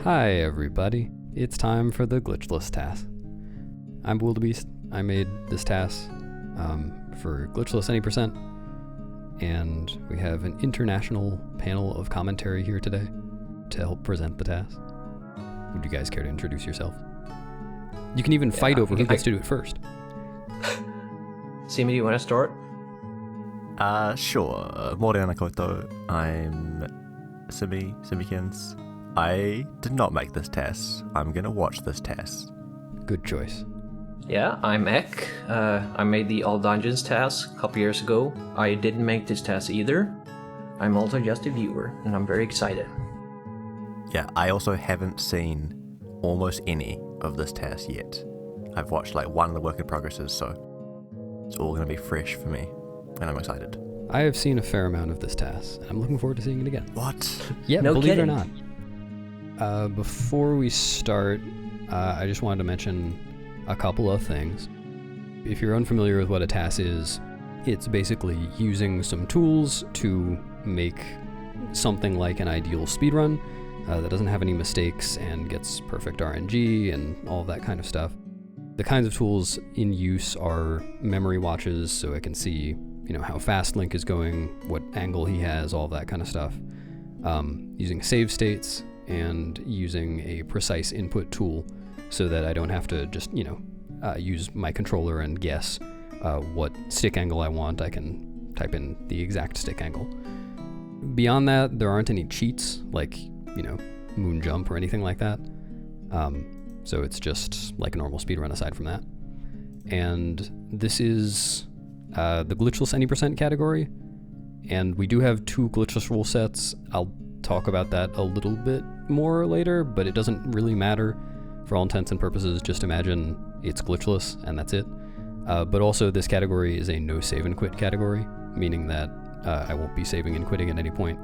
Hi everybody, it's time for the Glitchless TAS. I'm Wildebeest. I made this TAS for Glitchless any percent, and we have an international panel of commentary here today to help present the TAS. Would you guys care to introduce yourself? You can even fight over who gets to do it first. Simi, do you want to start? Sure. Morena koto. I'm Simikins. I did not make this TAS. I'm gonna watch this TAS. Good choice. Yeah, I'm Ek. I made the All Dungeons TAS a couple years ago. I didn't make this TAS either. I'm also just a viewer, and I'm very excited. Yeah, I also haven't seen almost any of this TAS yet. I've watched like one of the work in progresses, so it's all gonna be fresh for me, and I'm excited. I have seen a fair amount of this TAS, and I'm looking forward to seeing it again. What? Yeah, No believe kidding. it or not. Before we start, I just wanted to mention a couple of things. If you're unfamiliar with what a TAS is, it's basically using some tools to make something like an ideal speedrun that doesn't have any mistakes and gets perfect RNG and all of that kind of stuff. The kinds of tools in use are memory watches, so I can see, how fast Link is going, what angle he has, all of that kind of stuff. Using save states and using a precise input tool so that I don't have to just, use my controller and guess what stick angle I want. I can type in the exact stick angle. Beyond that, there aren't any cheats like, moon jump or anything like that. So it's just like a normal speedrun aside from that. And this is the Glitchless any percent category. And we do have 2 Glitchless rule sets. I'll talk about that a little bit more later, but it doesn't really matter. For all intents and purposes, just imagine it's Glitchless and that's it. But also this category is a no save and quit category, meaning that I won't be saving and quitting at any point.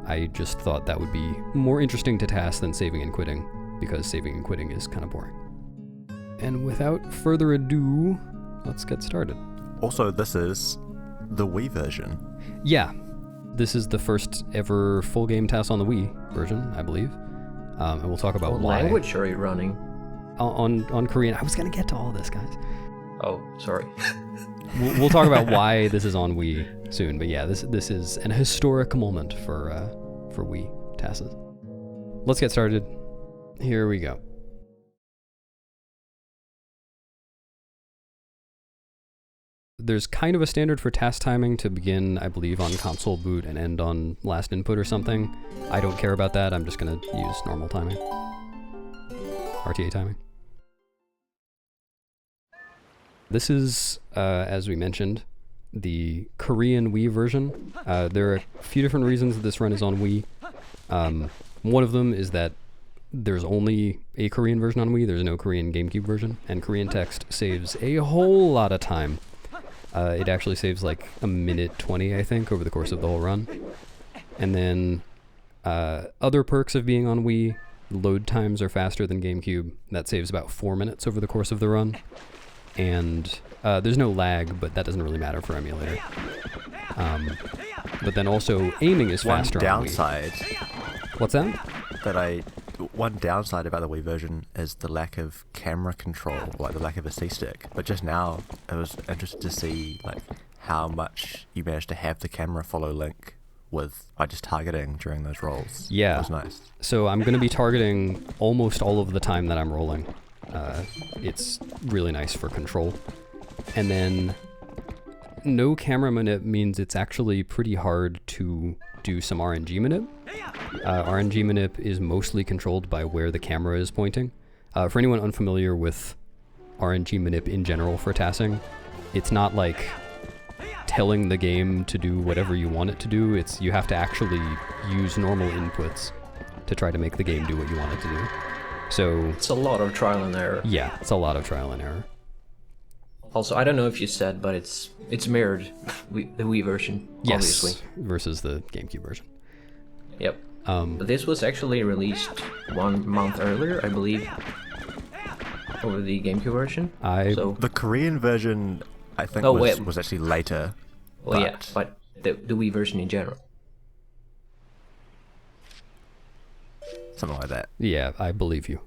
I just thought that would be more interesting to TAS than saving and quitting, because saving and quitting is kind of boring. And without further ado, let's get started. Also, this is the Wii version. Yeah, this is the first ever full game TAS on the Wii version, I believe. And we'll talk about What why. language are you running? On Korean. I was going to get to all this, guys. Oh, sorry. We'll talk about why this is on Wii soon, but yeah, this is an historic moment for Wii TASes. Let's get started. Here we go. There's kind of a standard for TAS timing to begin, I believe, on console boot and end on last input or something. I don't care about that. I'm just going to use normal timing. RTA timing. This is, as we mentioned, the Korean Wii version. There are a few different reasons that this run is on Wii. One of them is that there's only a Korean version on Wii. There's no Korean GameCube version, and Korean text saves a whole lot of time. It actually saves like a minute 20, I think, over the course of the whole run. And then other perks of being on Wii, load times are faster than GameCube. That saves about 4 minutes over the course of the run. And there's no lag, but that doesn't really matter for emulator. But then also aiming is faster on Wii. What's that? One downside about the Wii version is the lack of camera control, like the lack of a C-stick. But just now, I was interested to see how much you managed to have the camera follow Link by just targeting during those rolls. Yeah. It was nice. So I'm going to be targeting almost all of the time that I'm rolling. It's really nice for control. And then no camera manip means it's actually pretty hard to do some RNG manip. RNG manip is mostly controlled by where the camera is pointing. For anyone unfamiliar with RNG manip in general for TASing, it's not like telling the game to do whatever you want it to do. You have to actually use normal inputs to try to make the game do what you want it to do. So It's a lot of trial and error. yeah, it's a lot of trial and error. Also, I don't know if you said, but it's mirrored the Wii version, Yes, obviously. versus the GameCube version. Yep. But this was actually released 1 month earlier, I believe, over the GameCube version. The Korean version, I think, was actually later. Well, yeah, but the Wii version in general. something like that. Yeah, I believe you.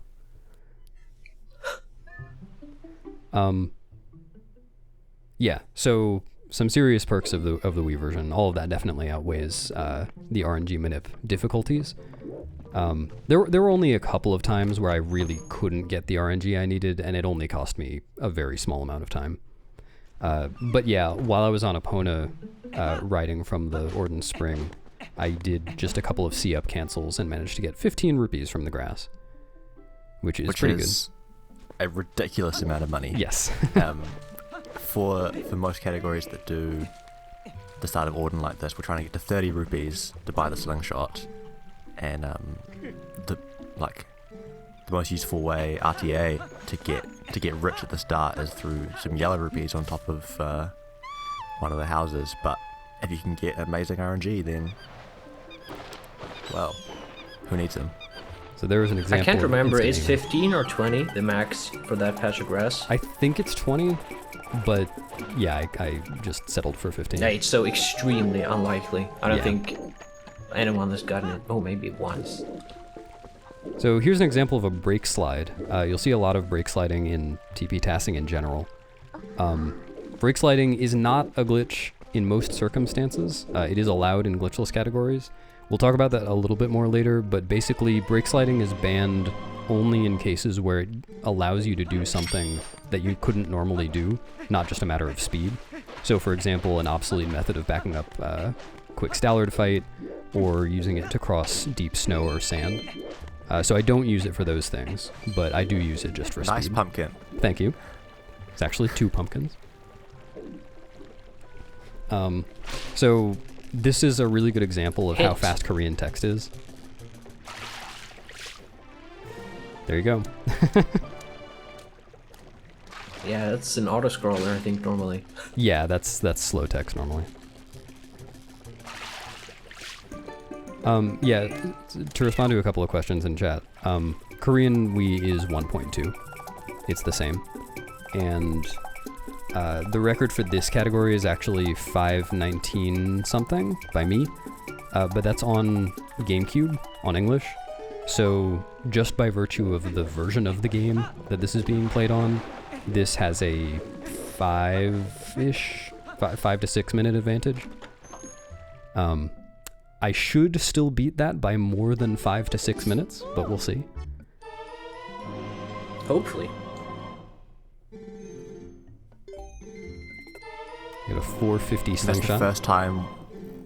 Yeah, so some serious perks of the Wii version. All of that definitely outweighs the RNG manip difficulties. There were only a couple of times where I really couldn't get the RNG I needed, and it only cost me a very small amount of time. But yeah, while I was on Epona riding from the Ordon Spring, I did just a couple of C-up cancels and managed to get 15 rupees from the grass, which is pretty good. A ridiculous amount of money. Yes. For most categories that do the start of Ordon like this, we're trying to get to 30 rupees to buy the slingshot, and the most useful way RTA to get rich at the start is through some yellow rupees on top of one of the houses. But if you can get amazing RNG, then well, who needs them? So there was an example. I can't remember, is 15 or 20 the max for that patch of grass? I think it's 20, but yeah, I just settled for 15. Yeah, it's so extremely unlikely. I don't think anyone has gotten it. Oh, maybe once. So here's an example of a brake slide. You'll see a lot of brake sliding in TP TASing in general. Brake sliding is not a glitch in most circumstances. It is allowed in glitchless categories. We'll talk about that a little bit more later, but basically brake sliding is banned only in cases where it allows you to do something that you couldn't normally do, not just a matter of speed. So for example, an obsolete method of backing up a quick Stallard fight, or using it to cross deep snow or sand. So I don't use it for those things, but I do use it just for speed. Nice pumpkin. Thank you. It's actually 2 pumpkins. So this is a really good example of how fast Korean text is. There you go. Yeah, that's an auto-scroller, I think, normally. Yeah, that's slow text normally. Yeah, to respond to a couple of questions in chat, Korean Wii is 1.2. It's the same. And the record for this category is actually 519 something by me, but that's on GameCube, on English. So just by virtue of the version of the game that this is being played on, this has a 5 to 6 minute advantage. I should still beat that by more than 5 to 6 minutes, but we'll see. Hopefully. Get a 450 slingshot. That's the first time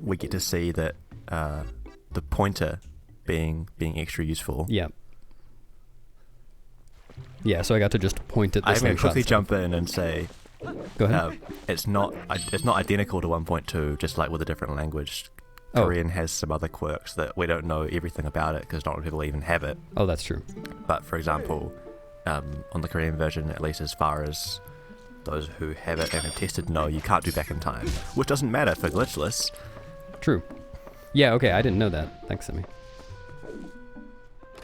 we get to see that the pointer being extra useful. Yeah. Yeah, so I got to just point at the I'm going to slingshot. quickly jump in and say, Go ahead. it's not identical to 1.2, just like with a different language. Korean has some other quirks that we don't know everything about it because not many people even have it. Oh, that's true. But for example, on the Korean version, at least as far as those who have it and have tested know, you can't do back in time, which doesn't matter for glitchless. True. Yeah, okay, I didn't know that. Thanks, Simi.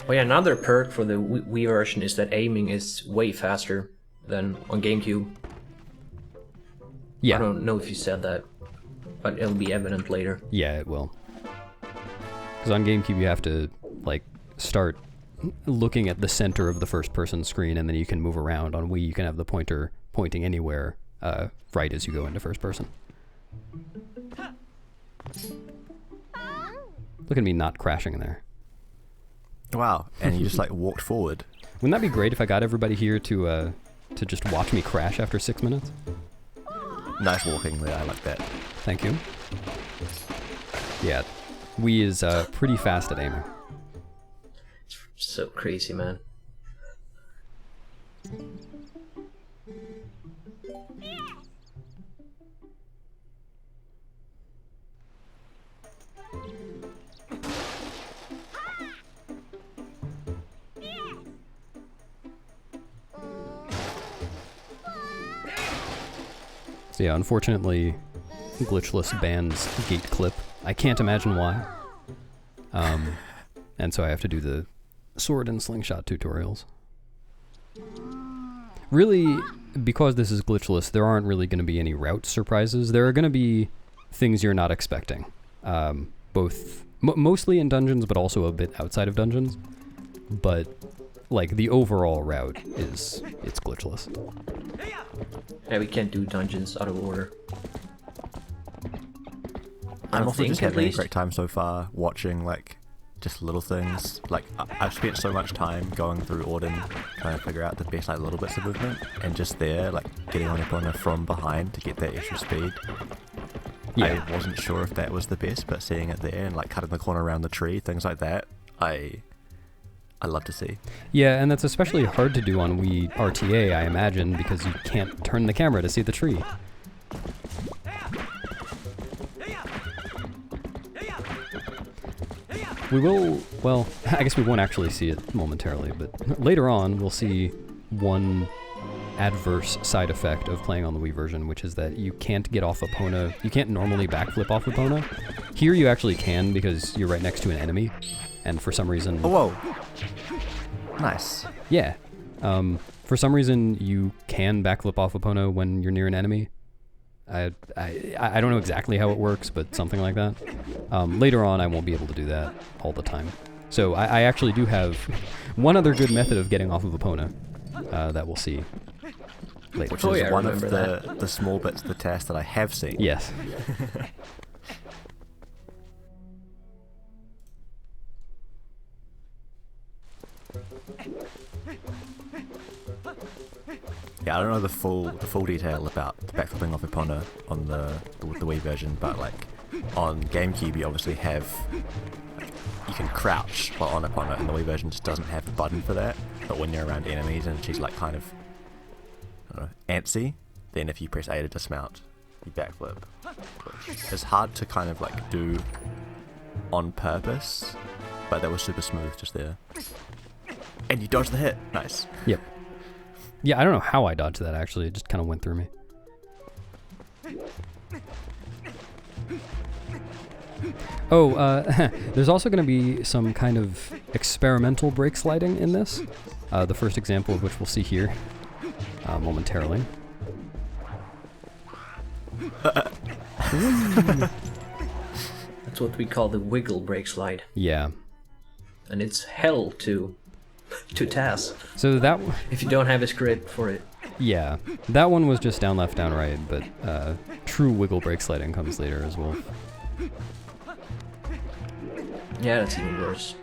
Oh yeah, another perk for the Wii version is that aiming is way faster than on GameCube. Yeah. I don't know if you said that, but it'll be evident later. Yeah, it will. Because on GameCube you have to, like, start looking at the center of the first-person screen, and then you can move around. On Wii, you can have the pointer pointing anywhere right as you go into first person. Look at me not crashing in there. Wow, and you just like walked forward. Wouldn't that be great if I got everybody here to just watch me crash after 6 minutes? Nice walking there, I like that. Thank you. Yeah, Wii is pretty fast at aiming. It's so crazy, man. So yeah, unfortunately, Glitchless bans gate clip. I can't imagine why. And so I have to do the sword and slingshot tutorials. Really, because this is glitchless, there aren't really going to be any route surprises. There are going to be things you're not expecting. Mostly in dungeons, but also a bit outside of dungeons. but like the overall route it's glitchless. Yeah, we can't do dungeons out of order. I'm also just having a least. great time so far watching like just little things. Like I've spent so much time going through Ordon trying to figure out the best like little bits of movement, and just there like getting on Epona from behind to get that extra speed. Yeah. I wasn't sure if that was the best, but seeing it there and like cutting the corner around the tree, things like that, I love to see. Yeah, and that's especially hard to do on Wii RTA, I imagine, because you can't turn the camera to see the tree. We will, well, I guess we won't actually see it momentarily, but later on we'll see one adverse side effect of playing on the Wii version, which is that you can't get off Epona. You can't normally backflip off Epona. Here you actually can because you're right next to an enemy, and for some reason... Oh, whoa. Nice. Yeah. For some reason you can backflip off Epona when you're near an enemy. I don't know exactly how it works, but something like that. Later on I won't be able to do that all the time. So I actually do have one other good method of getting off of Epona that we'll see later. Which is one of the small bits of the TAS that I have seen. Yes. Yeah, I don't know the full detail about the backflipping off Epona on the Wii version, but like on GameCube you obviously have, like, you can crouch while on Epona, and the Wii version just doesn't have the button for that. But when you're around enemies and she's like kind of, I don't know, antsy, then if you press A to dismount, you backflip. It's hard to kind of like do on purpose, but that was super smooth just there. And you dodged the hit. Nice. Yep. Yeah, I don't know how I dodged that actually. It just kind of went through me. Oh, there's also going to be some kind of experimental brake sliding in this. The first example of which we'll see here momentarily. That's what we call the wiggle brake slide. Yeah. And it's hell to TAS. So that... if you don't have a script for it. Yeah. That one was just down, left, down, right, but true wiggle brake sliding comes later as well. Yeah, that's even worse.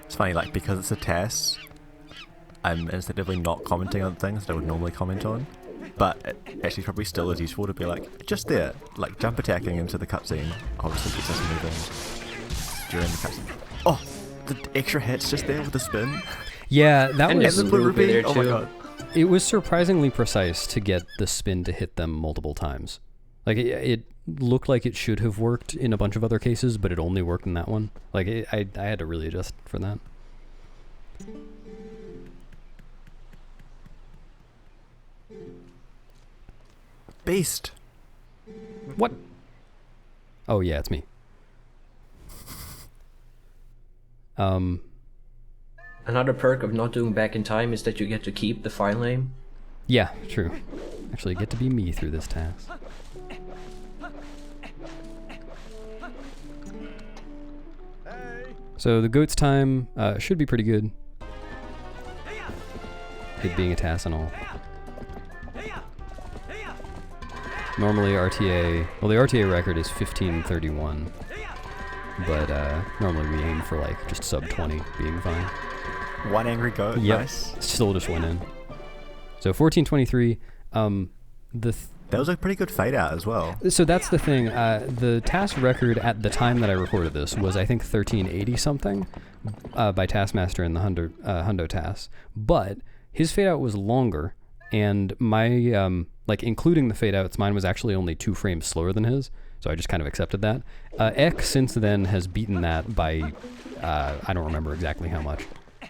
It's funny, like, because it's a TAS, I'm instinctively not commenting on things that I would normally comment on, but it actually probably still is useful to be like, just there, like jump attacking into the cutscene obviously gets us moving during the cutscene. Oh, the extra hits just there with the spin. Yeah, that and was... And the blue rupee rupee, there oh my too. god. It was surprisingly precise to get the spin to hit them multiple times. Like, it looked like it should have worked in a bunch of other cases, but it only worked in that one. Like, I had to really adjust for that. Beast. What? Oh, yeah, it's me. Another perk of not doing back in time is that you get to keep the file name. Yeah, true. Actually, get to be me through this task. So the goat's time should be pretty good. It being a TAS and all. Normally RTA, well the RTA record is 15:31, but normally we aim for like just sub 20 being fine. One angry goat, Yep. nice. Still just went in. So 14:23, That was a pretty good fade out as well. so that's the thing, the TAS record at the time that I recorded this was I think 1380 something by Taskmaster in the Hundo TAS, but his fade out was longer, and my, like including the fade outs, mine was actually only 2 frames slower than his, so I just kind of accepted that. Ek since then has beaten that by, I don't remember exactly how much,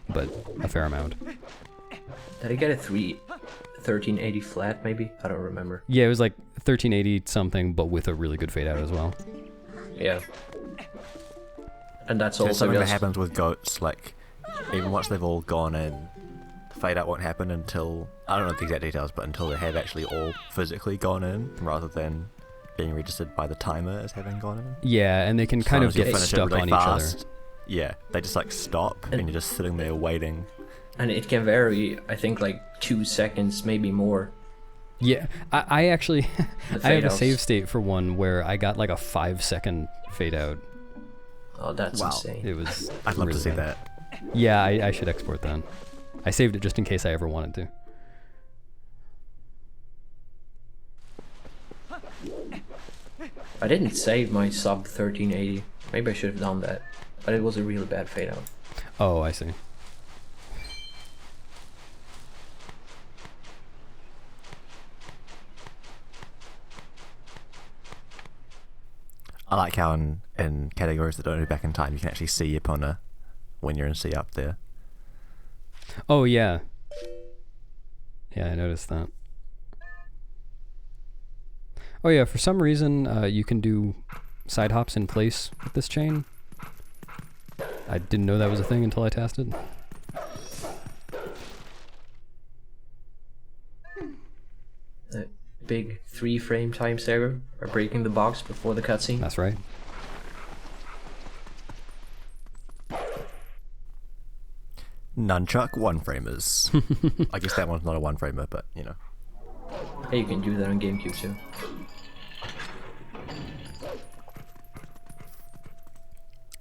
but a fair amount. Did I get a 1380 flat maybe? I don't remember. Yeah, it was like 1380 something, but with a really good fade out as well. Yeah. And that's That's also something that just... happens with goats, like, even once they've all gone in, the fade out won't happen until, I don't know the exact details, but until they have actually all physically gone in, rather than being registered by the timer as having gone in. Yeah, and they can kind of get stuck on each other. Yeah, they just like stop and you're just sitting there waiting. And it can vary, I think, like 2 seconds, maybe more. Yeah, I actually I have a outs. save state for one where I got like a 5-second fade out. Oh, that's insane. It was I'd love really to see bad. that. Yeah, I should export that. I saved it just in case I ever wanted to. I didn't save my sub 1380. Maybe I should have done that. But it was a really bad fade out. Oh, I see. I like how in categories that don't go back in time, you can actually see your opponent when you're in C up there. Oh, yeah. Yeah, I noticed that. Oh, yeah, for some reason, you can do side hops in place with this chain. I didn't know that was a thing until I tested. That big 3-frame time saver by breaking the box before the cutscene. That's right. Nunchuck one-framers. I guess that one's not a one-framer, but you know. Hey, you can do that on GameCube too.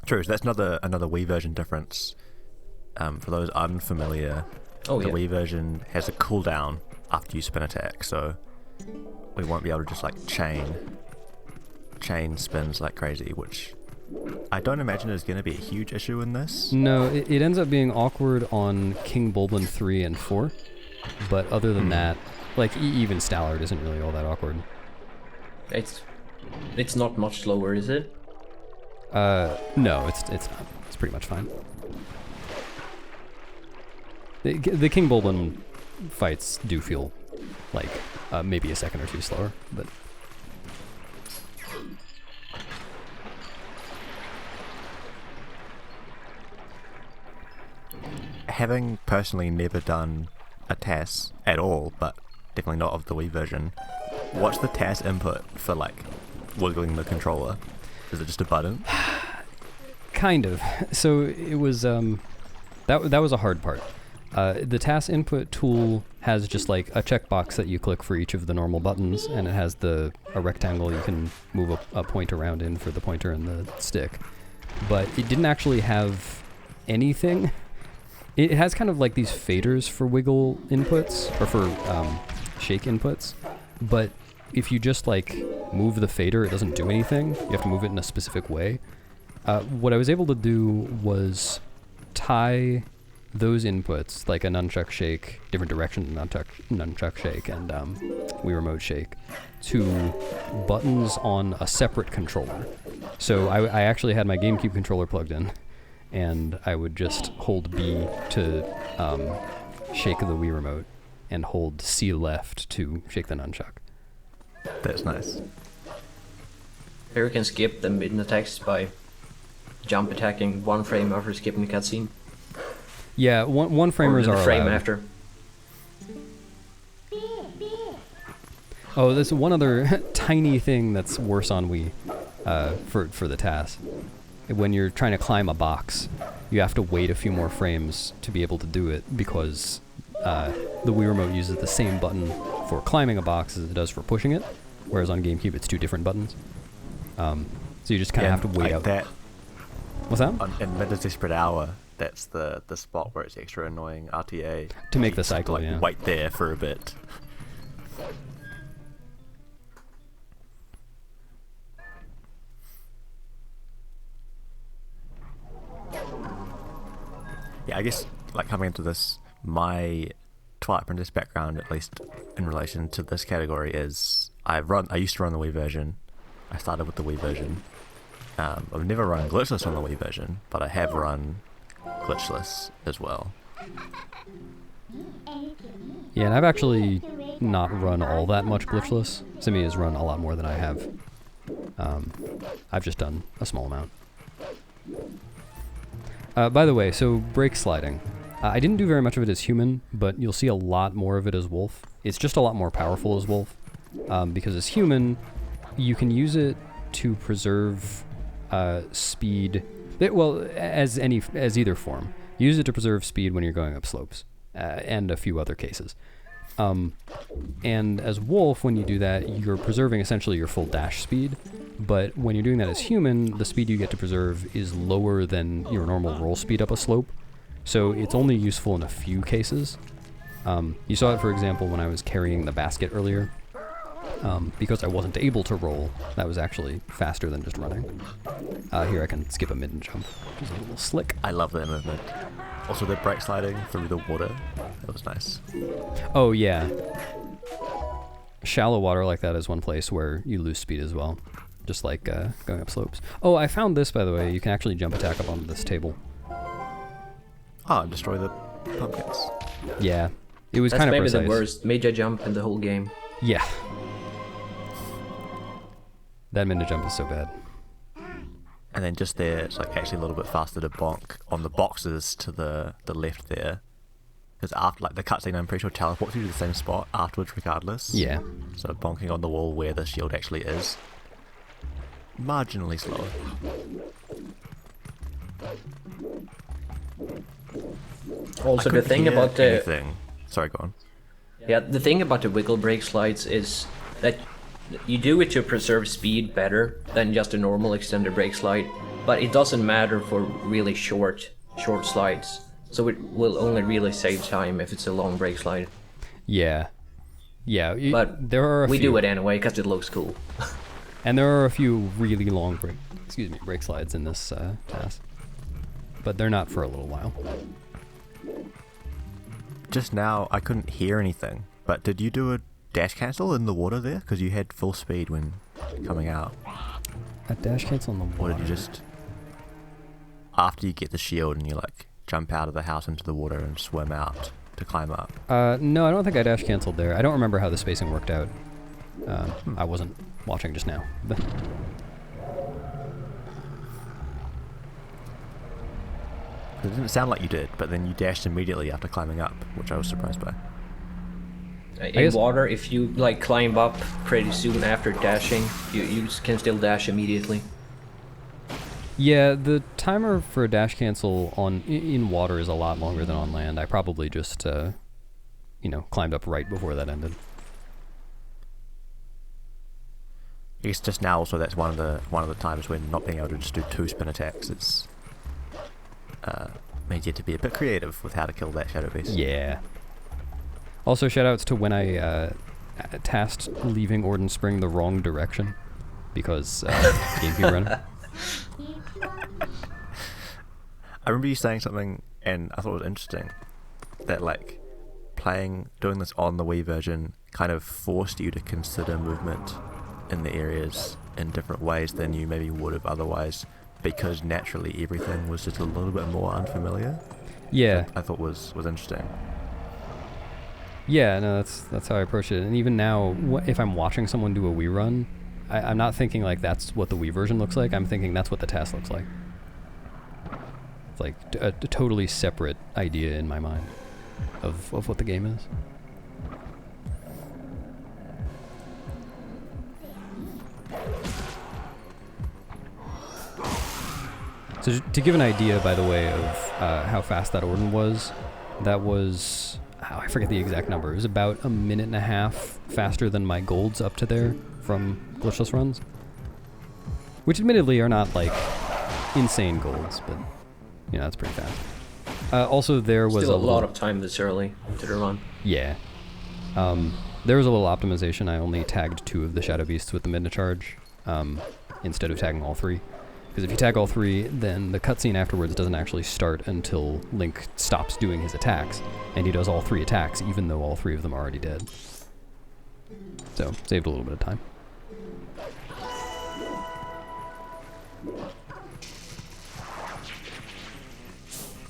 True, so that's another Wii version difference. For those unfamiliar, the Wii version has a cooldown after you spin attack, so we won't be able to just like chain spins like crazy, which I don't imagine is going to be a huge issue in this. No, it ends up being awkward on King Bulblin 3 and 4, but other than that, like even Stallard isn't really all that awkward. It's not much slower, is it? No, it's not. It's pretty much fine. The King Bulblin fights do feel like maybe a second or two slower, but having personally never done a TAS at all, but definitely not of the Wii version, what's the TAS input for like wiggling the controller? Is it just a button? kind of. So it was that was a hard part. The TAS input tool has just like a checkbox that you click for each of the normal buttons, and it has a rectangle you can move a point around in for the pointer and the stick. But it didn't actually have anything. It has kind of like these faders for wiggle inputs, or for shake inputs, but if you just like move the fader, it doesn't do anything. You have to move it in a specific way. What I was able to do was tie those inputs, like a nunchuck shake, different directions nunchuck shake, and Wii Remote shake, to buttons on a separate controller. So I actually had my GameCube controller plugged in, and I would just hold B to shake the Wii Remote, and hold C left to shake the nunchuck. That's nice. Here you can skip the Midna text by jump attacking one frame after skipping the cutscene. Yeah, one framers or are the frame allowed. after. Oh, there's one other tiny thing that's worse on Wii for the TAS. When you're trying to climb a box, you have to wait a few more frames to be able to do it, because the Wii Remote uses the same button for climbing a box as it does for pushing it, whereas on GameCube it's two different buttons. So you just kind of have to wait out. That, What's that? in Midna's Desperate Hour, that's the spot where it's extra annoying RTA. To make You the just have cycle, to, yeah. wait there for a bit. Yeah, I guess, like, coming into this, my Twilight Princess background, at least in relation to this category, is I used to run the Wii version. I started with the Wii version. I've never run Glitchless on the Wii version, but I have run Glitchless as well. Yeah, and I've actually not run all that much Glitchless. Simi has run a lot more than I have. I've just done a small amount. By the way, so brake sliding. I didn't do very much of it as human, but you'll see a lot more of it as wolf. It's just a lot more powerful as wolf, because as human, You can use it to preserve speed. Well, as either form. Use it to preserve speed when you're going up slopes, and a few other cases. And as Wolf, when you do that, you're preserving essentially your full dash speed. But when you're doing that as human, the speed you get to preserve is lower than your normal roll speed up a slope. So it's only useful in a few cases. You saw it, for example, when I was carrying the basket earlier. Because I wasn't able to roll, that was actually faster than just running. Here I can skip a Midna jump, which is a little slick. I love that movement. Also, the brake sliding through the water, that was nice. Oh yeah. Shallow water like that is one place where you lose speed as well, just like going up slopes. Oh, I found this, by the way. You can actually jump attack up onto this table. Ah, destroy the pumpkins. Yeah, it was kind of precise. That's maybe the worst major jump in the whole game. Yeah. That Midna jump is so bad. And then just there, it's like actually a little bit faster to bonk on the boxes to the left there. Because after, like, the cutscene, I'm pretty sure teleports you to the same spot afterwards regardless. Yeah. So bonking on the wall where the shield actually is. Marginally slower. Also, the thing about the... anything. Sorry, go on. Yeah, the thing about the wiggle break slides is that you do it to preserve speed better than just a normal extended break slide, but it doesn't matter for really short slides. So it will only really save time if it's a long break slide. Yeah. Yeah, but there are we do it anyway because it looks cool. And there are a few really long break slides in this TAS. But they're not for a little while. Just now, I couldn't hear anything, but did you do a dash cancel in the water there? Because you had full speed when coming out. A dash cancel in the water? Or did you just... After you get the shield and you, like, jump out of the house into the water and swim out to climb up? No, I don't think I dash canceled there. I don't remember how the spacing worked out. I wasn't watching just now. It didn't sound like you did, but then you dashed immediately after climbing up, which I was surprised by. In water, if you like climb up pretty soon after dashing, you can still dash immediately. Yeah, the timer for a dash cancel in water is a lot longer than on land. I probably just, climbed up right before that ended. I guess just now also that's one of the times when not being able to just do 2 spin attacks is made you to be a bit creative with how to kill that shadow beast. Yeah. Also, shoutouts to when I tasked leaving Ordon Spring the wrong direction because GameCube runner. I remember you saying something, and I thought it was interesting that like doing this on the Wii version kind of forced you to consider movement in the areas in different ways than you maybe would have otherwise, because naturally everything was just a little bit more unfamiliar. Yeah. I thought was interesting. Yeah, no, that's how I approach it. And even now, if I'm watching someone do a Wii run, I'm not thinking like that's what the Wii version looks like. I'm thinking that's what the TAS looks like. It's like a totally separate idea in my mind of what the game is. So to give an idea, by the way, of how fast that Ordon was, that was, I forget the exact number. It was about 1.5 minutes faster than my golds up to there from Glitchless runs. Which admittedly are not like insane golds, but that's pretty fast. Also there was still a lot of time this early to the run. Yeah. There was a little optimization. I only tagged 2 of the Shadow Beasts with the Midna charge, instead of tagging all 3. Because if you tag all 3, then the cutscene afterwards doesn't actually start until Link stops doing his attacks, and he does all 3 attacks, even though all 3 of them are already dead. So, saved a little bit of time.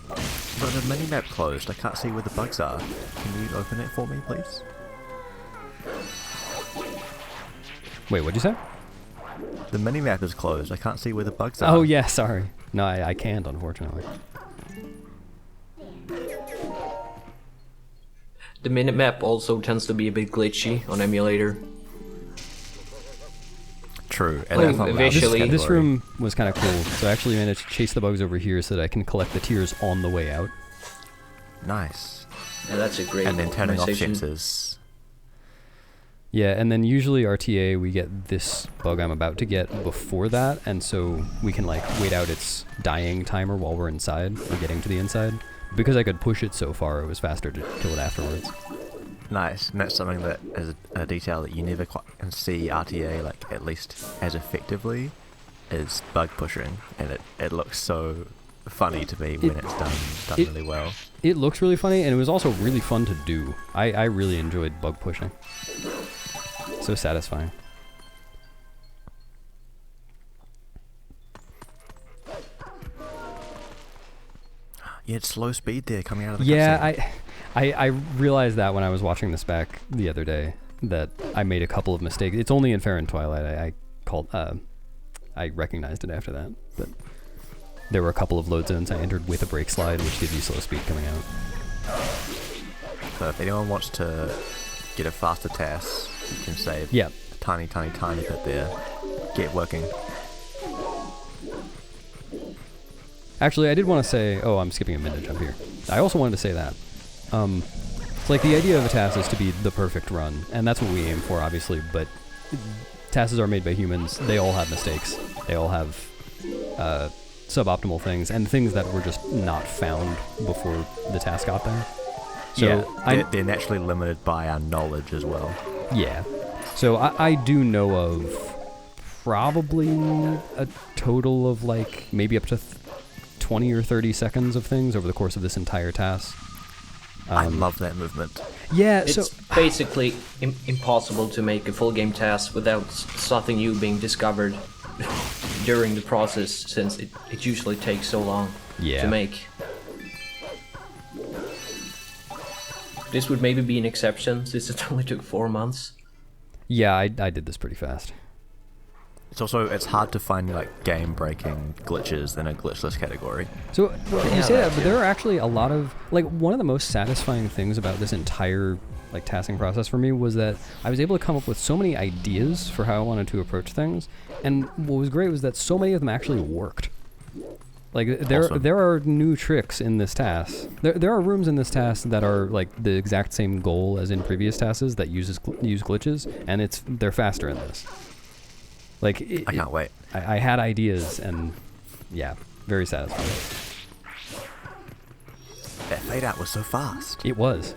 But the minimap closed. I can't see where the bugs are. Can you open it for me, please? Wait, what'd you say? The minimap is closed. I can't see where the bugs are. Oh yeah, sorry. No, I can't, unfortunately. The minimap also tends to be a bit glitchy on emulator. True. Like, that's not visually- This room was kind of cool, so I actually managed to chase the bugs over here so that I can collect the tears on the way out. Nice. Yeah, that's a great And then turning off conversation. sensors. Yeah, and then usually RTA, we get this bug I'm about to get before that, and so we can like wait out its dying timer while we're inside, or getting to the inside. Because I could push it so far, it was faster to kill it afterwards. Nice. And that's something that is a detail that you never quite can see RTA like at least as effectively is bug pushing, and it looks so funny to me when it's done really well. It looks really funny, and it was also really fun to do. I really enjoyed bug pushing. So satisfying. You had slow speed there coming out of the Yeah, cutscene. I realized that when I was watching this back the other day, that I made a couple of mistakes. It's only in Faron Twilight I recognized it after that, but there were a couple of load zones I entered with a brake slide, which gives you slow speed coming out. So if anyone wants to get a faster TAS, you can save Yeah. a tiny bit there. Get working. Actually, I did want to say, oh, I'm skipping a minute jump here. I also wanted to say that. It's like the idea of a TAS is to be the perfect run, and that's what we aim for, obviously, but TASes are made by humans. They all have mistakes. They all have suboptimal things, and things that were just not found before the TAS got there. So yeah, they're naturally limited by our knowledge as well. Yeah. So I do know of probably a total of like maybe up to 20 or 30 seconds of things over the course of this entire TAS. I love that movement. Yeah, It's so basically impossible to make a full game task without something new being discovered during the process, since it usually takes so long Yeah. to make. This would maybe be an exception, since it only took 4 months. yeah, I did this pretty fast. It's hard to find like game-breaking glitches in a glitchless category. So well, you Yeah, say that, that's but it. there are actually a lot of like one of the most satisfying things about this entire like tasking process for me was that I was able to come up with so many ideas for how I wanted to approach things, and what was great was that so many of them actually worked. Like Awesome. there are new tricks in this task. There are rooms in this task that are like the exact same goal as in previous tasks that use glitches, and they're faster in this. Like I can't wait. I had ideas, and yeah, very satisfying. That fade out was so fast. It was.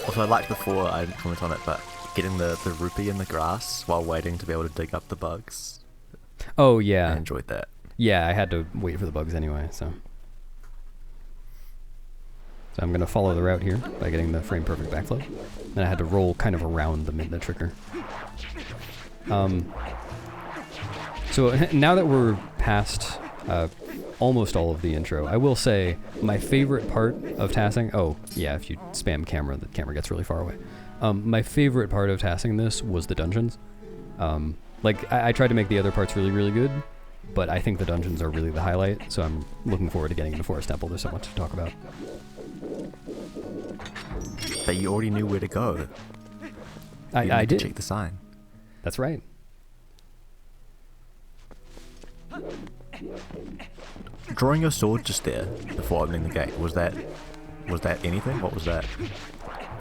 Also, I liked before, I didn't comment on it, but getting the rupee in the grass while waiting to be able to dig up the bugs. Oh I yeah, enjoyed that. yeah. I had to wait for the bugs anyway, so I'm gonna follow the route here by getting the frame perfect backflip. Then I had to roll kind of around the Midna trigger. So now that we're past almost all of the intro, I will say my favorite part of TASing. Oh yeah, if you spam camera, the camera gets really far away. My favorite part of TASing this was the dungeons. Like I tried to make the other parts really, really good, but I think the dungeons are really the highlight. So I'm looking forward to getting into Forest Temple. There's so much to talk about. But you already knew where to go. You I need to did. check the sign. That's right. Drawing your sword just there before opening the gate, was that anything? What was that?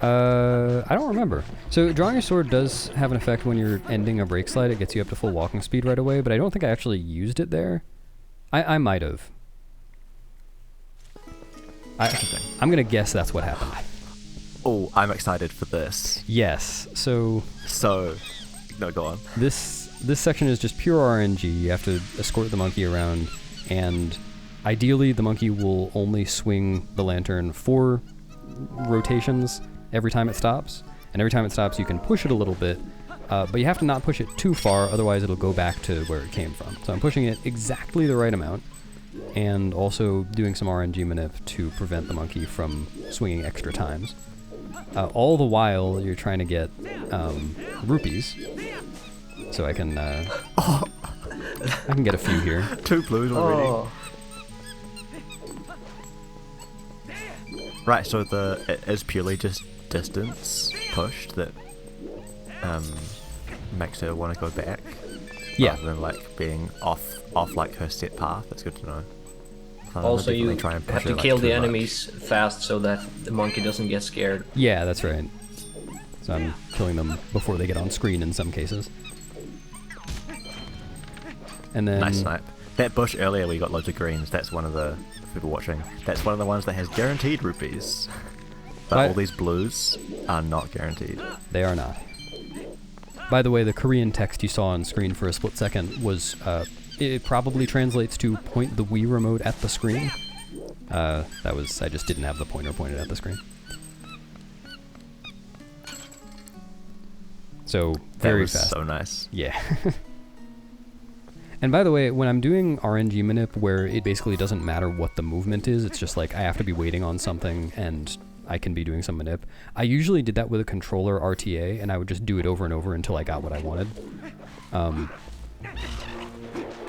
I don't remember. So drawing your sword does have an effect when you're ending a brake slide. It gets you up to full walking speed right away, but I don't think I actually used it there. I might have. I'm gonna guess that's what happened. Oh, I'm excited for this. Yes. So No, go on. this section is just pure RNG. You have to escort the monkey around, and ideally the monkey will only swing the lantern 4 rotations every time it stops. And every time it stops, you can push it a little bit, but you have to not push it too far, otherwise it'll go back to where it came from. So I'm pushing it exactly the right amount, and also doing some RNG manip to prevent the monkey from swinging extra times. All the while, you're trying to get rupees, so I can I can get a few here. 2 blues already. Oh, Right, so it is purely just distance pushed that makes her want to go back. Yeah. Rather than like being off like her set path. That's good to know. Also, you have to kill the enemies much. fast so that the monkey doesn't get scared. Yeah, that's right. So I'm killing them before they get on screen in some cases. And then... Nice snipe. That bush earlier where you got loads of greens, that's one of the... people watching, that's one of the ones that has guaranteed rupees. But all these blues are not guaranteed. They are not. By the way, the Korean text you saw on screen for a split second was... it probably translates to point the Wii remote at the screen. I just didn't have the pointer pointed at the screen. So, very fast. So nice. Yeah. And by the way, when I'm doing RNG manip where it basically doesn't matter what the movement is, it's just like I have to be waiting on something and I can be doing some manip. I usually did that with a controller RTA, and I would just do it over and over until I got what I wanted.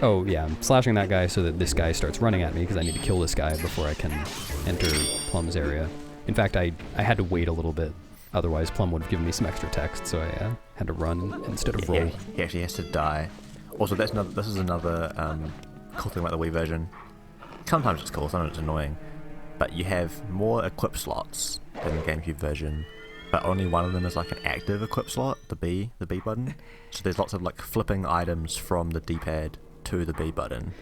Oh yeah, I'm slashing that guy so that this guy starts running at me because I need to kill this guy before I can enter Plum's area. In fact, I had to wait a little bit, otherwise Plum would have given me some extra text, so I had to run instead of roll. Yeah, he actually has to die. Also, this is another cool thing about the Wii version. Sometimes it's cool, sometimes it's annoying. But you have more equip slots than the GameCube version, but only one of them is like an active equip slot, the B button. So there's lots of like flipping items from the D-pad to the B button.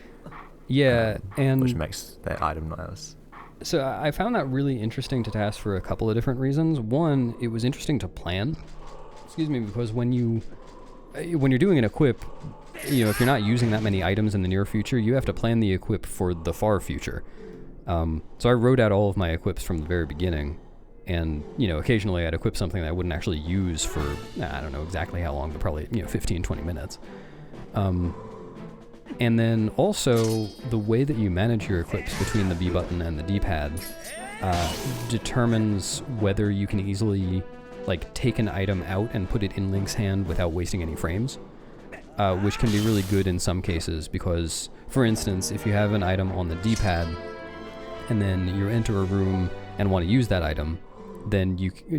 Yeah, and... which makes that item nice. So I found that really interesting to TAS for a couple of different reasons. One, it was interesting to plan. Because when you're doing an equip, if you're not using that many items in the near future, you have to plan the equip for the far future. So I wrote out all of my equips from the very beginning, and occasionally I'd equip something that I wouldn't actually use for, I don't know exactly how long, but probably 15-20 minutes. And then also the way that you manage your equips between the B button and the D-pad determines whether you can easily take an item out and put it in Link's hand without wasting any frames, which can be really good in some cases because, for instance, if you have an item on the D-pad and then you enter a room and want to use that item, then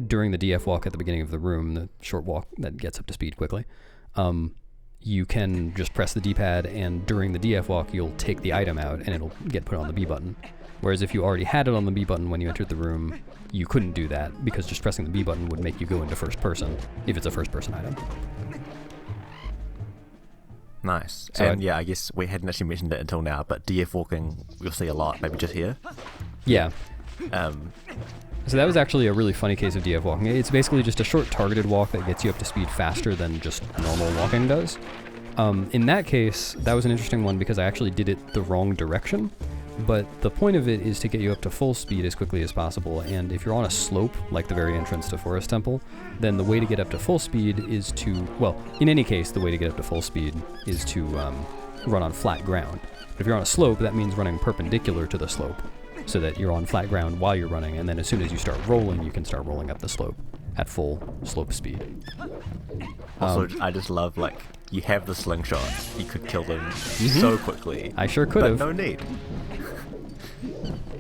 during the DF walk at the beginning of the room, the short walk that gets up to speed quickly, you can just press the D-pad, and during the DF walk you'll take the item out and it'll get put on the B button. Whereas if you already had it on the B button when you entered the room, you couldn't do that because just pressing the B button would make you go into first person if it's a first person item. Nice. So and I guess we hadn't actually mentioned it until now, but DF walking you'll see a lot, maybe just here. Yeah. So that was actually a really funny case of DF walking. It's basically just a short targeted walk that gets you up to speed faster than just normal walking does. In that case, that was an interesting one because I actually did it the wrong direction. But the point of it is to get you up to full speed as quickly as possible, and if you're on a slope, like the very entrance to Forest Temple, then the way to get up to full speed is to, well, in any case, the way to get up to full speed is to run on flat ground. But if you're on a slope, that means running perpendicular to the slope, so that you're on flat ground while you're running, and then as soon as you start rolling, you can start rolling up the slope at full slope speed. Also, I just love, you have the slingshot. You could kill them so quickly. I sure could have. But no need.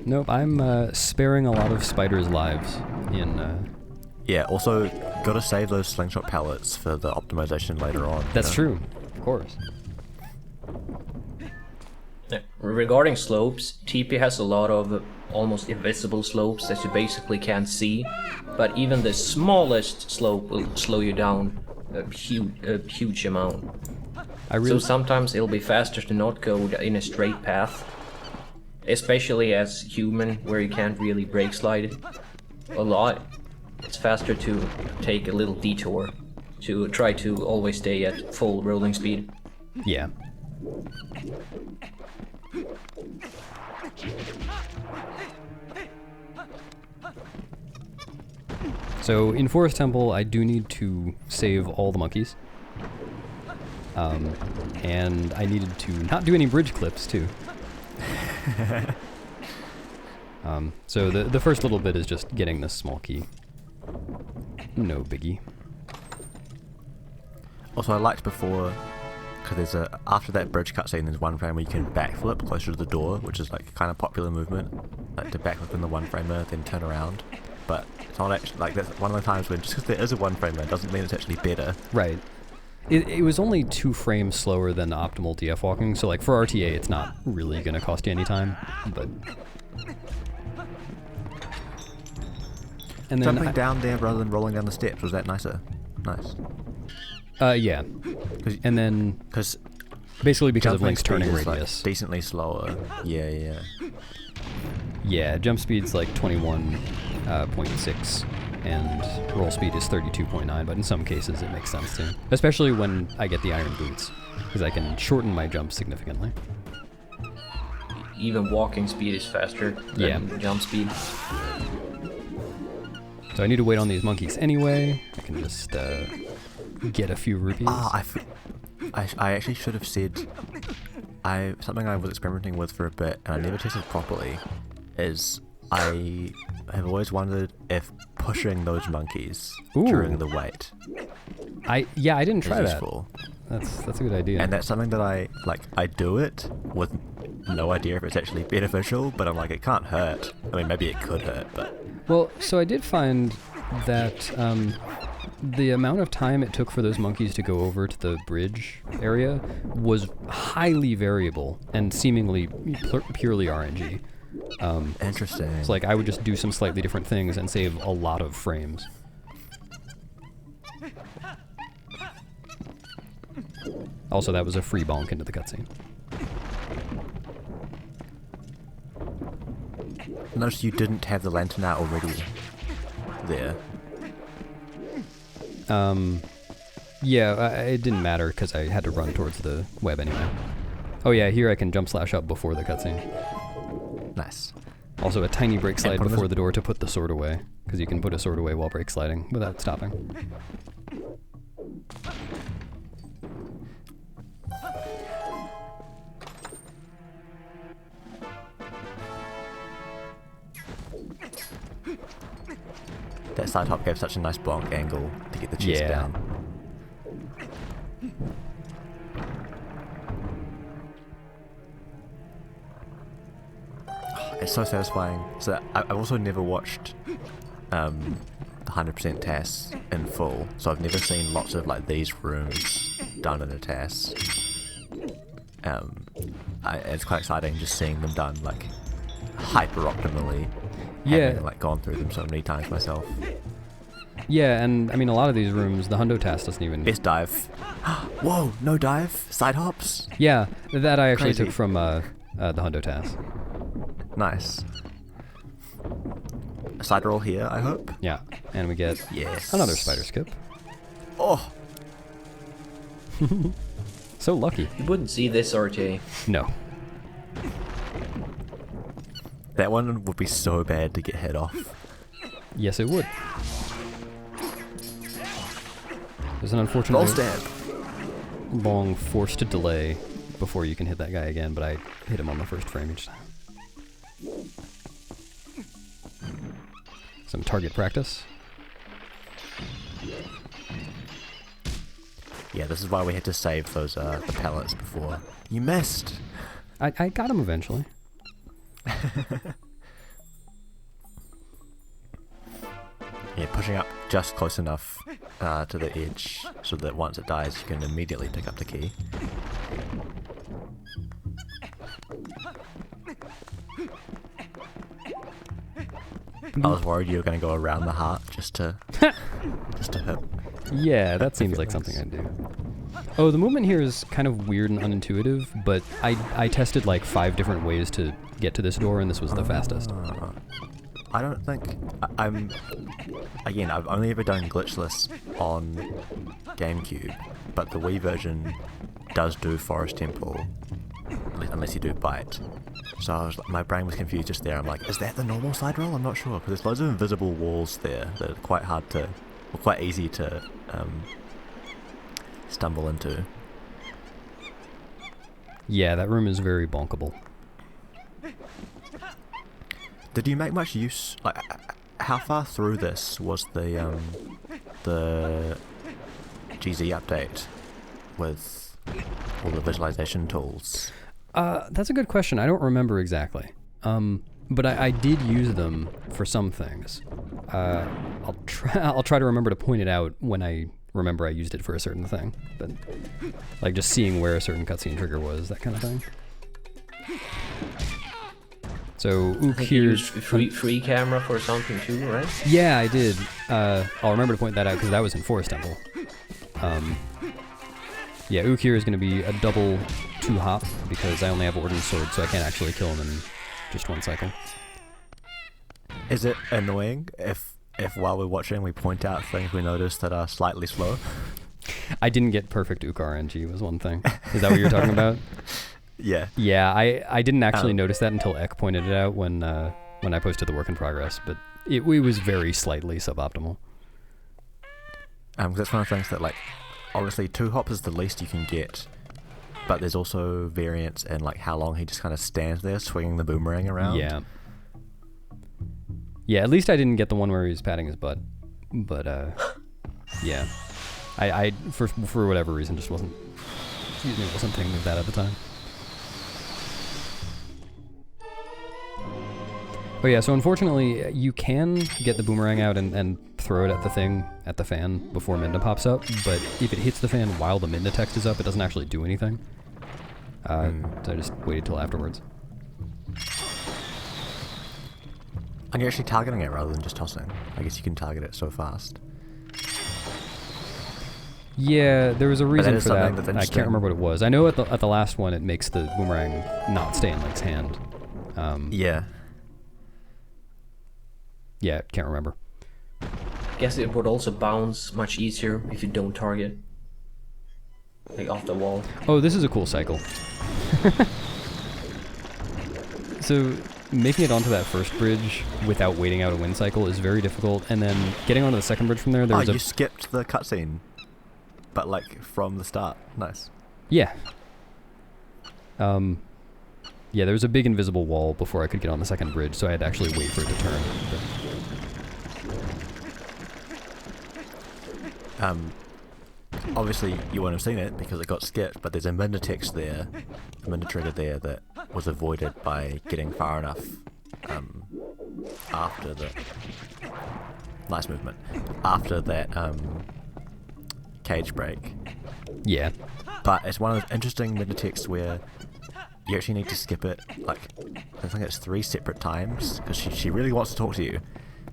Nope, I'm sparing a lot of spiders' lives in... Yeah, also, gotta save those slingshot pellets for the optimization later on. That's true, of course. Regarding slopes, TP has a lot of almost invisible slopes that you basically can't see, but even the smallest slope will slow you down a huge amount. So sometimes it'll be faster to not go in a straight path, especially as human, where you can't really brake slide a lot. It's faster to take a little detour to try to always stay at full rolling speed. Yeah. So in Forest Temple, I do need to save all the monkeys. And I needed to not do any bridge clips too. So the first little bit is just getting this small key. No biggie. Also, I liked before, because after that bridge cutscene, there's one frame where you can backflip closer to the door, which is kind of popular movement, to backflip in the one framer, then turn around. But it's not actually, that's one of the times when just because there is a one framer doesn't mean it's actually better. Right. It was only 2 frames slower than the optimal DF walking, so like for RTA it's not really going to cost you any time, but... And then Jumping down there rather than rolling down the steps, was that nicer? Nice. Yeah. And then... Because basically because of jumping Link's turning speed is, radius. like, decently slower. Yeah. Yeah, jump speed's like 21.6, and roll speed is 32.9, but in some cases it makes sense too. Especially when I get the iron boots, because I can shorten my jump significantly. Even walking speed is faster than jump speed. So I need to wait on these monkeys anyway. I can just get a few rupees. I actually should have said... something I was experimenting with for a bit, and I never tested properly, is I have always wondered if pushing those monkeys during the wait I didn't try that. useful. That's a good idea. And that's something that I do it with no idea if it's actually beneficial, but I'm like, it can't hurt. I mean, maybe it could hurt, but... Well, so I did find that the amount of time it took for those monkeys to go over to the bridge area was highly variable and seemingly purely RNG. Interesting. It's like I would just do some slightly different things and save a lot of frames. Also, that was a free bonk into the cutscene. Notice you didn't have the lantern out already there. Yeah, it didn't matter because I had to run towards the web anyway. Oh yeah, here I can jump slash up before the cutscene. Nice. Also a tiny brake slide before the door to put the sword away, because you can put a sword away while brake sliding without stopping. That side hop gave such a nice bonk angle to get the chest down. It's so satisfying. So I've also never watched the 100% TAS in full, so I've never seen lots of like these rooms done in a TAS. It's quite exciting just seeing them done like hyper optimally. Having like gone through them so many times myself. Yeah, and I mean a lot of these rooms, the hundo TAS doesn't even... Best dive. Whoa, no dive? Side hops? Yeah, that I actually Crazy. took from the hundo TAS. Nice. A side roll here, I hope? Yeah, and we get Yes. another spider skip. Oh! So lucky. You wouldn't see this, RJ. No. That one would be so bad to get hit off. Yes, it would. There's an Roll unfortunate stab! long forced delay before you can hit that guy again, but I hit him on the first frame each time. Some target practice. Yeah, this is why we had to save those the pellets before. You missed! I got him eventually. Yeah, pushing up just close enough to the edge so that once it dies you can immediately pick up the key. I was worried you were going to go around the heart just to hit. Yeah, that seems like something I'd do. Oh, the movement here is kind of weird and unintuitive, but I tested like 5 different ways to get to this door, and this was the fastest. I don't think... Again, I've only ever done Glitchless on GameCube, but the Wii version does do Forest Temple, unless you do Bite. So I was, my brain was confused just there. I'm like, is that the normal side roll? I'm not sure, because there's loads of invisible walls there that are quite hard to... or quite easy to stumble into. Yeah, that room is very bonkable. Did you make much use... like, how far through this was the GZ update with all the visualization tools? That's a good question. I don't remember exactly. But I did use them for some things. I'll try to remember to point it out when I remember I used it for a certain thing. But like just seeing where a certain cutscene trigger was, that kind of thing. So Ook You here. used free camera for something too, right? Yeah, I did. I'll remember to point that out because that was in Forest Temple. Yeah, Ook here is going to be a double 2-hop because I only have Ordon's sword, so I can't actually kill him in just one cycle. Is it annoying if while we're watching we point out things we notice that are slightly slow? I didn't get perfect Ook RNG was one thing. Is that what you're talking about? Yeah. Yeah, I didn't actually notice that until Ek pointed it out when I posted the work in progress, but it was very slightly suboptimal. That's one of the things that, like, obviously 2 hops is the least you can get, but there's also variance in like how long he just kind of stands there swinging the boomerang around. Yeah. Yeah, at least I didn't get the one where he was patting his butt, but yeah, I for whatever reason just wasn't thinking of that at the time. Oh yeah, so unfortunately, you can get the boomerang out and throw it at the thing, at the fan, before Midna pops up, but if it hits the fan while the Midna text is up, it doesn't actually do anything. So I just waited till afterwards. And you're actually targeting it rather than just tossing. I guess you can target it so fast. Yeah, there was a reason for that. I can't remember what it was. I know at the last one it makes the boomerang not stay in Link's hand. Yeah. Yeah, can't remember. Guess it would also bounce much easier if you don't target. Like off the wall. Oh, this is a cool cycle. So, making it onto that first bridge without waiting out a wind cycle is very difficult, and then getting onto the second bridge from there, there's you skipped the cutscene, but like from the start. Nice. Yeah. Yeah, there was a big invisible wall before I could get on the second bridge, so I had to actually wait for it to turn. Obviously you won't have seen it because it got skipped, but there's a Midna text there, a Midna trigger there that was avoided by getting far enough after the nice movement after that cage break. Yeah. But it's one of those interesting Midna texts where you actually need to skip it, like, I think it's 3 separate times, because she really wants to talk to you.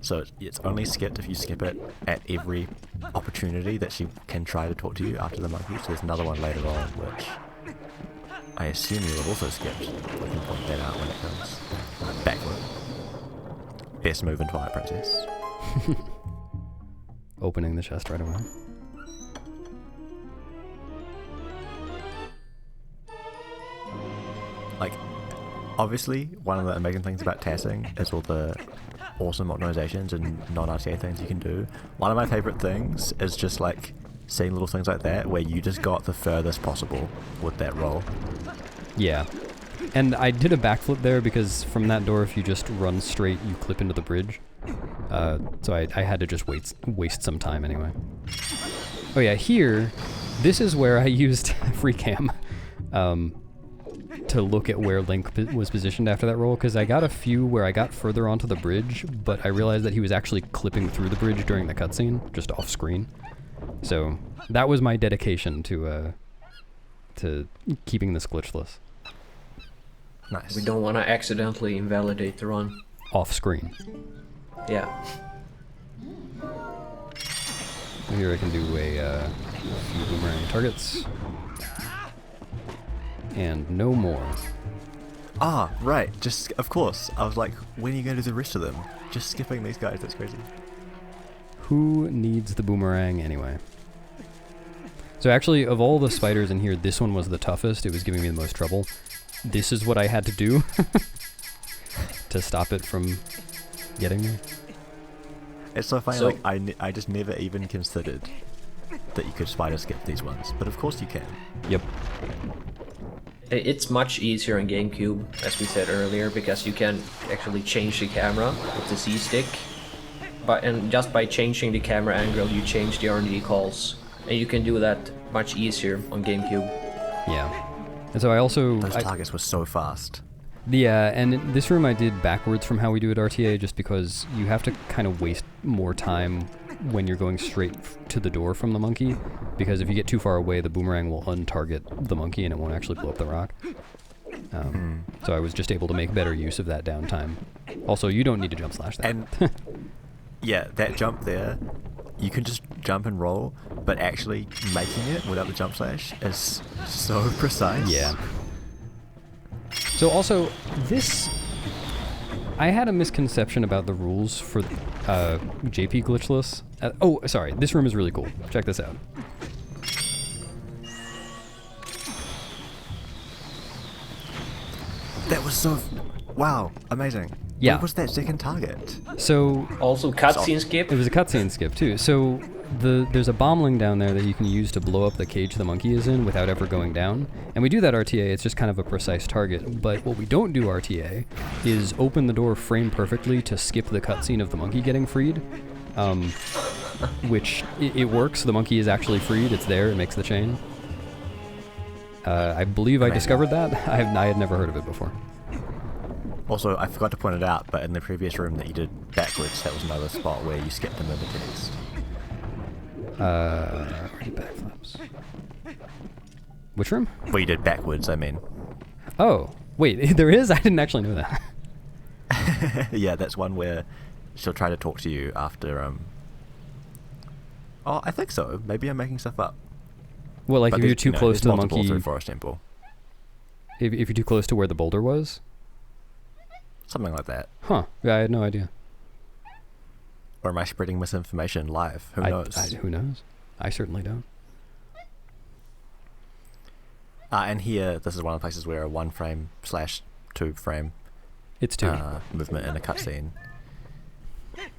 So it's only skipped if you skip it at every opportunity that she can try to talk to you after the monkey. So there's another one later on, which I assume you have also skipped. We can point that out when it comes backward. Best move in Twilight process. Opening the chest right away. Like, obviously, one of the amazing things about TASing is all the awesome optimizations and non-RTA things you can do. One of my favorite things is just like seeing little things like that where you just got the furthest possible with that roll. Yeah. And I did a backflip there because from that door, if you just run straight, you clip into the bridge. So I had to just waste some time anyway. Oh yeah, here, this is where I used free cam. To look at where Link was positioned after that roll, because I got a few where I got further onto the bridge, but I realized that he was actually clipping through the bridge during the cutscene, just off screen. So that was my dedication to keeping this glitchless. Nice. We don't want to accidentally invalidate the run. Off screen. Yeah. Here I can do a few boomerang targets. And no more. Ah, right. Just, of course. I was like, when are you going to do the rest of them? Just skipping these guys, that's crazy. Who needs the boomerang anyway? So actually, of all the spiders in here, this one was the toughest. It was giving me the most trouble. This is what I had to do to stop it from getting me. It's so funny, So- like, I just never even considered that you could spider skip these ones. But of course you can. Yep. It's much easier in GameCube, as we said earlier, because you can actually change the camera with the C stick. And just by changing the camera angle, you change the RNG calls. And you can do that much easier on GameCube. Yeah. And so I also... Those targets were so fast. Yeah, and in this room I did backwards from how we do at RTA, just because you have to kind of waste more time when you're going straight to the door from the monkey, because if you get too far away, the boomerang will untarget the monkey and it won't actually blow up the rock. So I was just able to make better use of that downtime. Also, you don't need to jump slash that. And yeah, that jump there, you can just jump and roll, but actually making it without the jump slash is so precise. Yeah. So also, this... I had a misconception about the rules for JP Glitchless. Oh, sorry, this room is really cool. Check this out. That was so... Wow, amazing. Yeah. What was that second target? So... Also, cutscene skip. It was a cutscene skip, too. So there's a bombling down there that you can use to blow up the cage the monkey is in without ever going down. And we do that RTA, it's just kind of a precise target. But what we don't do RTA is open the door frame perfectly to skip the cutscene of the monkey getting freed. Which, it works, the monkey is actually freed, it's there, it makes the chain. I believe I discovered that. I had never heard of it before. Also, I forgot to point it out, but in the previous room that you did backwards, that was another spot where you skipped a mimic text. Already backflips. Which room? Well, you did backwards, I mean. Oh, wait, there is? I didn't actually know that. Yeah, that's one where she'll try to talk to you after, Oh, I think so. Maybe I'm making stuff up. Well, like, But if you're there's, too close to the multiple monkey... through Forest Temple. If you're too close to where the boulder was? Something like that. Huh. Yeah, I had no idea. Or am I spreading misinformation live? Who knows? Who knows? I certainly don't. And here, this is one of the places where a 1-frame/2 frame It's 2. movement in a cutscene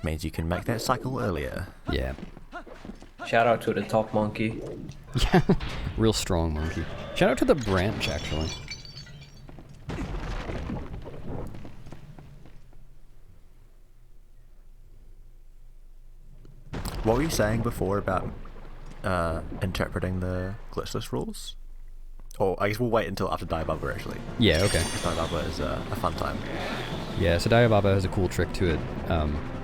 means you can make that cycle earlier. Yeah. Shout out to the top monkey. Yeah. Real strong monkey. Shout out to the branch, actually. What were you saying before about interpreting the glitchless rules? Or I guess we'll wait until after Diababa, actually. Yeah, okay. Diababa is a fun time. Yeah, so Diababa has a cool trick to it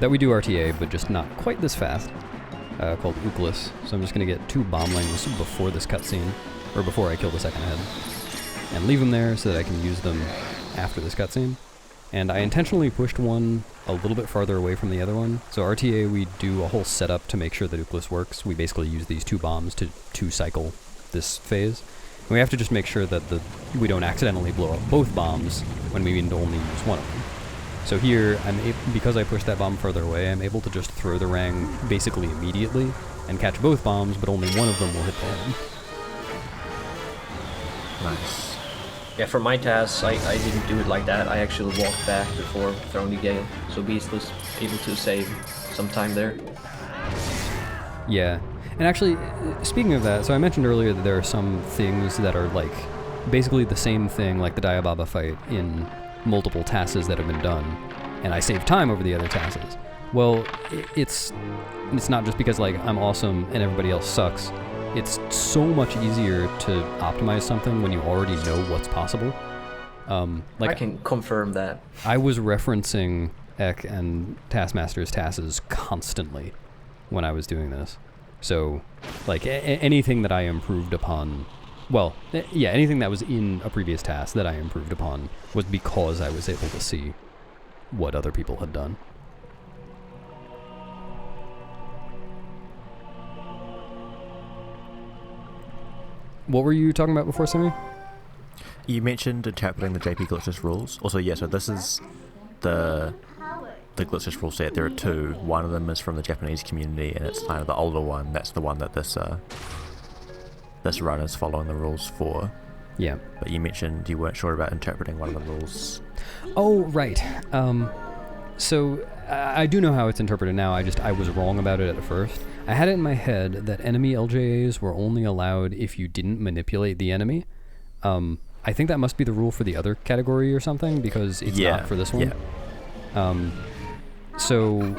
that we do RTA, but just not quite this fast, called Glitchless. So I'm just going to get 2 bomblings before this cutscene, or before I kill the second head, and leave them there so that I can use them after this cutscene. And I intentionally pushed one a little bit farther away from the other one. So RTA, we do a whole setup to make sure that Glitchless works. We basically use these 2 bombs to cycle this phase. And we have to just make sure that we don't accidentally blow up both bombs when we need to only use one of them. So here, because I pushed that bomb further away, I'm able to just throw the Rang basically immediately and catch both bombs, but only one of them will hit the head. Nice. Yeah, for my TAS, I didn't do it like that. I actually walked back before throwing the gale, so Beast was able to save some time there. Yeah, and actually, speaking of that, so I mentioned earlier that there are some things that are like basically the same thing, like the Diababa fight, in multiple TASes that have been done, and I save time over the other TASes. Well, it's not just because like I'm awesome and everybody else sucks. It's so much easier to optimize something when you already know what's possible. Like I can confirm that. I was referencing Ek and Taskmaster's TASes constantly when I was doing this. So, like, anything that I improved upon, well, yeah, anything that was in a previous TAS that I improved upon was because I was able to see what other people had done. What were you talking about before, Sammy? You mentioned interpreting the JP Glitchless rules. Also, yeah, so this is the Glitchless rule set. There are 2. One of them is from the Japanese community, and it's kind of the older one. That's the one that this run is following the rules for. Yeah. But you mentioned you weren't sure about interpreting one of the rules. Oh, right. So I do know how it's interpreted now. I was wrong about it at first. I had it in my head that enemy LJAs were only allowed if you didn't manipulate the enemy. I think that must be the rule for the other category or something, because it's not for this one. Yeah. So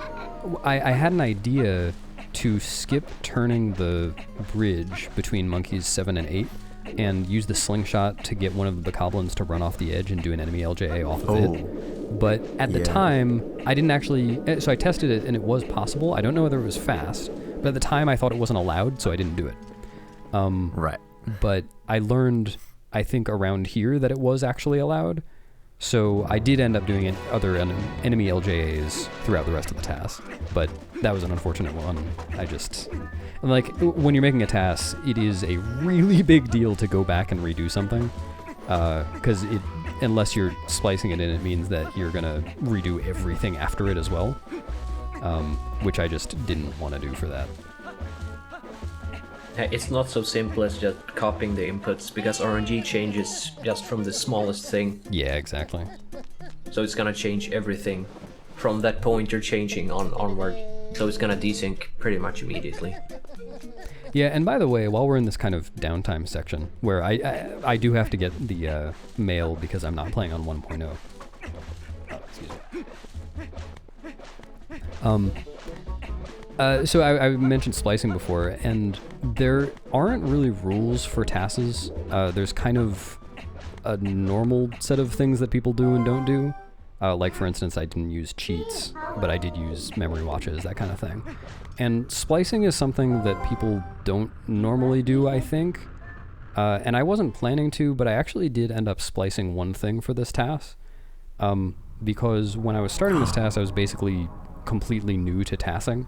I had an idea to skip turning the bridge between monkeys 7 and 8 and use the slingshot to get one of the bokoblins to run off the edge and do an enemy LJA off of it. But at the time, I didn't actually... So I tested it, and it was possible. I don't know whether it was fast, but at the time I thought it wasn't allowed, so I didn't do it. Right. But I learned, I think, around here that it was actually allowed. So I did end up doing other enemy LJAs throughout the rest of the TAS, but that was an unfortunate one. Like, when you're making a TAS, it is a really big deal to go back and redo something, because unless you're splicing it in, it means that you're gonna redo everything after it as well, which I just didn't want to do for that. It's not so simple as just copying the inputs, because RNG changes just from the smallest thing. Yeah, exactly. So it's gonna change everything from that point you're changing onward. So it's gonna desync pretty much immediately. Yeah, and by the way, while we're in this kind of downtime section, where I do have to get the mail because I'm not playing on 1.0. So I mentioned splicing before, and there aren't really rules for TASes. There's kind of a normal set of things that people do and don't do. Like, for instance, I didn't use cheats, but I did use memory watches, that kind of thing. And splicing is something that people don't normally do, I think. And I wasn't planning to, but I actually did end up splicing one thing for this TAS. Because when I was starting this TAS, I was basically completely new to TASing.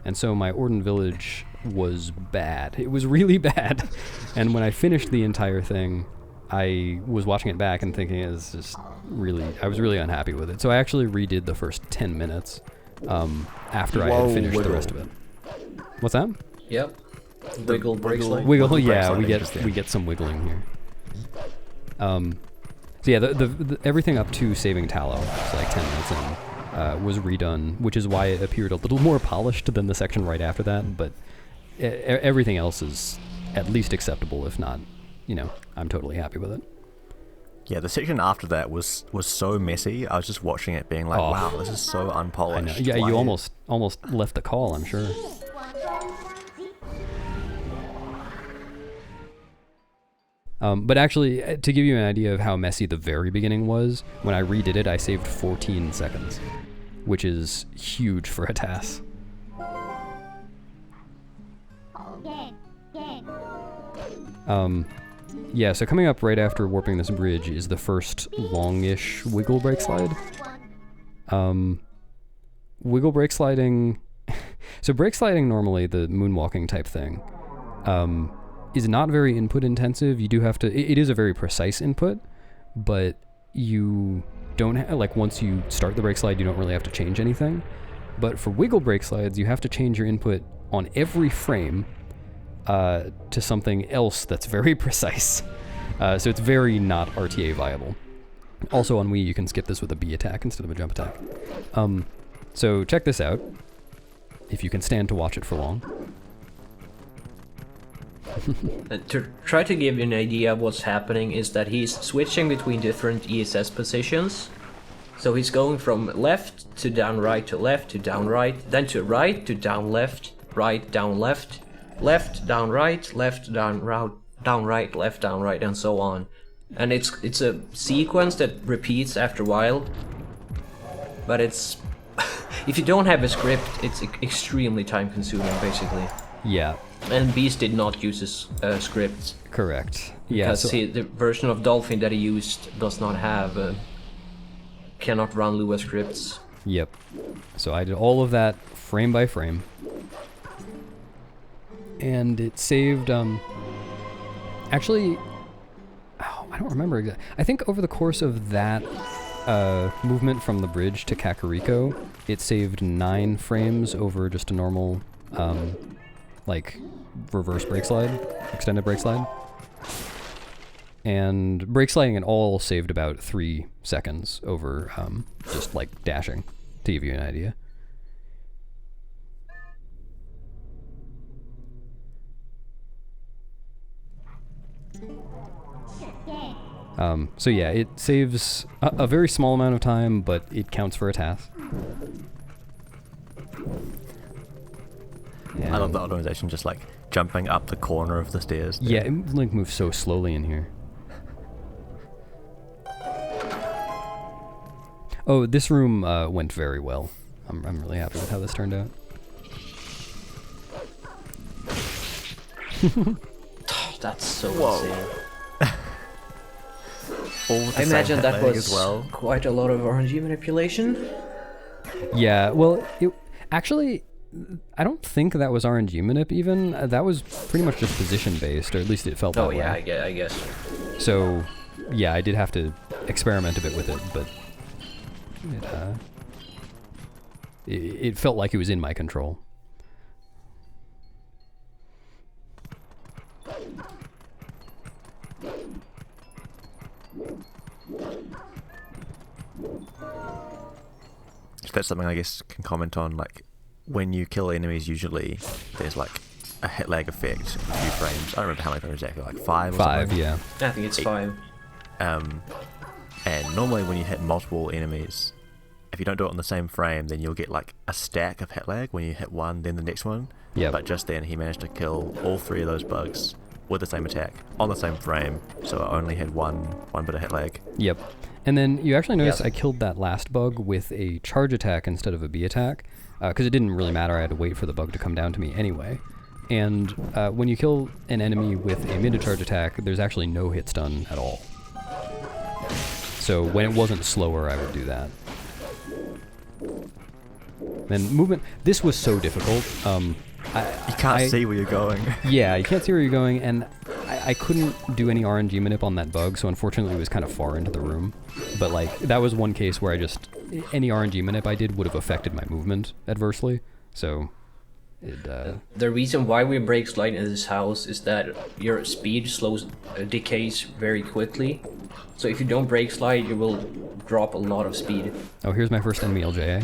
And so my Ordon village was bad. It was really bad. And when I finished the entire thing, I was watching it back and thinking I was really unhappy with it. So I actually redid the first 10 minutes after I had finished the rest of it. What's that? Yep. Wiggle breaks like. Wiggle, yeah, we get some wiggling here. So yeah, the everything up to saving Tallow, so like 10 minutes in, was redone, which is why it appeared a little more polished than the section right after that, but everything else is at least acceptable, if not, I'm totally happy with it. Yeah, the section after that was so messy. I was just watching it being like, wow, this is so unpolished. Yeah, you almost left the call, I'm sure. But actually, to give you an idea of how messy the very beginning was, when I redid it, I saved 14 seconds, which is huge for a TAS. Yeah, so coming up right after warping this bridge is the first longish wiggle break slide. Wiggle break sliding... So break sliding normally, the moonwalking type thing, is not very input intensive. You do have to... It is a very precise input, but you don't... like, once you start the break slide, you don't really have to change anything. But for wiggle break slides, you have to change your input on every frame to something else that's very precise. So it's very not RTA viable. Also on Wii, you can skip this with a B attack instead of a jump attack. So check this out, if you can stand to watch it for long. To try to give you an idea of what's happening is that he's switching between different ESS positions. So he's going from left to down right to left to down right, then to right to down left, right, down left, left, down right, left, down right, left, down right, and so on. And it's a sequence that repeats after a while, but it's... if you don't have a script, it's extremely time consuming, basically. Yeah. And Beast did not use his script. Correct. Yeah. Because the version of Dolphin that he used does not have... cannot run Lua scripts. Yep. So I did all of that frame by frame. And it saved, actually, I don't remember exactly. I think over the course of that movement from the bridge to Kakariko, it saved 9 frames over just a normal, like, reverse brake slide, extended brake slide. And brake sliding in all saved about 3 seconds over just, like, dashing, to give you an idea. So yeah, it saves a very small amount of time, but it counts for a TAS. I love the organization just like jumping up the corner of the stairs. Yeah, Link moves so slowly in here. Oh, this room went very well. I'm really happy with how this turned out. That's so Whoa. insane. I imagine that was quite a lot of RNG manipulation. Yeah, well, actually, I don't think that was RNG manip even. That was pretty much just position-based, or at least it felt that way. Oh yeah, I guess. So, yeah, I did have to experiment a bit with it, but it felt like it was in my control. So that's something I guess can comment on, like, when you kill enemies usually there's like a hit lag effect, a few frames. I don't remember how many frames exactly, like 5 or Five, something? yeah. I think it's 5. And normally when you hit multiple enemies, if you don't do it on the same frame, then you'll get like a stack of hit lag when you hit one, then the next one. Yeah. But just then he managed to kill all 3 of those bugs with the same attack on the same frame, so it only had one bit of hit lag. Yep. And then you actually notice Yes. I killed that last bug with a charge attack instead of a B attack, because it didn't really matter. I had to wait for the bug to come down to me anyway. And when you kill an enemy with a mid-charge attack, there's actually no hit stun at all. So when it wasn't slower, I would do that. Then movement. This was so difficult. You can't see where you're going. Yeah, you can't see where you're going, and I couldn't do any RNG manip on that bug, so unfortunately it was kind of far into the room. But like, that was one case where any RNG manip I did would have affected my movement adversely, so The reason why we break slide in this house is that your speed decays very quickly. So if you don't break slide, you will drop a lot of speed. Oh, here's my first enemy LJA.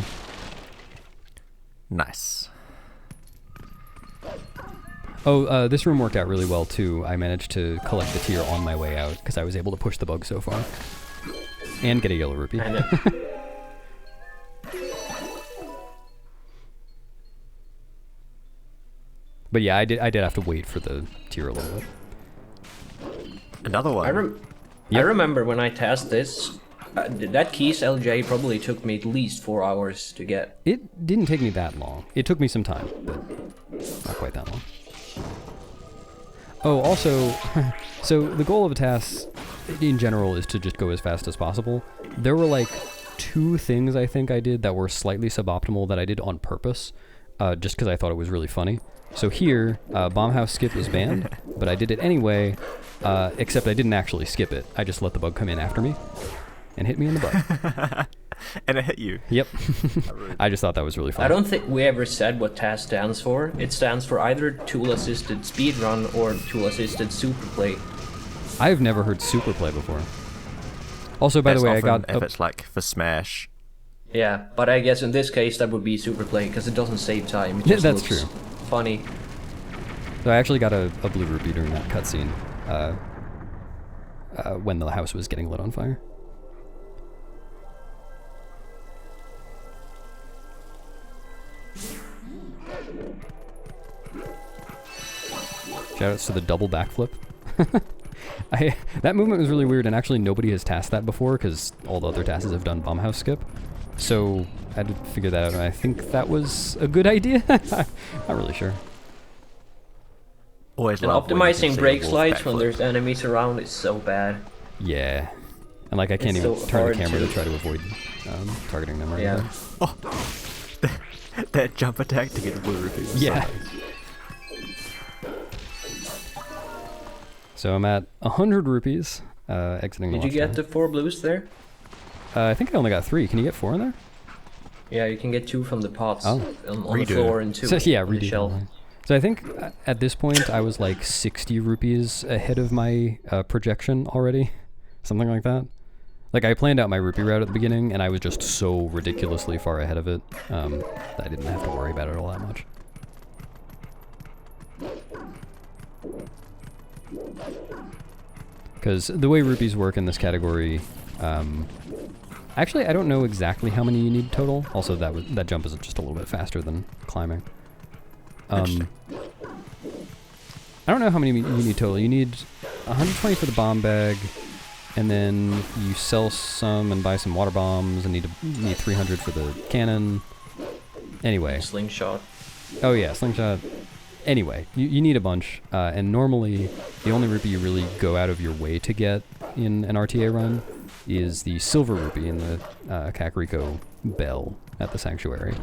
Nice. Oh, this room worked out really well too. I managed to collect the tier on my way out because I was able to push the bug so far. And get a yellow rupee. I know. But yeah, I did have to wait for the tier a little bit. Another one. I remember when I TASed this, that Keys LJ probably took me at least 4 hours to get. It didn't take me that long. It took me some time, but not quite that long. Oh, also, so the goal of a TAS in general is to just go as fast as possible. There were like 2 things I think I did that were slightly suboptimal that I did on purpose, just because I thought it was really funny. So here, Bomb House Skip is banned, but I did it anyway, except I didn't actually skip it. I just let the bug come in after me and hit me in the butt. And it hit you. Yep. I just thought that was really funny. I don't think we ever said what TAS stands for. It stands for either Tool-Assisted Speedrun or Tool-Assisted Superplay. I've never heard Superplay before. Also, by the way, I got... if it's like for Smash. Yeah, but I guess in this case that would be Superplay because it doesn't save time. It just that's looks true. Funny. So I actually got a blue rupee during that cutscene when the house was getting lit on fire. Shoutouts to the double backflip. That movement was really weird, and actually nobody has tasked that before because all the other tasks have done bomb house skip. So I had to figure that out, and I think that was a good idea. Not really sure. Always And love when you can optimizing see brake a wolf slides when backflip. there's enemies around is so bad. Yeah. And like I can't It's even so turn the hard camera to- to try to avoid targeting them or Yeah. anything. Oh, that jump attack to get the blue rupee. was Yeah. so nice. So I'm at 100 rupees, exiting the Did you get watchtower. the 4 blues there? I think I only got 3. Can you get 4 in there? Yeah, you can get 2 from the pots Oh. on the Redo. floor and 2 So yeah, on the redo shelf. that. So I think at this point I was like 60 rupees ahead of my projection already, something like that. Like I planned out my rupee route at the beginning, and I was just so ridiculously far ahead of it that I didn't have to worry about it all that much. Because the way rupees work in this category, actually I don't know exactly how many you need total. Also, that jump is just a little bit faster than climbing. Interesting. I don't know how many you need total. You need 120 for the bomb bag, and then you sell some and buy some water bombs, and need 300 for the cannon. Anyway. Slingshot. Oh yeah, slingshot. Anyway, you need a bunch, and normally the only rupee you really go out of your way to get in an RTA run is the silver rupee in the Kakariko bell at the sanctuary.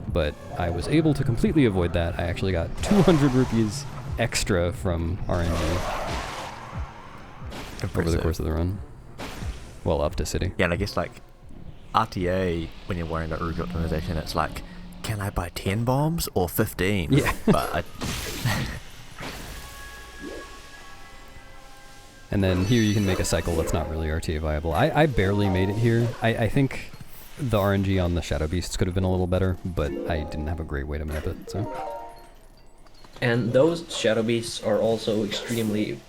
But I was able to completely avoid that. I actually got 200 rupees extra from RNG over the course of the run. Well, up to city. Yeah, and I guess like RTA, when you're worrying about rupee optimization, it's like, can I buy 10 bombs or 15? Yeah. But And then here you can make a cycle that's not really RTA viable. I barely made it here. I think the RNG on the Shadow Beasts could have been a little better, but I didn't have a great way to map it, so. And those Shadow Beasts are also extremely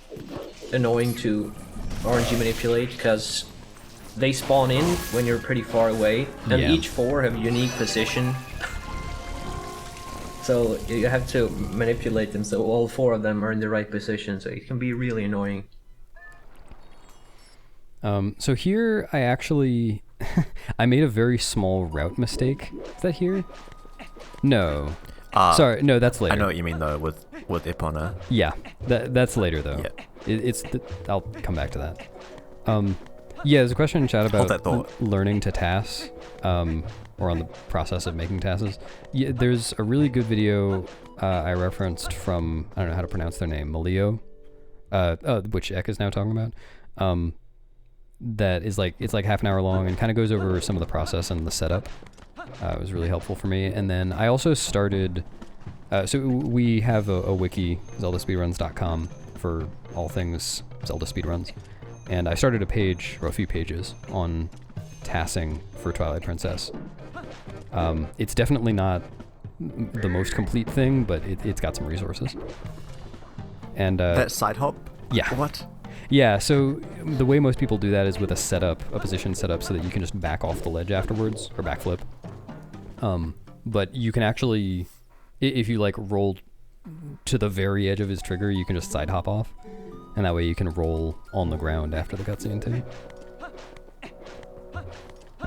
annoying to RNG manipulate, because they spawn in when you're pretty far away, and Yeah. each 4 have a unique position. So you have to manipulate them so all 4 of them are in the right position, so it can be really annoying. So here I actually, I made a very small route mistake. Is that here? No. Sorry, no, that's later. I know what you mean though with Epona. Yeah, that's later though. Yeah. I'll come back to that. Yeah, there's a question in chat about that thought. learning to TAS, or on the process of making TASes. Yeah, there's a really good video I referenced from, I don't know how to pronounce their name, Malio, which Ek is now talking about. That is it's like half an hour long and kind of goes over some of the process and the setup. It was really helpful for me. And then I also started, so we have a wiki, zeldaspeedruns.com, for all things Zelda speedruns. And I started a page, or a few pages, on TASing for Twilight Princess. It's definitely not the most complete thing, but it's got some resources. And That side hop? Yeah. What? Yeah, so the way most people do that is with a position setup, so that you can just back off the ledge afterwards, or backflip. But you can actually, if you roll to the very edge of his trigger, you can just side hop off, and that way you can roll on the ground after the cutscene too.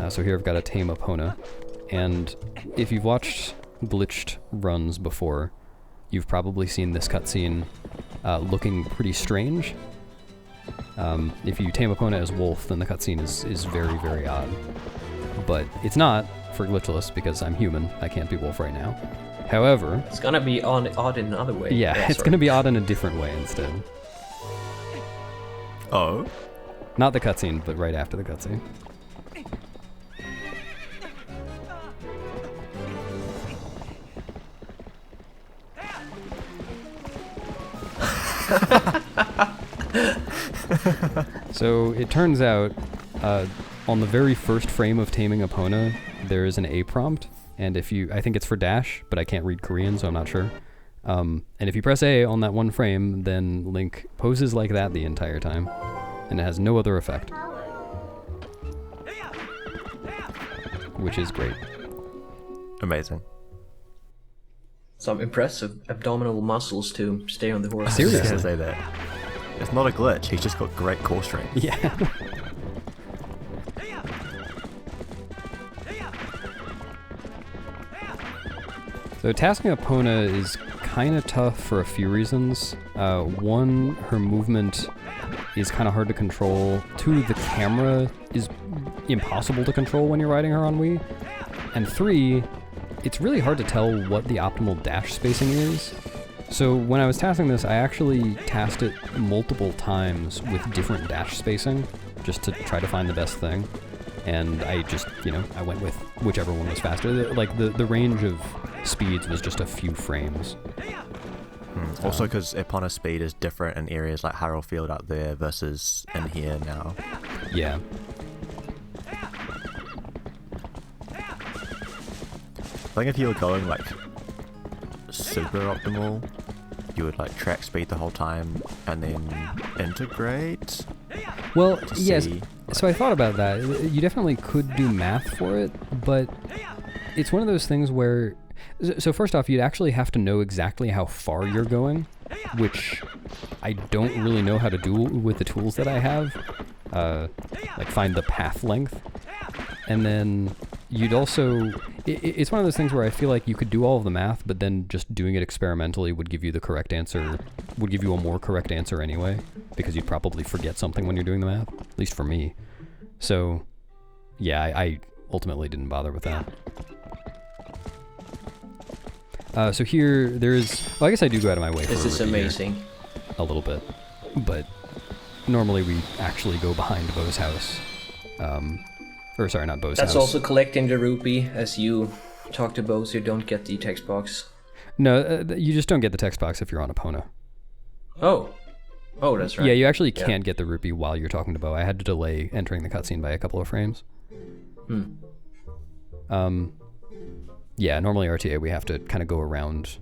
So here I've got a tame Epona, and if you've watched glitched runs before, you've probably seen this cutscene looking pretty strange. If you tame Epona as Wolf, then the cutscene is very, very odd. But it's not for Glitchless, because I'm human. I can't be Wolf right now. However... It's gonna be odd in another way. Yeah, it's gonna be odd in a different way instead. Oh? Not the cutscene, but right after the cutscene. So it turns out, on the very first frame of taming Epona, there is an A prompt, and I think it's for dash, but I can't read Korean, so I'm not sure. And if you press A on that one frame, then Link poses like that the entire time, and it has no other effect. Which is great. Amazing. Some impressive abdominal muscles to stay on the horse. Seriously? I was gonna say that. It's not a glitch, he's just got great core strength. Yeah. So tasking Epona is kind of tough for a few reasons. One, her movement is kind of hard to control. Two, the camera is impossible to control when you're riding her on Wii. And three, it's really hard to tell what the optimal dash spacing is. So when I was tasking this, I actually tasked it multiple times with different dash spacing, just to try to find the best thing. And I just, I went with whichever one was faster. The range of speeds was just a few frames. Also because Epona's speed is different in areas like Hyrule Field out there versus in here now. Yeah. I think if you were going super optimal, you would track speed the whole time and then integrate. Well, to yes. see, So I thought about that. You definitely could do math for it, but it's one of those things where... So first off, you'd actually have to know exactly how far you're going, which I don't really know how to do with the tools that I have. Like find the path length. And then you'd also... It's one of those things where I feel like you could do all of the math, but then just doing it experimentally would give you the correct answer, would give you a more correct answer anyway, because you'd probably forget something when you're doing the math, at least for me. So, yeah, I ultimately didn't bother with that. So here, there's... Well, I guess I do go out of my way for This is amazing. Here, a little bit, but normally we actually go behind Bo's house. Or sorry, not Bo's house. That's also collecting the rupee, as you talk to Bo, so you don't get the text box. No, you just don't get the text box if you're on Epona. Oh. Oh, that's right. Yeah, you actually can't get the rupee while you're talking to Bo. I had to delay entering the cutscene by a couple of frames. Yeah, normally RTA we have to kind of go around,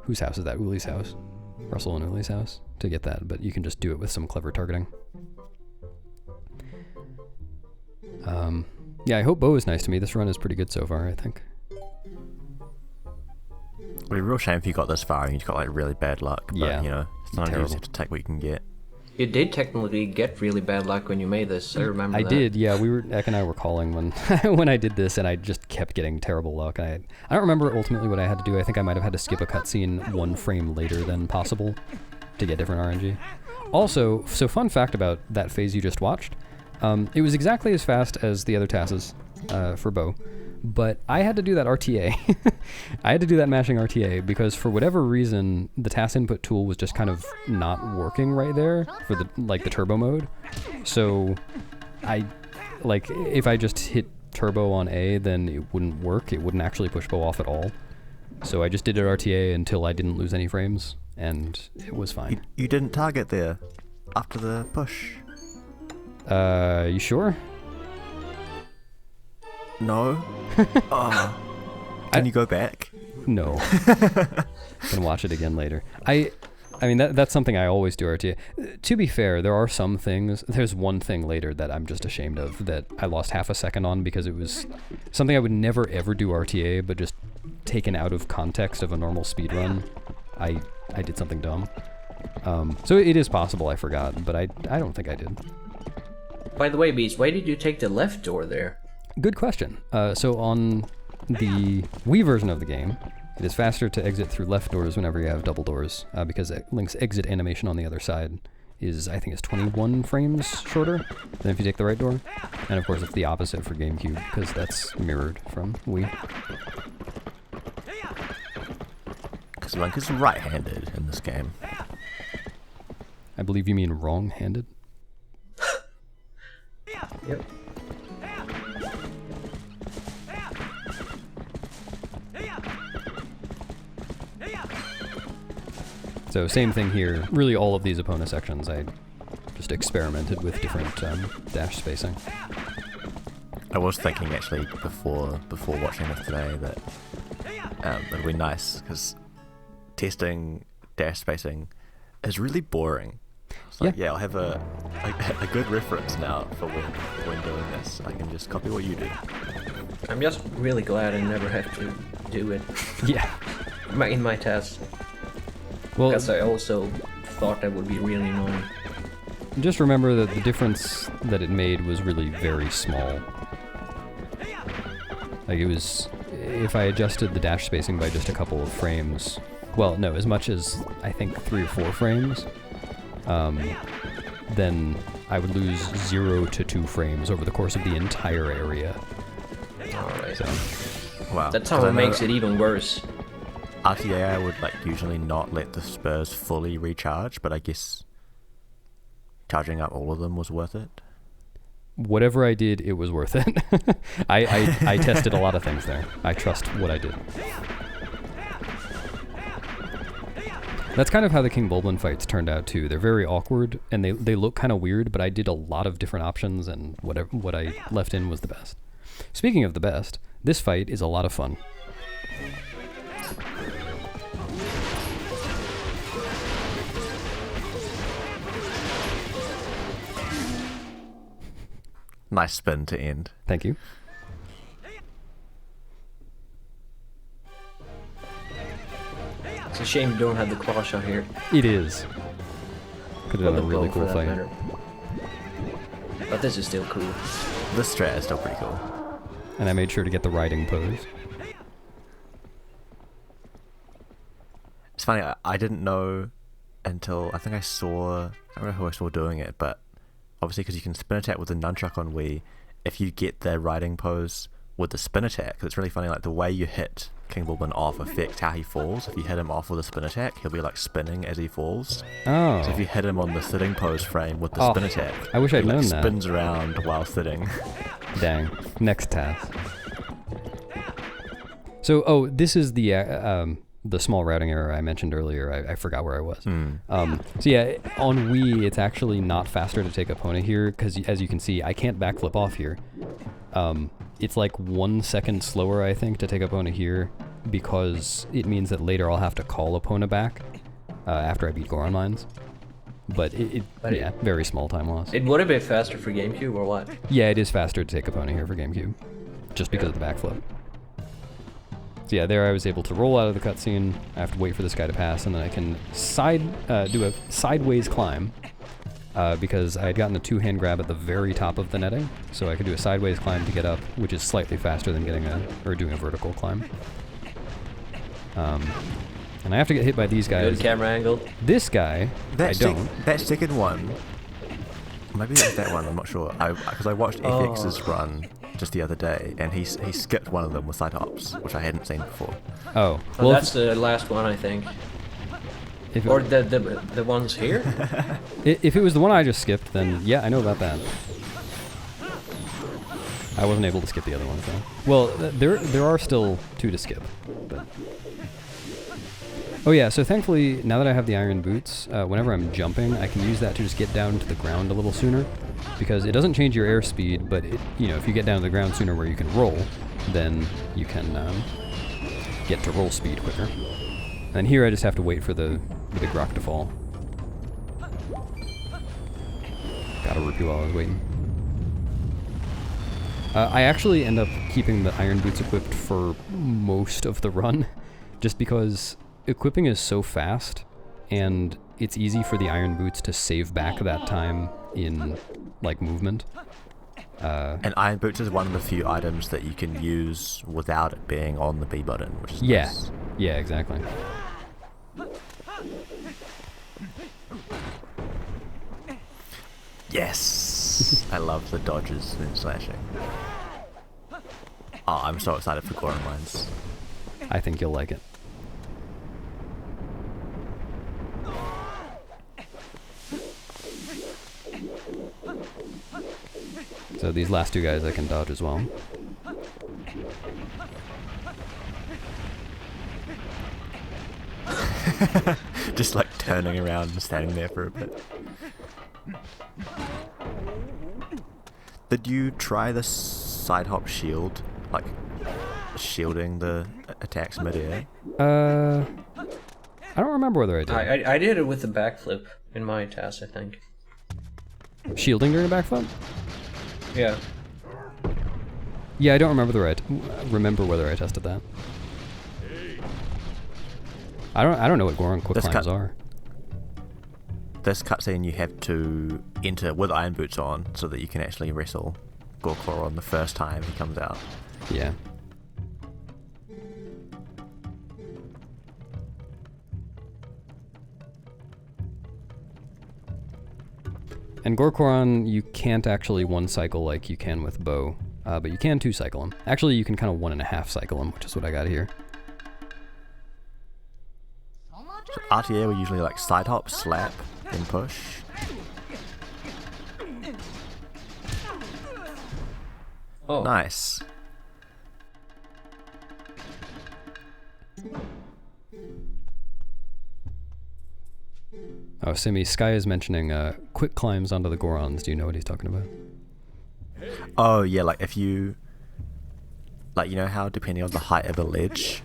whose house is that? Uli's house? Russell and Uli's house to get that, but you can just do it with some clever targeting. Yeah, I hope Bo is nice to me. This run is pretty good so far, I think. It'd be a real shame if you got this far and you got like really bad luck. But, Yeah, you know, sometimes you terrible. just have to take what you can get. You did technically get really bad luck when you made this. I remember that. I did, yeah. Ek and I were calling when when I did this, and I just kept getting terrible luck. I don't remember ultimately what I had to do. I think I might have had to skip a cutscene 1 frame later than possible to get different RNG. Also, so fun fact about that phase you just watched, it was exactly as fast as the other TASes for Bo, but I had to do that RTA. I had to do that mashing RTA because for whatever reason, the TAS input tool was just kind of not working right there for the turbo mode. So if I just hit turbo on A, then it wouldn't work. It wouldn't actually push Bo off at all. So I just did it RTA until I didn't lose any frames, and it was fine. You didn't target there after the push? You sure? No. Can you go back? No. Can watch it again later. I mean, that's something I always do RTA. To be fair, there are some things, there's one thing later that I'm just ashamed of that I lost half a second on because it was something I would never ever do RTA, but just taken out of context of a normal speedrun, I did something dumb. So it is possible I forgot, but I don't think I did. By the way, Beast, why did you take the left door there? Good question. So on the Wii version of the game, it is faster to exit through left doors whenever you have double doors, because Link's exit animation on the other side is, I think, 21 frames shorter than if you take the right door. And of course, it's the opposite for GameCube, because that's mirrored from Wii. Because Link is right-handed in this game. I believe you mean wrong-handed? Yep. So same thing here. Really all of these Epona sections, I just experimented with different dash spacing. I was thinking actually before watching this today that it'd be nice because testing dash spacing is really boring. It's like, yeah, I'll have a good reference now for when doing this. I can just copy what you do. I'm just really glad I never have to do it Yeah. in my test. Well, Because I also thought that would be really annoying. just remember that the difference that it made was really very small. Like it was, if I adjusted the dash spacing by just a couple of frames, well, no, as much as I think 3 or 4 frames, then I would lose 0 to 2 frames over the course of the entire area. Alright. So, Wow. That's how it makes it even worse. RTA I would usually not let the spurs fully recharge, but I guess charging up all of them was worth it. whatever I did, it was worth it. I tested a lot of things there. I trust what I did. That's kind of how the King Bulblin fights turned out too. They're very awkward and they look kind of weird, but I did a lot of different options and what I left in was the best. Speaking of the best, this fight is a lot of fun. Nice spin to end. Thank you. It's a shame you don't have the claw shot here. It is. Could have done a really cool fight. Matter. But this is still cool. This strat is still pretty cool. And I made sure to get the riding pose. It's funny, I didn't know until I think I don't know who I saw doing it, but obviously because you can spin attack with the nunchuck on Wii, if you get the riding pose with the spin attack, because it's really funny, like the way you hit King Bulbin off affects how he falls. If you hit him off with a spin attack, he'll be like spinning as he falls. Oh. So if you hit him on the sitting pose frame with the spin attack, I wish I'd known that. Spins around while sitting. Dang. Next task. So, this is the small routing error I mentioned earlier. I forgot where I was. So yeah, on Wii, it's actually not faster to take Epona here, because as you can see, I can't backflip off here. It's like 1 second slower, I think, to take Epona here, because it means that later I'll have to call Epona back after I beat Goron Mines. But yeah, very small time loss. It would have been faster for GameCube or what? Yeah, it is faster to take Epona here for GameCube, just because of the backflip. So yeah, there I was able to roll out of the cutscene. I have to wait for this guy to pass, and then I can do a sideways climb, because I had gotten a two-hand grab at the very top of the netting, so I could do a sideways climb to get up, which is slightly faster than doing a vertical climb. And I have to get hit by these guys. Good camera angle. This guy, I don't. That second one, maybe it was that one, I'm not sure. Because I watched FX's run just the other day, and he skipped one of them with side hops, which I hadn't seen before. Oh, well, that's the last one, I think. Or the ones here? If it was the one I just skipped, then yeah, I know about that. I wasn't able to skip the other ones though. Well, there are still 2 to skip. But. Oh yeah, so thankfully, now that I have the iron boots, whenever I'm jumping, I can use that to just get down to the ground a little sooner, because it doesn't change your airspeed, but if you get down to the ground sooner where you can roll, then you can get to roll speed quicker. And here I just have to wait for the big rock to fall. Got a rupee while I was waiting. I actually end up keeping the iron boots equipped for most of the run, just because equipping is so fast, and it's easy for the iron boots to save back that time in, like, movement. And iron boots is one of the few items that you can use without it being on the B button, which is nice. Yeah, exactly. Yes! I love the dodges and slashing. Oh, I'm so excited for Goron Mines. I think you'll like it. So these last 2 guys I can dodge as well. Just like turning around and standing there for a bit. Did you try the side hop shield? Like, shielding the attacks mid-air? I don't remember whether I did. I did it with the backflip in my TAS, I think. Shielding during a backflip? Yeah. Yeah, I don't remember whether I tested that. I don't know what Goron quick climbs are. This cutscene you have to enter with iron boots on so that you can actually wrestle Goron the first time he comes out. Yeah. And Goron, you can't actually 1-cycle like you can with Bow, but you can 2-cycle him. Actually, you can kind of 1.5 cycle him, which is what I got here. So RTA will usually like side hop, slap, then push. Oh. Nice. Oh, Simi, Sky is mentioning quick climbs onto the Gorons. Do you know what he's talking about? Oh, yeah, like if you... Like, you know how depending on the height of a ledge,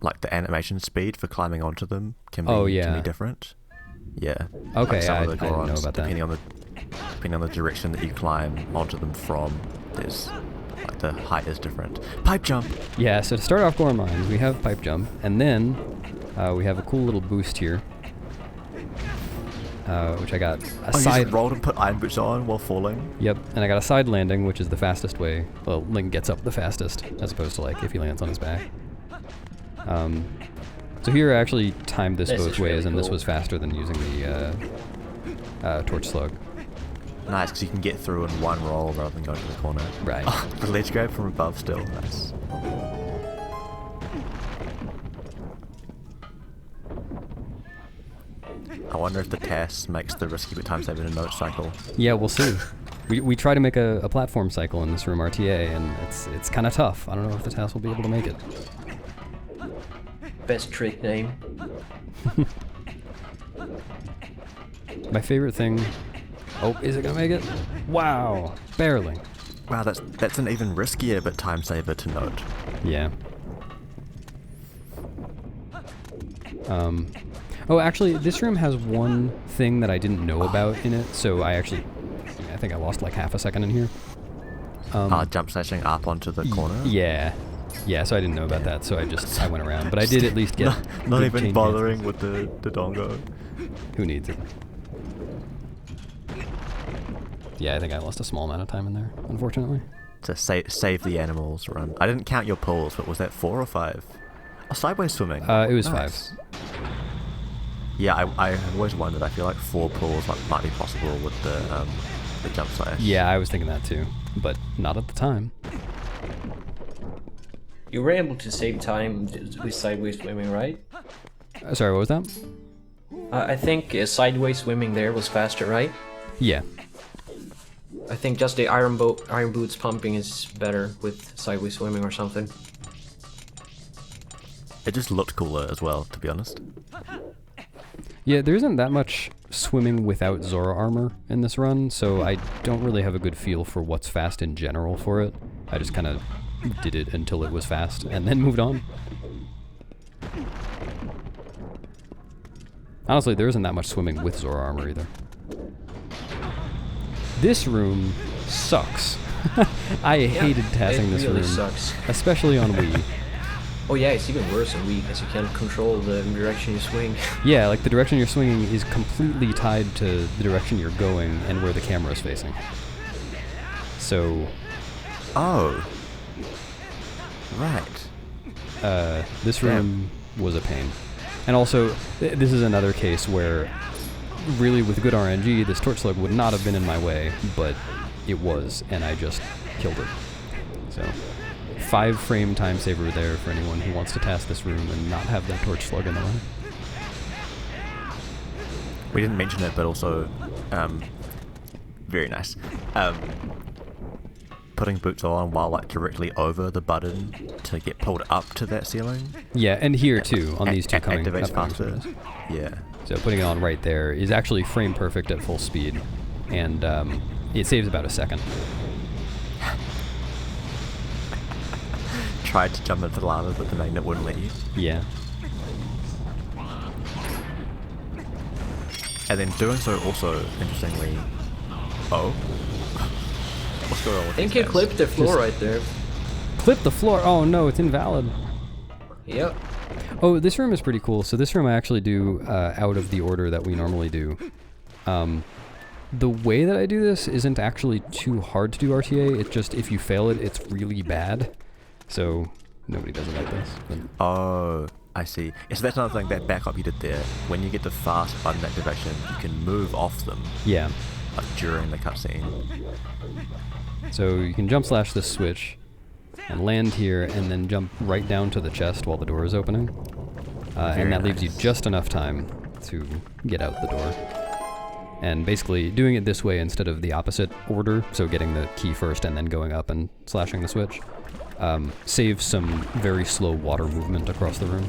like the animation speed for climbing onto them can be different? Yeah. Okay, like I didn't know about that. Depending on the direction that you climb onto them from, there's Like the height is different. Pipe jump! Yeah, so to start off Goron Mines, we have pipe jump, and then we have a cool little boost here. Which I got a side... You just rolled and put iron boots on while falling? Yep, and I got a side landing, which is the fastest way. Well, Link gets up the fastest, as opposed to like if he lands on his back. So here I actually timed this both ways, really and this cool. was faster than using the torch slug. Nice, because you can get through in one roll rather than going to the corner. Right. Oh, the ledge grab from above still. Nice. I wonder if the TAS makes the risky but time saving a note cycle. Yeah, we'll see. We try to make a platform cycle in this room RTA, and it's kind of tough. I don't know if the TAS will be able to make it. Best trick name. My favorite thing... Oh, is it gonna make it? Wow, barely. Wow, that's an even riskier but time saver to note. Yeah. Oh, actually, this room has one thing that I didn't know about in it, so I think I lost like half a second in here. Jump slashing up onto the corner? Yeah. Yeah, so I didn't know about that, so I went around. But I did at least get... Not good even chain bothering with the dongo. Who needs it? Yeah, I think I lost a small amount of time in there, unfortunately. To save the animals run. I didn't count your pulls, but was that 4 or 5? Oh, sideways swimming. It was Nice. 5. Yeah, I always wondered. I feel like 4 pulls might be possible with the jump slash. Yeah, I was thinking that too, but not at the time. You were able to save time with sideways swimming, right? Sorry, what was that? I think sideways swimming there was faster, right? Yeah. I think just the iron boots pumping is better with sideways swimming or something. It just looked cooler as well, to be honest. Yeah, there isn't that much swimming without Zora Armor in this run, so I don't really have a good feel for what's fast in general for it. I just kind of did it until it was fast, and then moved on. Honestly, there isn't that much swimming with Zora Armor either. This room sucks. I hated TASing this room. It really room, sucks. especially on Wii. Oh yeah, it's even worse on Wii because you can't control the direction you swing. Yeah, like the direction you're swinging is completely tied to the direction you're going and where the camera is facing. So... Oh. Right. This room was a pain. And also, this is another case where, really with good RNG, this torch slug would not have been in my way, but it was, and I just killed it. So, 5-frame time saver there for anyone who wants to TAS this room and not have that torch slug in the way. We didn't mention it, but also, very nice. Putting boots on while like directly over the button to get pulled up to that ceiling. Yeah, and here too, on these two coming activates up faster. Yeah. So putting it on right there is actually frame perfect at full speed, and it saves about a second. Tried to jump into the lava, but the magnet wouldn't let you. Yeah. And then doing so also, interestingly... Oh? What's going on with I think these you guys? clipped the floor right there. Clip the floor! Oh no, it's invalid. Yep. Oh, this room is pretty cool. So this room I actually do out of the order that we normally do. The way that I do this isn't actually too hard to do RTA. It's just if you fail it, it's really bad. So nobody does it like this. But Oh, I see. Yeah, so that's another thing, that backup you did there. When you get the fast button activation, you can move off them yeah. like, during the cutscene. So you can jump slash this switch and land here and then jump right down to the chest while the door is opening. And that leaves you nice. just enough time to get out the door. And basically doing it this way instead of the opposite order, so getting the key first and then going up and slashing the switch, saves some very slow water movement across the room.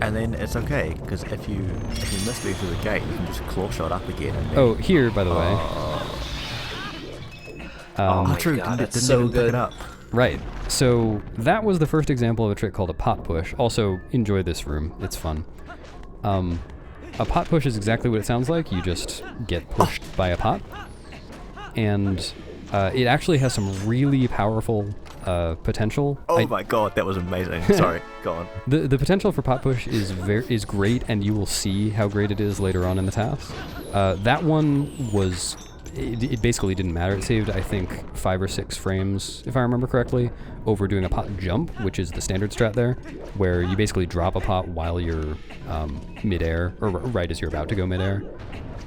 And then it's okay, because if you miss me through the gate, you can just claw shot up again. And then Oh, here, by the way. oh, true, God, didn't that's so even pick good. it up. Right. So that was the first example of a trick called a pot push. Also, enjoy this room. It's fun. A pot push is exactly what it sounds like. You just get pushed by a pot. And It actually has some really powerful potential. Oh my god, that was amazing. Sorry, go on. The potential for pot push is great, and you will see how great it is later on in the TAS. That one was... It basically didn't matter. It saved, I think, 5 or 6 frames, if I remember correctly, over doing a pot jump, which is the standard strat there, where you basically drop a pot while you're midair, or right as you're about to go midair,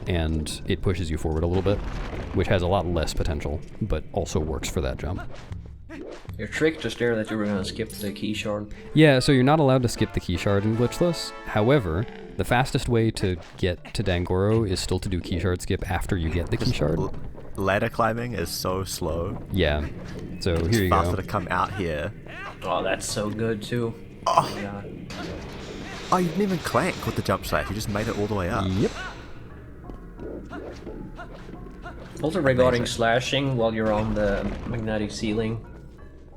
and it pushes you forward a little bit, which has a lot less potential, but also works for that jump. Your trick just there that you were going to skip the key shard. Yeah, so you're not allowed to skip the key shard in Glitchless. However, the fastest way to get to Dangoro is still to do key shard skip after you get the key shard. Ladder climbing is so slow. Yeah, so here you go. It's faster to come out here. Oh, that's so good too. Oh, my God. Oh, you didn't even clank with the jump slash. You just made it all the way up. Yep. Also regarding slashing while you're on the magnetic ceiling,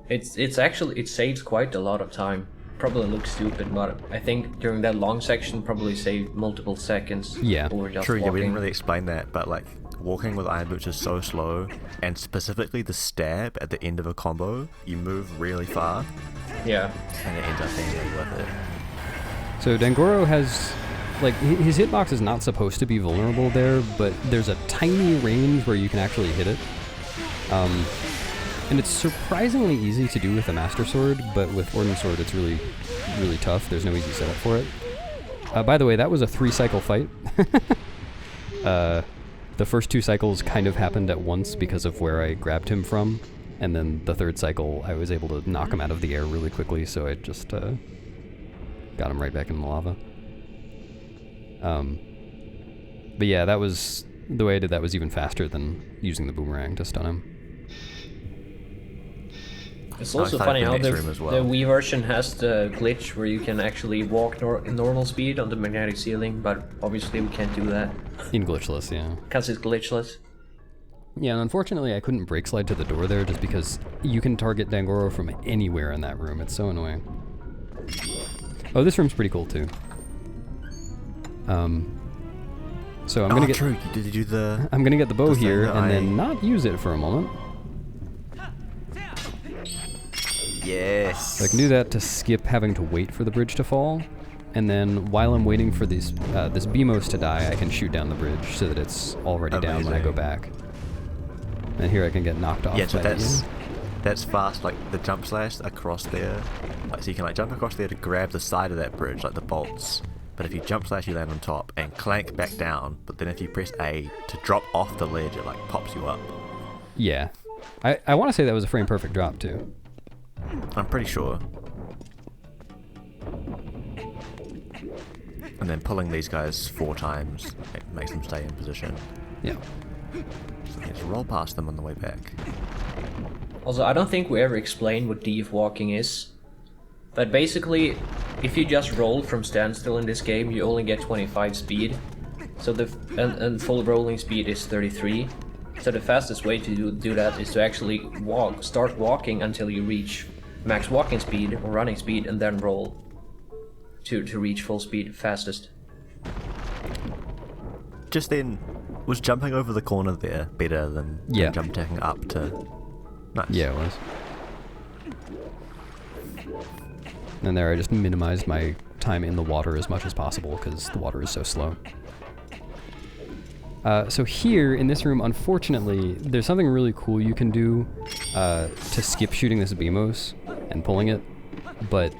it's actually, it saves quite a lot of time. Probably looks stupid, but I think during that long section probably saved multiple seconds. Yeah, or just true. walking. Yeah, we didn't really explain that, but like walking with iron boots is so slow, and specifically the stab at the end of a combo, you move really far. Yeah, and it ends up being really worth it. So Dangoro has, like, his hitbox is not supposed to be vulnerable there, but there's a tiny range where you can actually hit it. And it's surprisingly easy to do with a Master Sword, but with Ordon Sword it's really, really tough. There's no easy setup for it. By the way, that was a 3-cycle fight. The first 2 cycles kind of happened at once because of where I grabbed him from, and then the 3rd cycle I was able to knock him out of the air really quickly, so I just got him right back in the lava. But yeah, that was... The way I did that was even faster than using the boomerang to stun him. it's also funny how the Wii version has the glitch where you can actually walk normal speed on the magnetic ceiling, but obviously we can't do that. In Glitchless, yeah. Because it's glitchless. Yeah, and unfortunately I couldn't brake slide to the door there just because you can target Dangoro from anywhere in that room. It's so annoying. Oh, this room's pretty cool too. So I'm gonna get... True. Did you do the... I'm gonna get the bow here and then not use it for a moment. Yes. So I can do that to skip having to wait for the bridge to fall, and then while I'm waiting for this Beamos to die, I can shoot down the bridge so that it's already down when I go back. And here I can get knocked off. Yeah, so that's fast. Like the jump slash across there, like so you can like jump across there to grab the side of that bridge, like the bolts. But if you jump slash, you land on top and clank back down. But then if you press A to drop off the ledge, it like pops you up. Yeah, I want to say that was a frame perfect drop too. I'm pretty sure. And then pulling these guys 4 times makes them stay in position. Yeah. So you just roll past them on the way back. Also, I don't think we ever explained what deep walking is. But basically, if you just roll from standstill in this game, you only get 25 speed. So and full rolling speed is 33. So the fastest way to do that is to actually start walking until you reach max walking speed or running speed, and then roll to reach full speed fastest. Just then, was jumping over the corner there better than jump attacking up to... Nice. Yeah, it was. And there I just minimized my time in the water as much as possible because the water is so slow. So here, in this room, unfortunately, there's something really cool you can do to skip shooting this Beamos and pulling it, but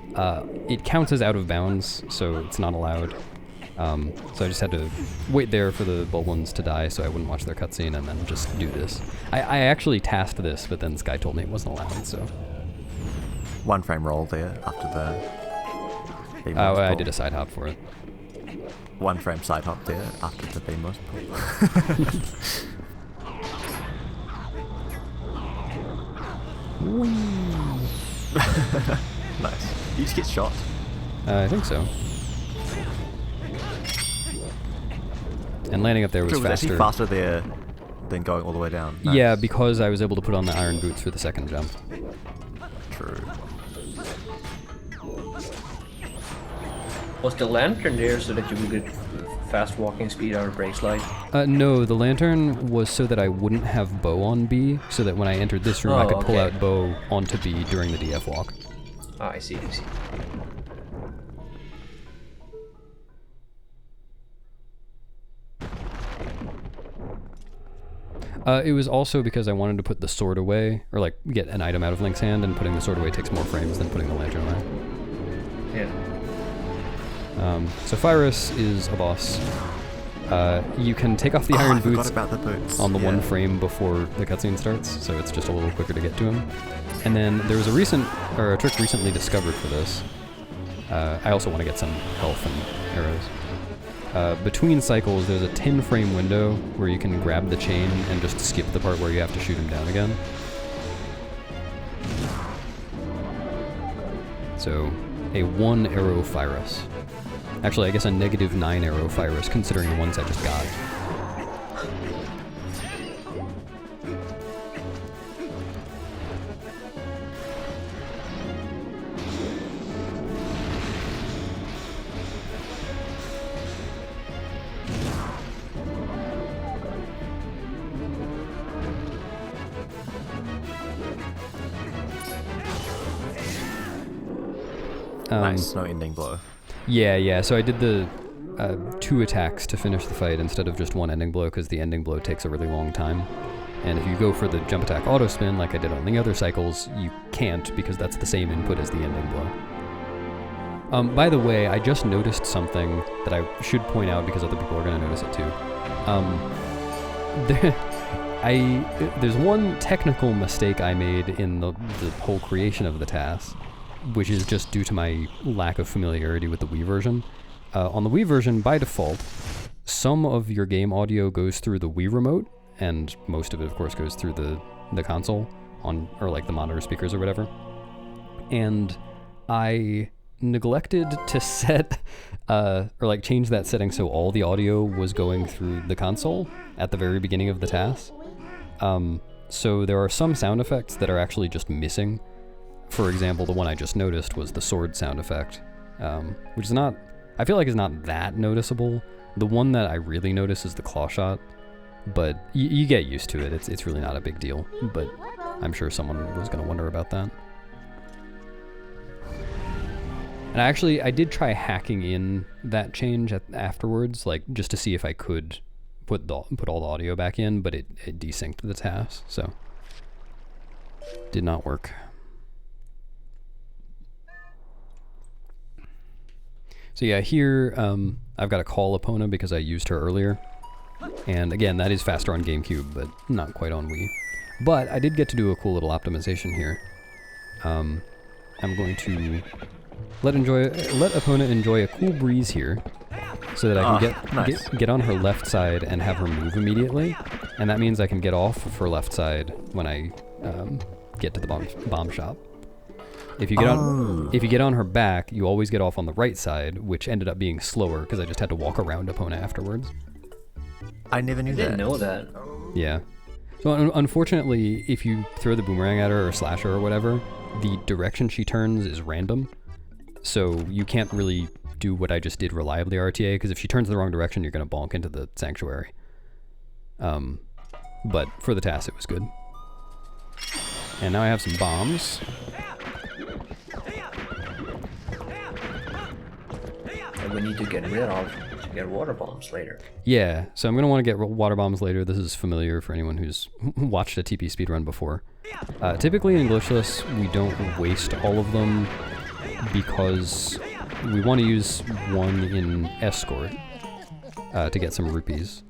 it counts as out of bounds, so it's not allowed. So I just had to wait there for the Bulblins to die so I wouldn't watch their cutscene and then just do this. I actually tasked this, but then Sky told me it wasn't allowed, so... 1 frame roll there after the... Oh, I did a side hop for it. 1 frame side hop there after the Beamos pull. Nice. You just get shot? I think so. And landing up there was faster. faster. Actually faster there than going all the way down. Nice. Yeah, because I was able to put on the iron boots for the second jump. True. Was the lantern there so that you would get fast walking speed out of break slide? No, the lantern was so that I wouldn't have bow on B, so that when I entered this room I could pull out bow onto B during the DF walk. Ah, I see. It was also because I wanted to put the sword away, or like get an item out of Link's hand, and putting the sword away takes more frames than putting the lantern away. Yeah. So Fyrus is a boss. You can take off the iron boots, about the boots on the one frame before the cutscene starts, so it's just a little quicker to get to him. And then there was a trick recently discovered for this. I also want to get some health and arrows. Between cycles, there's a 10 frame window where you can grab the chain and just skip the part where you have to shoot him down again. So, a 1 arrow Fyrus. Actually, I guess a -9 arrow Fyrus, considering the ones I just got. Nice, no ending blow. Yeah, so I did the 2 attacks to finish the fight instead of just 1 ending blow, because the ending blow takes a really long time. And if you go for the jump attack auto spin like I did on the other cycles, you can't, because that's the same input as the ending blow. By the way, I just noticed something that I should point out because other people are going to notice it too. There's one technical mistake I made in the whole creation of the TAS, which is just due to my lack of familiarity with the Wii version. On the Wii version, by default, some of your game audio goes through the Wii remote, and most of it, of course, goes through the console, or like the monitor speakers or whatever. And I neglected to set, or like change that setting so all the audio was going through the console at the very beginning of the TAS. So there are some sound effects that are actually just missing. For example, the one I just noticed was the sword sound effect, which is not, I feel like is not that noticeable. The one that I really notice is the claw shot, but you get used to it. It's really not a big deal, but I'm sure someone was going to wonder about that. And I did try hacking in that change afterwards, like just to see if I could put all the audio back in, but it desynced the TAS, so did not work. So yeah, here I've got to call Epona because I used her earlier. And again, that is faster on GameCube, but not quite on Wii. But I did get to do a cool little optimization here. I'm going to let Epona enjoy a cool breeze here, so that I can get on her left side and have her move immediately. And that means I can get off of her left side when I get to the bomb shop. If you get on her back, you always get off on the right side, which ended up being slower because I just had to walk around Epona afterwards. I never knew that. I didn't know that. Yeah. So unfortunately, if you throw the boomerang at her or slash her or whatever, the direction she turns is random. So you can't really do what I just did reliably RTA, because if she turns the wrong direction, you're going to bonk into the sanctuary. But for the TAS, it was good. And now I have some bombs. And we need to get rid of to get water bombs later. Yeah, so I'm going to want to get water bombs later. This is familiar for anyone who's watched a TP speedrun before. Typically in Glitchless, we don't waste all of them because we want to use one in Escort to get some rupees.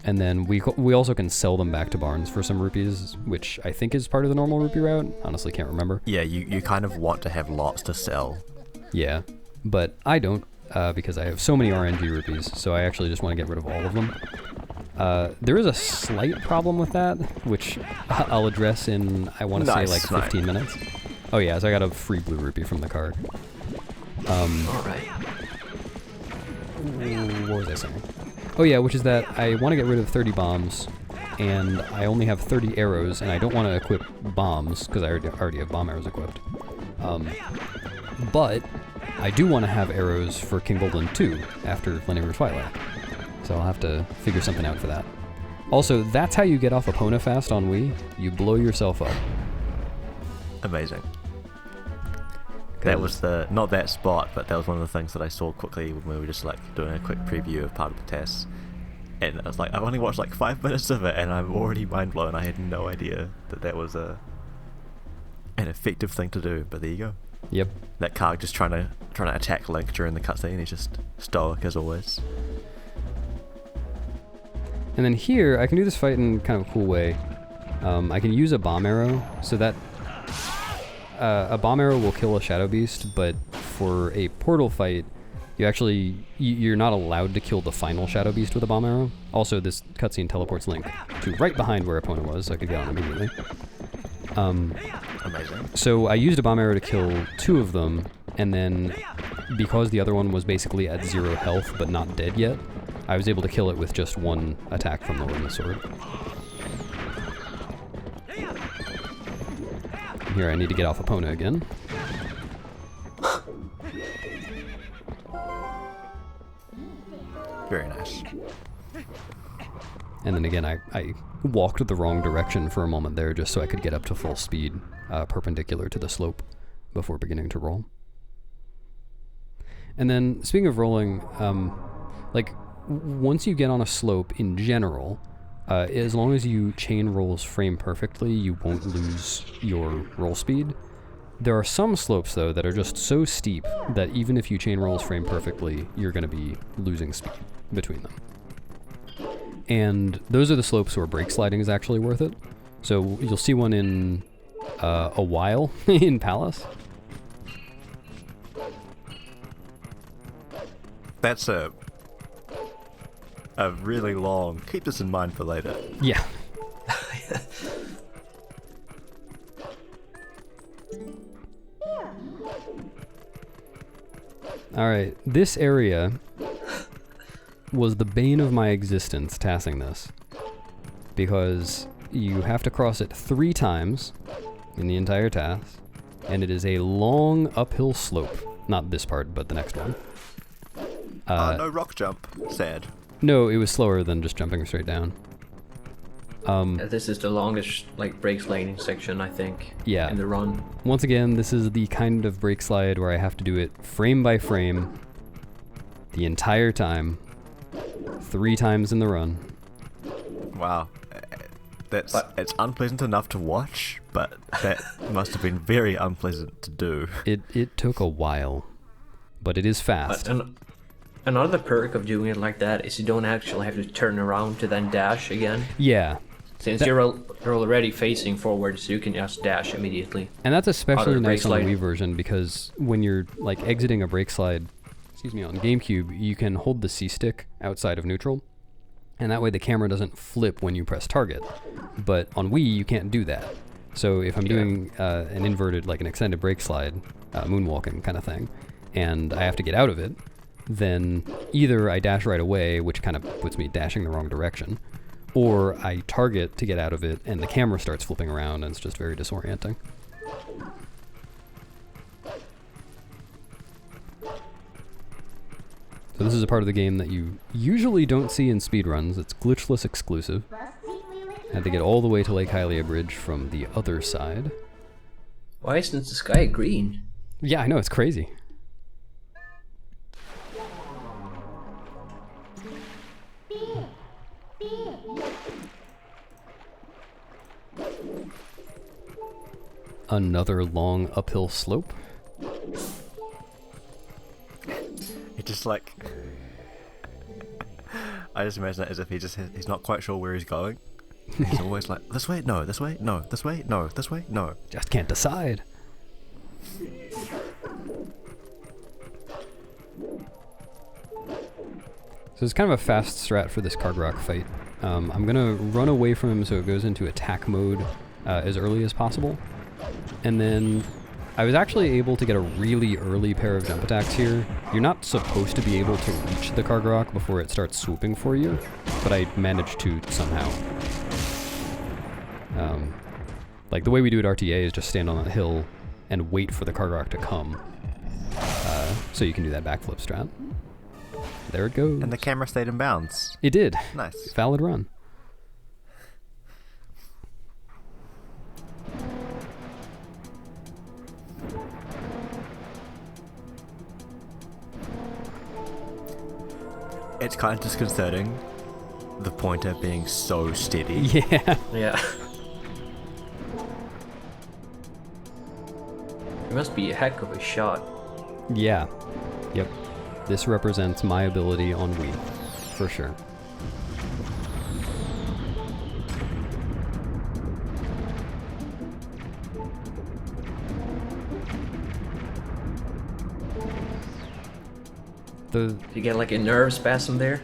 And then we also can sell them back to Barnes for some rupees, which I think is part of the normal rupee route. Honestly, can't remember. Yeah, you kind of want to have lots to sell. Yeah, but I don't. Because I have so many RNG rupees, so I actually just want to get rid of all of them. There is a slight problem with that, which I'll address in, I want to say, like 15 minutes. Oh yeah, so I got a free blue rupee from the card. Alright. What was I saying? Oh yeah, which is that I want to get rid of 30 bombs, and I only have 30 arrows, and I don't want to equip bombs, because I already have bomb arrows equipped. But I do want to have arrows for King Golden 2 after Lanayru Twilight. So I'll have to figure something out for that. Also, that's how you get off Epona fast on Wii. You blow yourself up. Amazing. That was not that spot, but that was one of the things that I saw quickly when we were just like doing a quick preview of part of the TAS. And I was like, I've only watched like 5 minutes of it, and I'm already mind blown. I had no idea that was an effective thing to do. But there you go. Yep. That Karg just trying to attack Link during the cutscene. He's just stoic as always. And then here, I can do this fight in kind of a cool way. I can use a bomb arrow, so that a bomb arrow will kill a shadow beast, but for a portal fight, you're not allowed to kill the final shadow beast with a bomb arrow. Also, this cutscene teleports Link to right behind where Epona was, so I could get on immediately. Amazing. So I used a bomb arrow to kill 2 of them, and then because the other one was basically at 0 health but not dead yet, I was able to kill it with just 1 attack from the Ordon sword. Here I need to get off Epona again. Very nice. And then again, I walked the wrong direction for a moment there just so I could get up to full speed, perpendicular to the slope, before beginning to roll. And then, speaking of rolling, once you get on a slope in general, as long as you chain rolls frame perfectly, you won't lose your roll speed. There are some slopes, though, that are just so steep that even if you chain rolls frame perfectly, you're going to be losing speed between them. And those are the slopes where brake sliding is actually worth it. So you'll see one in a while in Palace. That's a really long... Keep this in mind for later. Yeah. Alright, this area was the bane of my existence, TASing this. Because you have to cross it 3 times in the entire TAS, and it is a long uphill slope. Not this part, but the next one. No rock jump. Sad. No, it was slower than just jumping straight down. This is the longest brake sliding section, I think. Yeah. In the run. Once again, this is the kind of brake slide where I have to do it frame by frame the entire time, 3 times in the run. Wow. It's unpleasant enough to watch, but that must have been very unpleasant to do. It took a while, but it is fast. Another perk of doing it like that is you don't actually have to turn around to then dash again. Yeah. Since you're already facing forward, so you can just dash immediately. And that's especially nice on the slide. Wii version, because when you're exiting a brake slide, on GameCube, you can hold the C-stick outside of neutral, and that way the camera doesn't flip when you press target. But on Wii, you can't do that. So if I'm doing an inverted, an extended brake slide, moonwalking kind of thing, and I have to get out of it, then either I dash right away, which kind of puts me dashing the wrong direction, or I target to get out of it, and the camera starts flipping around, and it's just very disorienting. So this is a part of the game that you usually don't see in speedruns. It's glitchless exclusive. I had to get all the way to Lake Hylia Bridge from the other side. Why isn't the sky green? Yeah, I know, it's crazy. Another long uphill slope. It just I just imagine it as if he's not quite sure where he's going. He's always like, this way, no, this way, no, this way, no, this way, no. Just can't decide. So it's kind of a fast strat for this Kargrock fight. I'm gonna run away from him so it goes into attack mode as early as possible. And then I was actually able to get a really early pair of jump attacks here. You're not supposed to be able to reach the Kargrock before it starts swooping for you, but I managed to somehow. The way we do it RTA is just stand on that hill and wait for the Kargrock to come. So you can do that backflip strat. There it goes. And the camera stayed in bounds. It did. Nice. Valid run. It's kind of disconcerting, the pointer being so steady. Yeah. Yeah. It must be a heck of a shot. Yeah. Yep. This represents my ability on Wii, for sure. You get like a nerve spasm there?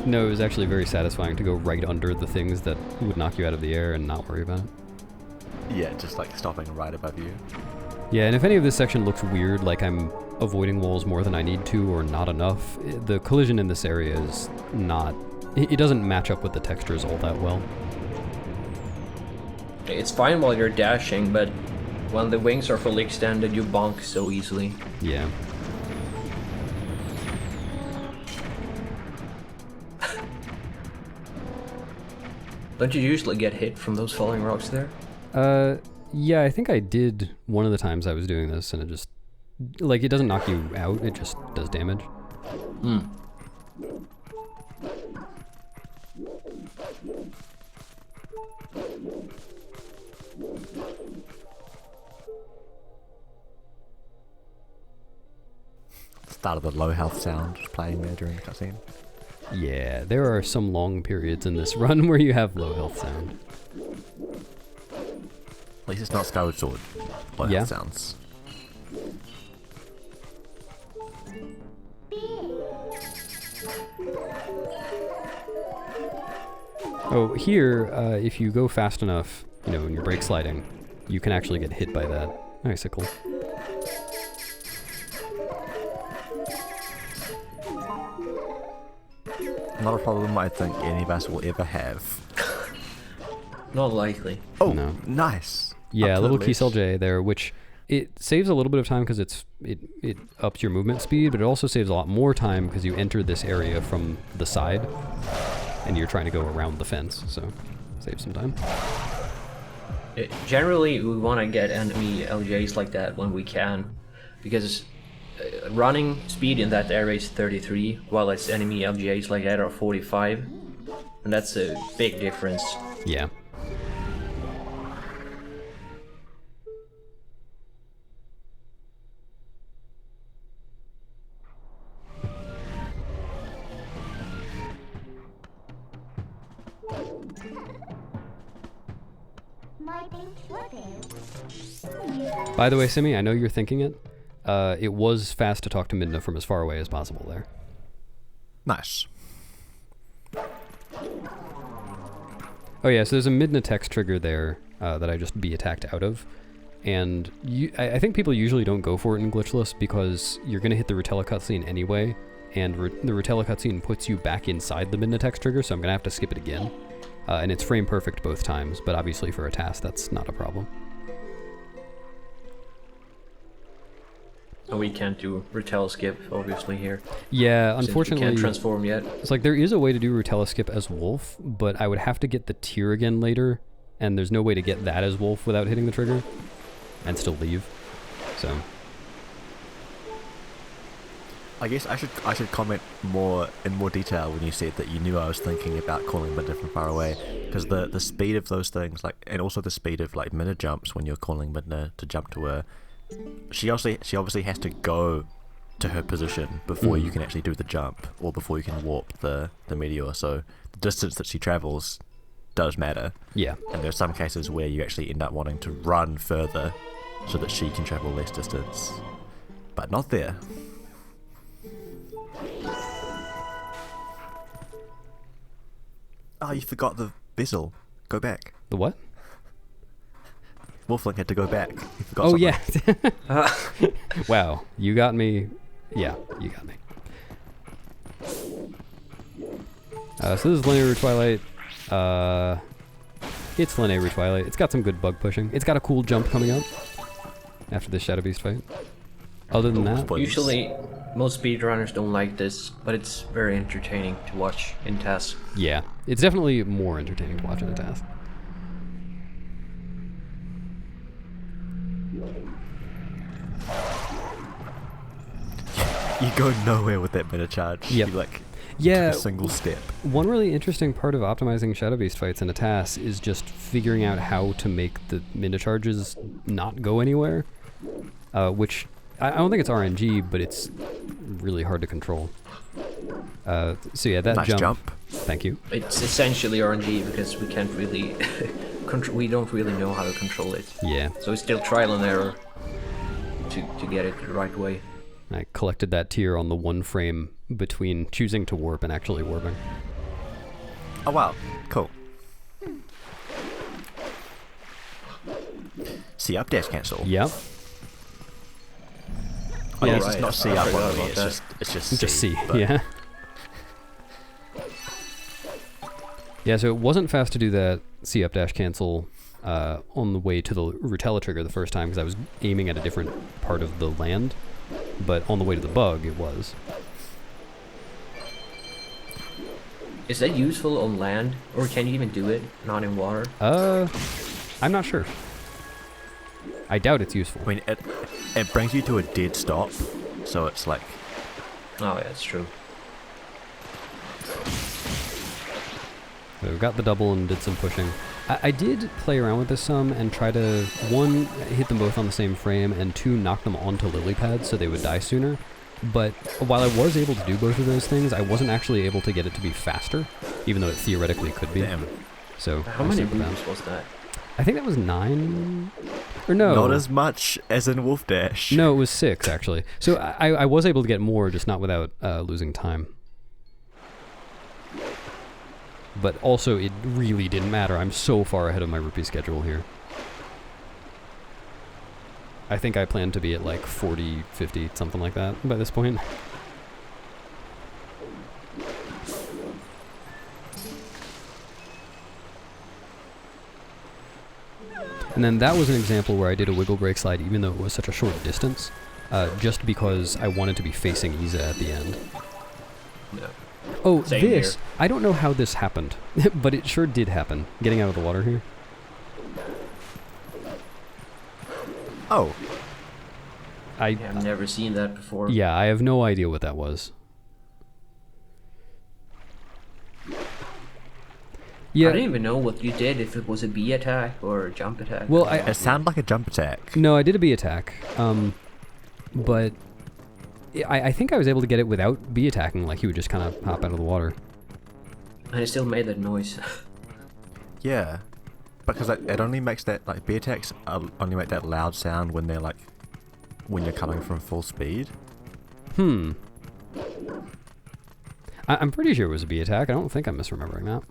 No, it was actually very satisfying to go right under the things that would knock you out of the air and not worry about it. Yeah, just like stopping right above you. Yeah, and if any of this section looks weird, like I'm avoiding walls more than I need to or not enough, the collision in this area is not... It doesn't match up with the textures all that well. It's fine while you're dashing, but when the wings are fully extended, you bonk so easily. Yeah. Don't you usually get hit from those falling rocks there? Yeah, I think I did one of the times I was doing this, and it just... Like, it doesn't knock you out, it just does damage. Hmm. Start of the low health sound just playing there during the cutscene. Yeah, there are some long periods in this run where you have low health sound. At least it's not Skyward Sword. Low health sounds. Oh, here, if you go fast enough, you know, when you're brake sliding, you can actually get hit by that icicle. Not a problem I think any of us will ever have. Not likely. Oh, No. nice. Yeah, Up a to little the key ledge. cell J there, which it saves a little bit of time because it ups your movement speed, but it also saves a lot more time because you enter this area from the side, and you're trying to go around the fence, so save some time. Generally, we want to get enemy LJs like that when we can, because running speed in that area is 33, while its enemy LJs like that are 45, and that's a big difference. Yeah. By the way, Simi, I know you're thinking it. It was fast to talk to Midna from as far away as possible there. Nice. Oh yeah, so there's a Midna text trigger there that I just be attacked out of. And I think people usually don't go for it in Glitchless because you're going to hit the Rutella cutscene anyway, and the Rutella cutscene puts you back inside the Midna text trigger, so I'm going to have to skip it again. And it's frame perfect both times, but obviously for a TAS that's not a problem. And we can't do Rutella skip, obviously, here. Yeah, Since unfortunately... we can't transform yet. It's like there is a way to do Rutella skip as Wolf, but I would have to get the tier again later, and there's no way to get that as Wolf without hitting the trigger, and still leave. So... I guess I should comment in more detail when you said that you knew I was thinking about calling Midna from far away, because the speed of those things, like, and also the speed of like Midna jumps when you're calling Midna to jump to her, she obviously has to go to her position before you can actually do the jump, or before you can warp the meteor. So the distance that she travels does matter. Yeah. And there are some cases where you actually end up wanting to run further so that she can travel less distance, but not there. Oh, you forgot the bezel. Go back. The what? Wolfling had to go back. He forgot Oh, something. yeah. Wow, you got me. Yeah, you got me. So this is Lanayru Twilight. It's Lanayru Twilight. It's got some good bug pushing. It's got a cool jump coming up after the Shadow Beast fight. Other than that, Spoilers. Usually, Most speedrunners don't like this, but it's very entertaining to watch in TAS. Yeah, it's definitely more entertaining to watch in a TAS. You go nowhere with that meta charge. Yep. You like Yeah, took a single step. one really interesting part of optimizing Shadow Beast fights in a TAS is just figuring out how to make the meta charges not go anywhere, which I don't think it's RNG, but it's really hard to control. So yeah, that Nice jump. Thank you. It's essentially RNG because we can't really, we don't really know how to control it. Yeah, So it's still trial and error to get it the right way. I collected that tier on the one frame between choosing to warp and actually warping. Oh wow, cool. C up dash cancel. Yep. Oh, Yeah, yes, it's right. not C I up forgot one about it's that. just C. Just C, but- yeah. Yeah, so it wasn't fast to do that C up dash cancel on the way to the Rutella trigger the first time because I was aiming at a different part of the land, but on the way to the bug it was. Is that useful on land, or can you even do it not in water? I'm not sure. I doubt it's useful. I mean, it brings you to a dead stop, so it's like Oh yeah, that's true. So we got the double and did some pushing. I did play around with this some and try to, one, hit them both on the same frame, and two, knock them onto lily pads so they would die sooner. But while I was able to do both of those things, I wasn't actually able to get it to be faster, even though it theoretically could be. damn. So How I many stuck with that. moves was that? I think that was 9, or no. Not as much as in Wolf Dash. No, it was 6 actually. So I was able to get more, just not without losing time. But also, it really didn't matter. I'm so far ahead of my rupee schedule here. I think I plan to be at like 40, 50, something like that by this point. And then that was an example where I did a wiggle break slide even though it was such a short distance, just because I wanted to be facing Iza at the end. No. Oh, Same this, here. I don't know how this happened, but it sure did happen, getting out of the water here. Oh, I've never seen that before. Yeah, I have no idea what that was. Yeah. I didn't even know what you did, if it was a B attack or a jump attack. Well, it sounded like a jump attack. No, I did a B attack, but I think I was able to get it without B attacking, like he would just kind of hop out of the water. And it still made that noise. Yeah, because it only makes that, like, B attacks only make that loud sound when they're like, when you're coming from full speed. I'm pretty sure it was a B attack. I don't think I'm misremembering that.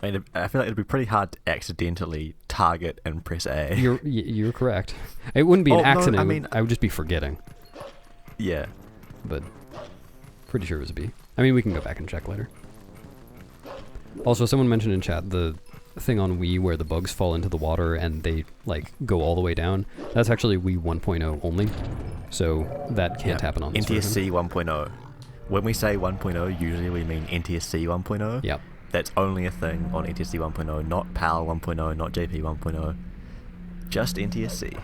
I mean, I feel like it'd be pretty hard to accidentally target and press A. You're correct. It wouldn't be an Oh, no, accident. I mean- I would just be forgetting. Yeah. But pretty sure it was a B. I mean, we can go back and check later. Also, someone mentioned in chat the thing on Wii where the bugs fall into the water and they like go all the way down. That's actually Wii 1.0 only, so that can't happen on this version. NTSC 1.0. When we say 1.0, usually we mean NTSC 1.0. Yep. That's only a thing on NTSC 1.0, not PAL 1.0, not JP 1.0. Just NTSC.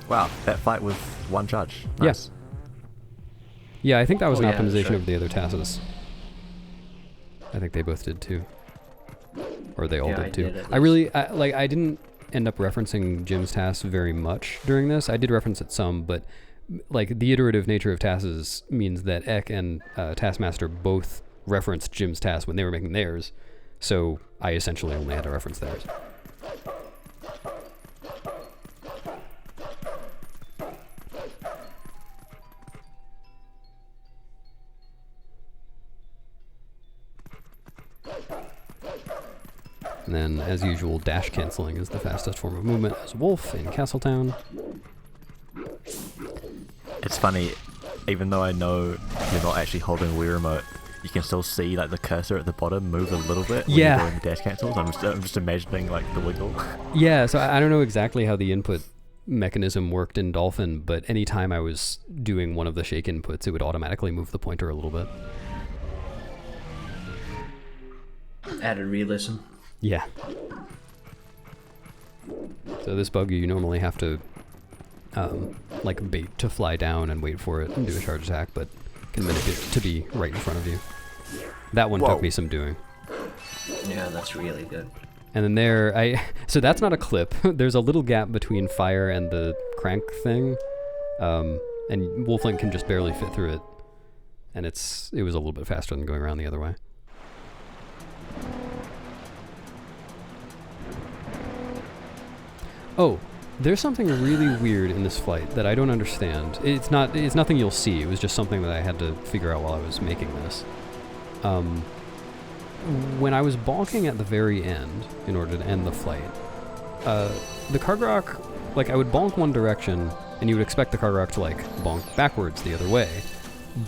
Wow, that fight with one charge. Nice. Yes. Yeah, I think that was Oh, an yeah, that's optimization right. of the other TASes. I think they both did too. Or they all Yeah, I did too. did, at I really, I didn't end up referencing Jim's TAS very much during this. I did reference it some, but like the iterative nature of TASes means that Ek and Taskmaster both referenced Jim's TAS when they were making theirs. So I essentially only had to reference theirs. And then, as usual, dash canceling is the fastest form of movement as Wolf in Castletown. It's funny, even though I know you're not actually holding a Wii remote, you can still see like the cursor at the bottom move a little bit when Yeah. you're doing the dash cancels. I'm just imagining like the wiggle. Yeah, so I don't know exactly how the input mechanism worked in Dolphin, but anytime I was doing one of the shake inputs, it would automatically move the pointer a little bit. Added realism. Yeah. So this bug, you normally have to like bait to fly down and wait for it and do a charge attack, but can manipulate it to be right in front of you. That one took me some doing. Yeah, that's really good. And then there, so that's not a clip. There's a little gap between fire and the crank thing, and Wolflink can just barely fit through it. And it was a little bit faster than going around the other way. Oh, there's something really weird in this flight that I don't understand. It's nothing you'll see. It was just something that I had to figure out while I was making this. When I was bonking at the very end, in order to end the flight, the Kargarok, like I would bonk one direction, and you would expect the Kargarok to like bonk backwards the other way.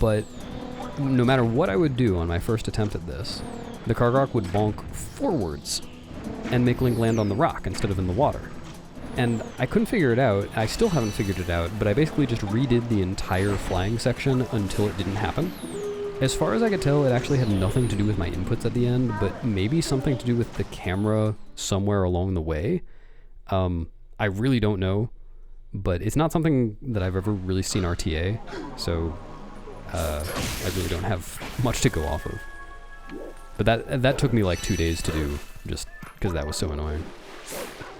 But no matter what I would do on my first attempt at this, the Kargarok would bonk forwards and make Link land on the rock instead of in the water. And I couldn't figure it out. I still haven't figured it out, but I basically just redid the entire flying section until it didn't happen. As far as I could tell, it actually had nothing to do with my inputs at the end, but maybe something to do with the camera somewhere along the way. I really don't know, but it's not something that I've ever really seen RTA, so I really don't have much to go off of. But that took me like 2 days to do, just because that was so annoying.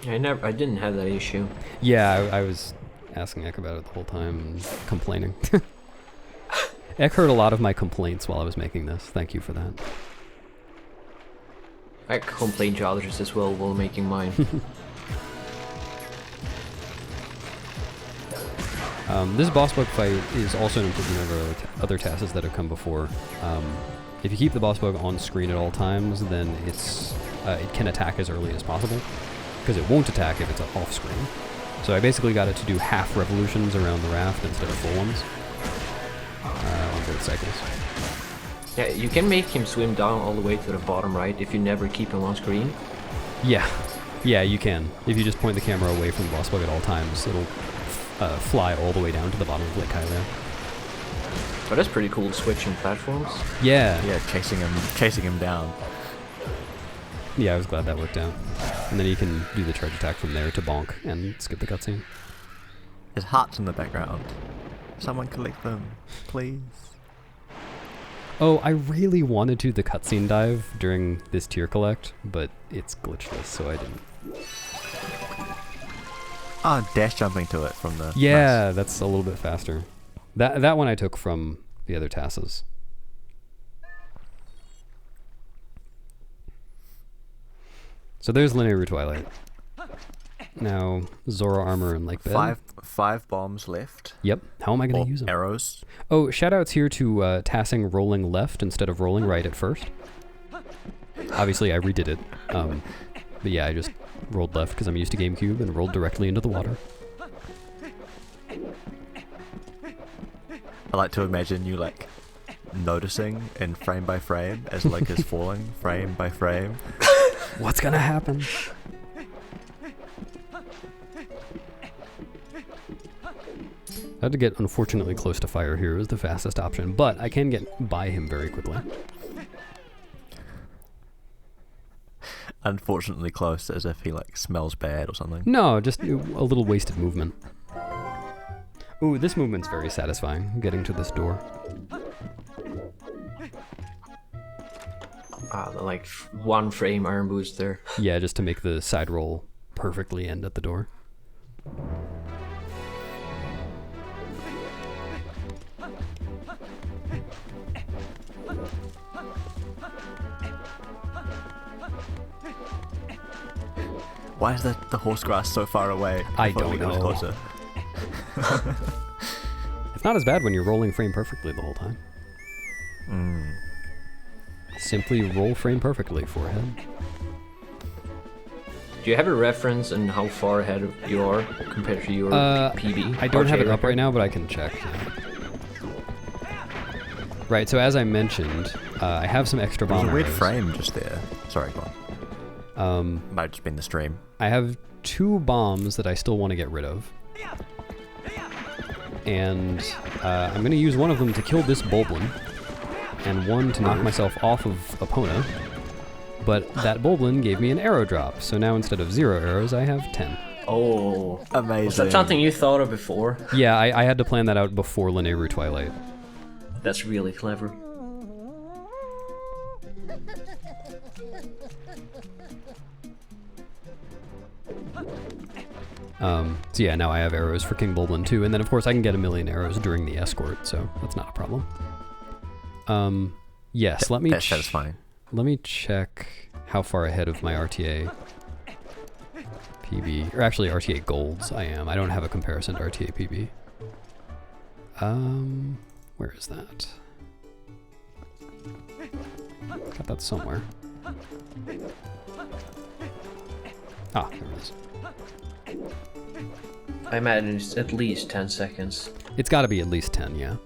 I didn't have that issue. Yeah, I was asking Ek about it the whole time and complaining. Ek heard a lot of my complaints while I was making this. Thank you for that. I complained to others as well while making mine. This boss bug fight is also an improvement over other TASes that have come before. If you keep the boss bug on screen at all times, then it can attack as early as possible, because it won't attack if it's off screen. So I basically got it to do half revolutions around the raft instead of full ones on both cycles. Yeah, you can make him swim down all the way to the bottom right if you never keep him on screen. Yeah, you can. If you just point the camera away from the boss bug at all times, it'll fly all the way down to the bottom of Lake Hylia. But that's pretty cool, switching platforms. Yeah. Yeah, chasing him down. Yeah, I was glad that worked out. And then you can do the charge attack from there to bonk and skip the cutscene. There's hearts in the background. Someone collect them, please. Oh, I really wanted to do the cutscene dive during this tier collect, but it's glitchless, so I didn't. Dash jumping to it from the... Yeah, Nice. that's a little bit faster. That one I took from the other TASes. So there's Lanayru Twilight. Now, Zora Armor and Lakebed. Five bombs left. Yep. How am I going Or to use them? arrows. Oh, shoutouts here to TASing rolling left instead of rolling right at first. Obviously, I redid it. But yeah, I just rolled left because I'm used to GameCube and rolled directly into the water. I like to imagine you like noticing in frame by frame as Link is falling frame by frame. What's gonna happen? I had to get unfortunately close to fire here is the fastest option, but I can get by him very quickly. Unfortunately close, as if he like smells bad or something. No, just a little wasted movement. Ooh, this movement's very satisfying, getting to this door. The like 1 frame arm boost there. Yeah, just to make the side roll perfectly end at the door. Why is the horse grass so far away? I thought don't it was know. closer. It's not as bad when you're rolling frame perfectly the whole time. Simply roll frame perfectly, forehead. Do you have a reference on how far ahead you are compared to your PB? I don't have it RTA up right now, but I can check. Right, so as I mentioned, I have some extra bomb There's a weird arrows. frame just there. Sorry, go on. Might have just been the stream. I have 2 bombs that I still want to get rid of. And I'm going to use one of them to kill this Bulblin, and one to knock myself off of Epona. But that Bulblin gave me an arrow drop, so now instead of 0 arrows, I have 10. Oh, Amazing. was that something you thought of before? Yeah, I had to plan that out before Lanayru Twilight. That's really clever. So yeah, now I have arrows for King Bulblin too, and then of course I can get 1,000,000 arrows during the escort, so that's not a problem. Yes, let me That's satisfying. let me check how far ahead of my RTA PB, or actually RTA golds I am. I don't have a comparison to RTA PB. Where is that? Got that somewhere. Ah, there it is. I imagine it's at least 10 seconds. It's got to be at least 10, yeah.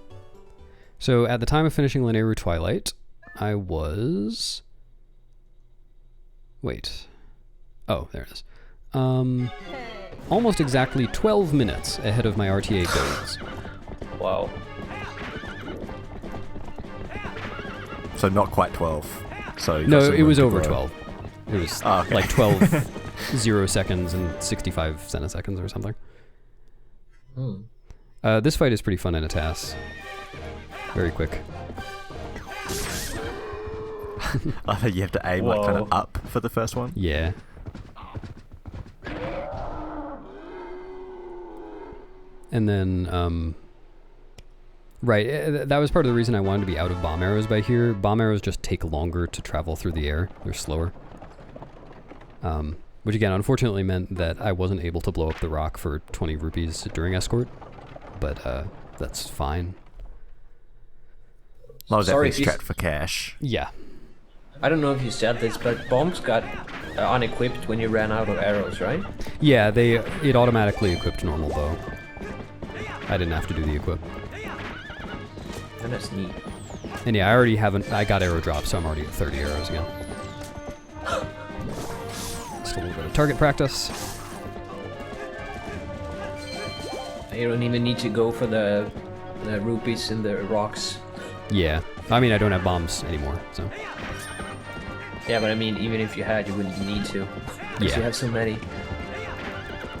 So at the time of finishing Lanayru Twilight, I was... Wait. Oh, there it is. Almost exactly 12 minutes ahead of my RTA goals. Wow. So not quite 12. So you got No, some it room was to over grow. 12. It was Okay. like 12 0 seconds and 65 centiseconds or something. This fight is pretty fun in a TAS. Very quick. I think you have to aim like kind of Whoa. up for the first one. Yeah. And then, right, that was part of the reason I wanted to be out of bomb arrows by here. Bomb arrows just take longer to travel through the air. They're slower. Which again, unfortunately meant that I wasn't able to blow up the rock for 20 rupees during escort. But, that's fine. I was Sorry definitely if you strapped for cash. Yeah. I don't know if you said this, but bombs got unequipped when you ran out of arrows, right? Yeah, it automatically equipped normal bow. I didn't have to do the equip. And that's neat. And yeah, I got arrow drop, so I'm already at 30 arrows again. Just a little bit of target practice. You don't even need to go for the rupees in the rocks. Yeah. I mean, I don't have bombs anymore, so. Yeah, but I mean, even if you had, you wouldn't need to. Because Yeah. you have so many.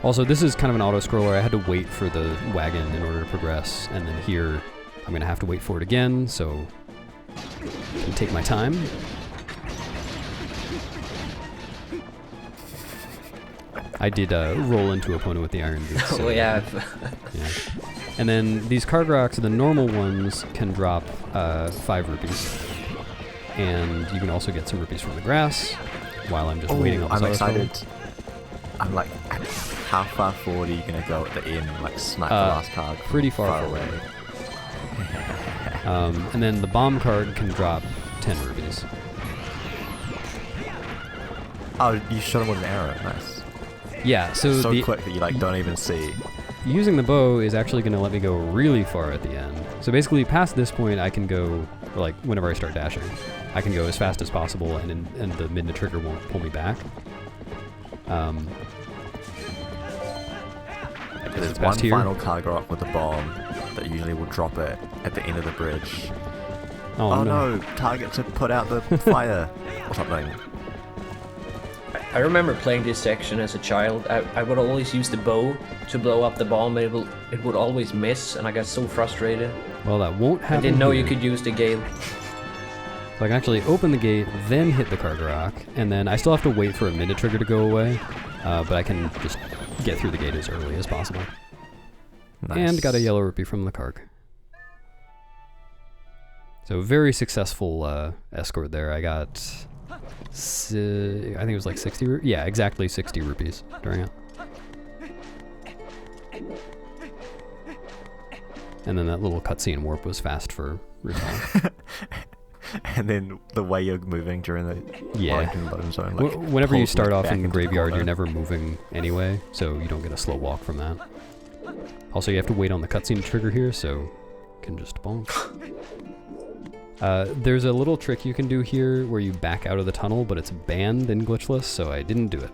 Also, this is kind of an auto-scroller. I had to wait for the wagon in order to progress, and then here, I'm going to have to wait for it again, so I can take my time. I did roll into Epona with the iron boots. So, Oh yeah. yeah. And then these card rocks, the normal ones, can drop 5 rupees. And you can also get some rupees from the grass while I'm just waiting on the I'm auto-scroller. excited. I'm like, how far forward are you going to go at the end? Like, snipe the last card? Pretty far away. And then the bomb card can drop 10 rupees. Oh, you shot him with an arrow. Nice. Yeah, so So the, quick that you like don't even see. using the bow is actually going to let me go really far at the end. So basically, past this point, I can go, or like whenever I start dashing, I can go as fast as possible, and the Midna trigger won't pull me back. There's it's one past here. final card rock with a bomb that usually will drop it at the end of the bridge. Oh, Oh no, target to put out the fire or something. I remember playing this section as a child. I would always use the bow to blow up the bomb, but it would always miss, and I got so frustrated. Well, that won't happen. I didn't know you here. could use the gale. So I can actually open the gate, then hit the Cargarock, and then I still have to wait for a Midna trigger to go away, but I can just get through the gate as early as possible. Nice. And got a yellow rupee from the Karg. So very successful escort there. I got, I think it was like 60, yeah, exactly 60 rupees during it. And then that little cutscene warp was fast for recall. And then the way you're moving during the Yeah. like in the bottom zone, like Whenever you pulls start me off back in the into the graveyard, you're corner. never moving anyway, so you don't get a slow walk from that. Also, you have to wait on the cutscene to trigger here, so you can just bonk. There's a little trick you can do here where you back out of the tunnel, but it's banned in Glitchless, so I didn't do it.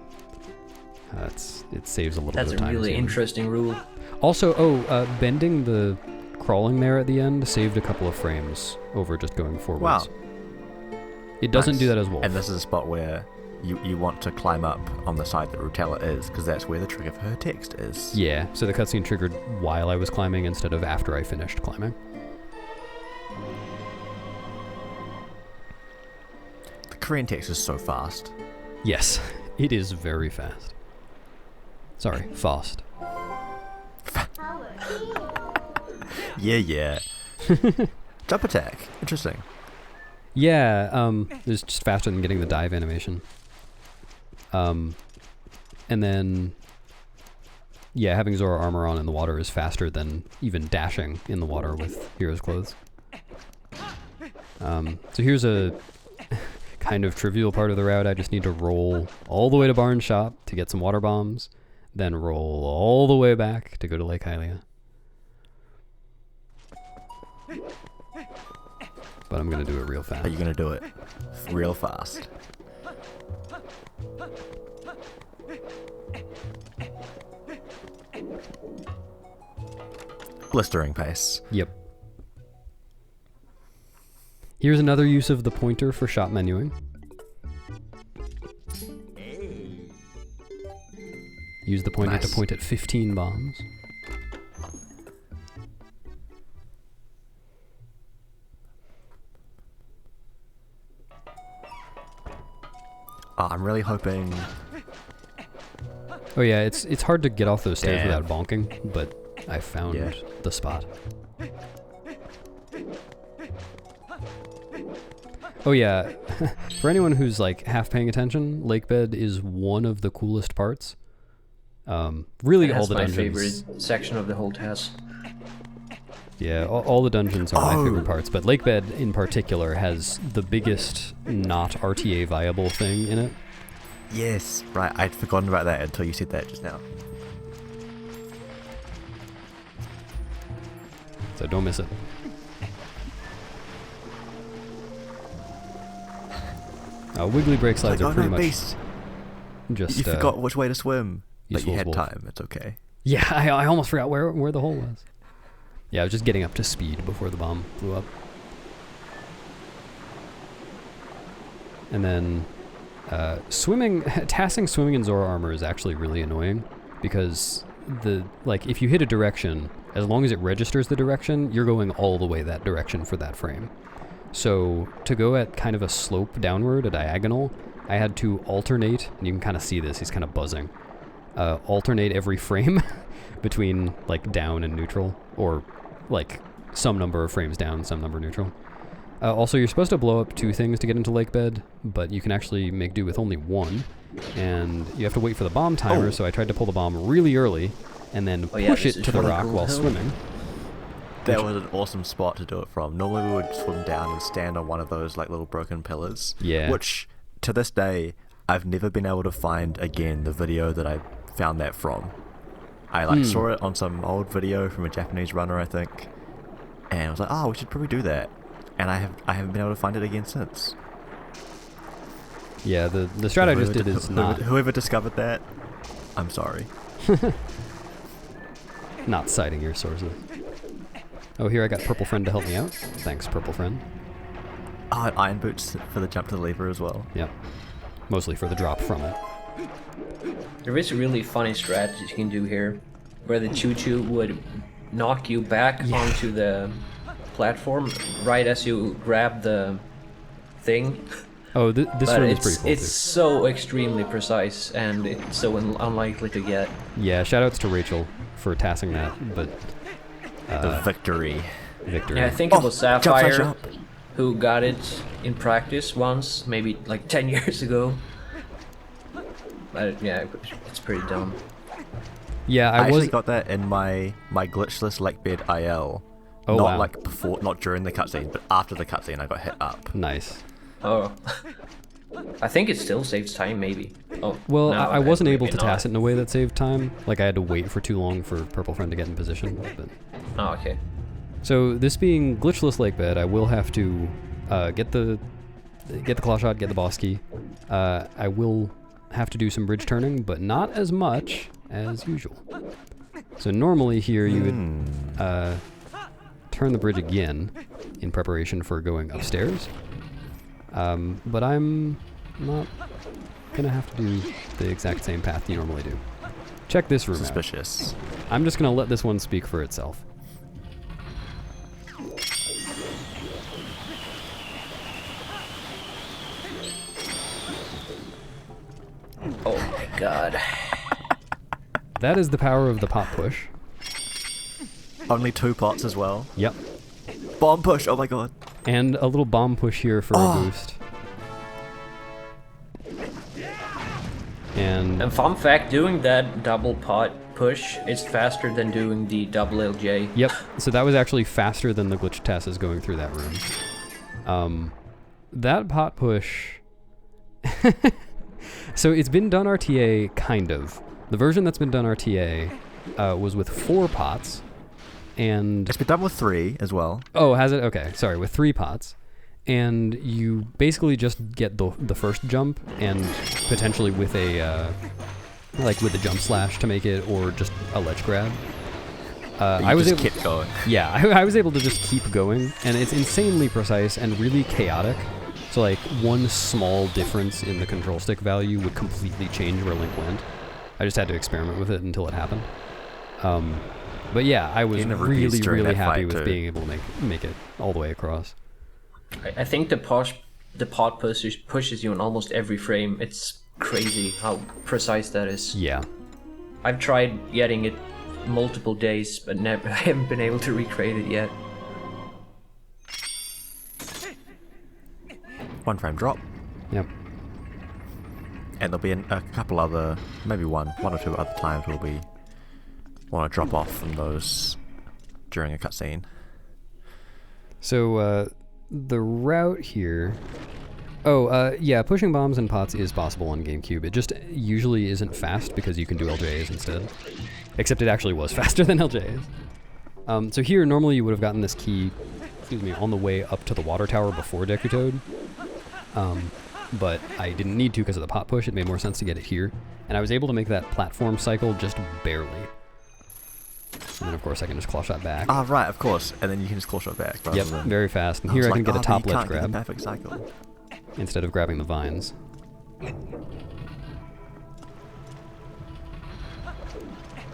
It saves a little bit of time. That's a really interesting rule. Also, bending the crawling there at the end saved a couple of frames over just going forwards. Wow. It doesn't do that as well. And this is a spot where you want to climb up on the side that Rutella is, because that's where the trick of her text is. Yeah, so the cutscene triggered while I was climbing instead of after I finished climbing. The Korean text is so fast. Yes, it is very fast. Sorry, fast. Yeah. Jump attack. Interesting. Yeah, it's just faster than getting the dive animation. And then, yeah, having Zora Armor on in the water is faster than even dashing in the water with Hero's Clothes. So here's a kind of trivial part of the route. I just need to roll all the way to Barn Shop to get some water bombs, then roll all the way back to go to Lake Ilia. But I'm going to do it real fast. Are you going to do it real fast? Blistering pace. Yep. Here's another use of the pointer for shop menuing. Use the pointer to point at 15 bombs. I'm really hoping... Oh yeah, it's hard to get off those stairs without bonking, but I found the spot. Oh yeah, for anyone who's like half paying attention, Lakebed is one of the coolest parts. Really, all the dungeons. That's my favorite section of the whole TAS. Yeah, all the dungeons are my favorite parts, but Lakebed in particular has the biggest not RTA viable thing in it. Yes, right, I'd forgotten about that until you said that just now. So don't miss it. Wiggly break slides are pretty much just... You forgot which way to swim, but you had wolf. time, it's okay. Yeah, I almost forgot where the hole was. Yeah, I was just getting up to speed before the bomb blew up. And then TASing swimming in Zora Armor is actually really annoying because if you hit a direction, as long as it registers the direction, you're going all the way that direction for that frame. So to go at kind of a slope downward, a diagonal, I had to alternate, and you can kind of see this, he's kind of buzzing, alternate every frame between like down and neutral, or like some number of frames down, some number neutral. Also, you're supposed to blow up 2 things to get into Lakebed, but you can actually make do with only 1, and you have to wait for the bomb timer, so I tried to pull the bomb really early, and then push it to the rock while swimming. That was an awesome spot to do it from. Normally we would swim down and stand on one of those like little broken pillars. Yeah. Which, to this day, I've never been able to find again the video that I found that from. I saw it on some old video from a Japanese runner, I think, and I was like, oh, we should probably do that. And I haven't been able to find it again since. Yeah, the strat I just did is not... Whoever discovered that, I'm sorry. Not citing your sources. Oh, here I got Purple Friend to help me out. Thanks, Purple Friend. Oh, and iron boots for the jump to the lever as well. Yep. Mostly for the drop from it. There is a really funny strategy you can do here, where the choo-choo would knock you back onto the platform right as you grab the thing. Oh, this one is pretty cool, it's too. so extremely precise, and it's so unlikely to get. Yeah, shoutouts to Rachel for TASing that, but... the victory. Yeah, I think it was Sapphire who got it in practice once, maybe like 10 years ago. But yeah, it's pretty dumb. Yeah, I actually got that in my glitchless Lakebed IL. Oh, not wow. like before, not during the cutscene, but after the cutscene, I got hit up. Nice. Oh. I think it still saves time, maybe. Oh. Well, no, I wasn't able to TAS it in a way that saved time. Like, I had to wait for too long for Purple Friend to get in position. But... Oh, okay. So, this being glitchless Lakebed, I will have to get the claw shot, get the boss key. I will have to do some bridge turning, but not as much as usual. So normally here you would turn the bridge again in preparation for going upstairs. But I'm not gonna have to do the exact same path you normally do. Check this room out. Suspicious. I'm just gonna let this one speak for itself. Oh my god. That is the power of the pot push. Only 2 pots as well. Yep. Bomb push, oh my god. And a little bomb push here for a boost. And fun fact, doing that double pot push is faster than doing the double LJ. yep, so that was actually faster than the glitch TASes going through that room. That pot push... So it's been done RTA, kind of. The version that's been done RTA was with 4 pots, and... It's been done with 3 as well. Oh, has it? Okay, sorry, with 3 pots. And you basically just get the first jump, and potentially with a like with a jump slash to make it, or just a ledge grab. I was able, kept going. Yeah, I was able to just keep going, and it's insanely precise and really chaotic. So like one small difference in the control stick value would completely change where Link went. I just had to experiment with it until it happened. But yeah, I was really happy with being able to make it all the way across. I think the pot pushes you in almost every frame. It's crazy how precise that is. Yeah. I've tried getting it multiple days, but I haven't been able to recreate it yet. 1 frame drop. Yep. And there'll be a couple other, maybe one or two other times we'll want to drop off from those during a cutscene. So, the route here... Oh, yeah, pushing bombs and pots is possible on GameCube. It just usually isn't fast because you can do LJs instead. Except it actually was faster than LJs. So here, normally you would have gotten this key, on the way up to the water tower before Deku Toad. But I didn't need to because of the pot push. It made more sense to get it here. And I was able to make that platform cycle just barely. And then, of course, I can just claw shot back. Ah, right, of course. And then you can just claw shot back. Yep, very fast. And here I can get a top ledge grab. Perfect cycle. Instead of grabbing the vines.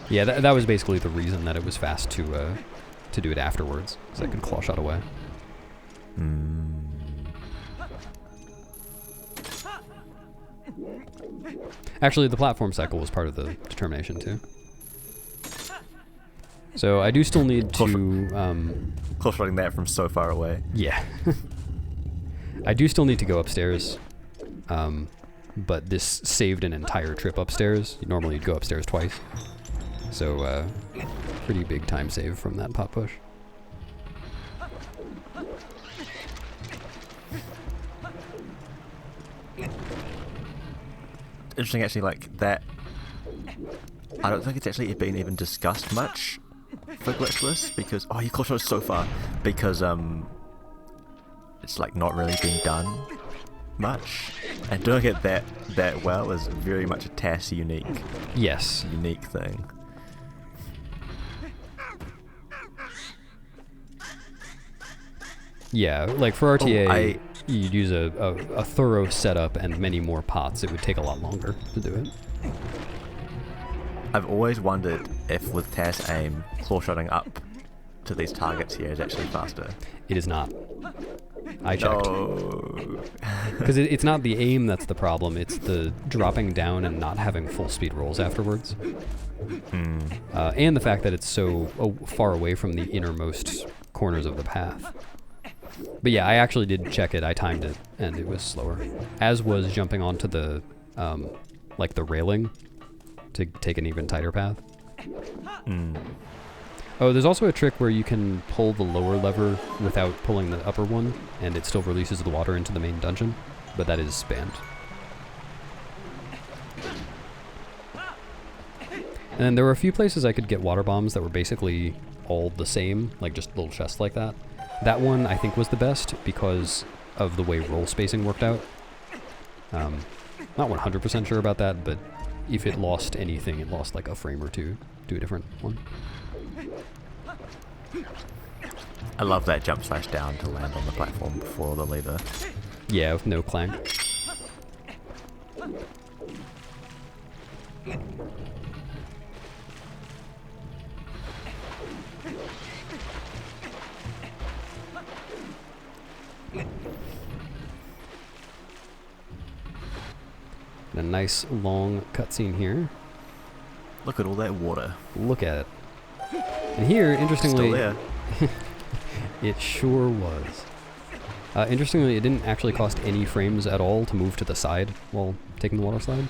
Yeah, that was basically the reason that it was fast to do it afterwards, because I could claw shot away. Actually, the platform cycle was part of the determination too. So I do still need to... claw shotting that from so far away. Yeah. I do still need to go upstairs, but this saved an entire trip upstairs. Normally you'd go upstairs twice. So, pretty big time save from that pot push. Interesting, actually, like that. I don't think it's actually been even discussed much for Glitchless because you claw shot so far because it's like not really been done much, and doing it that well is very much a TAS unique thing. Yeah, like for RTA, you'd use a thorough setup and many more pots. It would take a lot longer to do it. I've always wondered if with TAS aim, claw shotting up to these targets here is actually faster. It is not. I checked. Because it's not the aim that's the problem, it's the dropping down and not having full speed rolls afterwards. And the fact that it's so far away from the innermost corners of the path. But yeah, I actually did check it, I timed it, and it was slower. As was jumping onto the, like the railing to take an even tighter path. Oh, there's also a trick where you can pull the lower lever without pulling the upper one, and it still releases the water into the main dungeon, but that is spammed. And then there were a few places I could get water bombs that were basically all the same, like just little chests like that. That one I think was the best because of the way roll spacing worked out. Not 100% sure about that, but if it lost anything, it lost like a frame or two to a different one. I love that jump slash down to land on the platform before the lever. Yeah, with no clank. A nice long cutscene here. Look at all that water. Look at it. And here, interestingly, Still there. it sure was. Interestingly, it didn't actually cost any frames at all to move to the side while taking the water slide.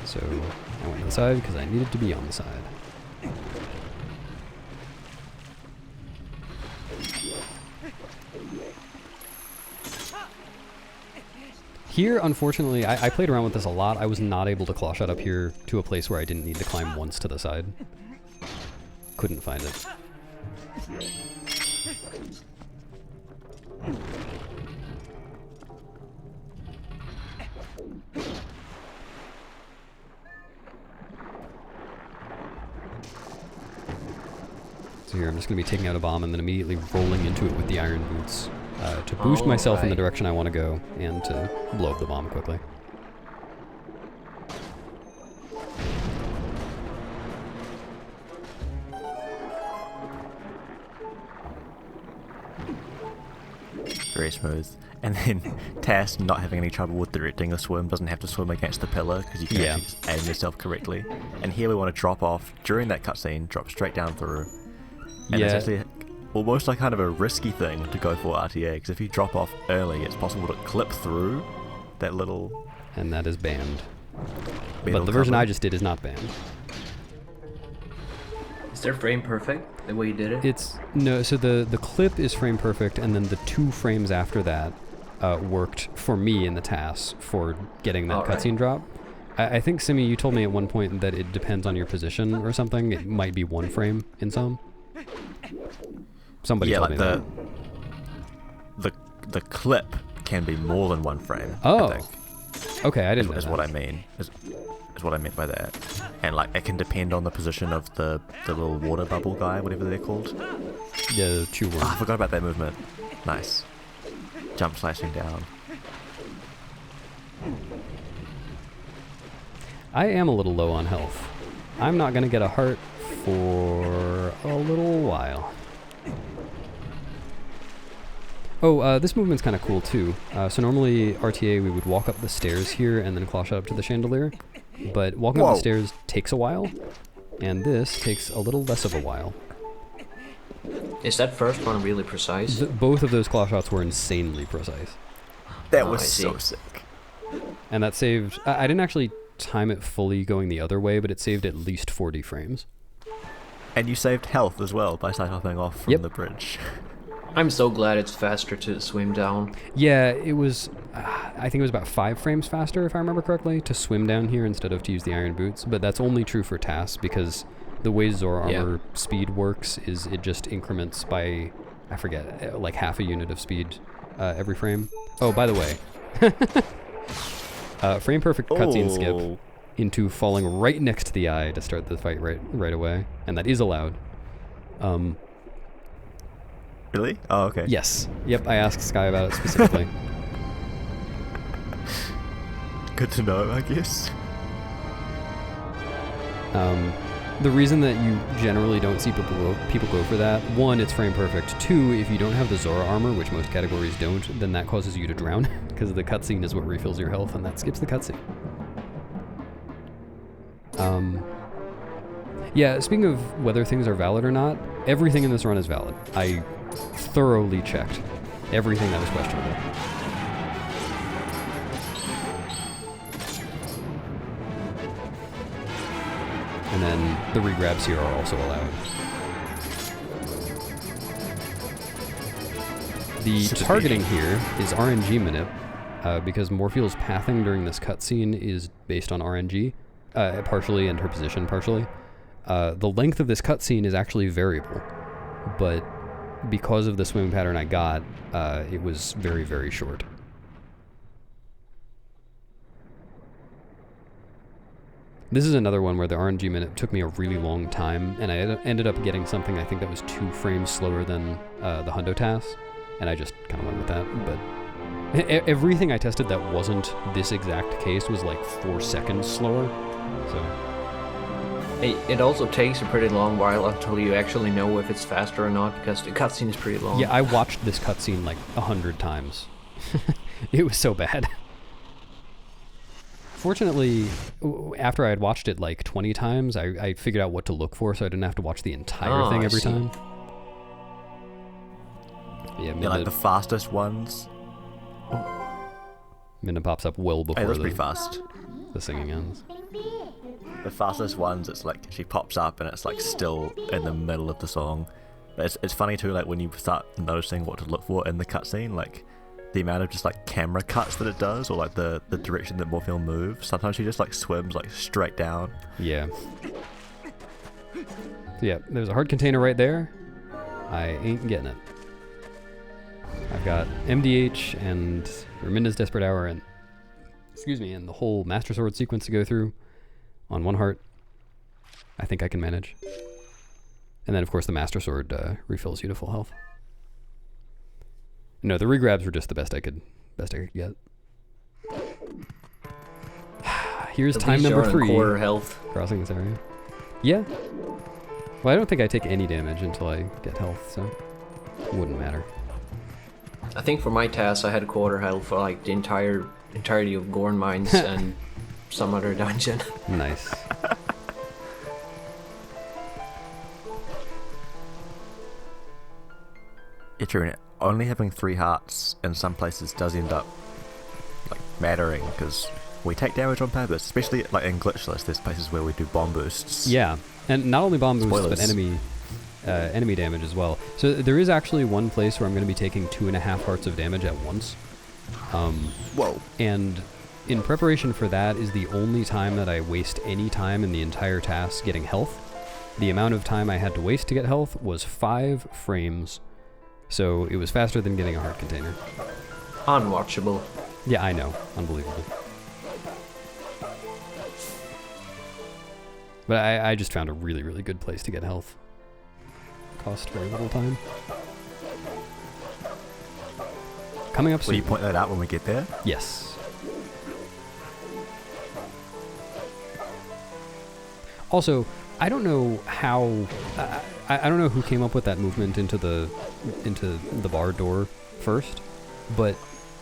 So I went to the side because I needed to be on the side. Here, unfortunately, I played around with this a lot. I was not able to claw shot up here to a place where I didn't need to climb once to the side. Couldn't find it. So here, I'm just going to be taking out a bomb and then immediately rolling into it with the iron boots. To boost myself in the direction I want to go, and to blow up the bomb quickly. Very smooth. And then TAS not having any trouble with directing the swim, doesn't have to swim against the pillar because you can actually just aim yourself correctly. And here we want to drop off during that cutscene, drop straight down through. And it's actually almost like kind of a risky thing to go for RTA, because if you drop off early, it's possible to clip through that little... And that is banned. But the version I just did is not banned. Is their frame perfect, the way you did it? It's... No, so the clip is frame perfect, and then the 2 frames after that worked for me in the TAS for getting that cutscene drop. I think, Simi, you told me at one point that it depends on your position or something. It might be 1 frame in some. Somebody told me that. The clip can be more than 1 frame. Oh, I think, okay, I didn't know is that. what I mean. Is what I meant by that. And like it can depend on the position of the little water bubble guy, whatever they're called. Yeah, the chew worm. I forgot about that movement. Nice. Jump slashing down. I am a little low on health. I'm not gonna get a heart for a little while. Oh, this movement's kind of cool too. So normally RTA we would walk up the stairs here and then claw shot up to the chandelier, but walking up the stairs takes a while, and this takes a little less of a while. Is that first one really precise? Both of those claw shots were insanely precise. That was so sick. And that saved... I didn't actually time it fully going the other way, but it saved at least 40 frames. And you saved health as well by cycling off from the bridge. I'm so glad it's faster to swim down. Yeah, it was... I think it was about 5 frames faster, if I remember correctly, to swim down here instead of to use the iron boots. But that's only true for TAS, because the way Zora Armor speed works is it just increments by, I forget, like half a unit of speed every frame. Oh, by the way, frame perfect cutscene skip into falling right next to the eye to start the fight right away, and that is allowed. Really? Oh, okay. Yes. Yep, I asked Sky about it specifically. Good to know, I guess. The reason that you generally don't see people go for that, 1, it's frame perfect. 2, if you don't have the Zora Armor, which most categories don't, then that causes you to drown, because the cutscene is what refills your health, and that skips the cutscene. Yeah, speaking of whether things are valid or not, everything in this run is valid. I thoroughly checked everything that was questionable. And then the regrabs here are also allowed. The targeting here is RNG manip, because Morpheal's pathing during this cutscene is based on RNG, partially, and her position partially. The length of this cutscene is actually variable, but because of the swimming pattern I got, it was very, very short. This is another one where the RNG minute took me a really long time, and I ended up getting something I think that was 2 frames slower than the Hundo TAS, and I just kind of went with that. But everything I tested that wasn't this exact case was like 4 seconds slower. So it also takes a pretty long while until you actually know if it's faster or not, because the cutscene is pretty long. Yeah, I watched this cutscene like 100 times. It was so bad. Fortunately, after I had watched it like 20 times, I figured out what to look for, so I didn't have to watch the entire thing every time. Yeah, like the fastest ones. Midna pops up well before that's pretty fast. The singing ends. The fastest ones, it's like she pops up and it's like still in the middle of the song. But it's funny too, like when you start noticing what to look for in the cutscene, like the amount of just like camera cuts that it does, or like the direction that Morpheus moves. Sometimes she just like swims like straight down. Yeah. So yeah, there's a hard container right there. I ain't getting it. I've got MDH and Midna's Desperate Hour and and the whole Master Sword sequence to go through on 1 heart. I think I can manage. And then of course the Master Sword refills you to full health. No, the regrabs were just the best I could get. Here's time number 3. Quarter health. Crossing this area. Yeah. Well, I don't think I take any damage until I get health, so it wouldn't matter. I think for my TAS I had a quarter health for like the entirety of Goron Mines and some other dungeon. Nice. Yeah, true. Only having 3 hearts in some places does end up like mattering, because we take damage on purpose, especially like in Glitchless. There's places where we do bomb boosts. Yeah, and not only bomb boosts, Spoilers. but enemy damage as well. So there is actually one place where I'm going to be taking 2.5 hearts of damage at once. Whoa. And in preparation for that is the only time that I waste any time in the entire task getting health. The amount of time I had to waste to get health was 5 frames. So it was faster than getting a heart container. Unwatchable. Yeah, I know. Unbelievable. But I just found a really, really good place to get health. Cost very little time. Coming up soon. Will you point that out when we get there? Yes. Also, I don't know how... I don't know who came up with that movement into the bar door first, but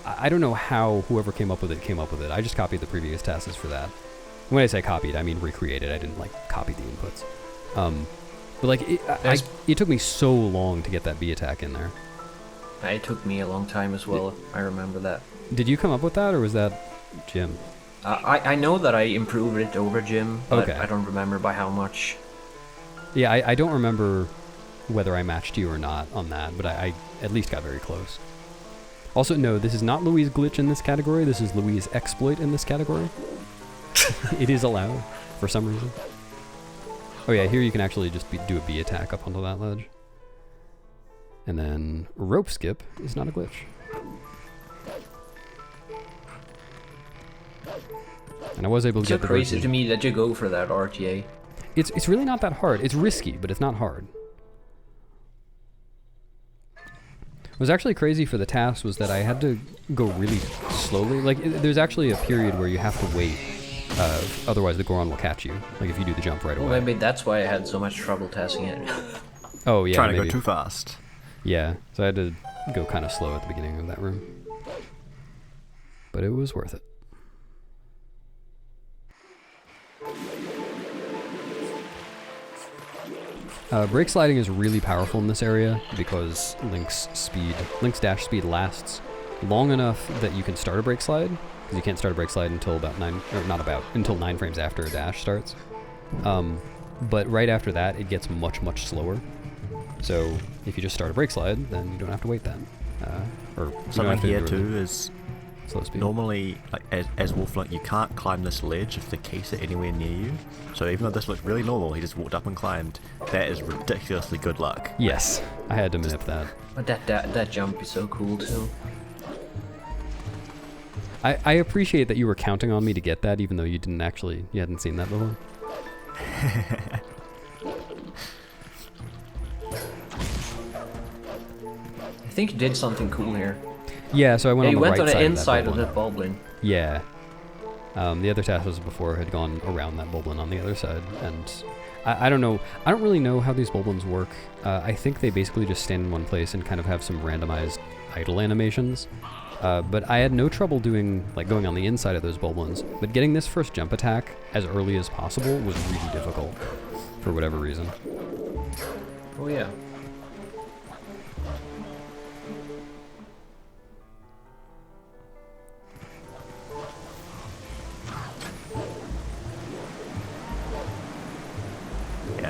I don't know how whoever came up with it. I just copied the previous tasks for that. When I say copied, I mean recreated. I didn't like copy the inputs. But like it took me so long to get that B attack in there. It took me a long time as well. I remember that. Did you come up with that, or was that Jim? I know that I improved it over Jim, but okay. I don't remember by how much. Yeah, I don't remember whether I matched you or not on that, but I at least got very close. Also, no, this is not Louis' glitch in this category. This is Louis' exploit in this category. It is allowed for some reason. Oh yeah, here you can actually just do a B attack up onto that ledge. And then rope skip is not a glitch. And I was able to get the crazy to me that you go for that RTA. It's really not that hard. It's risky, but it's not hard. What was actually crazy for the task was that I had to go really slowly. Like, there's actually a period where you have to wait. Otherwise, the Goron will catch you. Like, if you do the jump right away. Well, maybe that's why I had so much trouble testing it. Oh, yeah. Trying to go too fast. Yeah, so I had to go kind of slow at the beginning of that room. But it was worth it. Brake sliding is really powerful in this area because Link's dash speed lasts long enough that you can start a brake slide, because you can't start a brake slide until until 9 frames after a dash starts. But right after that, it gets much, much slower. So if you just start a brake slide, then you don't have to wait that. Something here too is slow speed. Normally, like as Wolflink, you can't climb this ledge if the keys are anywhere near you. So even though this looked really normal, he just walked up and climbed. That is ridiculously good luck. Yes, I had to manip that. But that jump is so cool too. I appreciate that you were counting on me to get that, even though you hadn't seen that before. I think you did something cool here. Yeah, so I went on the right side on the of inside that of that boblin. Yeah. The other tasks before had gone around that boblin on the other side, and I don't know. I don't really know how these boblins work. I think they basically just stand in one place and kind of have some randomized idle animations. But I had no trouble going on the inside of those boblins. But getting this first jump attack as early as possible was really difficult, for whatever reason. Oh yeah.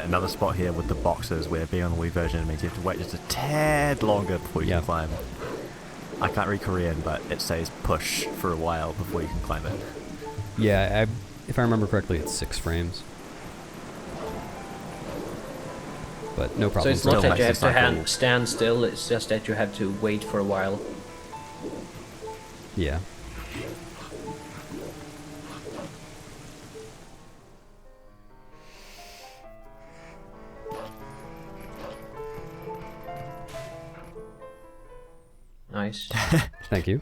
Another spot here with the boxes where being on the Wii version means you have to wait just a tad longer before you can climb. I can't read Korean, but it says push for a while before you can climb it. Yeah, if I remember correctly, it's 6 frames. But no problem. So it's not that you have to stand still, it's just that you have to wait for a while. Yeah. Nice. Thank you.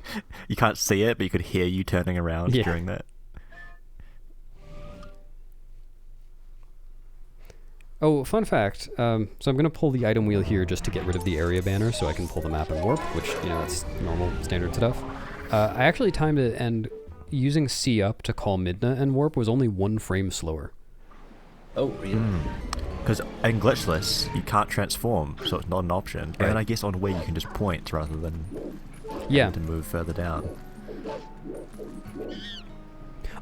You can't see it, but you could hear you turning around during that. Oh, fun fact. So I'm going to pull the item wheel here just to get rid of the area banner so I can pull the map and warp, which, that's normal, standard stuff. I actually timed it, and using C up to call Midna and warp was only 1 frame slower. Oh, really? Because in Glitchless, you can't transform, so it's not an option. Right. And I guess on Wii you can just point rather than having to move further down.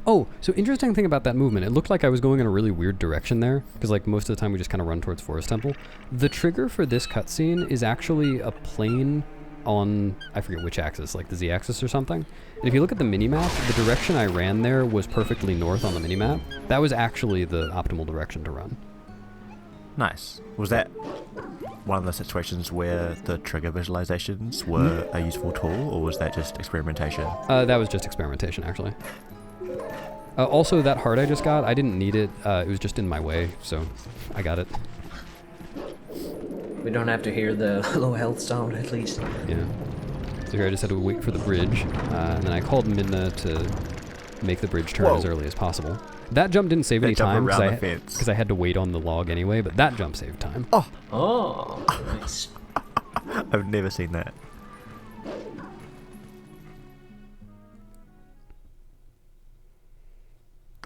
Oh, so interesting thing about that movement. It looked like I was going in a really weird direction there, because most of the time we just kind of run towards Forest Temple. The trigger for this cutscene is actually a plane on, I forget which axis, like the Z-axis or something. And if you look at the minimap, the direction I ran there was perfectly north on the minimap. That was actually the optimal direction to run. Nice. Was that one of the situations where the trigger visualizations were a useful tool, or was that just experimentation? That was just experimentation, actually. Also, that heart I just got, I didn't need it. It was just in my way, so I got it. We don't have to hear the low health sound, at least. Yeah. So here I just had to wait for the bridge, and then I called Midna to make the bridge turn as early as possible. That jump didn't save any time because I had to wait on the log anyway, but that jump saved time. Oh, nice. I've never seen that.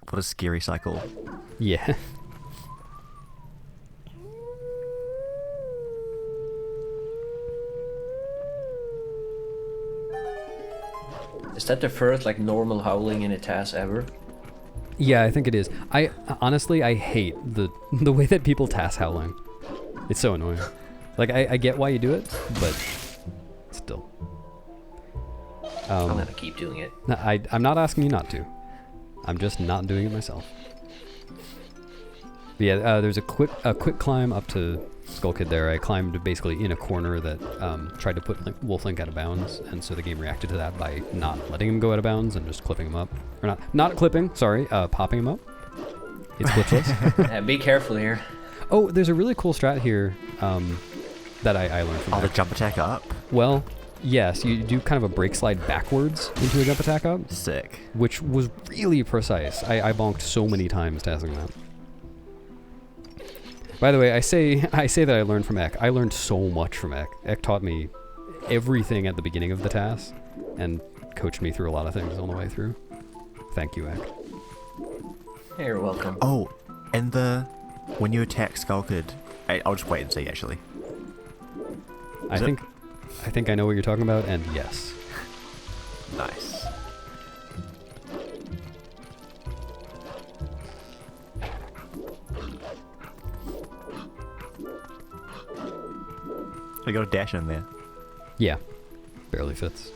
What a scary cycle. Yeah. Is that the first normal howling in a TAS ever? Yeah, I think it is. Honestly, I hate the way that people TAS howling. It's so annoying. I get why you do it, but still. I'm gonna keep doing it. I'm not asking you not to. I'm just not doing it myself. But yeah, there's a quick climb up to Skull Kid there. I climbed basically in a corner that tried to put Wolflink out of bounds, and so the game reacted to that by not letting him go out of bounds and just clipping him up. Or not clipping, sorry, popping him up. It's glitchless. Yeah, be careful here. Oh, there's a really cool strat here that I learned from the jump attack up? Well, yes, you do kind of a break slide backwards into a jump attack up. Sick. Which was really precise. I bonked so many times TASing that. By the way, I say that I learned from Ek. I learned so much from Ek. Ek taught me everything at the beginning of the TAS and coached me through a lot of things on the way through. Thank you, Ek. Hey, you're welcome. Oh, and when you attack Skull Kid, I'll just wait and see actually. I think I know what you're talking about, and yes. Nice. I got a dash in there. Yeah, barely fits.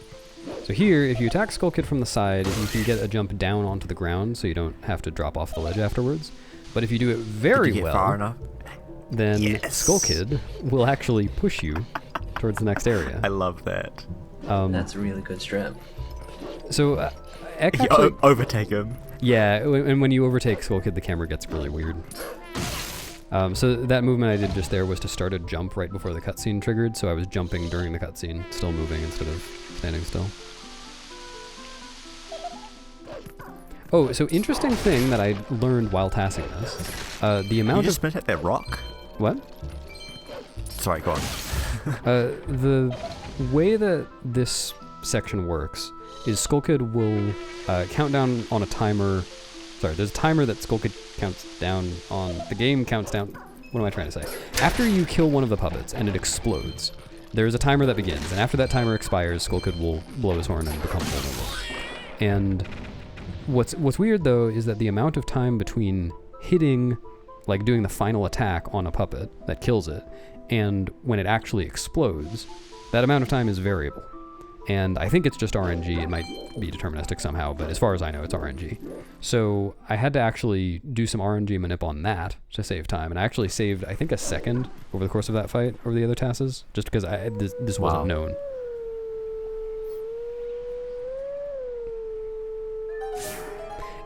So here, if you attack Skull Kid from the side, you can get a jump down onto the ground, so you don't have to drop off the ledge afterwards. But if you do it very Did you get far well, enough? then Yes. Skull Kid will actually push you towards the next area. I love that. That's a really good strat. So, Ek You actually, overtake him. yeah, and when you overtake Skull Kid, the camera gets really weird. So that movement I did just there was to start a jump right before the cutscene triggered, so I was jumping during the cutscene, still moving instead of standing still. Oh, so interesting thing that I learned while TASing this, the You amount just of... meant at that rock? What? Sorry, go on. The way that this section works is Skull Kid will count down on a timer. Sorry, there's a timer that Skull Kid counts down on. The game counts down. What am I trying to say? After you kill one of the puppets and it explodes, there's a timer that begins, and after that timer expires, Skull Kid will blow his horn and become vulnerable. And what's weird though is that the amount of time between hitting, like doing the final attack on a puppet that kills it, and when it actually explodes, that amount of time is variable. And I think it's just RNG. It might be deterministic somehow, but as far as I know, it's RNG. So I had to actually do some RNG manip on that to save time. And I actually saved, I think, a second over the course of that fight over the other TASes, just because this wasn't known.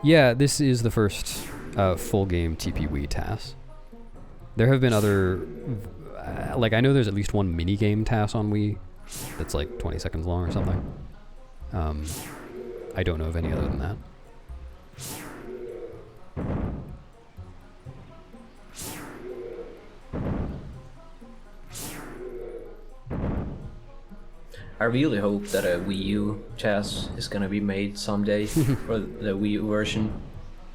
Yeah, this is the first full game TP Wii TAS. There have been other, like I know there's at least one mini game TAS on Wii that's like 20 seconds long or something. I don't know of any other than that. I really hope that a Wii U TAS is gonna be made someday for the Wii U version.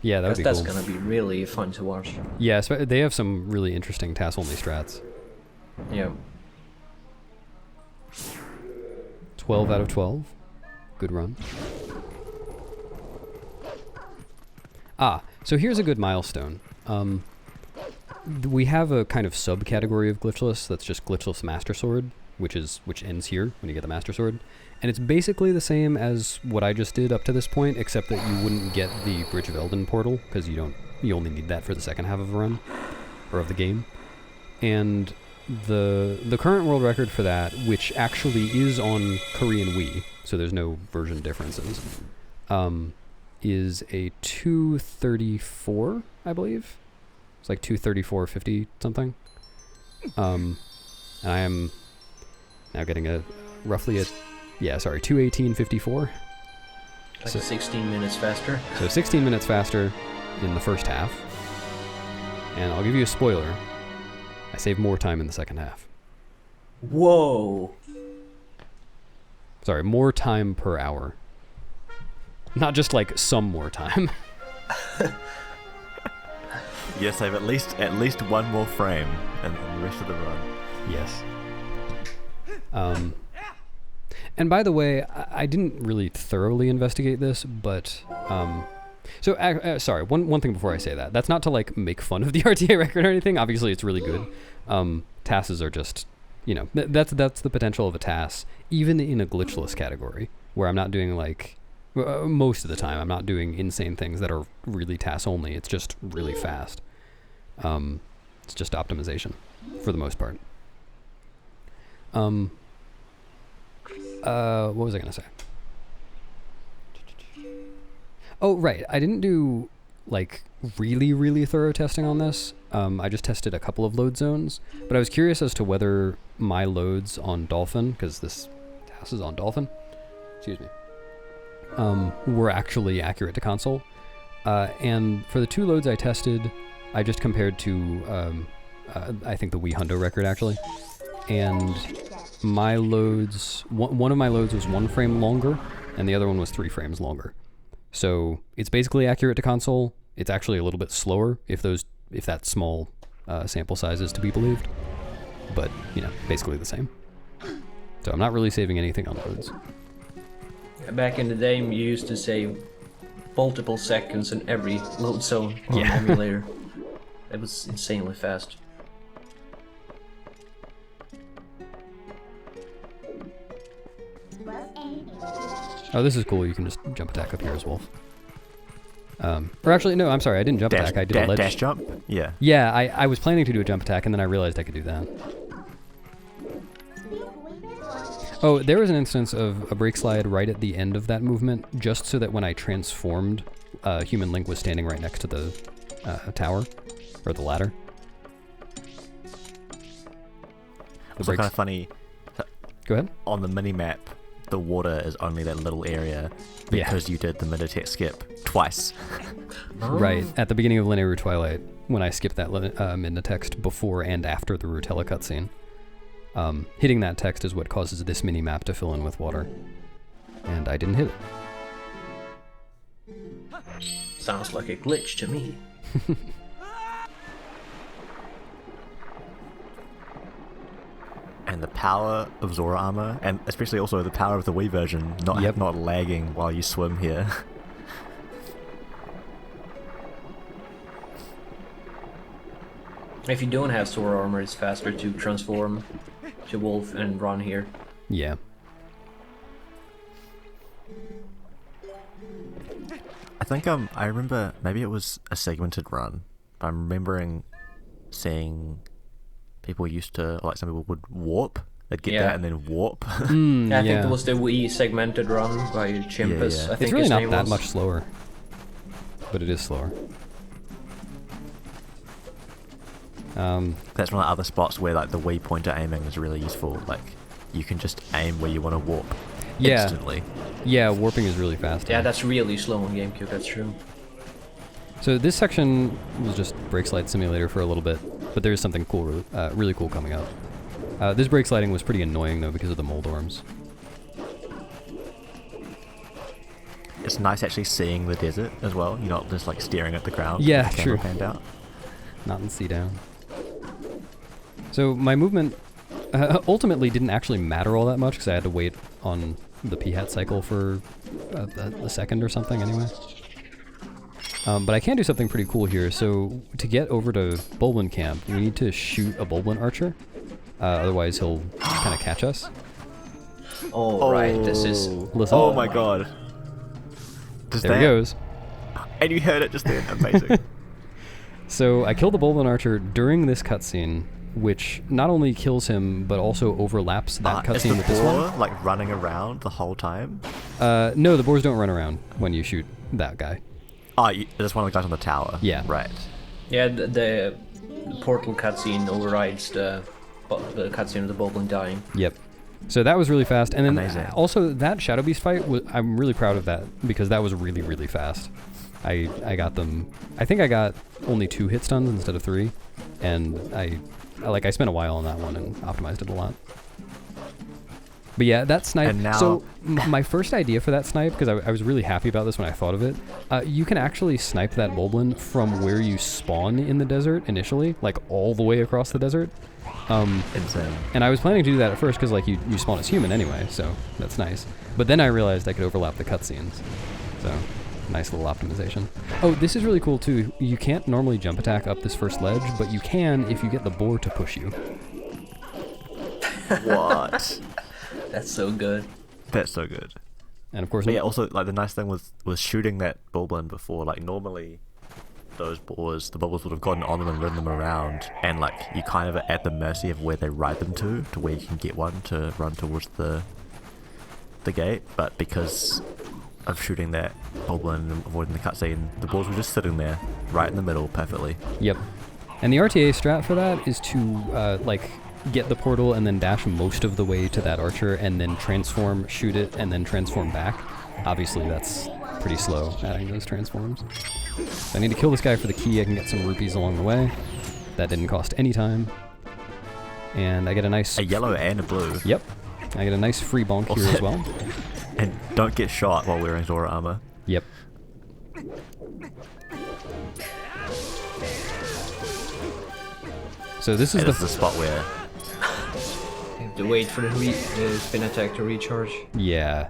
Yeah, that would be That's cool. gonna be really fun to watch. Yeah, they have some really interesting TAS-only strats. Yeah. 12 out of 12. Good run. So here's a good milestone. We have a kind of subcategory of Glitchless that's just Glitchless Master Sword, which ends here when you get the Master Sword. And it's basically the same as what I just did up to this point, except that you wouldn't get the Bridge of Eldin portal, because you only need that for the second half of the run, or of the game. And the current world record for that, which actually is on Korean Wii, so there's no version differences, is a 2:34, I believe. It's like 2:34:50 something. And I am now getting roughly 2:18:54. Like 16 minutes faster. So 16 minutes faster in the first half. And I'll give you a spoiler. I save more time in the second half. Whoa! Sorry, more time per hour. Not just like some more time. You save at least one more frame and the rest of the run. Yes. And by the way, I didn't really thoroughly investigate this, but sorry, one thing before I say that. That's not to like make fun of the RTA record or anything. Obviously, it's really good. TASes are just, that's the potential of a TAS, even in a glitchless category, where I'm not doing like, most of the time, I'm not doing insane things that are really TAS only. It's just really fast. It's just optimization, for the most part. What was I going to say? Oh, right. I didn't do, like, really, really thorough testing on this. I just tested a couple of load zones. But I was curious as to whether my loads on Dolphin, because this TAS is on Dolphin, excuse me, were actually accurate to console. And for the two loads I tested, I just compared to, I think the Wii Hundo record, actually. And my loads, one of my loads was 1 frame longer, and the other one was 3 frames longer. So it's basically accurate to console. It's actually a little bit slower if that small sample size is to be believed. But, basically the same. So I'm not really saving anything on loads. Back in the day, you used to save multiple seconds in every load zone on the emulator. It was insanely fast. Oh, this is cool. You can just jump attack up here as well. Or actually, no, I'm sorry. I didn't jump attack. I did a ledge. Dash jump? Yeah. Yeah, I was planning to do a jump attack, and then I realized I could do that. Oh, there was an instance of a break slide right at the end of that movement, just so that when I transformed, Human Link was standing right next to the tower, or the ladder. It's kind of funny. Go ahead. On the mini-map, the water is only that little area because you did the mid-attack skip twice. Right, at the beginning of Lanayru Twilight, when I skipped that Midna text before and after the Rutella cutscene. Hitting that text is what causes this mini-map to fill in with water. And I didn't hit it. Sounds like a glitch to me. And the power of Zora Armor, and especially also the power of the Wii version, not lagging while you swim here. If you don't have Zora Armor, it's faster to transform to Wolf and run here. Yeah. I think I remember maybe it was a segmented run. I'm remembering seeing people used to, like, some people would warp. They'd get that and then warp. I think it was the Wii segmented run by Chimpus. Yeah. I think it's really his not name that was. much slower, but it is slower. That's one of the other spots where, like, the Wii pointer aiming is really useful. Like, you can just aim where you want to warp instantly. Yeah, warping is really fast. Yeah, that's really slow on GameCube, that's true. So this section was just Break Slide Simulator for a little bit, but there is something cool, really cool coming up. This break sliding was pretty annoying though because of the Moldorms. It's nice actually seeing the desert as well. You're not just like staring at the ground. Yeah, with the true. camera panned out. Not in see down. So my movement ultimately didn't actually matter all that much because I had to wait on the P-hat cycle for a second or something anyway. But I can do something pretty cool here. So to get over to Bulblin Camp, we need to shoot a Bulblin archer. Otherwise he'll kind of catch us. Oh, right, this is... Listen. Oh my god. Just There he goes. And you heard it just then. Amazing. So I killed the Bulblin archer during this cutscene, which not only kills him, but also overlaps that cutscene with this one. Is the boar like running around the whole time? No, the boars don't run around when you shoot that guy. Oh, that's one of the guys on the tower. Yeah. Right. Yeah, the portal cutscene overrides the cutscene of the Boblin dying. Yep. So that was really fast. And then Amazing. also that Shadow Beast fight, I'm really proud of that because that was really, really fast. I got them, I think I got only 2 hit stuns instead of 3. And I spent a while on that one and optimized it a lot. But yeah, that snipe, And now- so my first idea for that snipe, because I was really happy about this when I thought of it, you can actually snipe that Bulblin from where you spawn in the desert initially, like all the way across the desert. Insane. And I was planning to do that at first because like you spawn as human anyway, so that's nice. But then I realized I could overlap the cutscenes, so nice little optimization. Oh, this is really cool too. You can't normally jump attack up this first ledge, but you can if you get the boar to push you. What? That's so good. That's so good. And of course, But yeah, also like the nice thing was shooting that Bulblin before. Like normally, the boars would have gotten on them and ridden them around, and like you kind of are at the mercy of where they ride them to where you can get one to run towards the gate. But because of shooting that Bulblin and avoiding the cutscene, the boars were just sitting there, right in the middle, perfectly. Yep. And the RTA strat for that is to like get the portal and then dash most of the way to that archer and then transform, shoot it, and then transform back. Obviously that's pretty slow adding those transforms. So I need to kill this guy for the key. I can get some rupees along the way. That didn't cost any time. And I get a nice... A yellow and a blue. Yep. I get a nice free bonk here as well. And don't get shot while wearing Zora Armor. Yep. So this is This is the spot where... You have to wait for the spin attack to recharge. Yeah.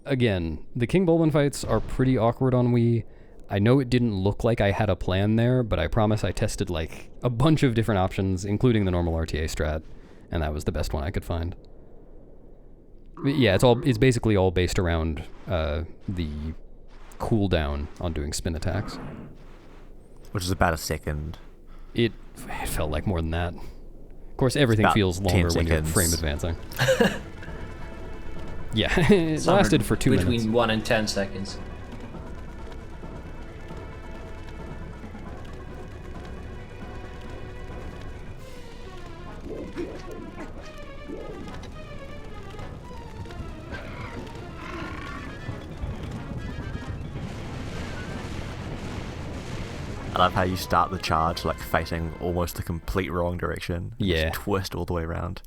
Again, the King Bulblin fights are pretty awkward on Wii. I know it didn't look like I had a plan there, but I promise I tested like a bunch of different options, including the normal RTA strat, and that was the best one I could find. Yeah, it's basically all based around the cooldown on doing spin attacks. Which is about a second. It felt like more than that. Of course, everything feels longer when you're frame advancing. Yeah, it lasted for 2 minutes. Between 1 and 10 seconds. I love how you start the charge like facing almost the complete wrong direction. Yeah. Just twist all the way around.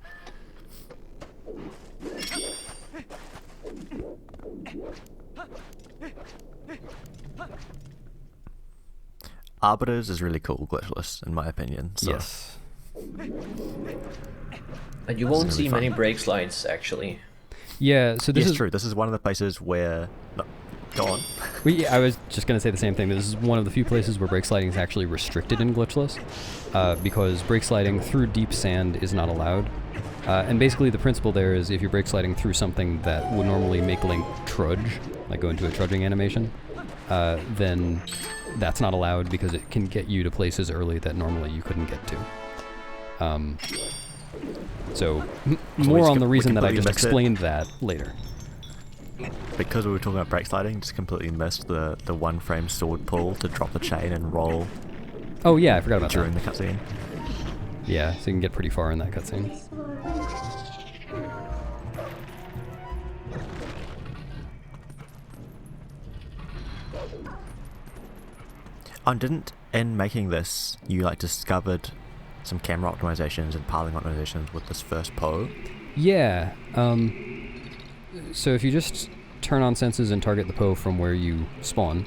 Arbiters is really cool, glitchless, in my opinion. So. Yes. But you won't see many break slides, actually. Yeah, so this is true. This is one of the places where... No, go on. I was just going to say the same thing. This is one of the few places where brake sliding is actually restricted in glitchless, because brake sliding through deep sand is not allowed. And basically the principle there is if you're brake sliding through something that would normally make Link trudge, like go into a trudging animation, then that's not allowed because it can get you to places early that normally you couldn't get to. So more on the reason that I just explained that later. Because we were talking about brake sliding, just completely missed the one frame sword pull to drop the chain and roll. Oh yeah, I forgot about during that. the cutscene. Yeah, so you can get pretty far in that cutscene. Didn't in making this you like discovered some camera optimizations and pathing optimizations with this first PO? Yeah. So if you just turn on senses and target the PO from where you spawn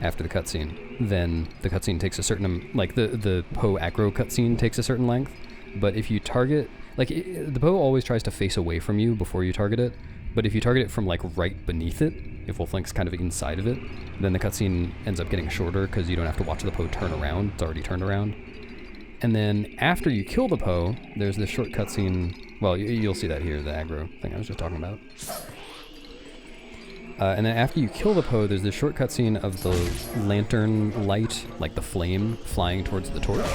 after the cutscene, then the cutscene takes a certain like the PO aggro cutscene takes a certain length. But if you target the PO always tries to face away from you before you target it. But if you target it from like right beneath it, if Wolf Link's kind of inside of it, then the cutscene ends up getting shorter because you don't have to watch the PO turn around. It's already turned around. And then after you kill the PO, there's this short cutscene. Well, you'll see that here, the aggro thing I was just talking about. And then after you kill the PO, there's this short cutscene of the lantern light, like the flame, flying towards the torch.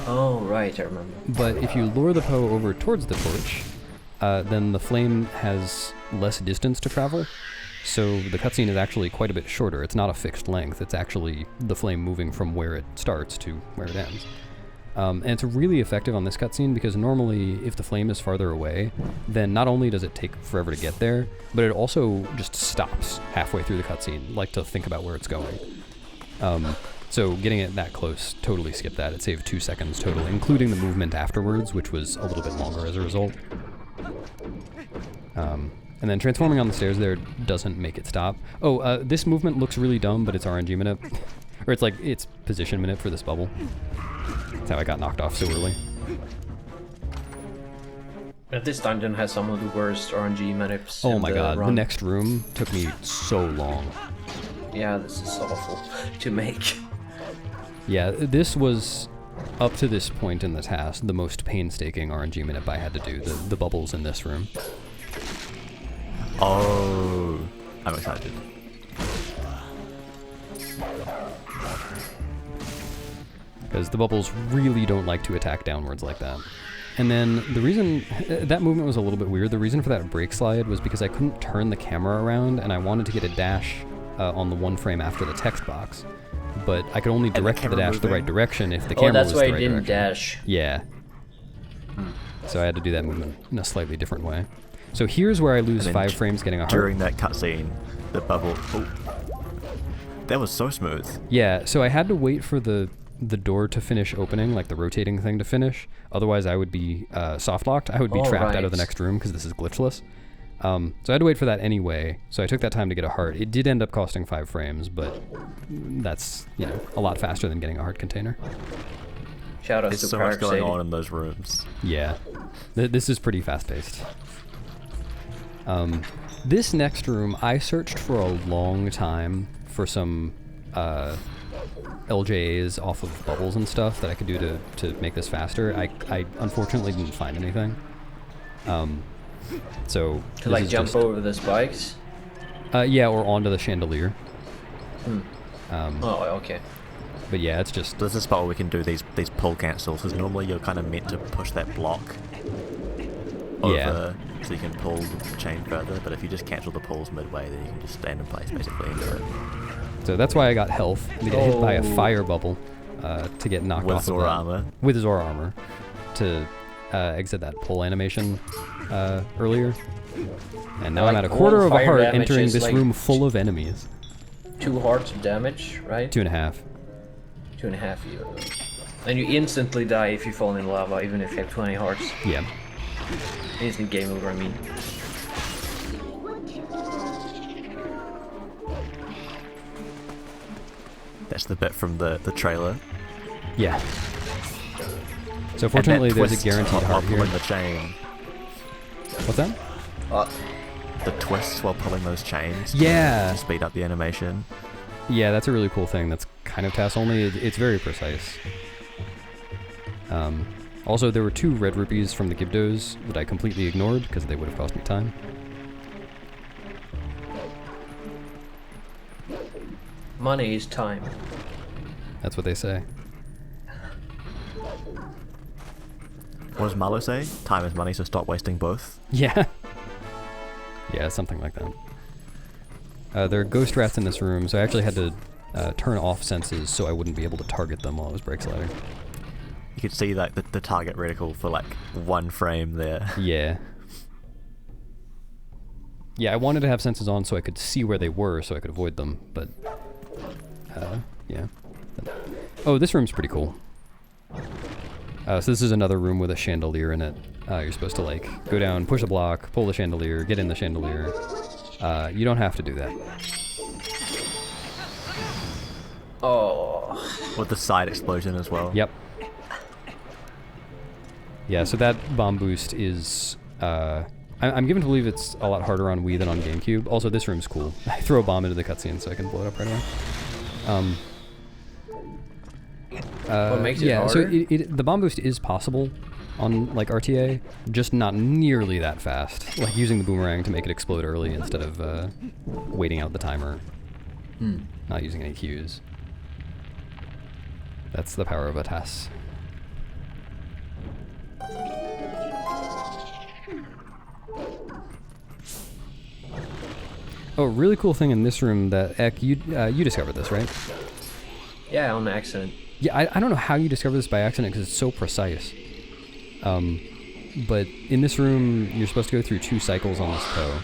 Oh, right, I remember. But if you lure the PO over towards the torch, then the flame has less distance to travel. So the cutscene is actually quite a bit shorter. It's not a fixed length. It's actually the flame moving from where it starts to where it ends. And it's really effective on this cutscene because normally if the flame is farther away, then not only does it take forever to get there, but it also just stops halfway through the cutscene, like to think about where it's going. So getting it that close totally skipped that. It saved 2 seconds total, including the movement afterwards, which was a little bit longer as a result. And then transforming on the stairs there doesn't make it stop. Oh, this movement looks really dumb, but it's RNG minute. Or it's position minute for this bubble. That's how I got knocked off so early. But this dungeon has some of the worst RNG minutes. Oh my god, the next room took me so long. Yeah, this is awful to make. Yeah, this was, up to this point in the TAS, the most painstaking RNG minute I had to do, the bubbles in this room. Oh, I'm excited. Because the bubbles really don't like to attack downwards like that. And then the reason, that movement was a little bit weird, the reason for that brake slide was because I couldn't turn the camera around and I wanted to get a dash on the one frame after the text box. But I could only direct the dash the right direction if the camera was the right direction. Oh, that's why I didn't dash. Yeah. So I had to do that movement in a slightly different way. So here's where I lose 5 frames getting a heart. During that cutscene, the bubble... Oh, that was so smooth. Yeah, so I had to wait for the door to finish opening, like the rotating thing to finish. Otherwise, I would be soft locked. I would be trapped out of the next room because this is glitchless. So I had to wait for that anyway. So I took that time to get a heart. It did end up costing 5 frames, but that's a lot faster than getting a heart container. Shout out There's to so much going on in those rooms. Yeah, this is pretty fast paced. This next room, I searched for a long time for some LJAs off of bubbles and stuff that I could do to make this faster. I unfortunately didn't find anything. So To like jump over the spikes? yeah, or onto the chandelier. Oh, okay. But yeah, it's just... This is a spot where we can do these pull cancels, because normally you're kind of meant to push that block over so you can pull the chain further, but if you just cancel the pulls midway, then you can just stand in place basically and do it. So that's why I got health. I get hit by a fire bubble to get knocked With off Zora of Armor. With Zora Armor to exit that pull animation earlier. And now I'm at a quarter of a heart entering this room full of enemies. 2 hearts of damage, right? 2.5. 2.5 even. And you instantly die if you fall in lava, even if you have 20 hearts. Yeah. Instant game over, I mean. That's the bit from the trailer. Yeah. So fortunately there's a guaranteed heart here. Pulling the chain. What's that? The twists while pulling those chains. Yeah. To speed up the animation. Yeah, that's a really cool thing. That's kind of TAS only. It's very precise. Also, there were 2 red rupees from the Gibdos that I completely ignored because they would have cost me time. Money is time. That's what they say. What does Malo say? Time is money, so stop wasting both. Yeah. Yeah, something like that. There are ghost rats in this room, so I actually had to turn off senses so I wouldn't be able to target them while I was brake sliding. You could see like the target reticle for like 1 frame there. Yeah. Yeah, I wanted to have senses on so I could see where they were so I could avoid them, but... yeah. Oh, this room's pretty cool. So this is another room with a chandelier in it. You're supposed to like go down, push a block, pull the chandelier, get in the chandelier. You don't have to do that. Oh. With the side explosion as well. Yep. Yeah, so that bomb boost is... I'm given to believe it's a lot harder on Wii than on GameCube. Also, this room's cool. I throw a bomb into the cutscene so I can blow it up right away. What makes it yeah, harder? so the bomb boost is possible on like RTA, just not nearly that fast. Like using the boomerang to make it explode early instead of waiting out the timer. Not using any cues. That's the power of a TAS. Oh, really cool thing in this room that Ek, you discovered this, right? Yeah, on accident. Yeah, I don't know how you discovered this by accident because it's so precise. But in this room, you're supposed to go through 2 cycles on this Poe.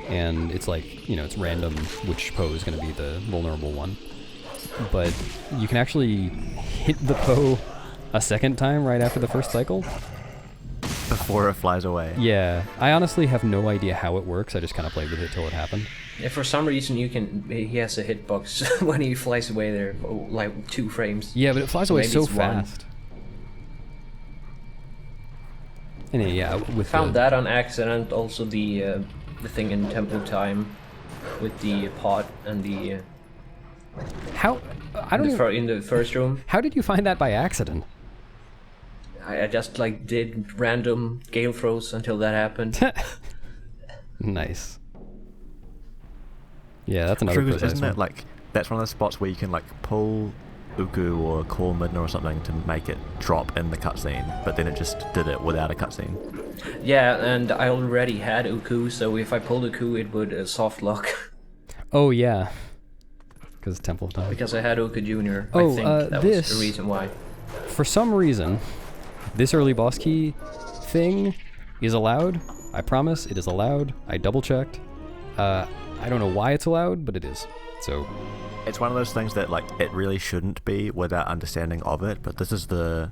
And it's like, you know, it's random which Poe is going to be the vulnerable one. But you can actually hit the Poe a second time right after the first cycle. Before it flies away. Yeah, I honestly have no idea how it works. I just kind of played with it till it happened. If for some reason he has a hitbox when he flies away there, like 2 frames. Yeah, but it flies away Maybe so it's 1. fast. And yeah, with Found that on accident. Also the thing in Temple Time with the pot and the. How? I don't even, in the first room. How did you find that by accident? I just like did random gale throws until that happened. Nice. Yeah, that's another True, precise isn't one. it like that's one of those spots where you can like pull Uku or call Midna or something to make it drop in the cutscene, but then it just did it without a cutscene. Yeah, and I already had Uku, so if I pulled Uku, it would soft lock. Oh yeah, because Temple Time. Because I had Uku Jr. Oh, I think that this, was the reason why. For some reason, this early boss key thing is allowed. I promise it is allowed. I double checked. I don't know why it's allowed, but it is. So it's one of those things that like it really shouldn't be without understanding of it, but this is the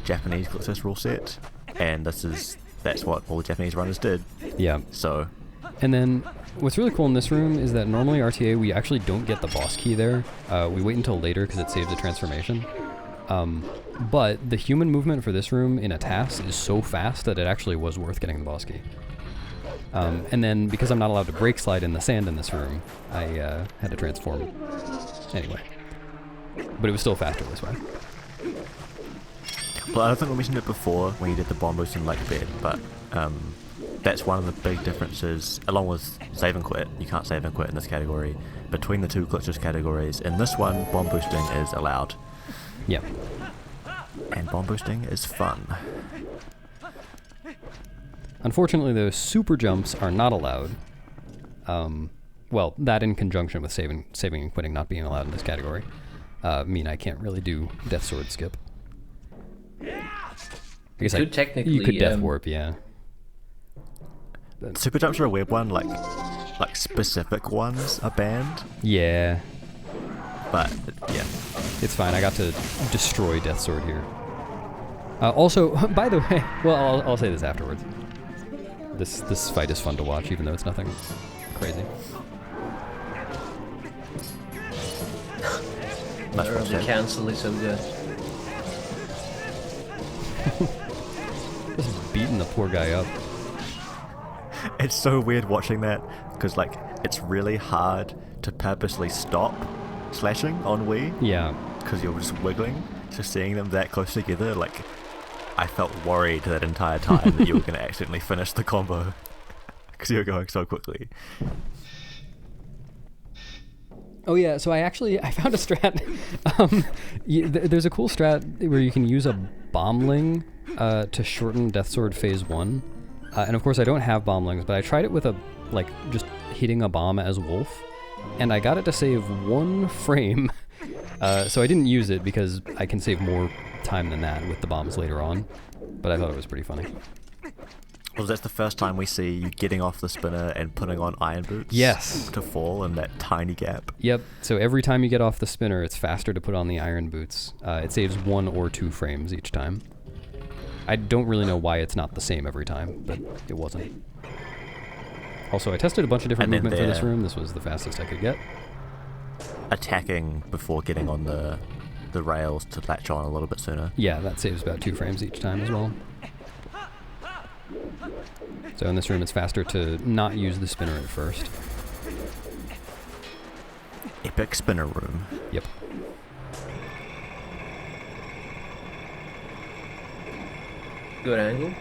Japanese Glitchless rule set, and that's what all the Japanese runners did. Yeah. So. And then what's really cool in this room is that normally RTA we actually don't get the boss key there. We wait until later because it saves the transformation. But the human movement for this room in a TAS is so fast that it actually was worth getting the boss key. And then because I'm not allowed to brake slide in the sand in this room, I had to transform. Anyway. But it was still faster this way. Well, I don't think we mentioned it before when you did the bomb boost in Lakebed, but that's one of the big differences, along with save and quit. You can't save and quit in this category. Between the two glitches categories, in this one, bomb boosting is allowed. Yep. And bomb boosting is fun. Unfortunately, those super jumps are not allowed. Well, that in conjunction with saving and quitting not being allowed in this category mean I can't really do Death Sword skip. I guess you could Death Warp, yeah. Super jumps are a weird one, like specific ones are banned. Yeah. But, yeah. It's fine, I got to destroy Death Sword here. Also, by the way, well, I'll say this afterwards. This fight is fun to watch, even though it's nothing crazy. The cancel is so good. Just beating the poor guy up. It's so weird watching that, because like it's really hard to purposely stop slashing on Wii. Yeah. Because you're just wiggling. So seeing them that close together, like, I felt worried that entire time that you were going to accidentally finish the combo. Because you were going so quickly. Oh yeah, so I found a strat. There's a cool strat where you can use a bombling to shorten Death Sword Phase 1. And of course I don't have bomblings, but I tried it with just hitting a bomb as Wolf. And I got it to save 1 frame. So I didn't use it because I can save more time than that with the bombs later on. But I thought it was pretty funny. Well, that's the first time we see you getting off the spinner and putting on iron boots. Yes. To fall in that tiny gap. Yep. So every time you get off the spinner, it's faster to put on the iron boots. It saves 1 or 2 frames each time. I don't really know why it's not the same every time, but it wasn't. Also, I tested a bunch of different movement for this room. This was the fastest I could get. Attacking before getting on the rails to latch on a little bit sooner. Yeah, that saves about 2 frames each time as well. So in this room, it's faster to not use the spinner at first. Epic spinner room. Yep. Good angle.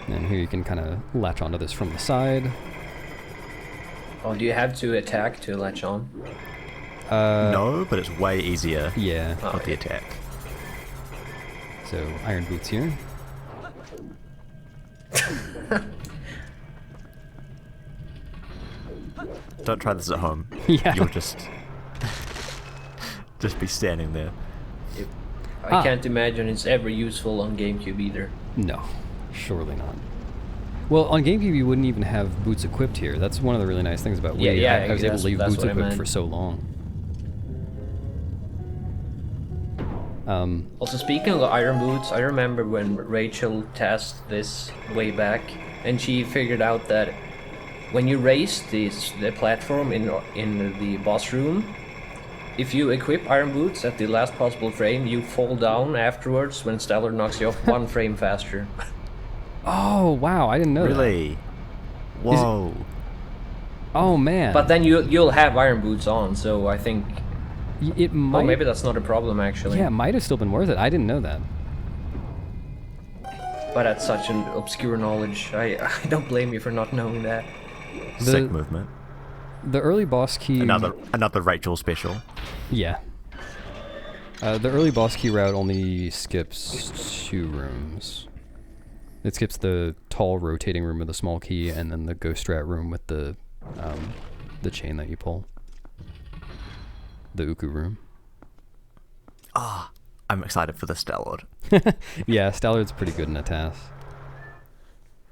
And here you can kind of latch onto this from the side. Oh, do you have to attack to latch on? No, but it's way easier. Yeah. With the attack. So iron boots here. Don't try this at home. Yeah. You'll just be standing there. I can't imagine it's ever useful on GameCube either. No, surely not. Well, on GameCube you wouldn't even have boots equipped here. That's one of the really nice things about Wii. Yeah, I was able to leave boots equipped for so long. Also, speaking of iron boots, I remember when Rachel tested this way back, and she figured out that when you raise the platform in the boss room, if you equip iron boots at the last possible frame, you fall down afterwards when Stellar knocks you off 1 frame faster. Oh wow, I didn't know that. Really? Whoa. Oh man. But then you'll have iron boots on, so I think it might. Oh, maybe that's not a problem actually. Yeah, it might have still been worth it. I didn't know that. But that's such an obscure knowledge. I don't blame you for not knowing that. Sick movement. The early boss key. Another Rachel special. Yeah. The early boss key route only skips 2 rooms. It skips the tall rotating room with the small key, and then the ghost rat room with the chain that you pull. The Uku room. I'm excited for the Stallard. Yeah, Stallard's pretty good in a TAS.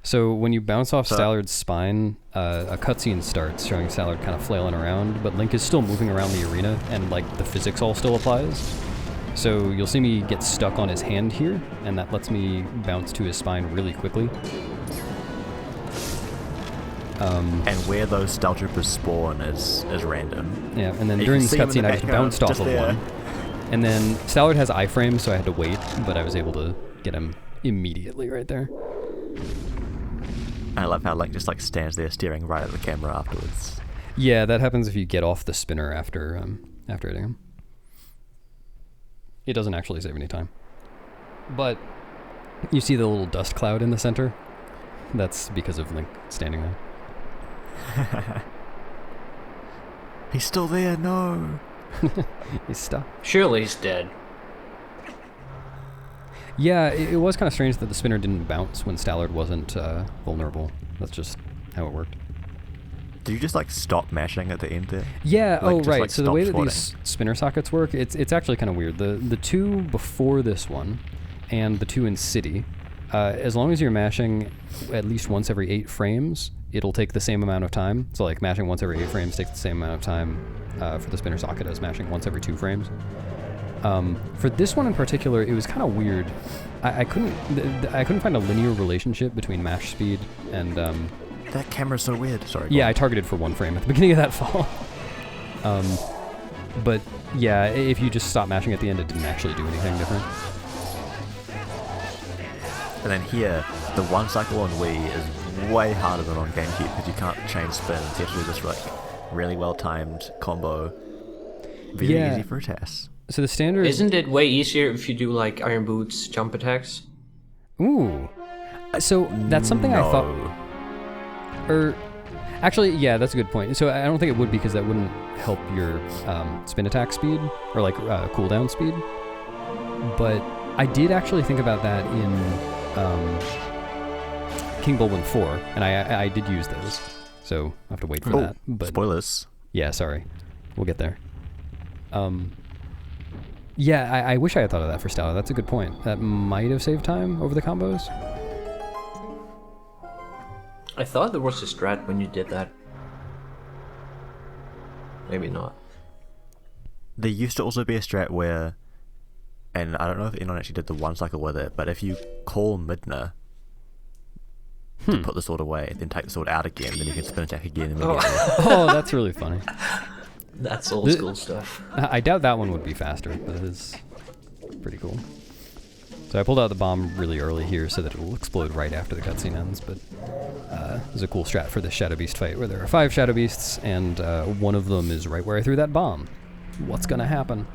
So when you bounce off Stallard's spine, a cutscene starts showing Stallard kind of flailing around, but Link is still moving around the arena, and like the physics all still applies. So you'll see me get stuck on his hand here, and that lets me bounce to his spine really quickly. And where those Staltroopers spawn is random. Yeah, and then during this cutscene I just bounced off of one. And then Stallard has iframes, so I had to wait, but I was able to get him immediately right there. I love how Link just like stands there staring right at the camera afterwards. Yeah, that happens if you get off the spinner after hitting him. It doesn't actually save any time. But you see the little dust cloud in the center? That's because of Link standing there. He's still there, no! He's stuck. Surely he's dead. Yeah, it was kind of strange that the spinner didn't bounce when Stallard wasn't vulnerable. That's just how it worked. Did you just like stop mashing at the end there? Yeah, Like, oh just, right. like, So the way that stop these spinner sockets work, it's actually kind of weird. The two before this one and the two in City, as long as you're mashing at least once every 8 frames, it'll take the same amount of time. So like mashing once every 8 frames takes the same amount of time for the spinner socket as mashing once every 2 frames. For this one in particular, it was kind of weird. I couldn't find a linear relationship between mash speed and. That camera's so weird. Sorry. Yeah, I targeted for 1 frame at the beginning of that fall. But yeah, if you just stop mashing at the end, it didn't actually do anything different. And then here, the one cycle on Wii is way harder than on GameCube because you can't change spins. You have to do this like really well timed combo. Very easy for a TAS. So the standard Isn't it way easier if you do like Iron Boots jump attacks? Ooh. So that's something I thought. Actually, yeah, that's a good point. So I don't think it would because that wouldn't help your spin attack speed or like cooldown speed. But I did actually think about that in King Baldwin 4, and I did use those. So I have to wait for that. But spoilers. Yeah, sorry. We'll get there. Yeah, I wish I had thought of that for Stella. That's a good point. That might have saved time over the combos. I thought there was a strat when you did that. Maybe not. There used to also be a strat where, and I don't know if anyone actually did the one cycle with it, but if you call Midna to put the sword away, then take the sword out again, then you can spin attack again immediately. Oh, that's really funny. That's old school stuff. I doubt that one would be faster, but it is pretty cool. So I pulled out the bomb really early here so that it will explode right after the cutscene ends, but there's a cool strat for the Shadow Beast fight where there are 5 Shadow Beasts, and one of them is right where I threw that bomb. What's gonna happen?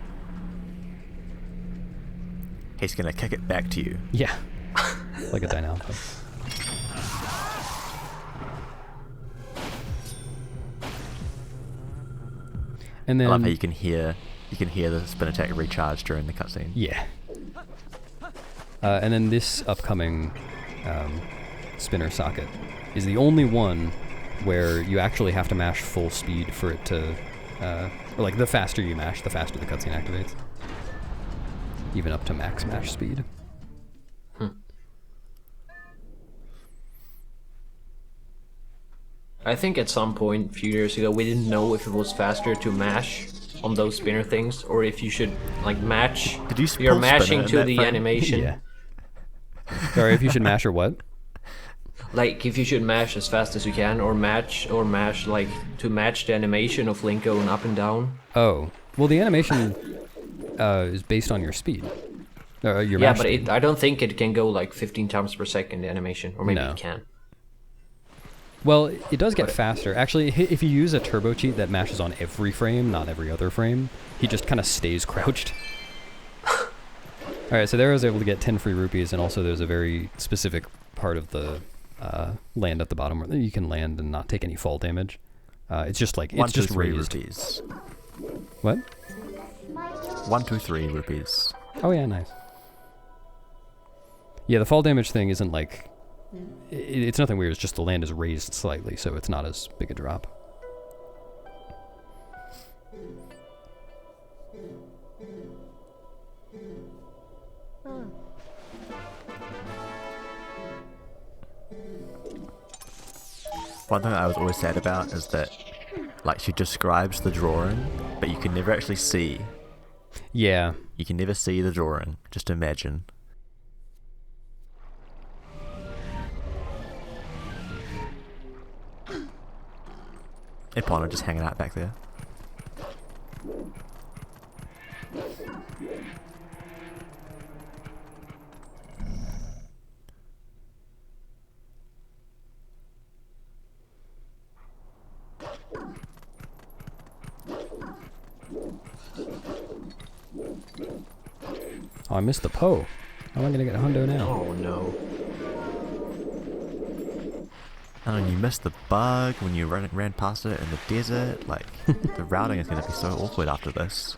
He's gonna kick it back to you. Yeah, like a dynamo. And then I love how you can hear the spin attack recharge during the cutscene. Yeah. And then this upcoming spinner socket is the only one where you actually have to mash full speed for it to, or like the faster you mash, the faster the cutscene activates. Even up to max mash speed. I think at some point a few years ago we didn't know if it was faster to mash on those spinner things or if you should like match. Did you you're pull mashing spinner in to that the frame? animation. Yeah. Sorry, if you should mash or what? Like if you should mash as fast as you can or mash like to match the animation of Link going up and down. Oh. Well, the animation is based on your speed. Your Yeah, mash but speed. I don't think it can go like 15 times per second the animation, or maybe No. it can. Well, it does get faster. Actually, if you use a turbo cheat that mashes on every frame, not every other frame, he just kind of stays crouched. Alright, so there I was able to get 10 free rupees, and also there's a very specific part of the land at the bottom where you can land and not take any fall damage. It's just like, it's just 3 raised. rupees. What? 1, 2, 3 rupees. Oh yeah, nice. Yeah, the fall damage thing isn't like... It's nothing weird, it's just the land is raised slightly, so it's not as big a drop. One thing I was always sad about is that, like, she describes the drawing, but you can never actually see. Yeah. You can never see the drawing, just imagine. Epona just hanging out back there. Oh, I missed the Poe. How am I gonna get a hundo now? Oh no. And you missed the bug when you ran past it in the desert. Like, the routing is going to be so awkward after this.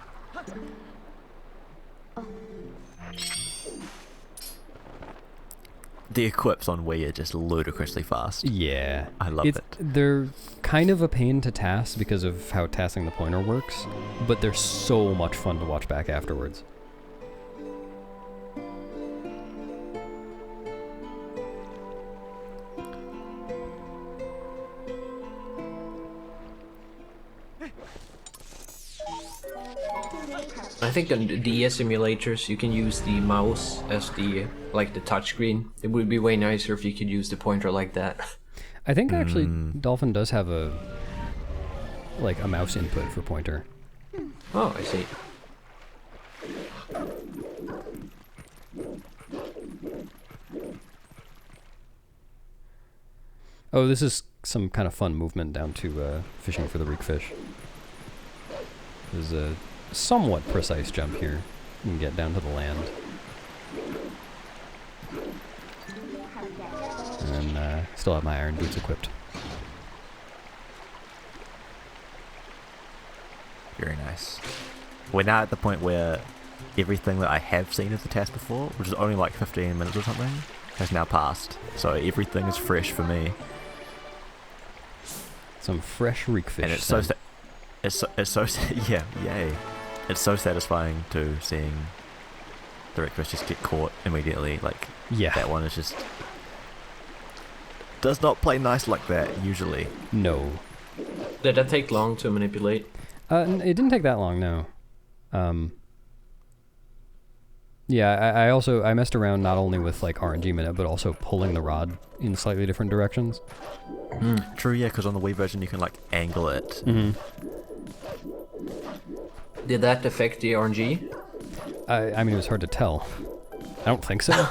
The equips on Wii are just ludicrously fast. Yeah. I love it. They're kind of a pain to TAS because of how TASing the pointer works, but they're so much fun to watch back afterwards. I think on the DS simulators you can use the mouse as the touchscreen. It would be way nicer if you could use the pointer like that. I think actually Dolphin does have a mouse input for pointer. Oh, I see. Oh, this is some kind of fun movement down to fishing for the Reekfish. There's a somewhat precise jump here. You can get down to the land. And then still have my iron boots equipped. Very nice. We're now at the point where everything that I have seen of the TAS before, which is only like 15 minutes or something, has now passed. So everything is fresh for me. Some fresh Reekfish. And it's so yeah, yay. It's so satisfying to seeing the Reekfish just get caught immediately. Like, yeah, that one is just does not play nice like that usually. No. Did that take long to manipulate? It didn't take that long, no. Yeah, I messed around not only with like RNG minute, but also pulling the rod in slightly different directions. True, yeah, because on the Wii version you can like angle it. Did that affect the RNG? I mean, it was hard to tell. I don't think so.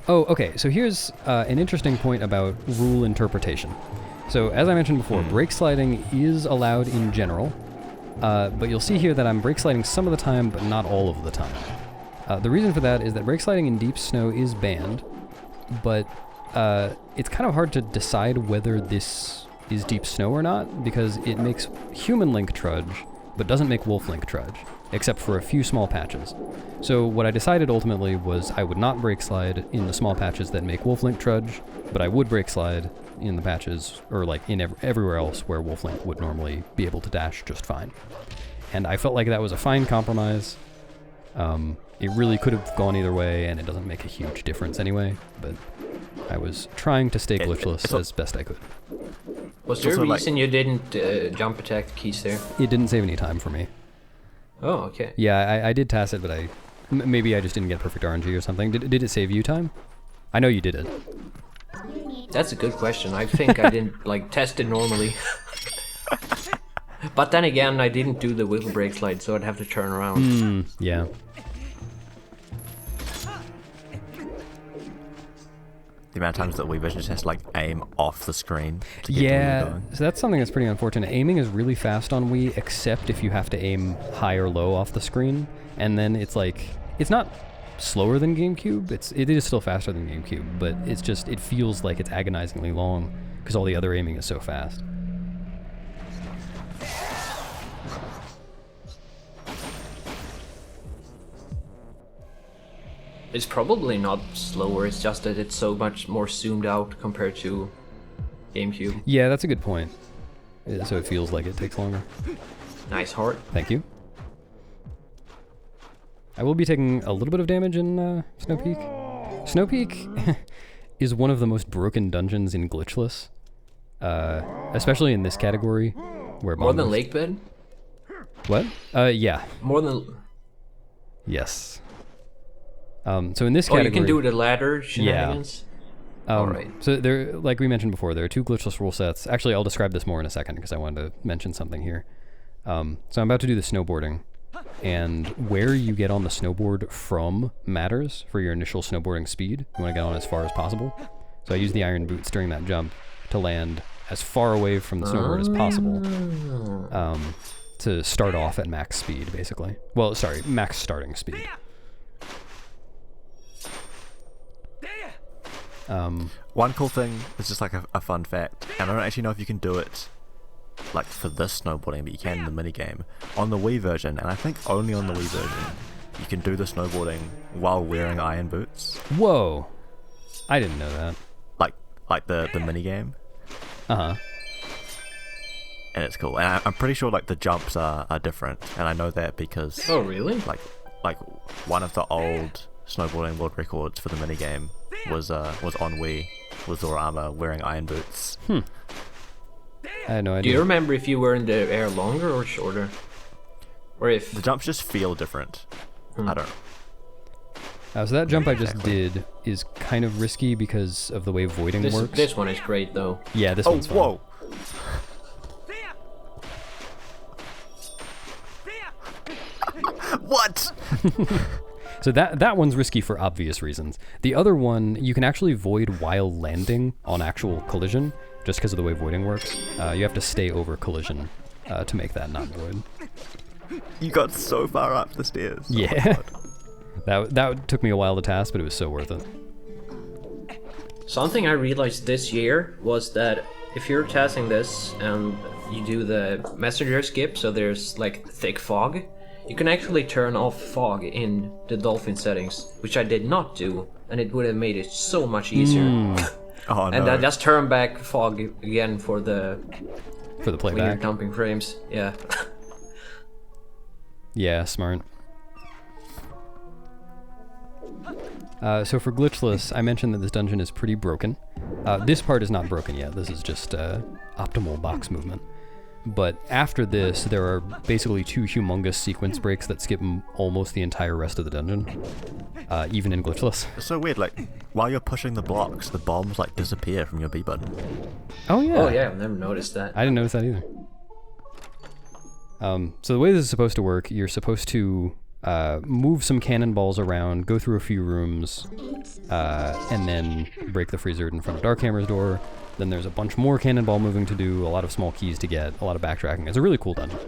Oh, okay, so here's an interesting point about rule interpretation. So, as I mentioned before, brake sliding is allowed in general, but you'll see here that I'm brake sliding some of the time, but not all of the time. The reason for that is that brake sliding in deep snow is banned, but it's kind of hard to decide whether this is deep snow or not, because it makes human Link trudge, but doesn't make wolf Link trudge, except for a few small patches. So what I decided ultimately was I would not brake slide in the small patches that make wolf Link trudge, but I would brake slide in the patches, or like in everywhere else where wolf Link would normally be able to dash just fine. And I felt like that was a fine compromise. It really could have gone either way, and it doesn't make a huge difference anyway, but I was trying to stay glitchless as best I could. Was there a reason you didn't jump attack the keys there? It didn't save any time for me. Oh, okay. Yeah, I did TAS it, but maybe I just didn't get perfect RNG or something. Did it save you time? I know you did it. That's a good question. I think I didn't test it normally. But then again, I didn't do the wiggle brake slide, so I'd have to turn around. Yeah. The amount of times that Wii Vision just has to like aim off the screen to get to where you're going. So that's something that's pretty unfortunate. Aiming is really fast on Wii, except if you have to aim high or low off the screen, and then it's like, it's not slower than GameCube, it is still faster than GameCube, but it's just, it feels like it's agonizingly long, because all the other aiming is so fast. It's probably not slower, it's just that it's so much more zoomed out compared to GameCube. Yeah, that's a good point. So it feels like it takes longer. Nice heart. Thank you. I will be taking a little bit of damage in Snowpeak. Snowpeak is one of the most broken dungeons in Glitchless. Especially in this category. Where more than Lakebed? What? Yeah. More than... Yes. So in this category... you can do the ladder shenanigans? Yeah. Alright. So there, like we mentioned before, there are two glitchless rule sets. Actually, I'll describe this more in a second because I wanted to mention something here. So I'm about to do the snowboarding, and where you get on the snowboard from matters for your initial snowboarding speed. You want to get on as far as possible. So I use the iron boots during that jump to land as far away from the snowboard as possible. To start off at max speed, basically. Well, sorry, max starting speed. One cool thing is just like a fun fact, and I don't actually know if you can do it like for this snowboarding, but you can in the minigame. On the Wii version, and I think only on the Wii version, you can do the snowboarding while wearing iron boots. Whoa! I didn't know that. Like the minigame. Uh-huh. And it's cool. And I'm pretty sure like the jumps are different, and I know that because Oh, really? like one of the old snowboarding world records for the minigame was on Wii with Zora Armor wearing iron boots. I had no Do idea. you remember if you were in the air longer or shorter? Or if... The jumps just feel different. I don't know. So that jump I just did is kind of risky because of the way voiding works. This one is great, though. Yeah, this one's fun. Whoa! What? So that one's risky for obvious reasons. The other one, you can actually void while landing on actual collision, just because of the way voiding works. You have to stay over collision to make that not void. You got so far up the stairs. Yeah. That took me a while to task, but it was so worth it. Something I realized this year was that if you're tasking this and you do the messenger skip, so there's like thick fog, you can actually turn off fog in the dolphin settings, which I did not do, and it would have made it so much easier. Oh no. And I just turn back fog again for the For the when you're playback. dumping frames. Yeah. Yeah, smart. So for Glitchless, I mentioned that this dungeon is pretty broken. This part is not broken yet. This is just optimal box movement. But after this, there are basically 2 humongous sequence breaks that skip almost the entire rest of the dungeon, even in Glitchless. It's so weird, like, while you're pushing the blocks, the bombs, like, disappear from your B button. Oh yeah. Oh yeah, I've never noticed that. I didn't notice that either. So the way this is supposed to work, you're supposed to move some cannonballs around, go through a few rooms, and then break the freezer in front of Darkhammer's door. Then there's a bunch more cannonball moving to do, a lot of small keys to get, a lot of backtracking. It's a really cool dungeon.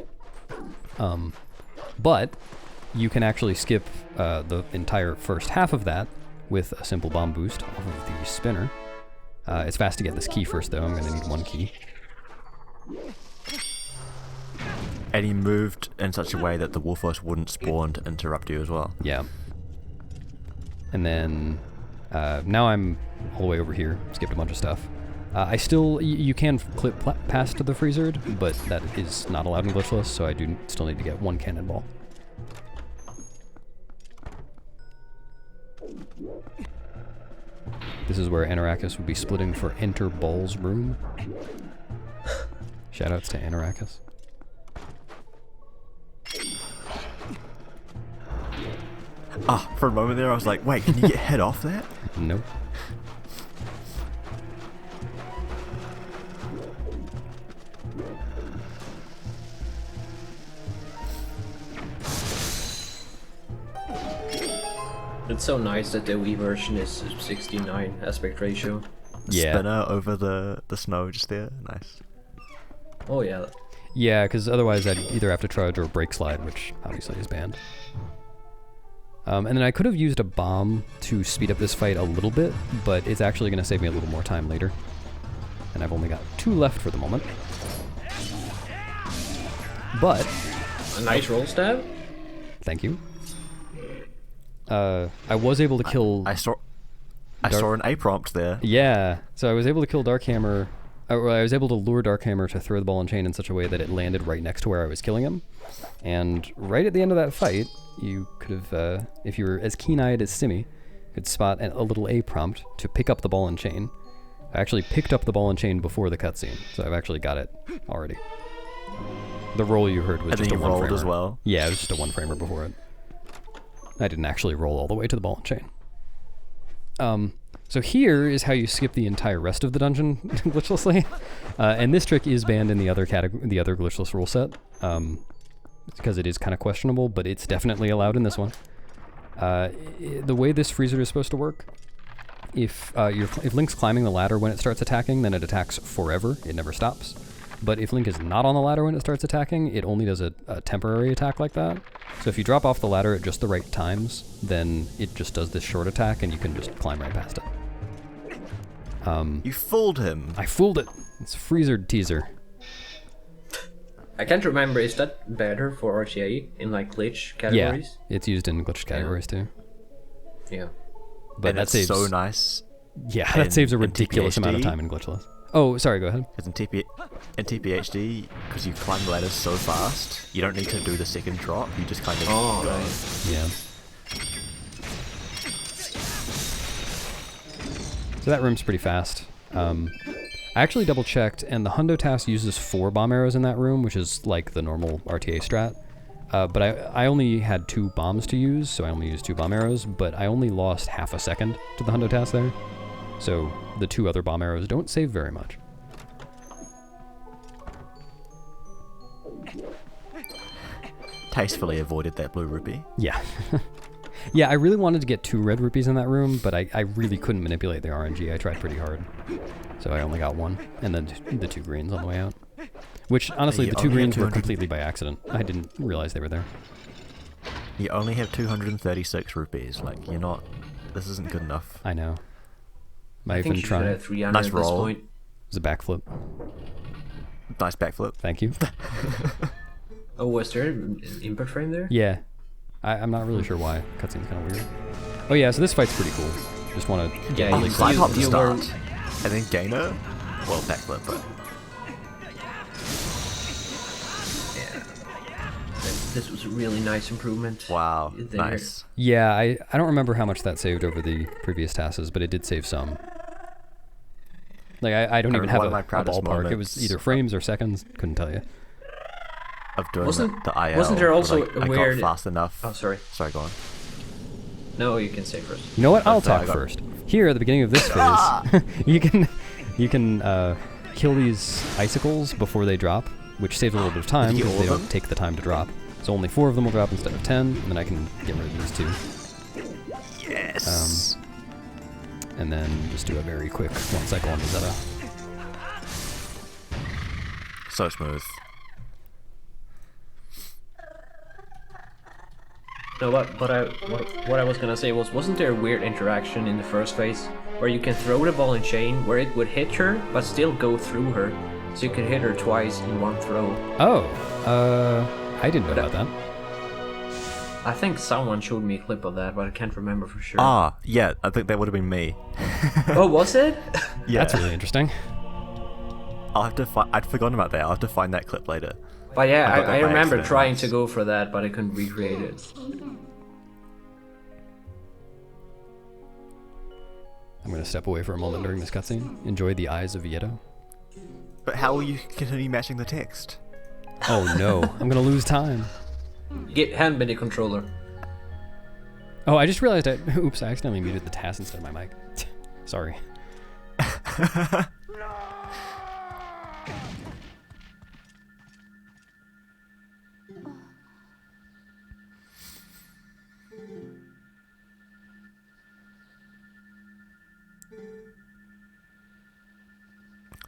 But you can actually skip the entire first half of that with a simple bomb boost off of the spinner. It's fast to get this key first, though. I'm going to need 1 key. And he moved in such a way that the Wolfos wouldn't spawn to interrupt you as well. Yeah. And then now I'm all the way over here. Skipped a bunch of stuff. I still, you can clip past the freezer, but that is not allowed in Glitchless, so I do still need to get 1 cannonball. This is where Anarakis would be splitting for Enter Ball's room. Shoutouts to Anarakis. For a moment there I was like, wait, can you get head off that? Nope. It's so nice that the Wii version is 69 aspect ratio. Yeah. Spinner over the snow just there. Nice. Oh yeah. Yeah, because otherwise I'd either have to trudge or break slide, which obviously is banned. And then I could have used a bomb to speed up this fight a little bit, but it's actually going to save me a little more time later. And I've only got 2 left for the moment. But... A nice roll stab? Thank you. I was able to kill... I saw an A prompt there. Yeah, so I was able to kill Darkhammer... Or I was able to lure Darkhammer to throw the ball and chain in such a way that it landed right next to where I was killing him. And right at the end of that fight, you could have, if you were as keen-eyed as Simi, could spot a little A prompt to pick up the ball and chain. I actually picked up the ball and chain before the cutscene, so I've actually got it already. The roll you heard was And just a then you rolled one-framer. as well? Yeah, it was just a one-framer before it. I didn't actually roll all the way to the ball and chain. So here is how you skip the entire rest of the dungeon glitchlessly, and this trick is banned in the other glitchless rule set, because it is kind of questionable, but it's definitely allowed in this one. The way this freezer is supposed to work, if Link's climbing the ladder when it starts attacking, then it attacks forever. It never stops. But if Link is not on the ladder when it starts attacking, it only does a temporary attack like that. So if you drop off the ladder at just the right times, then it just does this short attack and you can just climb right past it. You fooled him. I fooled it. It's a freezer teaser. I can't remember, is that better for RTA in like glitch categories? Yeah, it's used in glitch categories too. Yeah. But And that it's saves so nice. Yeah, that saves a in ridiculous amount of TPHD. time in glitchless. Oh, sorry, go ahead. Because in TPHD, because you climb the ladders so fast, you don't need to do the second drop. You just kind of Oh, go. right. Yeah. So that room's pretty fast. I actually double checked, and the Hundo TAS uses 4 bomb arrows in that room, which is like the normal RTA strat. But I only had 2 bombs to use, so I only used 2 bomb arrows, but I only lost half a second to the Hundo TAS there. So the 2 other bomb arrows don't save very much. Tastefully avoided that blue rupee. Yeah. Yeah, I really wanted to get 2 red rupees in that room, but I really couldn't manipulate the RNG. I tried pretty hard. So I only got 1, and then the 2 greens on the way out. Which, honestly, You the 2 only had greens were 200 completely by accident. I didn't realize they were there. You only have 236 rupees. Like, you're not... This isn't good enough. I know. I I've think been you should trying. have It 300 Nice at this roll. point. was a backflip. Nice backflip. Thank you. Oh, was there an input frame there? Yeah. I'm not really sure why. Cutscene's kind of weird. Oh yeah, so this fight's pretty cool. Just want to get Yeah, Only you- 5 hop to you were- start. And then gainer. Well, backflip, but... This was a really nice improvement. Wow, There. nice. Yeah, I don't remember how much that saved over the previous TASes, but it did save some. Like, I don't I even remember have one a of my proudest ballpark. It was moments either frames or seconds. Couldn't tell you. Of doing Wasn't- the IL. wasn't there but, also like, a I weird- got fast enough. Oh, sorry. Sorry, go on. No, you can say first. You know what? I'll sorry, I talk got- first. Here at the beginning of this phase, you can kill these icicles before they drop, which saves a little bit of time Did you because get they all of don't them? take the time to drop. So only 4 of them will drop instead of 10, and then I can get rid of these 2. Yes! And then just do a very quick 1 cycle on the Zeta. So smooth. No, what I was gonna say was, wasn't there a weird interaction in the first phase where you can throw the ball in chain where it would hit her but still go through her, so you could hit her twice in 1 throw? Oh, I didn't know about that. I think someone showed me a clip of that, but I can't remember for sure. Ah, yeah, I think that would have been me. Oh, was it? Yeah. That's really interesting. I'll have to find... I'd forgotten about that. I'll have to find that clip later. But yeah, I got that I by remember accident trying once. to go for that, but I couldn't recreate it. I'm going to step away for a moment during this cutscene. Enjoy the eyes of Vieto. But how will you continue matching the text? Oh no, I'm going to lose time. Hand me the controller. Oh, I just realized oops, I accidentally muted the TAS instead of my mic. Sorry.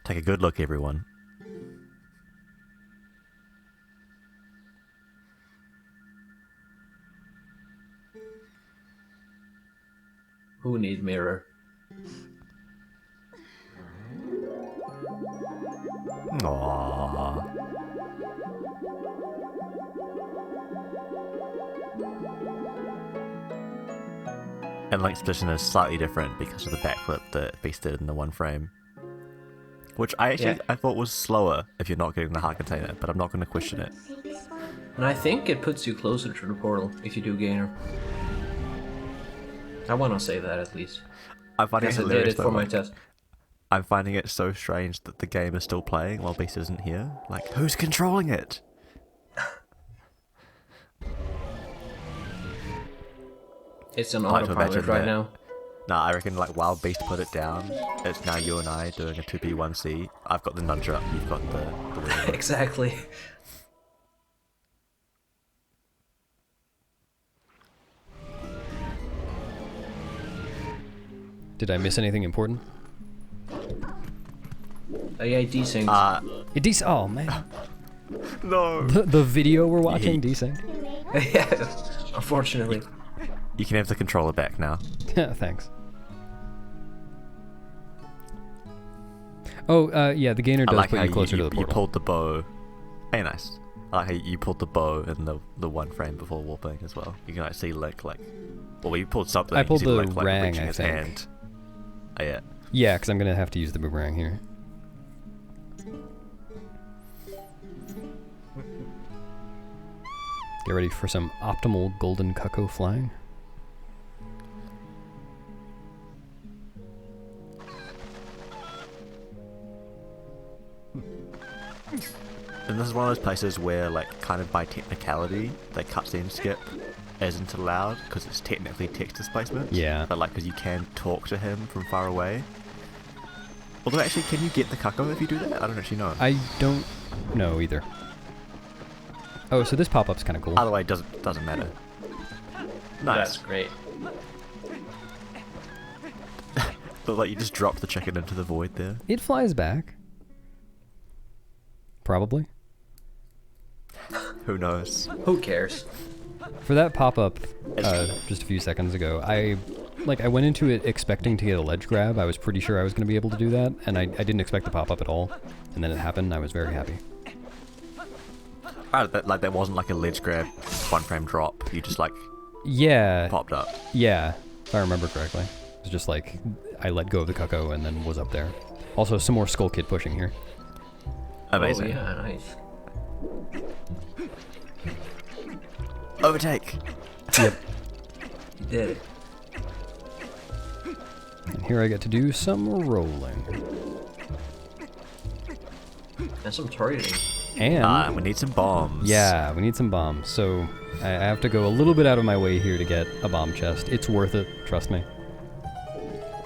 Take a good look, everyone. Who needs mirror? Aww. And Link's position is slightly different because of the backflip that Beast did in the 1 frame. Which I thought was slower if you're not getting the heart container, but I'm not going to question it. And I think it puts you closer to the portal if you do gainer. I want to say that at least. I'm finding it Because I did hilarious it though, for my like, test. I'm finding it so strange that the game is still playing while Beast isn't here. Like, who's controlling it? It's an I like to autopilot imagine right that- now. Nah, I reckon like while Beast put it down, it's now you and I doing a 2B1C. I've got the nudger up, you've got the wheel. Exactly. Did I miss anything important? Yeah, desync. It oh man. No! The video we're watching, Yeah. desync. Yeah, unfortunately. You can have the controller back now. Thanks. Oh, yeah, the gainer I does like put how you closer to the you portal. pulled the bow. Hey, nice. I like how you pulled the bow in the one frame before warping as well. You can like see Link like, well, you pulled something. I you pulled see the Link, like, rang, reaching I his think. hand. Oh yeah. Yeah, because I'm going to have to use the boomerang here. Get ready for some optimal golden cuckoo flying. And this is one of those places where, like, kind of by technicality, the cutscene skip isn't allowed because it's technically text displacement. Yeah. But like, because you can talk to him from far away. Although, actually, can you get the cuckoo if you do that? I don't actually know. I don't know either. Oh, so this pop-up's kind of cool. Either way, doesn't matter. Nice. That's great. But like, you just drop the chicken into the void there. It flies back. Probably. Who knows? Who cares? For that pop-up just a few seconds ago, I went into it expecting to get a ledge grab. I was pretty sure I was going to be able to do that, and I didn't expect the pop-up at all. And then it happened, and I was very happy. Oh, that wasn't like a ledge grab, one frame drop. You just like popped up. Yeah, if I remember correctly. It was just like, I let go of the cuckoo and then was up there. Also, some more Skull Kid pushing here. Amazing. Oh, yeah, nice. Overtake! Yep. You did it. And here I get to do some rolling. And some targeting. And we need some bombs. yeah, we need some bombs. So I have to go a little bit out of my way here to get a bomb chest. It's worth it, trust me.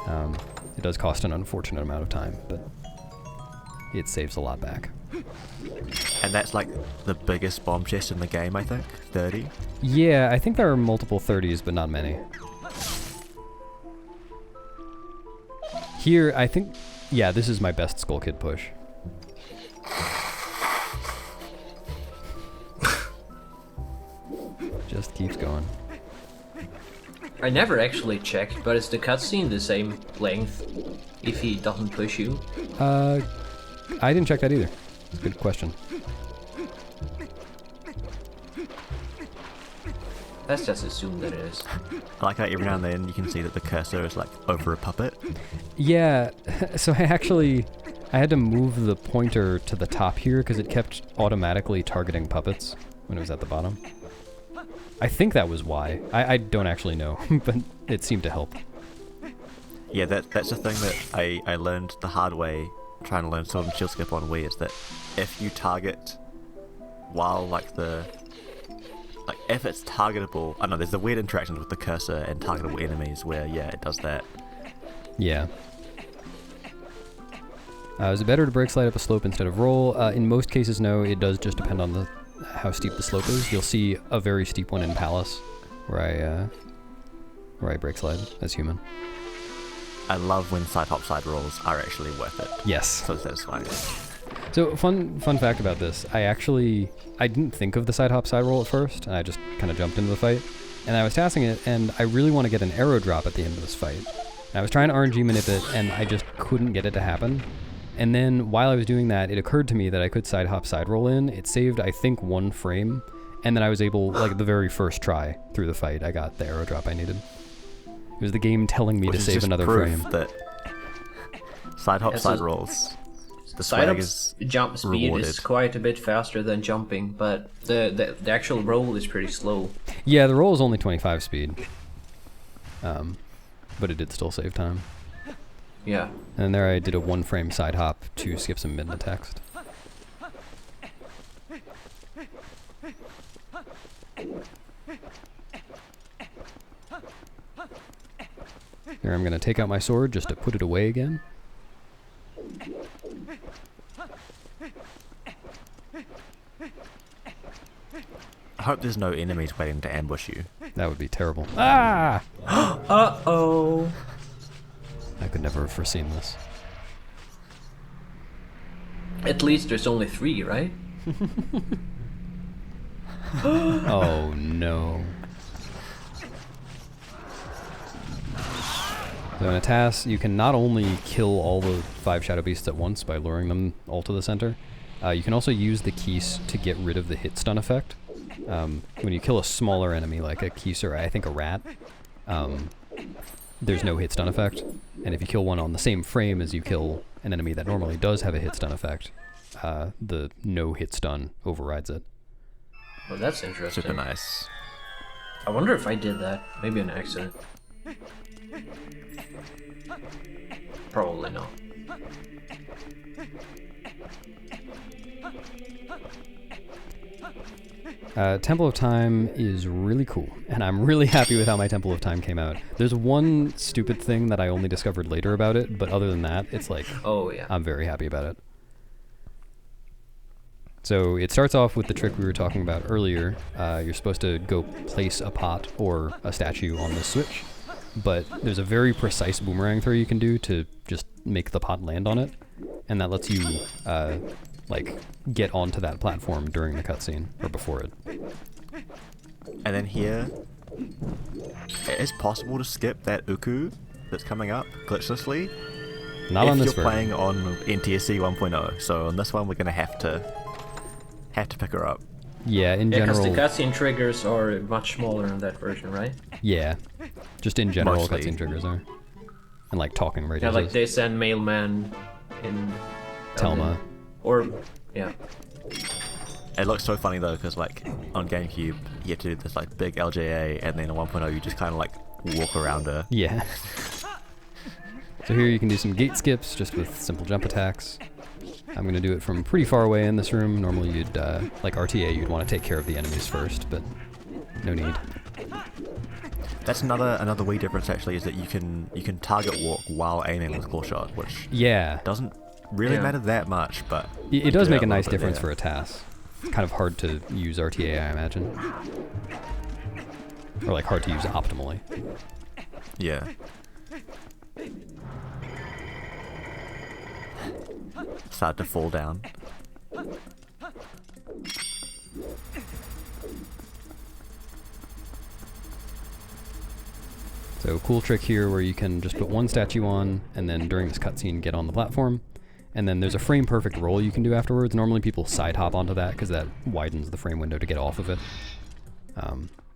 It does cost an unfortunate amount of time, but it saves a lot back. And that's like the biggest bomb chest in the game, I think. 30. Yeah, I think there are multiple 30s, but not many. Here, I think, yeah, this is my best Skull Kid push. Just keeps going. I never actually checked, but is the cutscene the same length if he doesn't push you? I didn't check that either. Good question. Let's just assume that it is. I like how every now and then you can see that the cursor is like over a puppet. Yeah, so I had to move the pointer to the top here because it kept automatically targeting puppets when it was at the bottom. I think that was why. I don't actually know, but it seemed to help. Yeah, that's the thing that I learned the hard way trying to learn Sword and Shield Skip on Wii, is that if you target while if it's targetable, I know there's the weird interactions with the cursor and targetable enemies where, yeah, it does that. Yeah. Is it better to brake slide up a slope instead of roll? In most cases, no. It does just depend on how steep the slope is. You'll see a very steep one in Palace, where I brake slide as human. I love when side hop side rolls are actually worth it. Yes. So satisfying. So fun fact about this, I didn't think of the side hop side roll at first, and I just kind of jumped into the fight. And I was TASing it, and I really want to get an arrow drop at the end of this fight. And I was trying to RNG manip it, and I just couldn't get it to happen. And then while I was doing that, it occurred to me that I could side hop side roll in. It saved, I think, 1 frame, and then I was able, like the very first try through the fight, I got the arrow drop I needed. It was the game telling me to save another frame. That side hop side rolls. The Side up is jump speed rewarded. is quite a bit faster than jumping, but the actual roll is pretty slow. Yeah, the roll is only 25 speed. But it did still save time. Yeah. And there I did a 1 frame side hop to skip some Midna text. Here I'm going to take out my sword just to put it away again. I hope there's no enemies waiting to ambush you. That would be terrible. Ah! Uh-oh. I could never have foreseen this. At least there's only 3, right? Oh no. So in a TAS, you can not only kill all the 5 shadow beasts at once by luring them all to the center, you can also use the keys to get rid of the hit stun effect. When you kill a smaller enemy like a keys or I think a rat, there's no hit stun effect. And if you kill one on the same frame as you kill an enemy that normally does have a hit stun effect, the no hit stun overrides it. Well, that's interesting. Super nice. I wonder if I did that. Maybe an accident. Probably not. Temple of Time is really cool, and I'm really happy with how my Temple of Time came out. There's one stupid thing that I only discovered later about it, but other than that, it's like, oh yeah, I'm very happy about it. So it starts off with the trick we were talking about earlier. You're supposed to go place a pot or a statue on the switch, but there's a very precise boomerang throw you can do to just make the pot land on it, and that lets you like get onto that platform during the cutscene or before it. And then here, it's possible to skip that Uku that's coming up glitchlessly. Not on this if you're version. playing on NTSC 1.0. So on this one, we're gonna have to pick her up. Yeah, in because general. the cutscene triggers are much smaller in that version, right? Yeah, just in general, Mostly. cutscene triggers are, and like talking Yeah, radiuses. like they send mailman in Telma. Eldin. Or yeah. It looks so funny though, because like on GameCube, you have to do this like big LJA, and then on 1.0, you just kind of like walk around her. Yeah. So here you can do some gate skips just with simple jump attacks. I'm going to do it from pretty far away in this room. Normally you'd, like RTA, you'd want to take care of the enemies first, but no need. That's another wee difference actually, is that you can target walk while aiming with claw shot, which Yeah. doesn't really matter that much, but It does make a little nice bit difference there. for a TAS. Kind of hard to use RTA, I imagine. Or like hard to use optimally. Yeah. Start to fall down. So cool trick here where you can just put one statue on, and then during this cutscene get on the platform. And then there's a frame perfect roll you can do afterwards. Normally people side hop onto that because that widens the frame window to get off of it.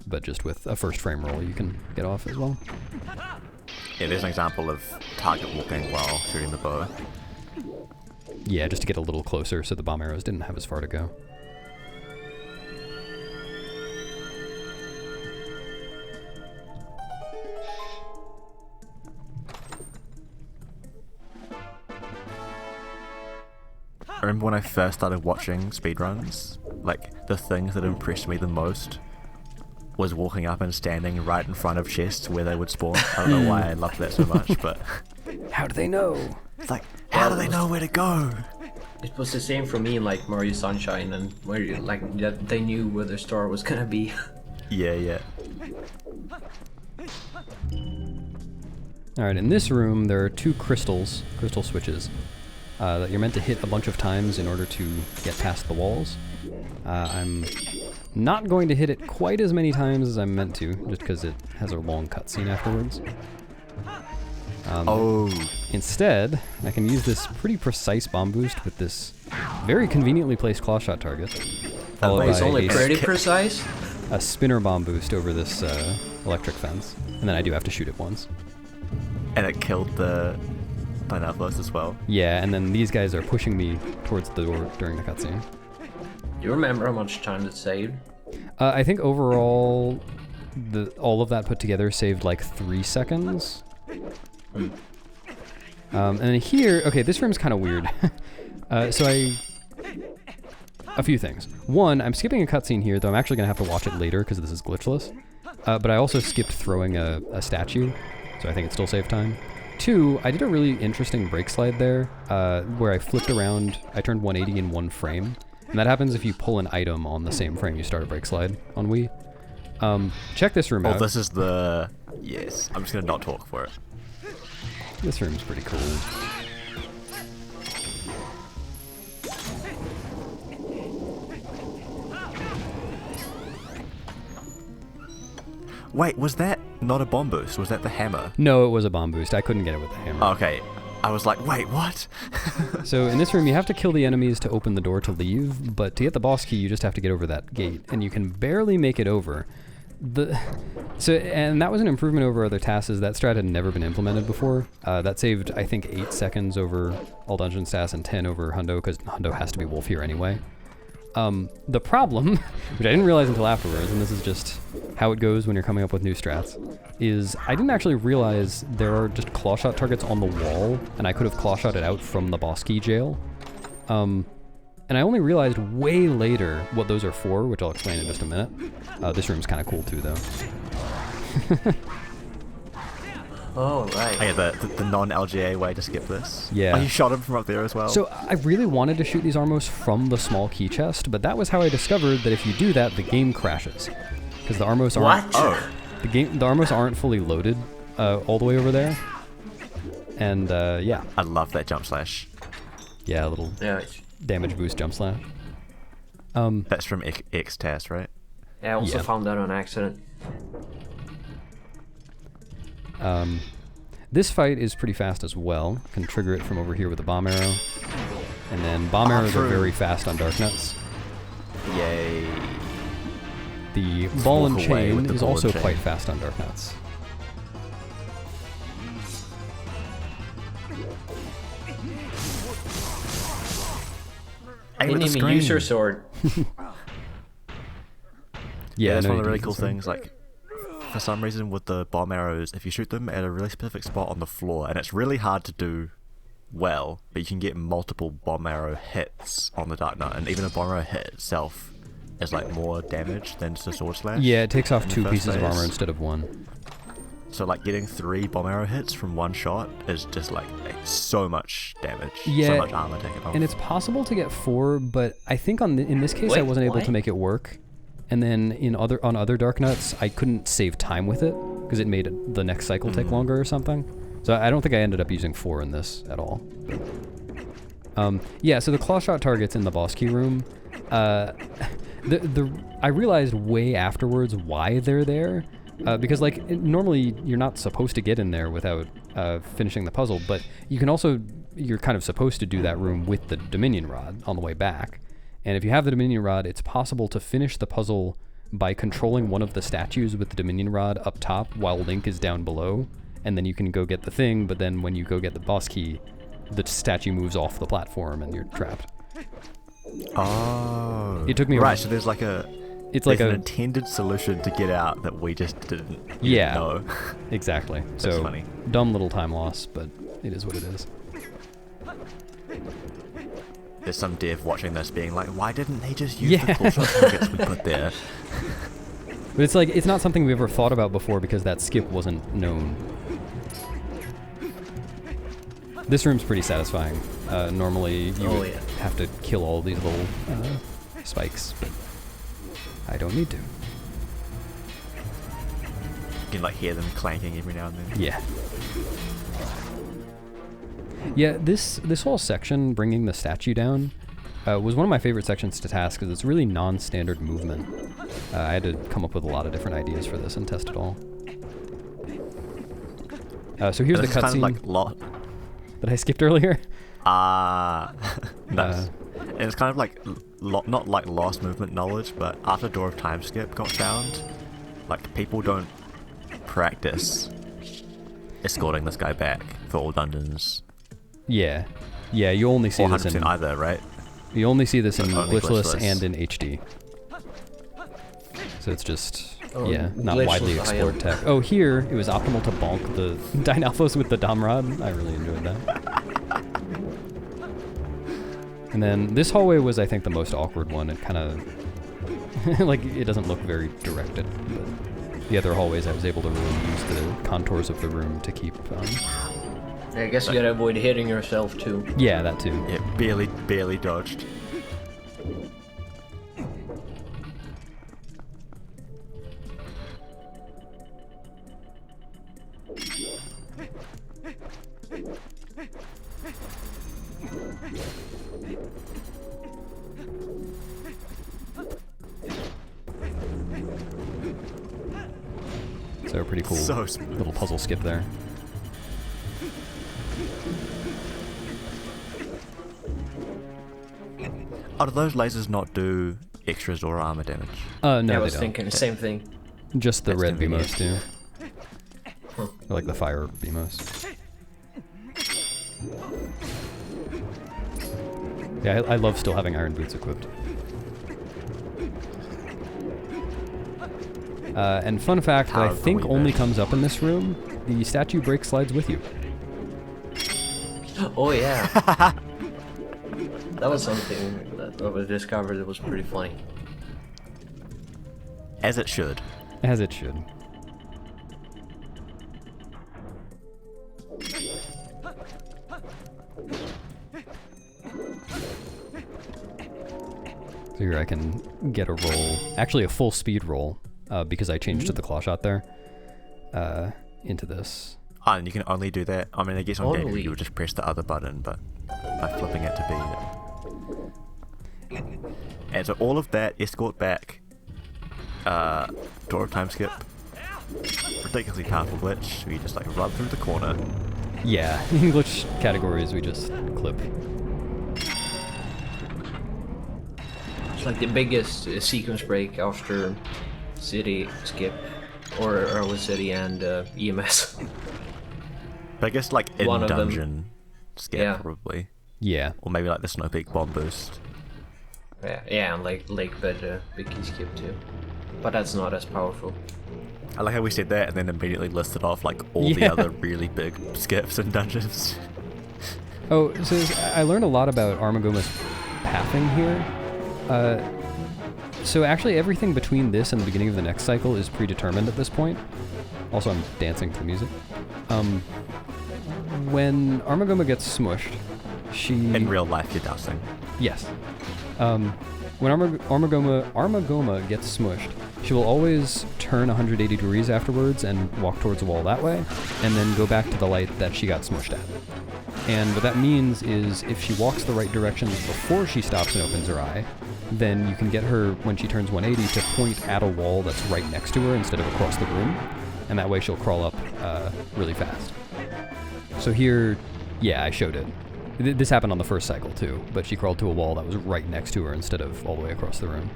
But just with a first frame roll you can get off as well. Yeah, there's an example of target walking while shooting the bow. Yeah, just to get a little closer so the bomb arrows didn't have as far to go. I remember when I first started watching speedruns, like the things that impressed me the most was walking up and standing right in front of chests where they would spawn. I don't know why I loved that so much, but How do they know? it's like, how do they know where to go? It was the same for me in like Mario Sunshine, and where you, like that they knew where the star was gonna be. Yeah. Alright, in this room there are two crystal switches that you're meant to hit a bunch of times in order to get past the walls. I'm not going to hit it quite as many times as I'm meant to, just because it has a long cutscene afterwards. Instead, I can use this pretty precise bomb boost with this very conveniently placed claw shot target. Followed It's by only a pretty precise. a spinner bomb boost over this electric fence, and then I do have to shoot it once. And it killed the Pineapples as well. Yeah, and then these guys are pushing me towards the door during the cutscene. Do you remember how much time it saved? I think overall, all of that put together saved like 3 seconds. And then here, okay, this room's kind of weird. A few things. One, I'm skipping a cutscene here, though I'm actually going to have to watch it later because this is glitchless. But I also skipped throwing a statue, so I think it still saved time. Two, I did a really interesting break slide there, where I flipped around, I turned 180 in one frame. And that happens if you pull an item on the same frame you start a break slide on Wii. Check this room out. Oh, this is the... Yes, I'm just gonna not talk for it. This room's pretty cool. Wait, was that not a bomb boost? Was that the hammer? No, it was a bomb boost. I couldn't get it with the hammer. Okay. I was like, wait, what? So in this room, you have to kill the enemies to open the door to leave, but to get the boss key, you just have to get over that gate, and you can barely make it over. And that was an improvement over other TASs. That strat had never been implemented before. That saved, I think, 8 seconds over all dungeon stats and 10 over Hundo, because Hundo has to be wolf here anyway. The problem, which I didn't realize until afterwards, and this is just how it goes when you're coming up with new strats, is I didn't actually realize there are just claw shot targets on the wall, and I could have claw shot it out from the boss key jail. And I only realized way later what those are for, which I'll explain in just a minute. This room's kind of cool too, though. Oh, right. Oh, yeah, the non-LGA way to skip this. Yeah. Oh, you shot him from up there as well. So I really wanted to shoot these Armos from the small key chest, but that was how I discovered that if you do that, the game crashes. Because the Armos aren't... What? The Armos aren't fully loaded all the way over there. And, yeah. I love that jump slash. Yeah, a little damage boost jump slash. That's from X-TAS, right? I also found that on accident. This fight is pretty fast as well. Can trigger it from over here with a bomb arrow. And then bomb arrows are very fast on Dark Nuts. Yay. The ball and chain is also quite fast on Dark Nuts. I didn't even use your sword. Yeah, that's one of the really cool things. Like, for some reason with the bomb arrows, if you shoot them at a really specific spot on the floor, and it's really hard to do well, but you can get multiple bomb arrow hits on the Dark Knight, and even a bomb arrow hit itself is like more damage than just a sword slash. Yeah, it takes off 2 pieces of armor instead of 1. So like getting 3 bomb arrow hits from one shot is just like so much damage, yeah, so much armor taken off. And it's possible to get 4, but I think in this case I wasn't able to make it work. And then on other Dark Nuts, I couldn't save time with it because it made the next cycle take longer or something. So I don't think I ended up using 4 in this at all. Yeah, so the claw shot targets in the boss key room, I realized way afterwards why they're there, because like normally you're not supposed to get in there without finishing the puzzle, but you're kind of supposed to do that room with the Dominion Rod on the way back. And if you have the Dominion Rod, it's possible to finish the puzzle by controlling one of the statues with the Dominion Rod up top while Link is down below, and then you can go get the thing, but then when you go get the boss key, the statue moves off the platform and you're trapped. Oh. It took me right, so there's like an intended solution to get out that we just didn't know. Exactly. So funny. Dumb little time loss, but it is what it is. There's some dev watching this being like, why didn't he just use the cool shot targets we put there? But it's like, it's not something we ever thought about before because that skip wasn't known. This room's pretty satisfying. Normally you would have to kill all these little spikes, but I don't need to. You can like hear them clanking every now and then. Yeah. Yeah, this whole section, bringing the statue down, was one of my favorite sections to task because it's really non-standard movement. I had to come up with a lot of different ideas for this and test it all. So here's the cutscene kind of like that I skipped earlier. Nice. And it's kind of like, not like lost movement knowledge, but after Door of Time skip got found, like people don't practice escorting this guy back for all dungeons. Yeah, you only see this in either, right? You only see this in Glitchless and in HD. So it's just not widely explored tech. Oh, here it was optimal to bonk the Dynalphos with the Dom Rod. I really enjoyed that. And then this hallway was, I think, the most awkward one. It kind of like it doesn't look very directed, but the other hallways I was able to really use the contours of the room to keep. I guess you gotta avoid hitting yourself too. Yeah, that too. Yeah, barely dodged. So pretty cool So smooth. little puzzle skip there. Oh, do those lasers not do extra Zora Armor damage? No, I they was don't. thinking the same thing. Just the That's red convenient. BMOs do. Or like the fire BMOs. Yeah, I love still having iron boots equipped. And fun fact that I How think can we only bet? comes up in this room, the statue break slides with you. Oh yeah. That was something that I discovered that was pretty funny. As it should. As it should. So here I can get a roll, actually a full speed roll, because I changed to the claw shot there, into this. Oh, and you can only do that. I mean, I guess on game Only. you would just press the other button, but by flipping it to be it. And so all of that escort back. Door of time skip. Ridiculously powerful glitch. We just like run through the corner. Yeah, in glitch categories we just clip. It's like the biggest sequence break after city skip, or early city and EMS. But I guess like in One of them. dungeon skip Yeah. probably. Yeah. Or maybe like the Snowpeak bomb boost. Yeah, and like Lakebed big key skip too. But that's not as powerful. I like how we said that and then immediately listed off like all the Yeah. other really big skips and dungeons. Oh, so I learned a lot about Armagoma's pathing here. So actually everything between this and the beginning of the next cycle is predetermined at this point. Also, I'm dancing to the music. When Armagoma gets smushed, she... In real life you're dusting. Yes. When Armagoma gets smushed, she will always turn 180 degrees afterwards and walk towards the wall that way, and then go back to the light that she got smushed at. And what that means is if she walks the right direction before she stops and opens her eye, then you can get her, when she turns 180, to point at a wall that's right next to her instead of across the room, and that way she'll crawl up really fast. So here, yeah, I showed it. This happened on the first cycle too, but she crawled to a wall that was right next to her instead of all the way across the room.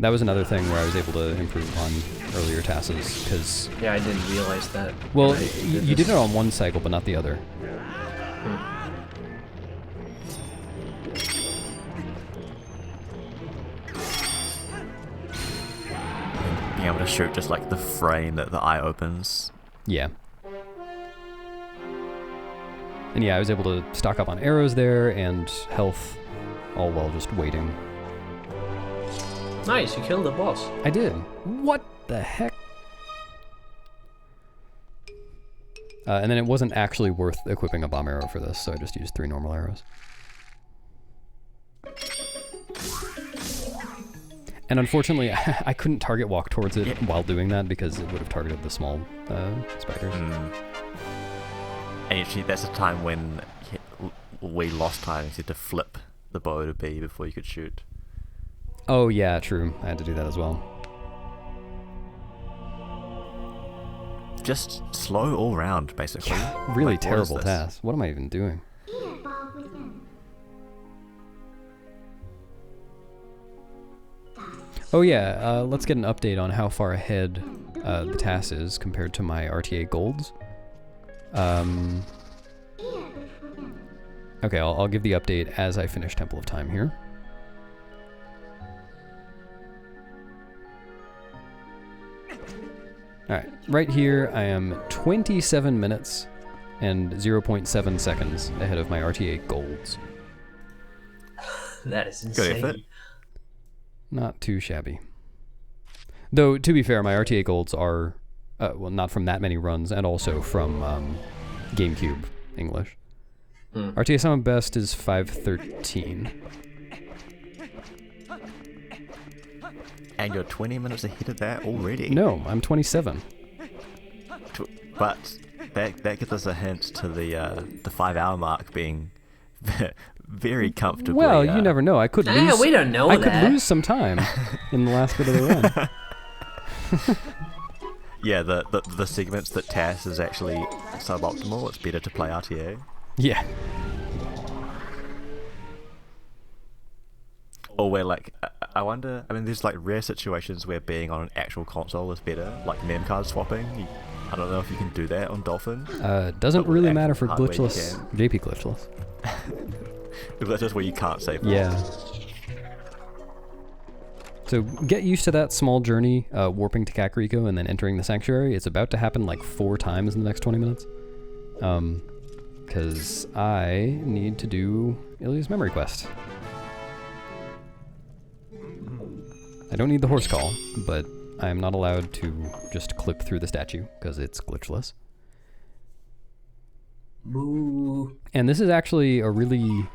That was another thing where I was able to improve on earlier TASes, because... Yeah, I didn't realize that. Well, I you did it on one cycle, but not the other. Being able to shoot just like the frame that the eye opens. Yeah. And yeah, I was able to stock up on arrows there and health, all while just waiting. Nice, you killed the boss. I did. What the heck? And then it wasn't actually worth equipping a bomb arrow for this, so I just used 3 normal arrows. And unfortunately, I couldn't target walk towards it while doing that because it would have targeted the small spiders. And actually, that's a time when we lost time. You had to flip the bow to B before you could shoot. Oh yeah, true. I had to do that as well. Just slow all round, basically. Really Like, what is terrible this? task. What am I even doing? Oh yeah, let's get an update on how far ahead the TAS is compared to my RTA golds. Okay, I'll give the update as I finish Temple of Time here. Alright, right here I am 27 minutes and 0.7 seconds ahead of my RTA golds. That is Good insane. effort. Not too shabby. Though, to be fair, my RTA golds are, well, not from that many runs, and also from GameCube English. RTA Summon Best is 513. And you're 20 minutes ahead of that already. No, I'm 27. But that gives us a hint to the 5 hour mark being very comfortably. Well, you never know. I could lose. Yeah, we don't know I that. could lose some time in the last bit of the run. Yeah, the segments that TAS is actually suboptimal, it's better to play RTA. Yeah. Or where, like, I wonder, I mean, there's like rare situations where being on an actual console is better, like mem card swapping. I don't know if you can do that on Dolphin. Doesn't really matter for hardware, glitchless, JP glitchless. That's just where you can't save. Yeah. So get used to that small journey, warping to Kakariko and then entering the sanctuary. It's about to happen like 4 times in the next 20 minutes. Because I need to do Ilia's memory quest. I don't need the horse call, but I am not allowed to just clip through the statue because it's glitchless. Boo. And this is actually a really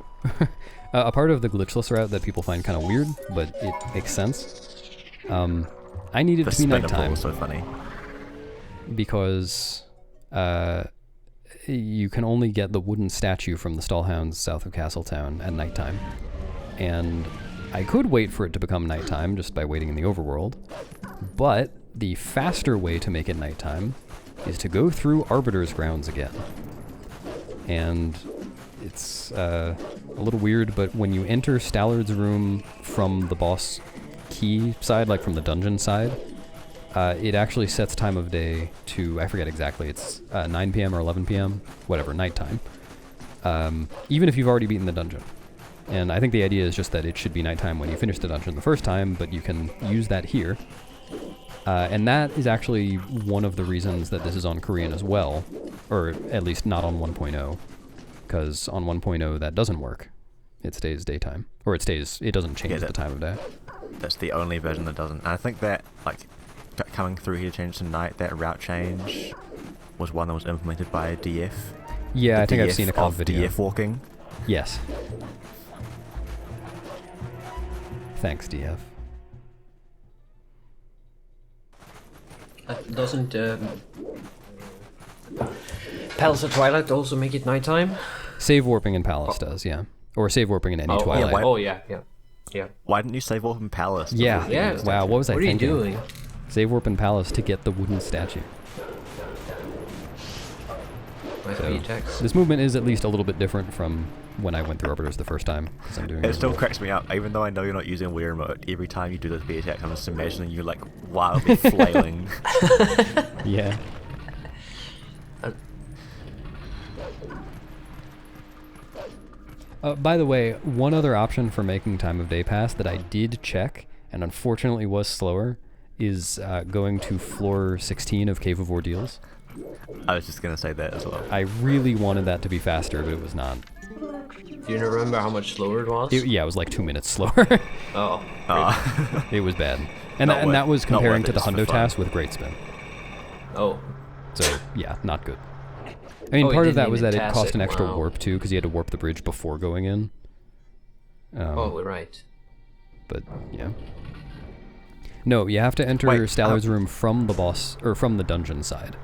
a part of the glitchless route that people find kind of weird, but it makes sense. I need it to be nighttime. So funny. Because you can only get the wooden statue from the Stallhounds south of Castletown at nighttime. And I could wait for it to become nighttime just by waiting in the overworld, but the faster way to make it nighttime is to go through Arbiter's grounds again. And it's a little weird, but when you enter Stallard's room from the boss key side, like from the dungeon side, it actually sets time of day to, I forget exactly, it's 9 p.m. or 11 p.m., whatever, nighttime, even if you've already beaten the dungeon. And I think the idea is just that it should be nighttime when you finish the dungeon the first time, but you can use that here. And that is actually one of the reasons that this is on Korean as well, or at least not on 1.0, because on 1.0 that doesn't work. It stays daytime, or it doesn't change the time of day. That's the only version that doesn't. And I think that, like, coming through here to change to night, that route change was one that was implemented by DF. Yeah, I think I've seen a COD video. DF walking. Yes. Thanks, DF. Doesn't Palace of Twilight also make it nighttime? Save warping in Palace does, yeah. Or save warping in any Twilight. Yeah. Why didn't you save warp in Palace? Yeah. Wow, what was I thinking? What are you doing? Save warp in Palace to get the wooden statue. So, this movement is at least a little bit different from when I went through Arbiters the first time. I'm doing it still cracks me up, even though I know you're not using Wii Remote. Every time you do this speed attack, I'm just imagining you like wildly flailing. Yeah. By the way, one other option for making time of day pass that I did check, and unfortunately was slower, is going to floor 16 of Cave of Ordeals. I was just going to say that as well. I really wanted that to be faster, but it was not. Do you remember how much slower it was? Yeah, it was like 2 minutes slower. Oh. It was bad. And that was comparing to the Hundo TAS with Great Spin. Oh. So, yeah, not good. I mean, part of that was that it cost an extra warp, too, because you had to warp the bridge before going in. Right. But, yeah. No, you have to enter Stallard's room from the boss, or from the dungeon side.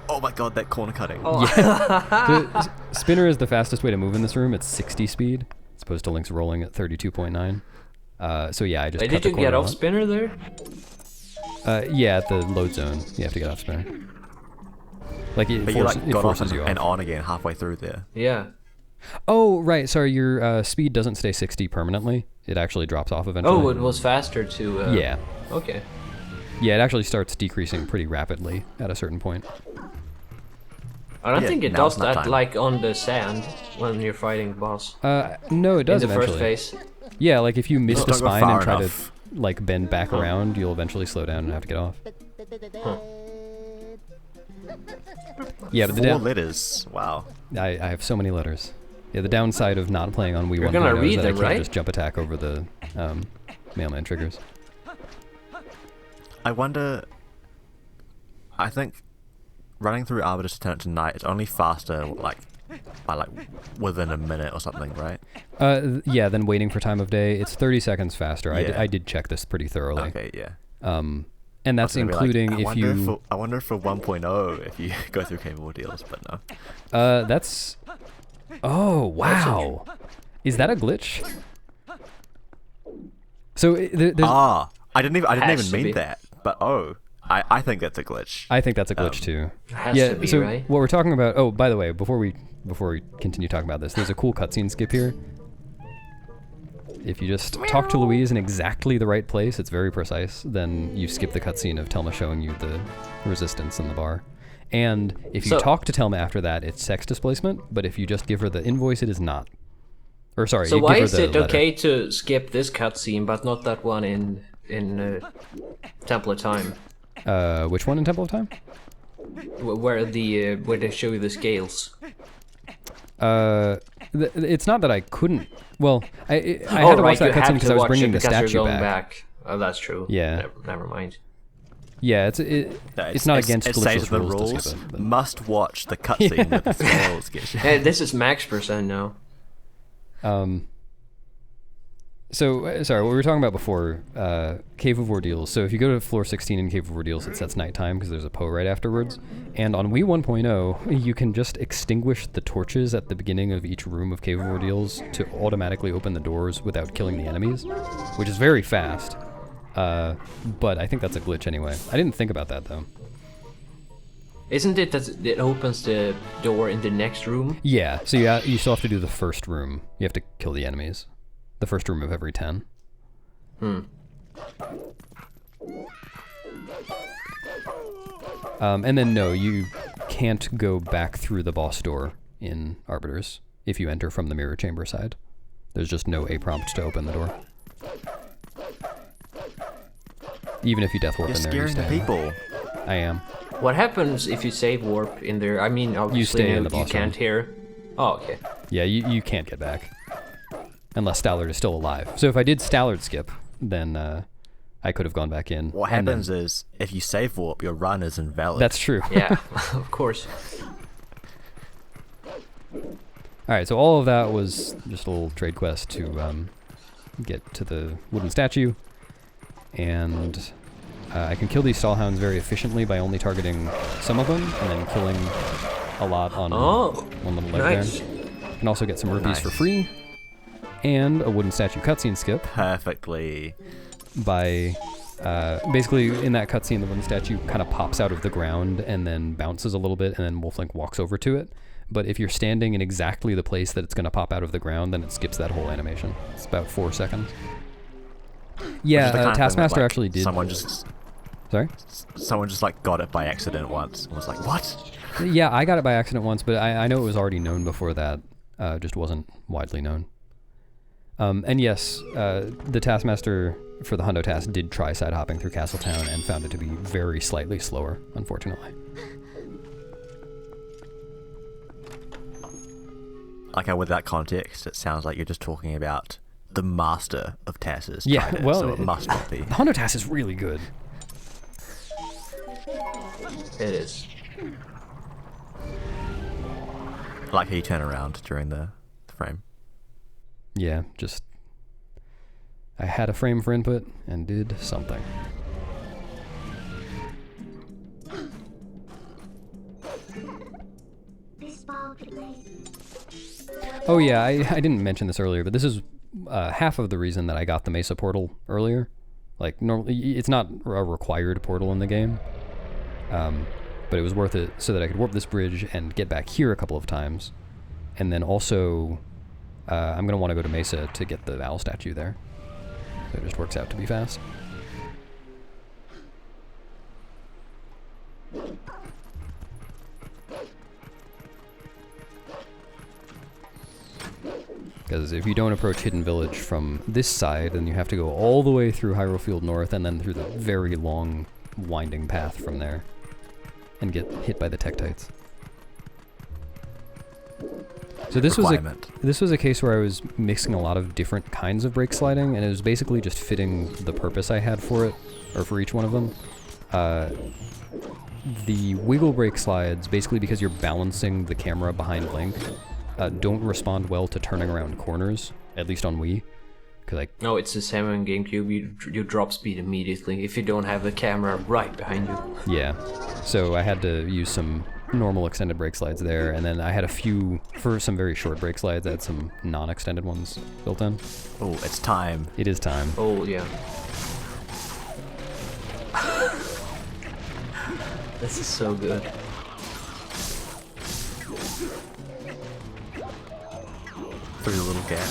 Oh my god, that corner cutting. Oh. Yeah. So, Spinner is the fastest way to move in this room. It's 60 speed, as opposed to Link's rolling at 32.9. So yeah, I just cut the corner. Did you get off Spinner there? Yeah, at the load zone, you have to get off Spinner. Like it forces you off. And on again halfway through there. Yeah. Oh, right. Sorry, your speed doesn't stay 60 permanently. It actually drops off eventually. Oh, it was faster to... Yeah. Okay. Yeah, it actually starts decreasing pretty rapidly at a certain point. I don't think it does that like on the sand when you're fighting the boss. No, it does in the eventually. first phase. Yeah, like if you miss the spine and try enough. to like bend back around, you'll eventually slow down and have to get off. Huh. Yeah, but the 4 letters. Wow. I have so many letters. Yeah, the downside of not playing on Wii 1.0 is that I can't just jump attack over the mailman triggers. I wonder... I think running through Arbiter to turn it to night is only faster, like, by like within a minute or something, right? Yeah, then waiting for time of day, it's 30 seconds faster. Yeah. I did check this pretty thoroughly. Okay, yeah. And that's including like, I wonder for 1.0 if you go through Cave of Ordeals, but no. That's Oh, wow. Is that a glitch? So there's... I didn't even mean be. that. But I think that's a glitch. I think that's a glitch too. Has Yeah, to be, so right? what we're talking about... Oh, by the way, before we continue talking about this, there's a cool cutscene skip here. If you just talk to Louise in exactly the right place, it's very precise, then you skip the cutscene of Telma showing you the resistance in the bar. And if you talk to Telma after that, it's sex displacement, but if you just give her the invoice, it is not. Or sorry, So you why give her is the it letter. okay to skip this cutscene, but not that one in Temple of Time, Which one in Temple of Time? where they show you the scales? It's not that I couldn't... Well, I had to right, watch that you have cutscene because to I was watch bringing it the because you're statue going back. Oh, that's true. Yeah. Never mind. Yeah, it's not against it says glitchless the rules to rules. skip it. But... Must watch the cutscene with the scales get Hey, this is max percent now. So, sorry, what we were talking about before, Cave of Ordeals. So if you go to floor 16 in Cave of Ordeals, it sets nighttime because there's a Poe right afterwards. And on Wii 1.0, you can just extinguish the torches at the beginning of each room of Cave of Ordeals to automatically open the doors without killing the enemies, which is very fast. But I think that's a glitch anyway. I didn't think about that, though. Isn't it that it opens the door in the next room? Yeah, so you still have to do the first room. You have to kill the enemies. The first room of every 10. And then no, you can't go back through the boss door in Arbiters if you enter from the mirror chamber side. There's just no A prompt to open the door. Even if you death warp You're in there, scaring the people. I am. What happens if you save warp in there? I mean, obviously stay in the boss you can't room. hear. Oh, okay. Yeah, you can't get back. Unless Stallard is still alive. So if I did Stallard skip, then I could have gone back in. What happens is, if you save warp, your run is invalid. That's true. Yeah, of course. Alright, so all of that was just a little trade quest to get to the wooden statue. And I can kill these stallhounds very efficiently by only targeting some of them, and then killing a lot on one little leg nice. there. You can also get some rupees for free. And a wooden statue cutscene skip Perfectly. by basically in that cutscene the wooden statue kind of pops out of the ground and then bounces a little bit and then Wolflink walks over to it. But if you're standing in exactly the place that it's going to pop out of the ground, then it skips that whole animation. It's about 4 seconds. Yeah, Taskmaster actually did. Someone just like got it by accident once and was like, what? Yeah, I got it by accident once, but I know it was already known before that. Just wasn't widely known. And yes, the Taskmaster for the Hundo Task did try side hopping through Castletown and found it to be very slightly slower, unfortunately. Like, with that context, it sounds like you're just talking about the master of TASes. Yeah, tried it, well, so it must not be. The Hundo Task is really good. It is. I like how you turn around during the frame. Yeah, just... I had a frame for input and did something. Oh yeah, I didn't mention this earlier, but this is half of the reason that I got the Mesa portal earlier. Like, normally, it's not a required portal in the game, but it was worth it so that I could warp this bridge and get back here a couple of times. And then also, I'm going to want to go to Mesa to get the owl statue there. So it just works out to be fast. Because if you don't approach Hidden Village from this side, then you have to go all the way through Hyrule Field North and then through the very long, winding path from there. And get hit by the Tektites. So this was a case where I was mixing a lot of different kinds of brake sliding, and it was basically just fitting the purpose I had for it, or for each one of them. The wiggle brake slides, basically because you're balancing the camera behind Link, don't respond well to turning around corners, at least on Wii. No, it's the same on GameCube. You drop speed immediately if you don't have the camera right behind you. Yeah, so I had to use some normal extended brake slides there, and then I had a few, for some very short brake slides, I had some non-extended ones built in. Oh, it's time. It is time. Oh, yeah. This is so good. Through the little gap.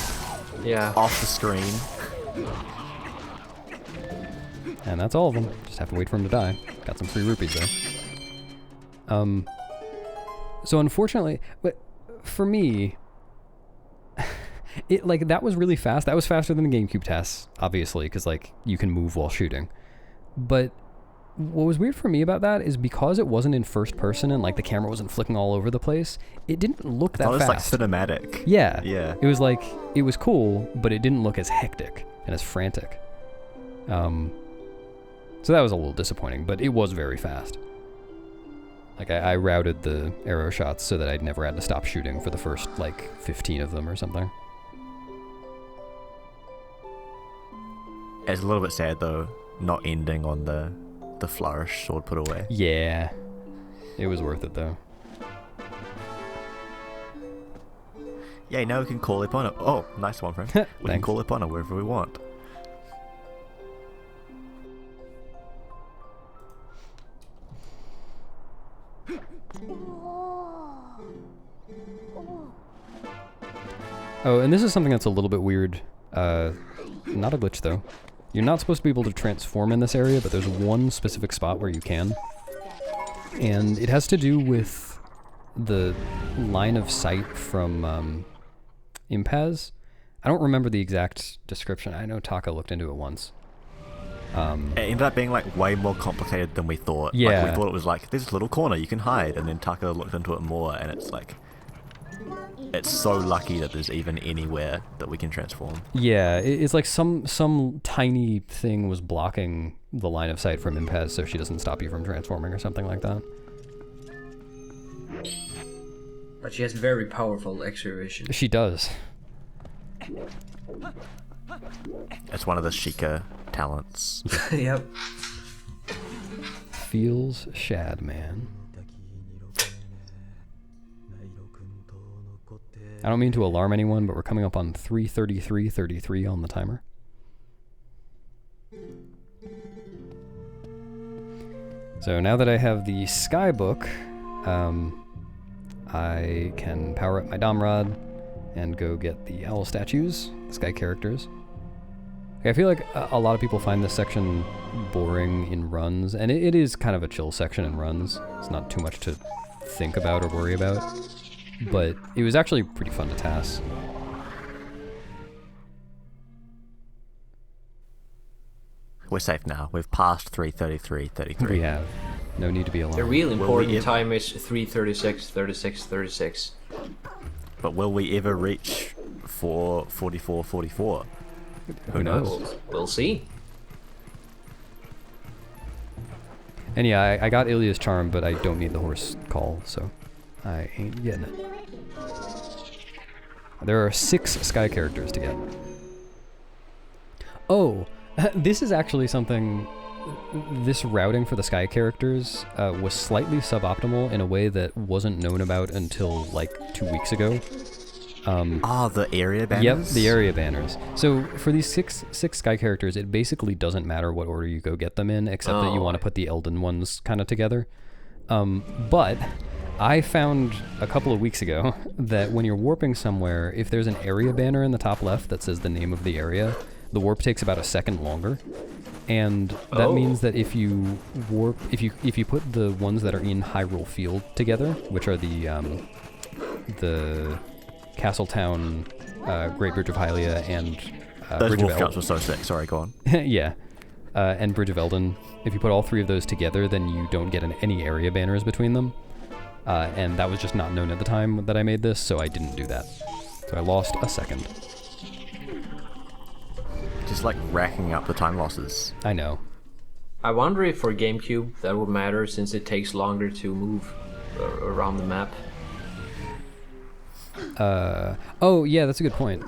Yeah. Off the screen. And that's all of them. Just have to wait for him to die. Got some free rupees there. So unfortunately, but for me, it like that was really fast. That was faster than the GameCube TAS, obviously, because like you can move while shooting. But what was weird for me about that is because it wasn't in first person and like the camera wasn't flicking all over the place, it didn't look that fast. It was like cinematic. Yeah. Yeah. It was like, it was cool, but it didn't look as hectic and as frantic. So that was a little disappointing, but it was very fast. Like I routed the arrow shots so that I'd never had to stop shooting for the first like 15 of them or something. It's a little bit sad though, not ending on the flourish sword put away. Yeah. It was worth it though. Yeah, now we can call upon it. Oh, nice one, friend. We can call upon it wherever we want. Oh, and this is something that's a little bit weird. Not a glitch though. You're not supposed to be able to transform in this area, but there's one specific spot where you can. And it has to do with the line of sight from Impaz. I don't remember the exact description. I know Taka looked into it once. It ended up being like way more complicated than we thought. Yeah. Like, we thought it was like, there's this little corner you can hide, and then Taka looked into it more, and it's like, it's so lucky that there's even anywhere that we can transform. Yeah, it's like some tiny thing was blocking the line of sight from Impaz so she doesn't stop you from transforming or something like that. But she has very powerful X-ray vision. She does. It's one of the Sheikah talents. Yep. Feels shad, man. I don't mean to alarm anyone, but we're coming up on 3:33:33 on the timer. So now that I have the Sky Book, I can power up my Domrod and go get the owl statues, the sky characters. I feel like a lot of people find this section boring in runs, and it is kind of a chill section in runs. It's not too much to think about or worry about, but it was actually pretty fun to TAS. We're safe now. We've passed 3:33:33. We have. No need to be alarmed. The real important time is 3:36:36:36. But will we ever reach 4:44:44? Who knows? We'll see. And yeah, I got Ilia's charm, but I don't need the horse call, so I ain't getting it. There are 6 sky characters to get. Oh, this is actually something... This routing for the sky characters was slightly suboptimal in a way that wasn't known about until like 2 weeks ago. The area banners? Yep, the area banners. So for these six sky characters, it basically doesn't matter what order you go get them in, except that you want to put the Eldin ones kind of together. But I found a couple of weeks ago that when you're warping somewhere, if there's an area banner in the top left that says the name of the area, the warp takes about a second longer. And that means that if you warp, if you put the ones that are in Hyrule Field together, which are the Castletown, Great Bridge of Hylia, and those Bridge of wolf jumps were so sick. Sorry, go on. Yeah, and Bridge of Eldin. If you put all 3 of those together, then you don't get any area banners between them. And that was just not known at the time that I made this, so I didn't do that. So I lost a second. Just like racking up the time losses. I know. I wonder if for GameCube that would matter, since it takes longer to move around the map. Oh yeah, that's a good point.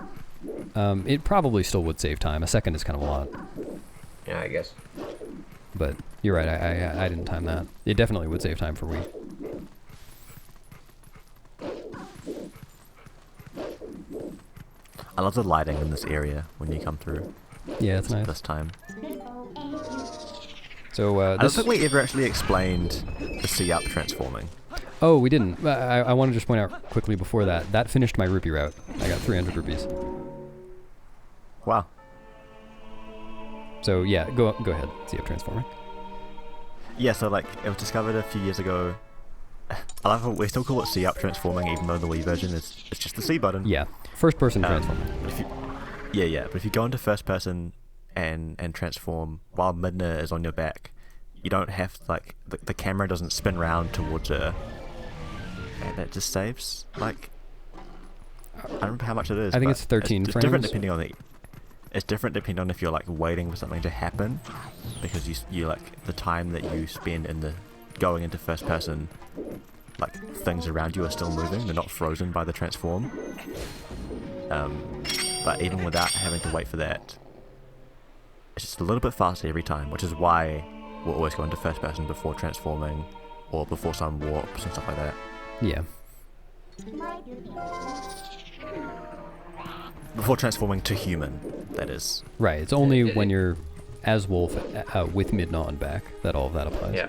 It probably still would save time. A second is kind of a lot. Yeah, I guess. But you're right, I didn't time that. It definitely would save time for Wii. I love the lighting in this area when you come through. Yeah, it's nice. This time. So I don't think we ever actually explained the C-up transforming. Oh, we didn't. I want to just point out quickly before that. That finished my rupee route. I got 300 rupees. Wow. So yeah, go ahead. C-up transforming. Yeah, so like it was discovered a few years ago. I love how we still call it C-up transforming, even though the Wii version is it's just the C button. Yeah, first person transforming. But if you go into first person and transform while Midna is on your back, you don't have like the camera doesn't spin round towards her, and it just saves like I don't remember how much it is. I think it's 13 it's frames. Different depending on it's different depending on if you're like waiting for something to happen, because you like the time that you spend in the going into first person, like things around you are still moving, they're not frozen by the transform. But even without having to wait for that, it's just a little bit faster every time, which is why we'll always go into first person before transforming or before some warps and stuff like that. Yeah. Before transforming to human, that is. Right, it's only when you're as Wolf with Midna on back that all of that applies. Yeah.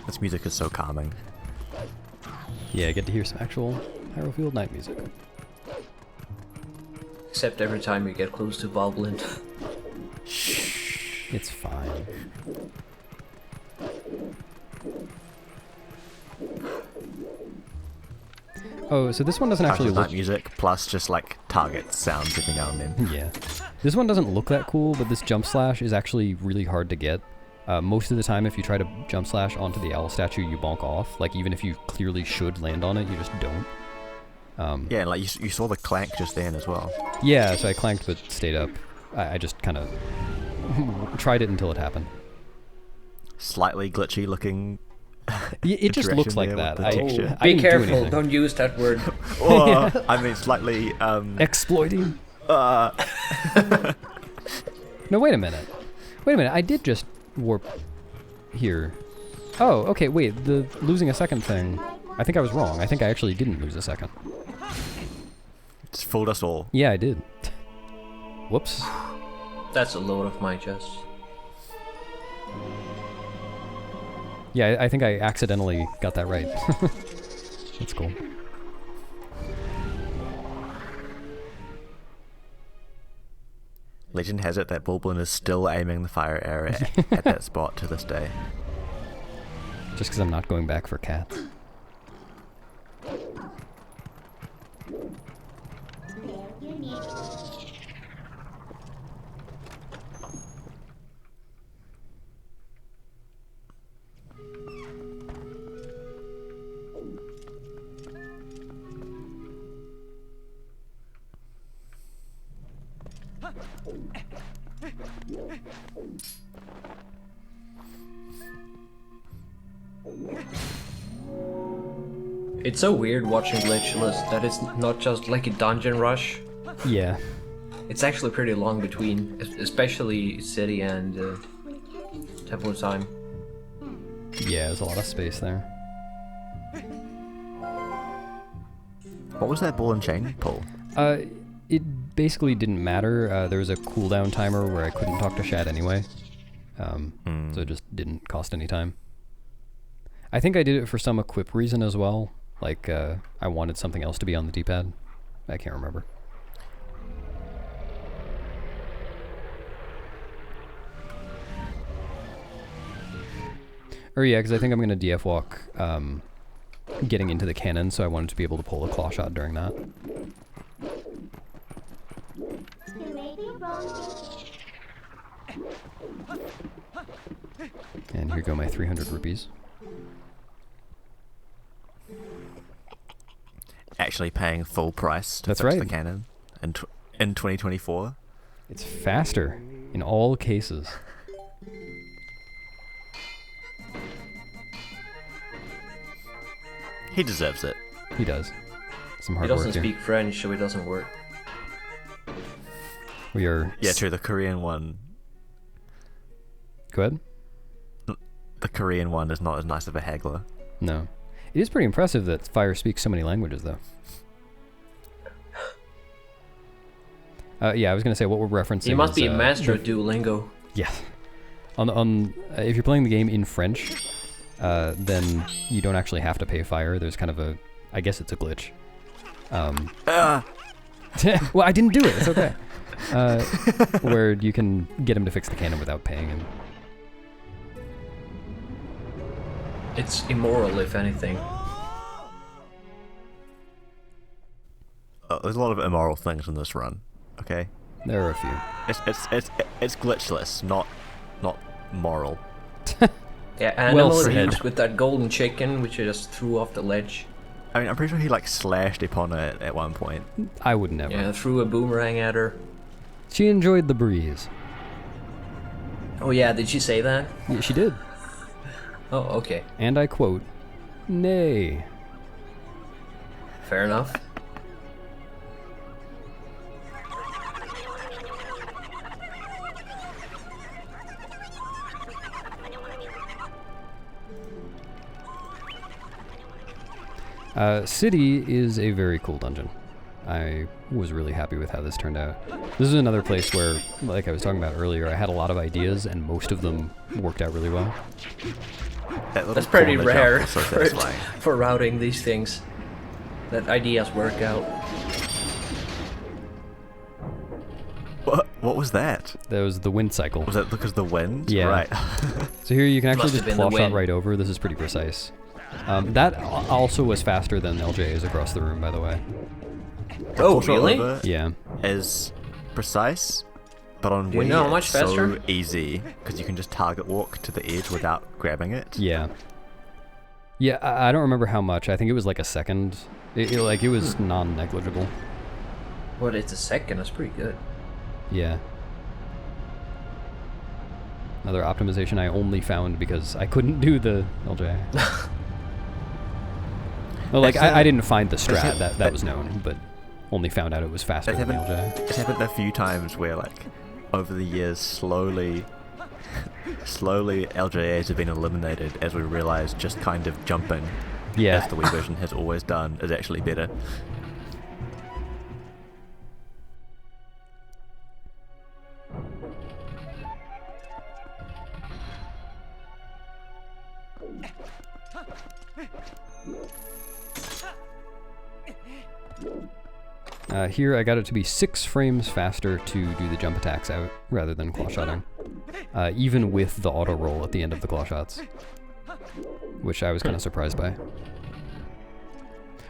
This music is so calming. Yeah, I get to hear some actual Hyrule Field night music. Except every time you get close to Boblin. It's fine. Oh, so this one doesn't actually look... night music plus just like target sounds every now and then. Yeah. This one doesn't look that cool, but this jump slash is actually really hard to get. Most of the time, if you try to jump slash onto the owl statue, you bonk off. Like, even if you clearly should land on it, you just don't. Yeah, and like you saw the clank just then as well. Yeah, so I clanked but stayed up. I just kind of tried it until it happened. Slightly glitchy looking. It just looks like that. I I Be didn't do careful, anything. don't use that word. Or, I mean, slightly. Exploiting? No, wait a minute. I did just warp here. Oh, okay, wait, the losing a second thing, I think I was wrong. I think I actually didn't lose a second. It's fooled us all. Yeah, I did. Whoops. That's a load of my chest. Yeah, I think I accidentally got that right. That's cool. Legend has it that Bulblin is still aiming the fire arrow at that spot to this day. Just because I'm not going back for cats. It's so weird watching Glitchless that it's not just like a dungeon rush. Yeah. It's actually pretty long between, especially City and Temple of Time. Yeah, there's a lot of space there. What was that ball and chain pull? It basically didn't matter. There was a cooldown timer where I couldn't talk to Shad anyway. So it just didn't cost any time. I think I did it for some equip reason as well. Like, I wanted something else to be on the D-pad. I can't remember. Or yeah, because I think I'm going to DF walk getting into the cannon, so I wanted to be able to pull a claw shot during that. And here go my 300 rupees. Actually paying full price to That's fix right. the cannon in 2024. It's faster in all cases. He deserves it. He does. some He hard work doesn't here. speak French, so it doesn't work. We are... Yeah, true. The Korean one. Go ahead. The Korean one is not as nice of a haggler. No. It is pretty impressive that Fire speaks so many languages, though. Yeah, I was going to say what we're referencing. He must is, be a master of Duolingo. Yeah. If you're playing the game in French, then you don't actually have to pay Fire. There's kind of a... I guess it's a glitch. Well, I didn't do it. It's okay. Where you can get him to fix the cannon without paying him. It's immoral, if anything. There's a lot of immoral things in this run. Okay. There are a few. It's glitchless, not moral. Yeah, animal Well abuse said. with that golden chicken, which I just threw off the ledge. I mean, I'm pretty sure he like slashed upon it at one point. I would never. Yeah, threw a boomerang at her. She enjoyed the breeze. Oh yeah, did she say that? Yeah, she did. Oh, okay. And I quote, "Nay." Fair enough. City is a very cool dungeon. I was really happy with how this turned out. This is another place where, like I was talking about earlier, I had a lot of ideas and most of them worked out really well. That's pretty corner jump rare was so satisfying. for routing these things. That ideas work out. What was that? That was the wind cycle. Was that because of the wind? Yeah. Right. So here you can actually Must just have been the claw shot wind. right over. This is pretty precise. That also was faster than LJ's across the room, by the way. Oh, Claw shot really? over Yeah. is precise, but on Do you Wii know how much it's faster? so easy because you can just target walk to the edge without grabbing it. Yeah. Yeah, I don't remember how much. I think it was like a second. It was non-negligible. What, it's a second? That's pretty good. Yeah. Another optimization I only found because I couldn't do the LJ. Well, like, I didn't find the strat, that was known, but only found out it was faster than the LJ. It's happened a few times where, like, over the years, slowly LJAs have been eliminated as we realize just kind of jumping, Yeah. as the Wii version has always done, is actually better. Here I got it to be 6 frames faster to do the jump attacks out rather than claw shotting. Even with the auto roll at the end of the claw shots. Which I was kind of surprised by.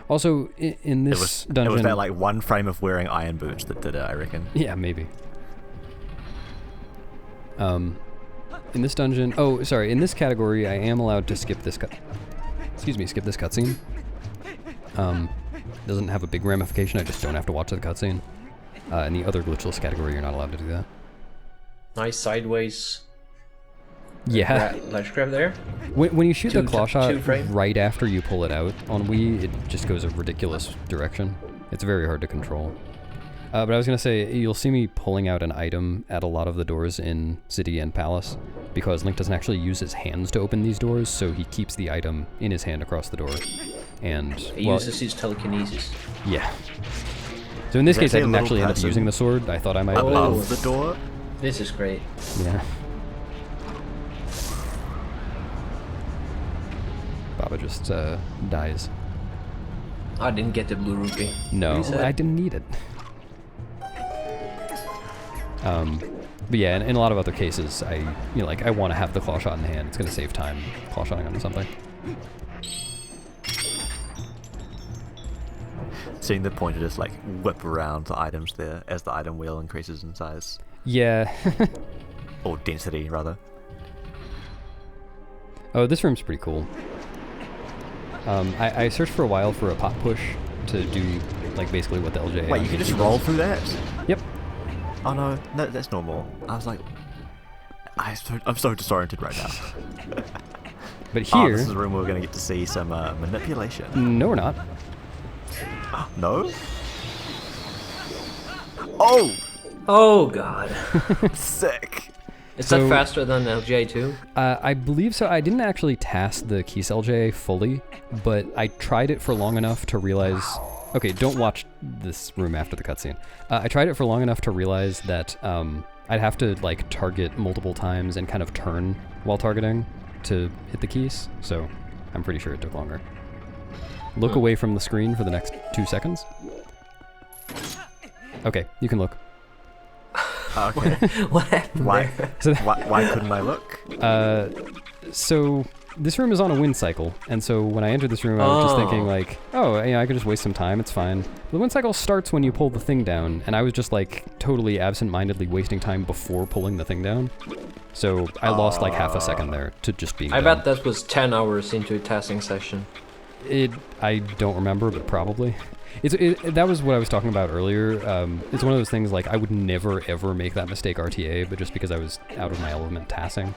Also, in this dungeon... It was that like 1 frame of wearing iron boots that did it, I reckon. Yeah, maybe. In this dungeon... Oh, sorry, in this category I am allowed to skip this skip this cutscene. Doesn't have a big ramification, I just don't have to watch the cutscene. In the other glitchless category, you're not allowed to do that. Nice sideways Yeah. ledge grab there. When you shoot the claw shot 2 frame. right after you pull it out on Wii, it just goes a ridiculous direction. It's very hard to control. But I was going to say, you'll see me pulling out an item at a lot of the doors in City and Palace, because Link doesn't actually use his hands to open these doors, so he keeps the item in his hand across the door. And, He well, uses his telekinesis. yeah. So in this There's case, I actually a didn't little actually end up person using the sword. I thought I might. Above the door? This is great. Yeah. Baba just dies. I didn't get the blue rupee. No, Reset. I didn't need it. But yeah, in a lot of other cases, I want to have the claw shot in the hand. It's going to save time claw shotting onto something. Seeing the point to just like whip around the items there as the item wheel increases in size. Yeah. Or density, rather. Oh, this room's pretty cool. I searched for a while for a pop push to do like basically what the LJ. Wait, you can just roll through that? Yep. Oh no, that's normal. I was like, I'm so disoriented right now. But Oh, here, this is the room where we're going to get to see some manipulation. no, we're not. No? Oh! Oh god. Sick! Is So- that faster than LJ too? I believe so. I didn't actually TAS the Keys LJ fully, but I tried it for long enough to realize... Okay, don't watch this room after the cutscene. I tried it for long enough to realize that I'd have to like target multiple times and kind of turn while targeting to hit the keys, so I'm pretty sure it took longer. Look away from the screen for the next 2 seconds. Okay, you can look. Okay. What happened Why? there? So, Why couldn't I look? so this room is on a wind cycle, and so when I entered this room, I was just thinking like, oh, yeah, I could just waste some time, it's fine. The wind cycle starts when you pull the thing down, and I was just like totally absent-mindedly wasting time before pulling the thing down. So I lost like half a second there to just being I dumb. bet that was 10 hours into a TASing session. I don't remember, but probably. That was what I was talking about earlier. It's one of those things like I would never ever make that mistake RTA, but just because I was out of my element TASing.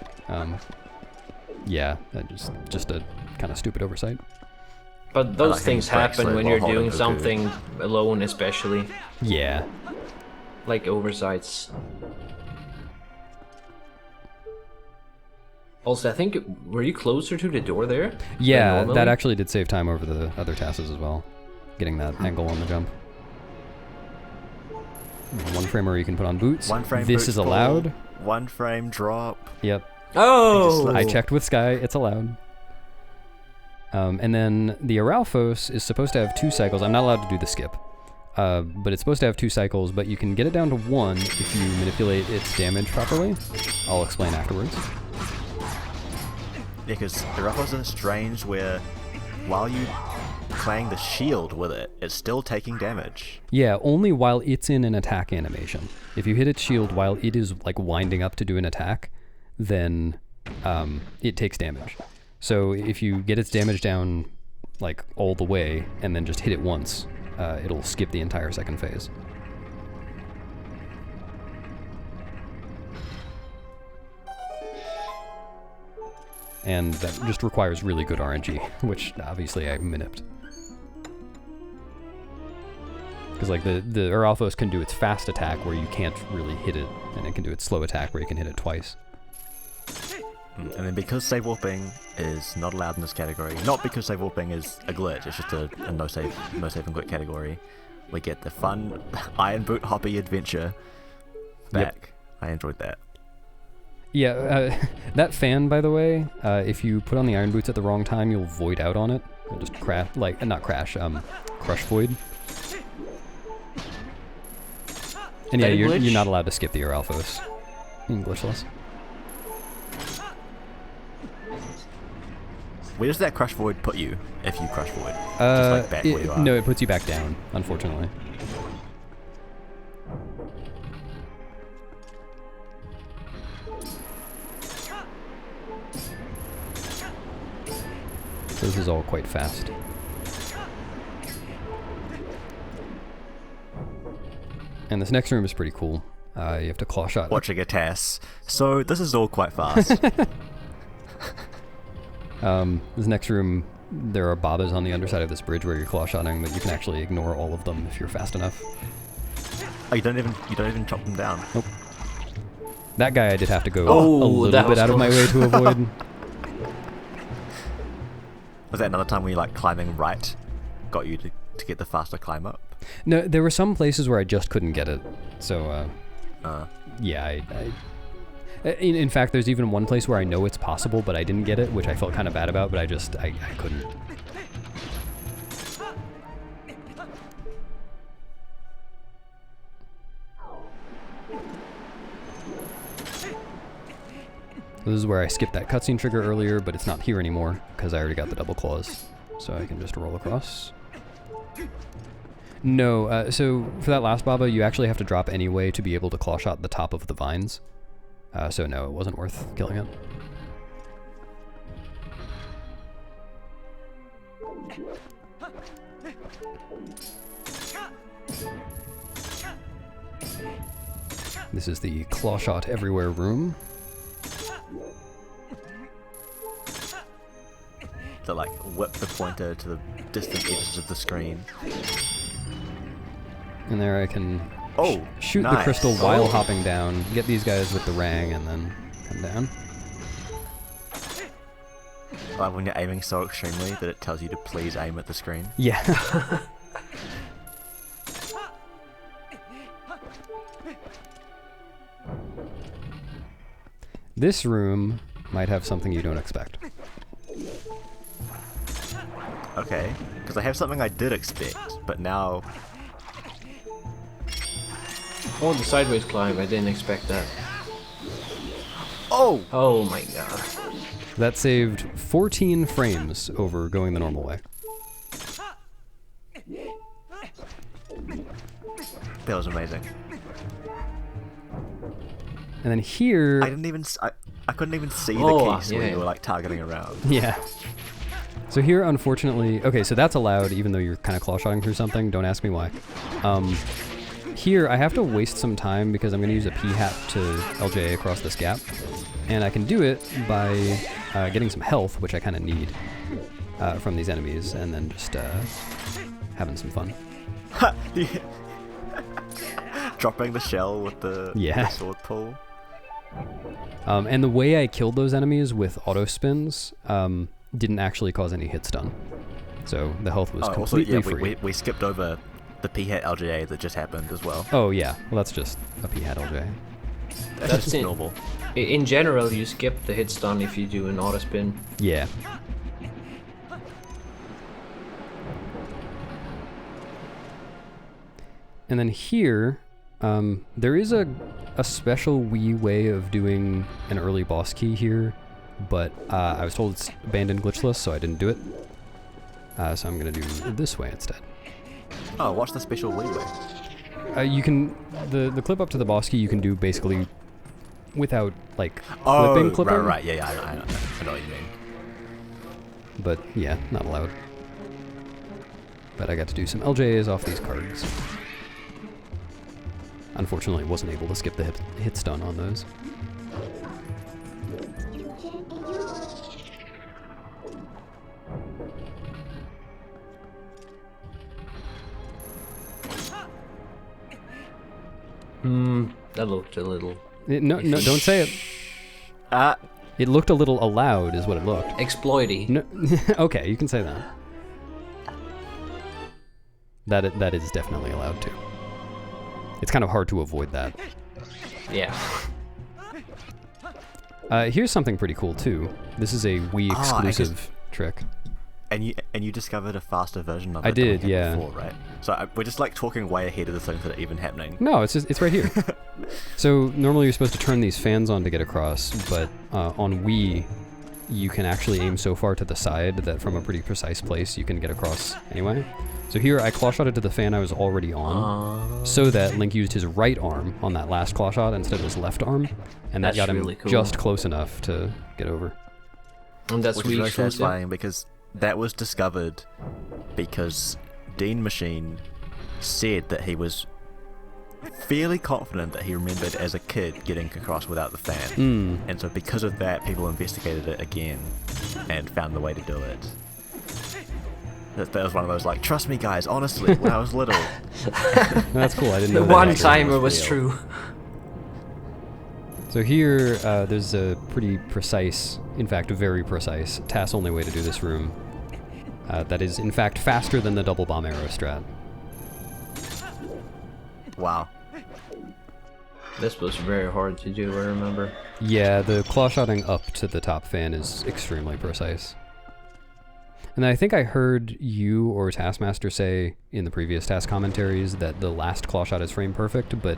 Yeah, that just a kind of stupid oversight. But those like things hitting brakes happen like when while you're holding doing Goku. something alone, especially. Yeah. Like oversights. Also, I think, were you closer to the door there? than Yeah, normally? that actually did save time over the other TASs as well. Getting that angle on the jump. One frame where you can put on boots. One frame This boots is pull, allowed. 1 frame drop. Yep. Oh! I checked with Sky, it's allowed. And then the Aralphos is supposed to have 2 cycles. I'm not allowed to do the skip. But it's supposed to have 2 cycles, but you can get it down to 1 if you manipulate its damage properly. I'll explain afterwards. Yeah, because the Ruffles are strange where while you clang the shield with it, it's still taking damage. Yeah, only while it's in an attack animation. If you hit its shield while it is like winding up to do an attack, then it takes damage. So if you get its damage down like all the way and then just hit it once, it'll skip the entire second phase. And that just requires really good RNG, which obviously I minipped. Because like the Aralphos can do its fast attack where you can't really hit it, and it can do its slow attack where you can hit it twice. And then because save warping is not allowed in this category, not because save warping is a glitch, it's just a no save and quit category, we get the fun Iron Boot Hoppy adventure back. I enjoyed that. Yeah, that fan, by the way, if you put on the iron boots at the wrong time, you'll void out on it. You'll just crash, like, not crash, crush void. And yeah, That you're glitch? not allowed to skip the Aralphos in Glitchless. Where does that crush void put you if you crush void? Just like back where you are. No, it puts you back down, unfortunately. So this is all quite fast. And this next room is pretty cool. You have to claw shot. Watching a TAS. So this is all quite fast. This next room, there are Babas on the underside of this bridge where you're claw shotting, but you can actually ignore all of them if you're fast enough. Oh, you don't even chop them down. Nope. That guy I did have to go Oh, a little that bit was out of my way close. to avoid. Was that another time where you like climbing right got you to get the faster climb up? No, there were some places where I just couldn't get it. So, yeah, in fact, there's even one place where I know it's possible, but I didn't get it, which I felt kind of bad about, but I couldn't. This is where I skipped that cutscene trigger earlier, but it's not here anymore, because I already got the double claws. So I can just roll across. No, so for that last Baba, you actually have to drop anyway to be able to claw shot the top of the vines. So no, it wasn't worth killing it. This is the claw shot everywhere room. To like whip the pointer to the distant edges of the screen. And there I can shoot the nice. crystal while hopping down, get these guys with the rang, and then come down. Like when you're aiming so extremely that it tells you to please aim at the screen. Yeah. This room might have something you don't expect. Okay, because I have something I did expect, but now... Oh, the sideways climb, I didn't expect that. Oh! Oh my god. That saved 14 frames over going the normal way. That was amazing. And then here... I didn't even... I couldn't even see the keys when you were like targeting around. Yeah. So here, unfortunately... Okay, so that's allowed even though you're kind of claw-shotting through something. Don't ask me why. Here, I have to waste some time because I'm going to use a P-hat to LJ across this gap. And I can do it by getting some health, which I kind of need from these enemies, and then just having some fun. Dropping the shell with the sword pull. And the way I killed those enemies with auto spins didn't actually cause any hit stun. So the health was completely free. We skipped over the P-hat LJA that just happened as well. Oh yeah, well that's just a P-hat LJA. That's just normal. In general, you skip the hit stun if you do an auto spin. Yeah. And then here, there is a special wee way of doing an early boss key here, but I was told it's banned in Glitchless, so I didn't do it. So I'm gonna do it this way instead. Oh, what's the special wee way? You can, the clip up to the boss key you can do basically without, like, clipping. Right, yeah, I know what you mean. But, yeah, not allowed. But I got to do some LJs off these cards. Unfortunately, wasn't able to skip the hit stun on those. That looked a little... No, don't say it. It looked a little allowed, is what it looked. Exploity. No, okay, you can say that. That is definitely allowed too. It's kind of hard to avoid that. Yeah. Here's something pretty cool too. This is a Wii exclusive trick. And you discovered a faster version of it. I did, yeah. Before, right? So we're just like talking way ahead of the things that are even happening. No, it's right here. So normally you're supposed to turn these fans on to get across, but on Wii you can actually aim so far to the side that from a pretty precise place you can get across anyway. So here I claw shotted to the fan I was already on, so that Link used his right arm on that last claw shot instead of his left arm, and that got him really cool. Just close enough to get over. And that's which is very satisfying because that was discovered because Dean Machine said that he was fairly confident that he remembered as a kid getting across without the fan. And so because of that, people investigated it again and found the way to do it. That was one of those like, trust me guys, honestly, when I was little. That's cool, I didn't know the that. one time it was true. So here, there's a pretty precise, in fact, a very precise TAS-only way to do this room. That is, in fact, faster than the double bomb arrow strat. Wow. This was very hard to do, I remember. Yeah, the claw-shotting up to the top fan is extremely precise. And I think I heard you or Taskmaster say in the previous TAS commentaries that the last claw shot is frame perfect, but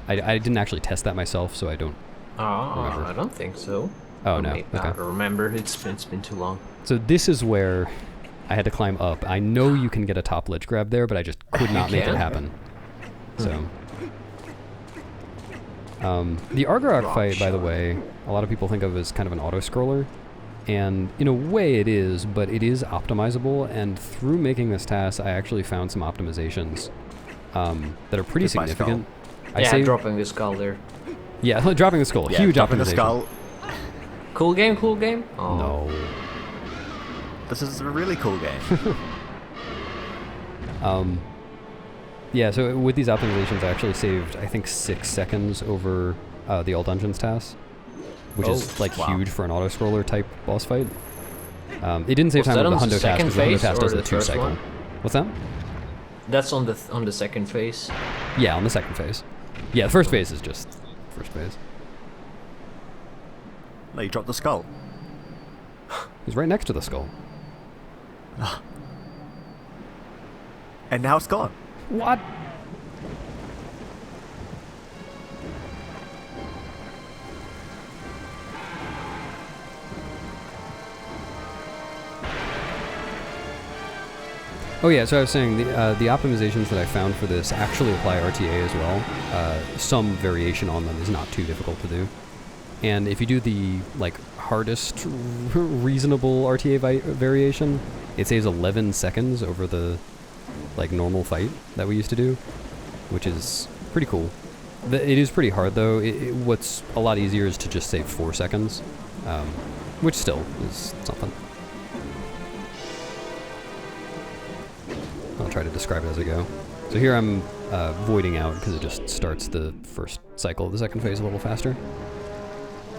I didn't actually test that myself, so I don't remember. I don't think so. Oh, no. Okay. I remember. It's been too long. So this is where I had to climb up. I know you can get a top ledge grab there, but I just could not make it happen. So... the Argorok fight, by the way, a lot of people think of as kind of an auto-scroller. And in a way it is, but it is optimizable, and through making this TAS, I actually found some optimizations that are pretty significant. Dropping the skull there. Yeah, dropping the skull, huge dropping optimization. The skull. Cool game? Oh. No. This is a really cool game. Yeah, so with these optimizations, I actually saved, I think, 6 seconds over the All Dungeons TAS, which is like huge for an auto-scroller type boss fight. It didn't save time with the Hundo TAS because the Hundo TAS does the 2 cycle. One? What's that? That's on the second phase. Yeah, on the second phase. Yeah, the first phase is just first phase. No, you dropped the skull. He's right next to the skull. And now it's gone. What? Oh yeah, so I was saying the optimizations that I found for this actually apply RTA as well. Some variation on them is not too difficult to do. And if you do the like hardest reasonable RTA variation, it saves 11 seconds over the like normal fight that we used to do, which is pretty cool. It is pretty hard though. What's a lot easier is to just save 4 seconds, which still is something. I'll try to describe it as I go. So here I'm voiding out because it just starts the first cycle of the second phase a little faster.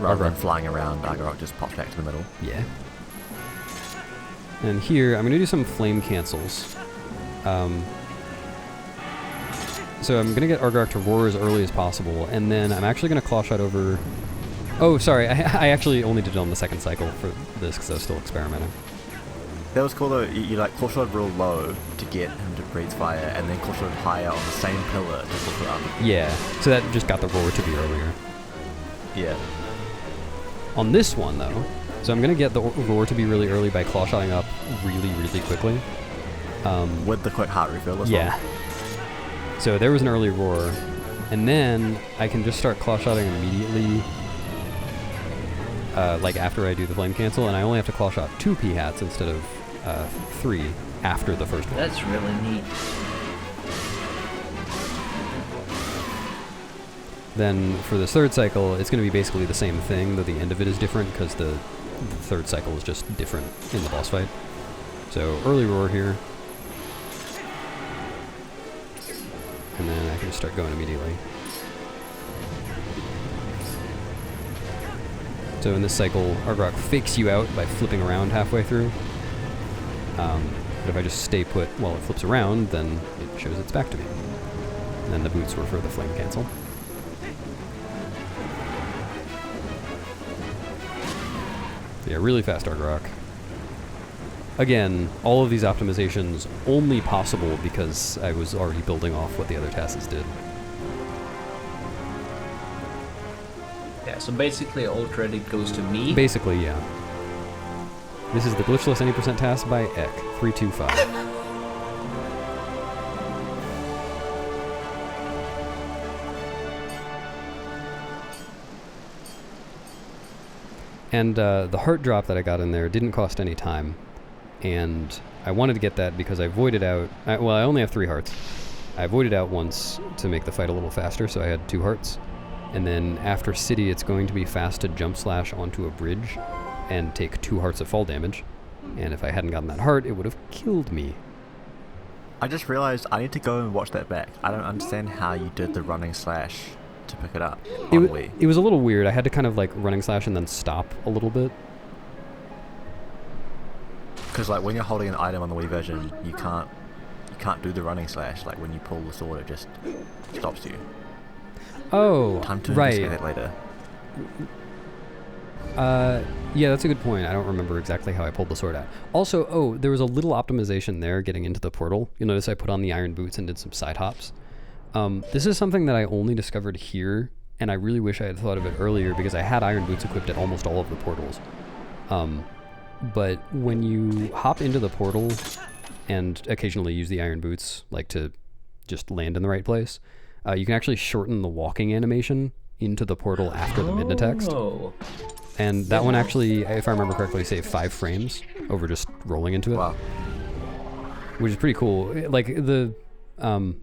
Rather than flying around, Argarok just pops back to the middle. Yeah. And here I'm going to do some flame cancels. So I'm going to get Argarok to roar as early as possible, and then I'm actually going to claw shot over... Oh, sorry, I actually only did it on the second cycle for this because I was still experimenting. That was cool though, you like claw shot real low to get him to breathe fire, and then claw shot shot on the same pillar to push it up. Yeah, so that just got the roar to be earlier. Yeah. On this one though, so I'm going to get the roar to be really early by claw shotting up really, really quickly. With the quick heart refill as well. Yeah. So there was an early roar, and then I can just start claw shotting immediately, like after I do the flame cancel, and I only have to claw shot 2 P-hats instead of 3 after the first one. That's really neat. Then for this third cycle, it's going to be basically the same thing, though the end of it is different because the third cycle is just different in the boss fight. So early roar here. And then I can just start going immediately. So in this cycle, Argarok fakes you out by flipping around halfway through. But if I just stay put while it flips around, then it shows its back to me. And then the boots were for the flame cancel. Yeah, really fast Argarok. Again, all of these optimizations only possible because I was already building off what the other TASes did. Yeah, so basically all credit goes to me. Basically, yeah. This is the Glitchless Any % TAS by Ek325. And the heart drop that I got in there didn't cost any time. And I wanted to get that because I voided out... well, I only have 3 hearts. I voided out once to make the fight a little faster, so I had 2 hearts. And then after City, it's going to be fast to jump slash onto a bridge and take 2 hearts of fall damage. And if I hadn't gotten that heart, it would have killed me. I just realized I need to go and watch that back. I don't understand how you did the running slash to pick it up on Wii. It was a little weird. I had to kind of like running slash and then stop a little bit. Because like when you're holding an item on the Wii version, you can't do the running slash. Like when you pull the sword, it just stops you. Oh, Time to right. investigate that later. Yeah, that's a good point. I don't remember exactly how I pulled the sword out. Also, there was a little optimization there getting into the portal. You'll notice I put on the iron boots and did some side hops. This is something that I only discovered here, and I really wish I had thought of it earlier because I had iron boots equipped at almost all of the portals. But when you hop into the portal and occasionally use the iron boots, like to just land in the right place, you can actually shorten the walking animation into the portal after the Midna text. And that one actually, if I remember correctly, saved 5 frames over just rolling into it. Wow. Which is pretty cool. Like the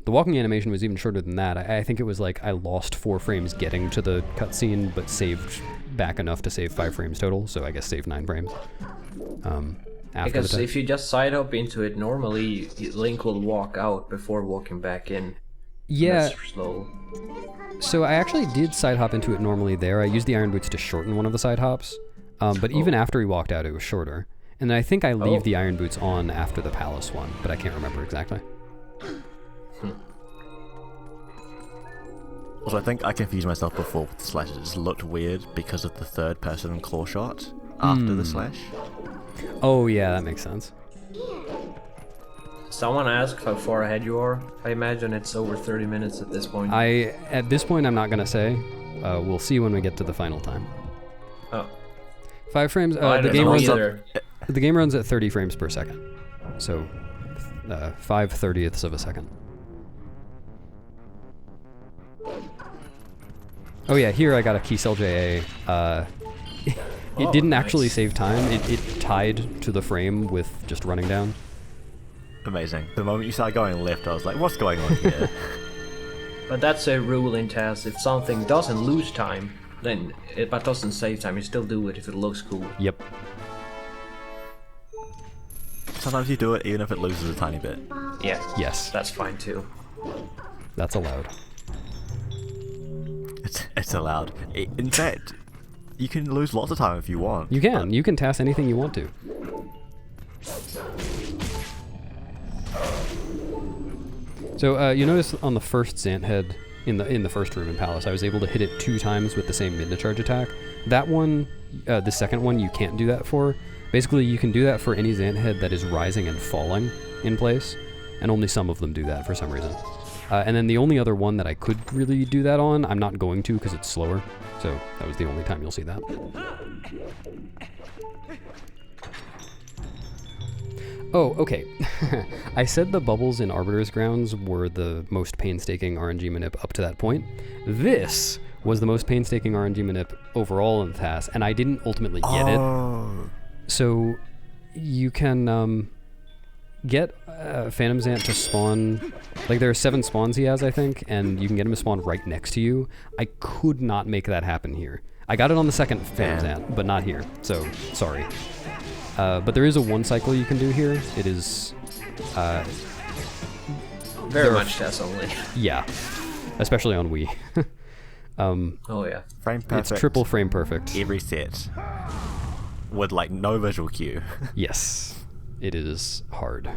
walking animation was even shorter than that. I think it was like I lost 4 frames getting to the cutscene, but saved back enough to save 5 frames total. So I guess saved 9 frames. Because if you just side hop into it, normally Link will walk out before walking back in. Yeah. That's slow. So I actually did side hop into it normally there. I used the iron boots to shorten one of the side hops, but even after he walked out, it was shorter. And then I think I leave the iron boots on after the palace one, but I can't remember exactly. Also, I think I confused myself before with the slash. It just looked weird because of the third-person claw shot after the slash. Oh yeah, that makes sense. Someone asked how far ahead you are. I imagine it's over 30 minutes at this point. At this point, I'm not gonna say. We'll see when we get to the final time. Oh. 5 frames. I The don't game know runs either. the game runs at 30 frames per second, so 5/30ths of a second. Oh yeah, here I got a key cell JA. It didn't actually save time. It tied to the frame with just running down. Amazing. The moment you started going left, I was like, what's going on here? But that's a rule in TAS. If something doesn't lose time, then but doesn't save time, you still do it if it looks cool. Yep. Sometimes you do it even if it loses a tiny bit. Yeah. Yes. That's fine too. That's allowed. It's allowed. In fact, you can lose lots of time if you want. You can. You can TAS anything you want to. So you notice on the first Zant head in the first room in Palace, I was able to hit it 2 times with the same Midna charge attack. That one, the second one, you can't do that for. Basically, you can do that for any Zant head that is rising and falling in place, and only some of them do that for some reason. And then the only other one that I could really do that on, I'm not going to because it's slower. So that was the only time you'll see that. Oh, okay. I said the bubbles in Arbiter's Grounds were the most painstaking RNG manip up to that point. This was the most painstaking RNG manip overall in the TAS, and I didn't ultimately get it. So you can get Phantom Zant to spawn. Like, there are 7 spawns he has, I think, and you can get him to spawn right next to you. I could not make that happen here. I got it on the second Phantom Zant, but not here, so sorry. But there is a 1 cycle you can do here. It is very much TAS only. Yeah, especially on Wii. Oh yeah. Frame perfect. It's triple frame perfect. Every set. With like no visual cue. Yes, it is hard.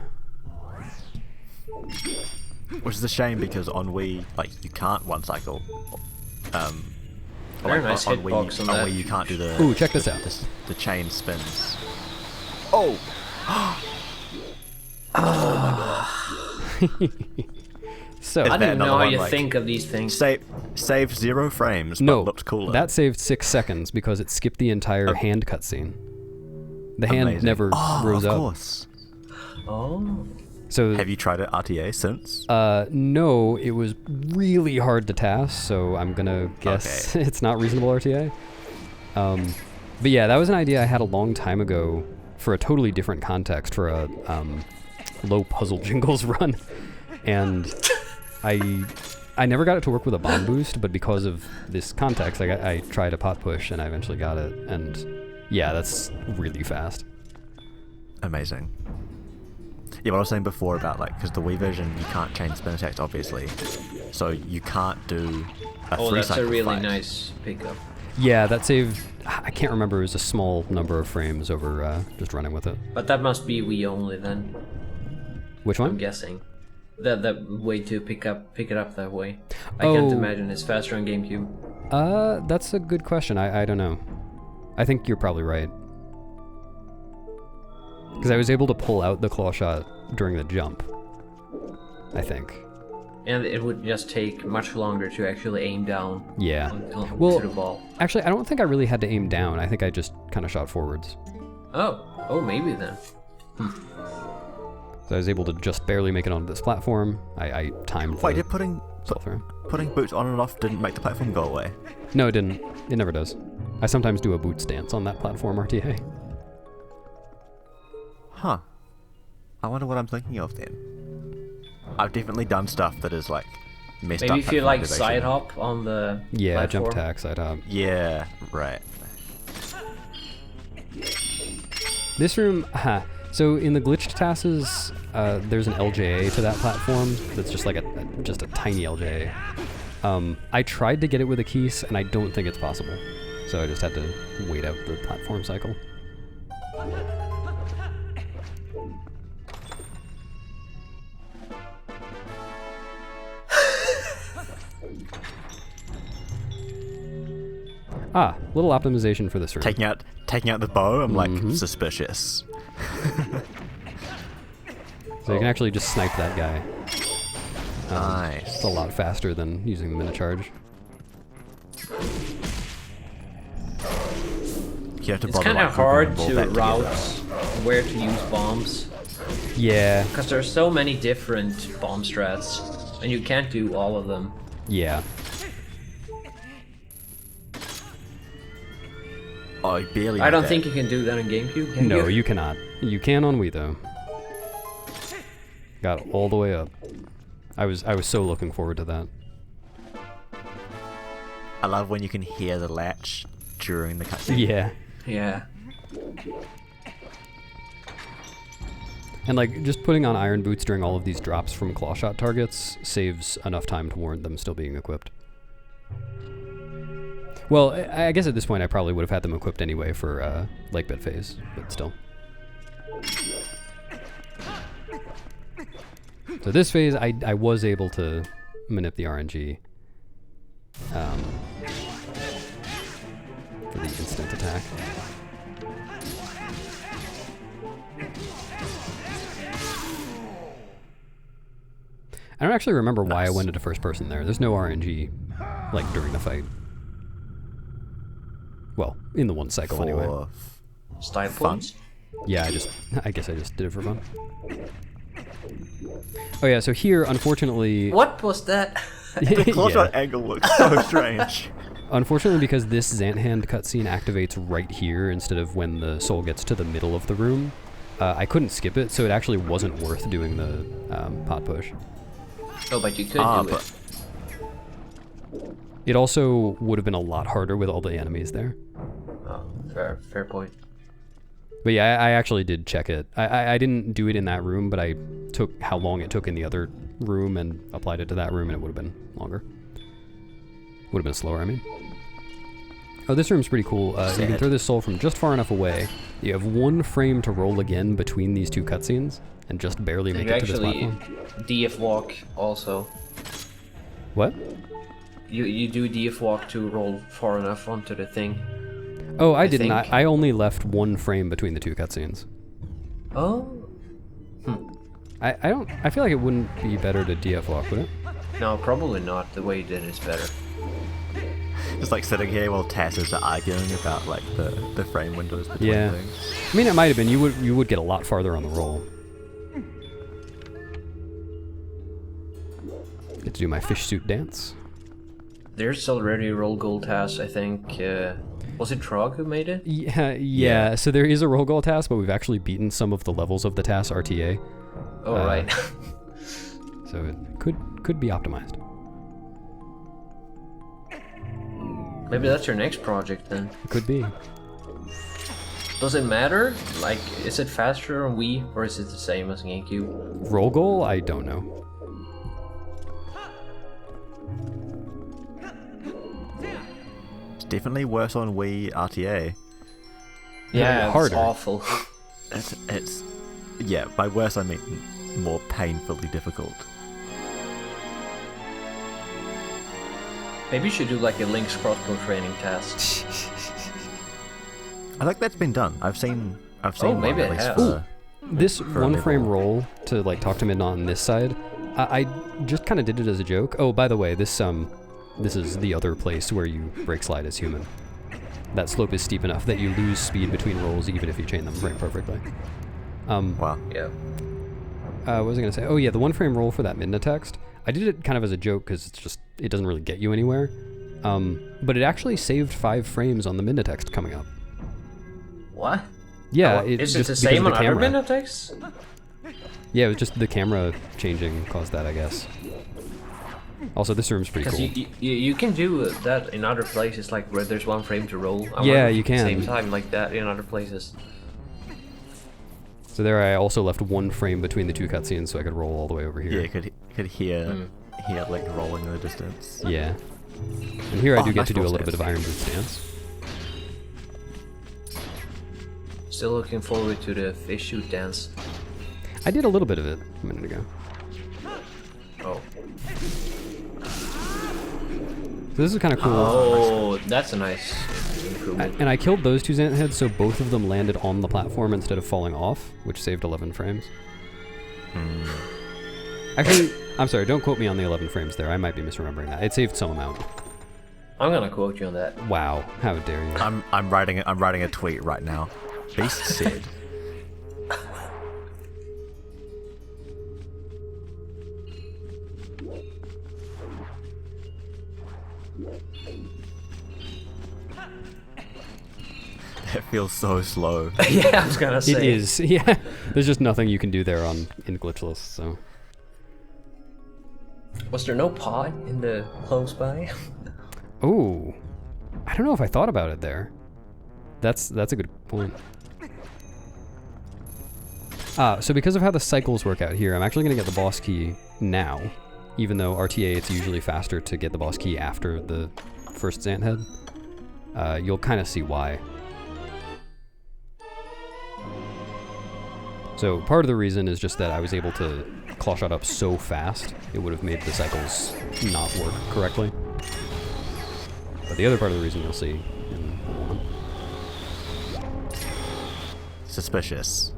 Which is a shame because on Wii, like, you can't 1 cycle. Very nice on hitbox on that. Wii you can't do the. Ooh, check this out. The chain spins. Oh! Oh my god. So I don't even know how one, you like, think of these things. Saved 0 frames, but no, looked cooler. that saved 6 seconds because it skipped the entire hand cutscene. The hand Amazing. never rose of up. Course. Oh. So Have you tried it RTA since? no, it was really hard to TAS, so I'm gonna guess it's not reasonable RTA. But yeah, that was an idea I had a long time ago for a totally different context, for a low puzzle jingles run, and I never got it to work with a bomb boost, but because of this context, I tried a pot push and I eventually got it, and yeah, that's really fast. Amazing. Yeah, what I was saying before about, like, because the Wii version, you can't change spin attacks, obviously, so you can't do a 3 Oh, that's a cycle really fight. nice pickup. Yeah, that saved, I can't remember, it was a small number of frames over just running with it. But that must be Wii only then. Which I'm one? guessing. That way to pick it up that way. I can't imagine it's faster on GameCube. That's a good question. I don't know. I think you're probably right. Because I was able to pull out the claw shot during the jump, I think. And it would just take much longer to actually aim down Yeah. to the ball. Actually, I don't think I really had to aim down. I think I just kind of shot forwards. Oh, maybe then. So I was able to just barely make it onto this platform. I timed Wait, the did putting boots on and off didn't make the platform go away? No, it didn't. It never does. I sometimes do a boot stance on that platform RTA. Huh. I wonder what I'm thinking of then. I've definitely done stuff that is like messed up. Maybe if you platform like activation. side hop on the Yeah, platform. jump attack, side hop. Yeah, right. This room, So in the glitched TASes, there's an LJA to that platform that's just like just a tiny LJA. I tried to get it with a keys, and I don't think it's possible. So I just had to wait out the platform cycle. Little optimization for this room. Taking out the bow, I'm like, suspicious. So you can actually just snipe that guy. Nice. It's a lot faster than using the Midna charge. You have to It's bother, kind like, of hard hooping to the ball back route where to use bombs. Yeah. Because there's so many different bomb strats, and you can't do all of them. Yeah. Oh, I barely. I don't did think that. you can do that in GameCube. Can No, you? you cannot. You can on Wii though. Got all the way up. I was so looking forward to that. I love when you can hear the latch during the cutscene. Yeah. Yeah. And like just putting on iron boots during all of these drops from claw shot targets saves enough time to warrant them still being equipped. Well, I guess at this point I probably would have had them equipped anyway for Lakebed phase, but still. So this phase, I was able to manip the RNG for the instant attack. I don't actually remember why I went into first person there. There's no RNG, like, during the fight. Well, in the one cycle anyway. Style Fun. points. Yeah, I guess I just did it for fun. Oh yeah, so here, unfortunately... What was that? The claw Yeah. shot angle looks so strange. Unfortunately, because this Zanthand cutscene activates right here instead of when the soul gets to the middle of the room, I couldn't skip it, so it actually wasn't worth doing the pot push. Oh, but you could do it. It also would have been a lot harder with all the enemies there. Oh, fair point. But yeah, I actually did check it. I didn't do it in that room, but I took how long it took in the other room and applied it to that room, and it would have been longer. Would have been slower, I mean. Oh, this room's pretty cool. You can throw this soul from just far enough away. You have one frame to roll again between these two cutscenes, and just barely make it to this platform. DF walk also. What? You do DF walk to roll far enough onto the thing. Oh, I did think. not. I only left one frame between the two cutscenes. Oh? I feel like it wouldn't be better to DF walk, would it? No, probably not. The way you did it is better. Just like sitting here while TASers are arguing about like the frame windows between Yeah. things. I mean, it might have been. You would get a lot farther on the roll. Get to do my fish suit dance. There's already a roll goal task, I think. Was it Trog who made it? Yeah. So there is a roll goal task, but we've actually beaten some of the levels of the TAS RTA. Oh, right. So it could be optimized. Maybe that's your next project then. It could be. Does it matter? Like, is it faster on Wii or is it the same as GameCube? Roll goal? I don't know. It's definitely worse on Wii RTA. Yeah, harder. it's awful. It's yeah, by worse I mean more painfully difficult. Maybe you should do like a Link's crossbow training task. I think that's been done. I've seen maybe one, it at least has. for- This For a one level. frame roll to like talk to Midna on this side, I just kind of did it as a joke. Oh, by the way, this is the other place where you break slide as human. That slope is steep enough that you lose speed between rolls even if you chain them right perfectly. Wow. Yeah. What was I gonna say? Oh yeah, the one frame roll for that Midna text. I did it kind of as a joke because it doesn't really get you anywhere. But it actually saved 5 frames on the Midna text coming up. What? Yeah, Oh, it's is it just the because same of on the other camera. Midna texts? Yeah, it was just the camera changing caused that, I guess. Also, this room's pretty Because cool. you can do that in other places, like where there's one frame to roll. I Yeah, wonder if you at the can. Same time like that in other places. So there I also left 1 frame between the 2 cutscenes so I could roll all the way over here. Yeah, you could hear Link rolling in the distance. Yeah. And here I do get nice to do a roll little bit stance. of Iron Boots dance. Still looking forward to the fish shoot dance. I did a little bit of it a minute ago. Oh. So this is kind of cool. Oh, that's a nice improvement. And I killed those 2 Xant heads, so both of them landed on the platform instead of falling off, which saved 11 frames. Actually, I'm sorry, don't quote me on the 11 frames there. I might be misremembering that. It saved some amount. I'm gonna quote you on that. Wow, how dare you. I'm writing a tweet right now. Beast said. It feels so slow. Yeah, I was gonna say. It is, yeah. There's just nothing you can do there in Glitchless, so. Was there no pod in the close by? Oh, I don't know if I thought about it there. That's a good point. So because of how the cycles work out here, I'm actually gonna get the boss key now, even though RTA it's usually faster to get the boss key after the first Xant head. You'll kind of see why. So part of the reason is just that I was able to claw shot up so fast, it would have made the cycles not work correctly. But the other part of the reason you'll see in a moment. Suspicious.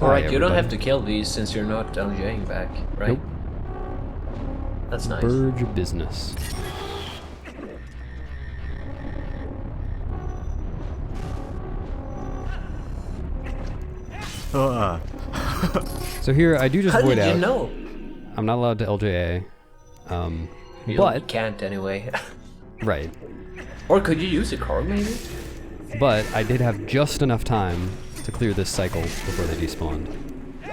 Alright, you don't have to kill these since you're not LJing back, right? Nope. That's nice. Burge business. So here I do just How void did out. you know? I'm not allowed to LJA. You But can't anyway. right. Or could you use a card maybe? But I did have just enough time to clear this cycle before they despawned,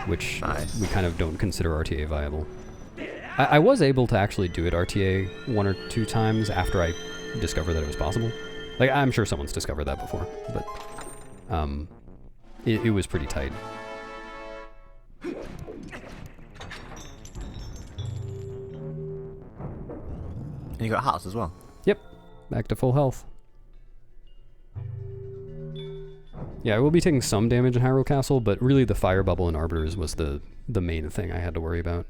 which Nice. we kind of don't consider RTA viable. I was able to actually do it RTA 1 or 2 times after I discovered that it was possible. Like, I'm sure someone's discovered that before, but it was pretty tight. And you got hearts as well. Yep, back to full health. Yeah, I will be taking some damage in Hyrule Castle, but really the fire bubble in Arbiters was the main thing I had to worry about.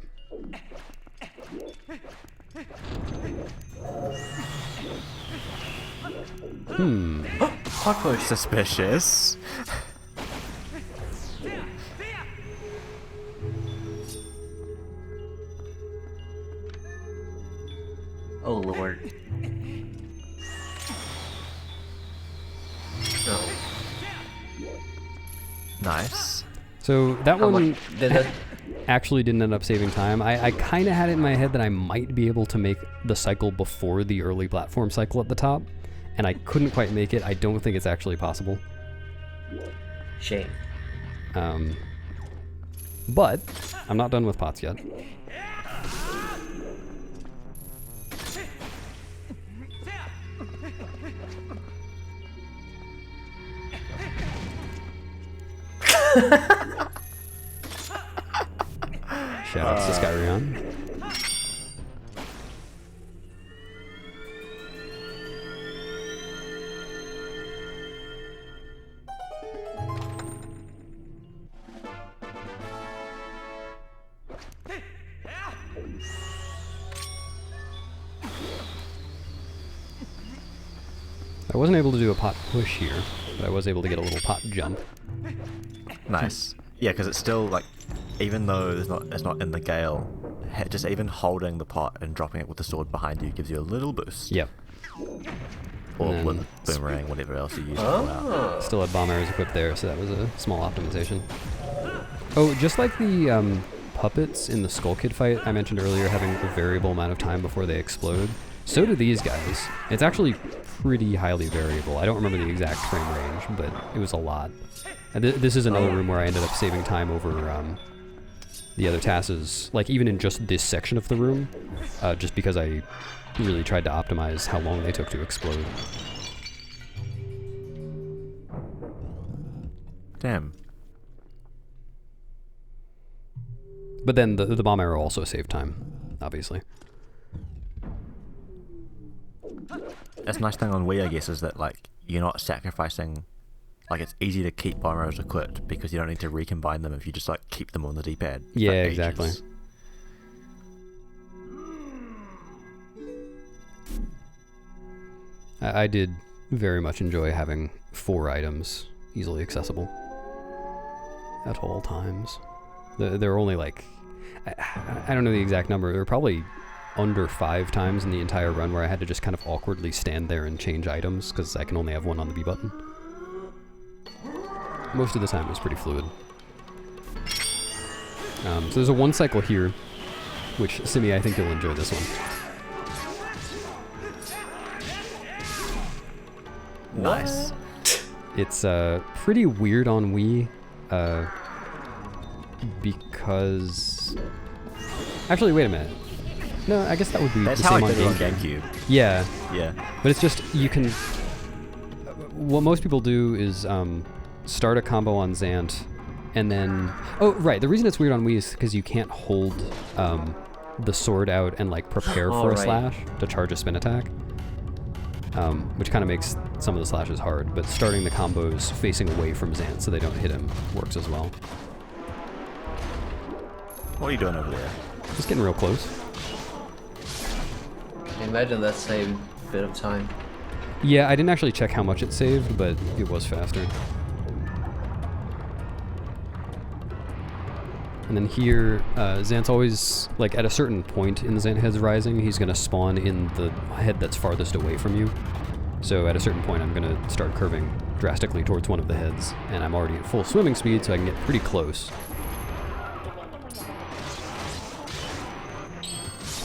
Hot push. Suspicious. Oh lord. No. Nice. So that How one much did that? actually didn't end up saving time. I kind of had it in my head that I might be able to make the cycle before the early platform cycle at the top, and I couldn't quite make it. I don't think it's actually possible. Shame. But I'm not done with pots yet. Shoutouts to Skyrion. I wasn't able to do a pot push here, but I was able to get a little pot jump. Nice. Yeah, because it's still like, even though it's not in the gale, just even holding the pot and dropping it with the sword behind you gives you a little boost. Yep. Or And with then boomerang, whatever else you use. To pull out. Still had bomb arrows equipped there, so that was a small optimization. Oh, just like the puppets in the Skull Kid fight I mentioned earlier having a variable amount of time before they explode, so do these guys. It's actually pretty highly variable. I don't remember the exact frame range, but it was a lot. And this is another room where I ended up saving time over the other TASes, like even in just this section of the room, just because I really tried to optimize how long they took to explode. Damn. But then the bomb arrow also saved time, obviously. That's a nice thing on Wii, I guess, is that like you're not sacrificing. Like it's easy to keep bomb arrows equipped because you don't need to recombine them if you just like keep them on the D-pad. Yeah, exactly. I did very much enjoy having 4 items easily accessible at all times. There are only like, I don't know the exact number, there were probably under 5 times in the entire run where I had to just kind of awkwardly stand there and change items because I can only have one on the B button. Most of the time it was pretty fluid. So there's a 1 cycle here, which, Simi, I think you'll enjoy this one. Nice. It's pretty weird on Wii, because... Actually, wait a minute. No, I guess that would be That's the how same I on did it on GameCube. GameCube. Yeah. Yeah. But it's just, you can... What most people do is start a combo on Zant, and then... Oh, right, the reason it's weird on Wii is because you can't hold the sword out and like prepare for a slash to charge a spin attack. Which kind of makes some of the slashes hard, but starting the combos facing away from Zant so they don't hit him works as well. What are you doing over there? Just getting real close. I imagine that saved a bit of time. Yeah, I didn't actually check how much it saved, but it was faster. And then here, Zant's always, like, at a certain point in the Zant Head's Rising, he's going to spawn in the head that's farthest away from you. So at a certain point, I'm going to start curving drastically towards one of the heads, and I'm already at full swimming speed, so I can get pretty close.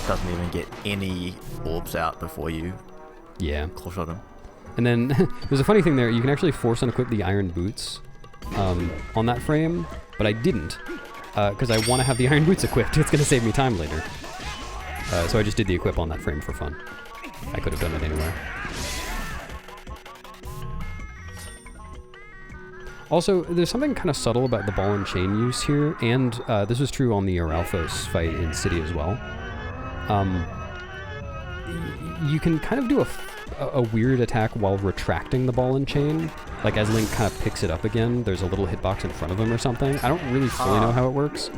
Doesn't even get any orbs out before you close shot him. And then there's a funny thing there, you can actually force unequip the iron boots on that frame, but I didn't. Because I want to have the iron boots equipped. It's going to save me time later. So I just did the equip on that frame for fun. I could have done it anywhere. Also, there's something kind of subtle about the ball and chain use here, and this was true on the Aralphos fight in City as well. You can kind of do a weird attack while retracting the ball and chain. Like as Link kind of picks it up again, there's a little hitbox in front of him or something. I don't really fully know how it works,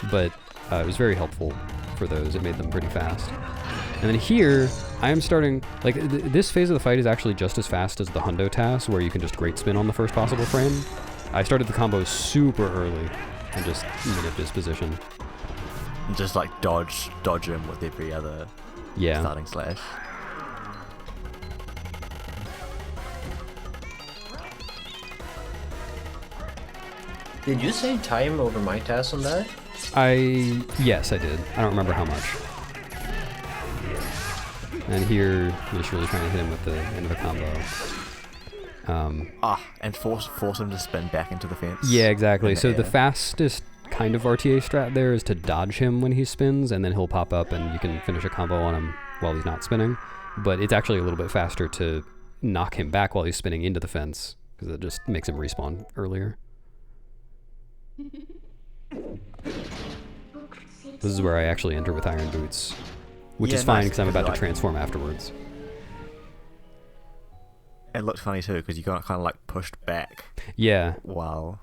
but it was very helpful for those. It made them pretty fast. And then here, I am starting, like this phase of the fight is actually just as fast as the Hundo TAS, where you can just great spin on the first possible frame. I started the combos super early and just minute his position. And just like dodge him with every other starting slash. Did you save time over my TAS on that? Yes, I did. I don't remember how much. And here, I'm just really trying to hit him with the end of a combo. And force him to spin back into the fence. Yeah, exactly. So the fastest kind of RTA strat there is to dodge him when he spins, and then he'll pop up and you can finish a combo on him while he's not spinning. But it's actually a little bit faster to knock him back while he's spinning into the fence, because it just makes him respawn earlier. This is where I actually enter with iron boots, which is fine because I'm about to transform afterwards. It looked funny too because you got kind of like pushed back. Yeah. Wow.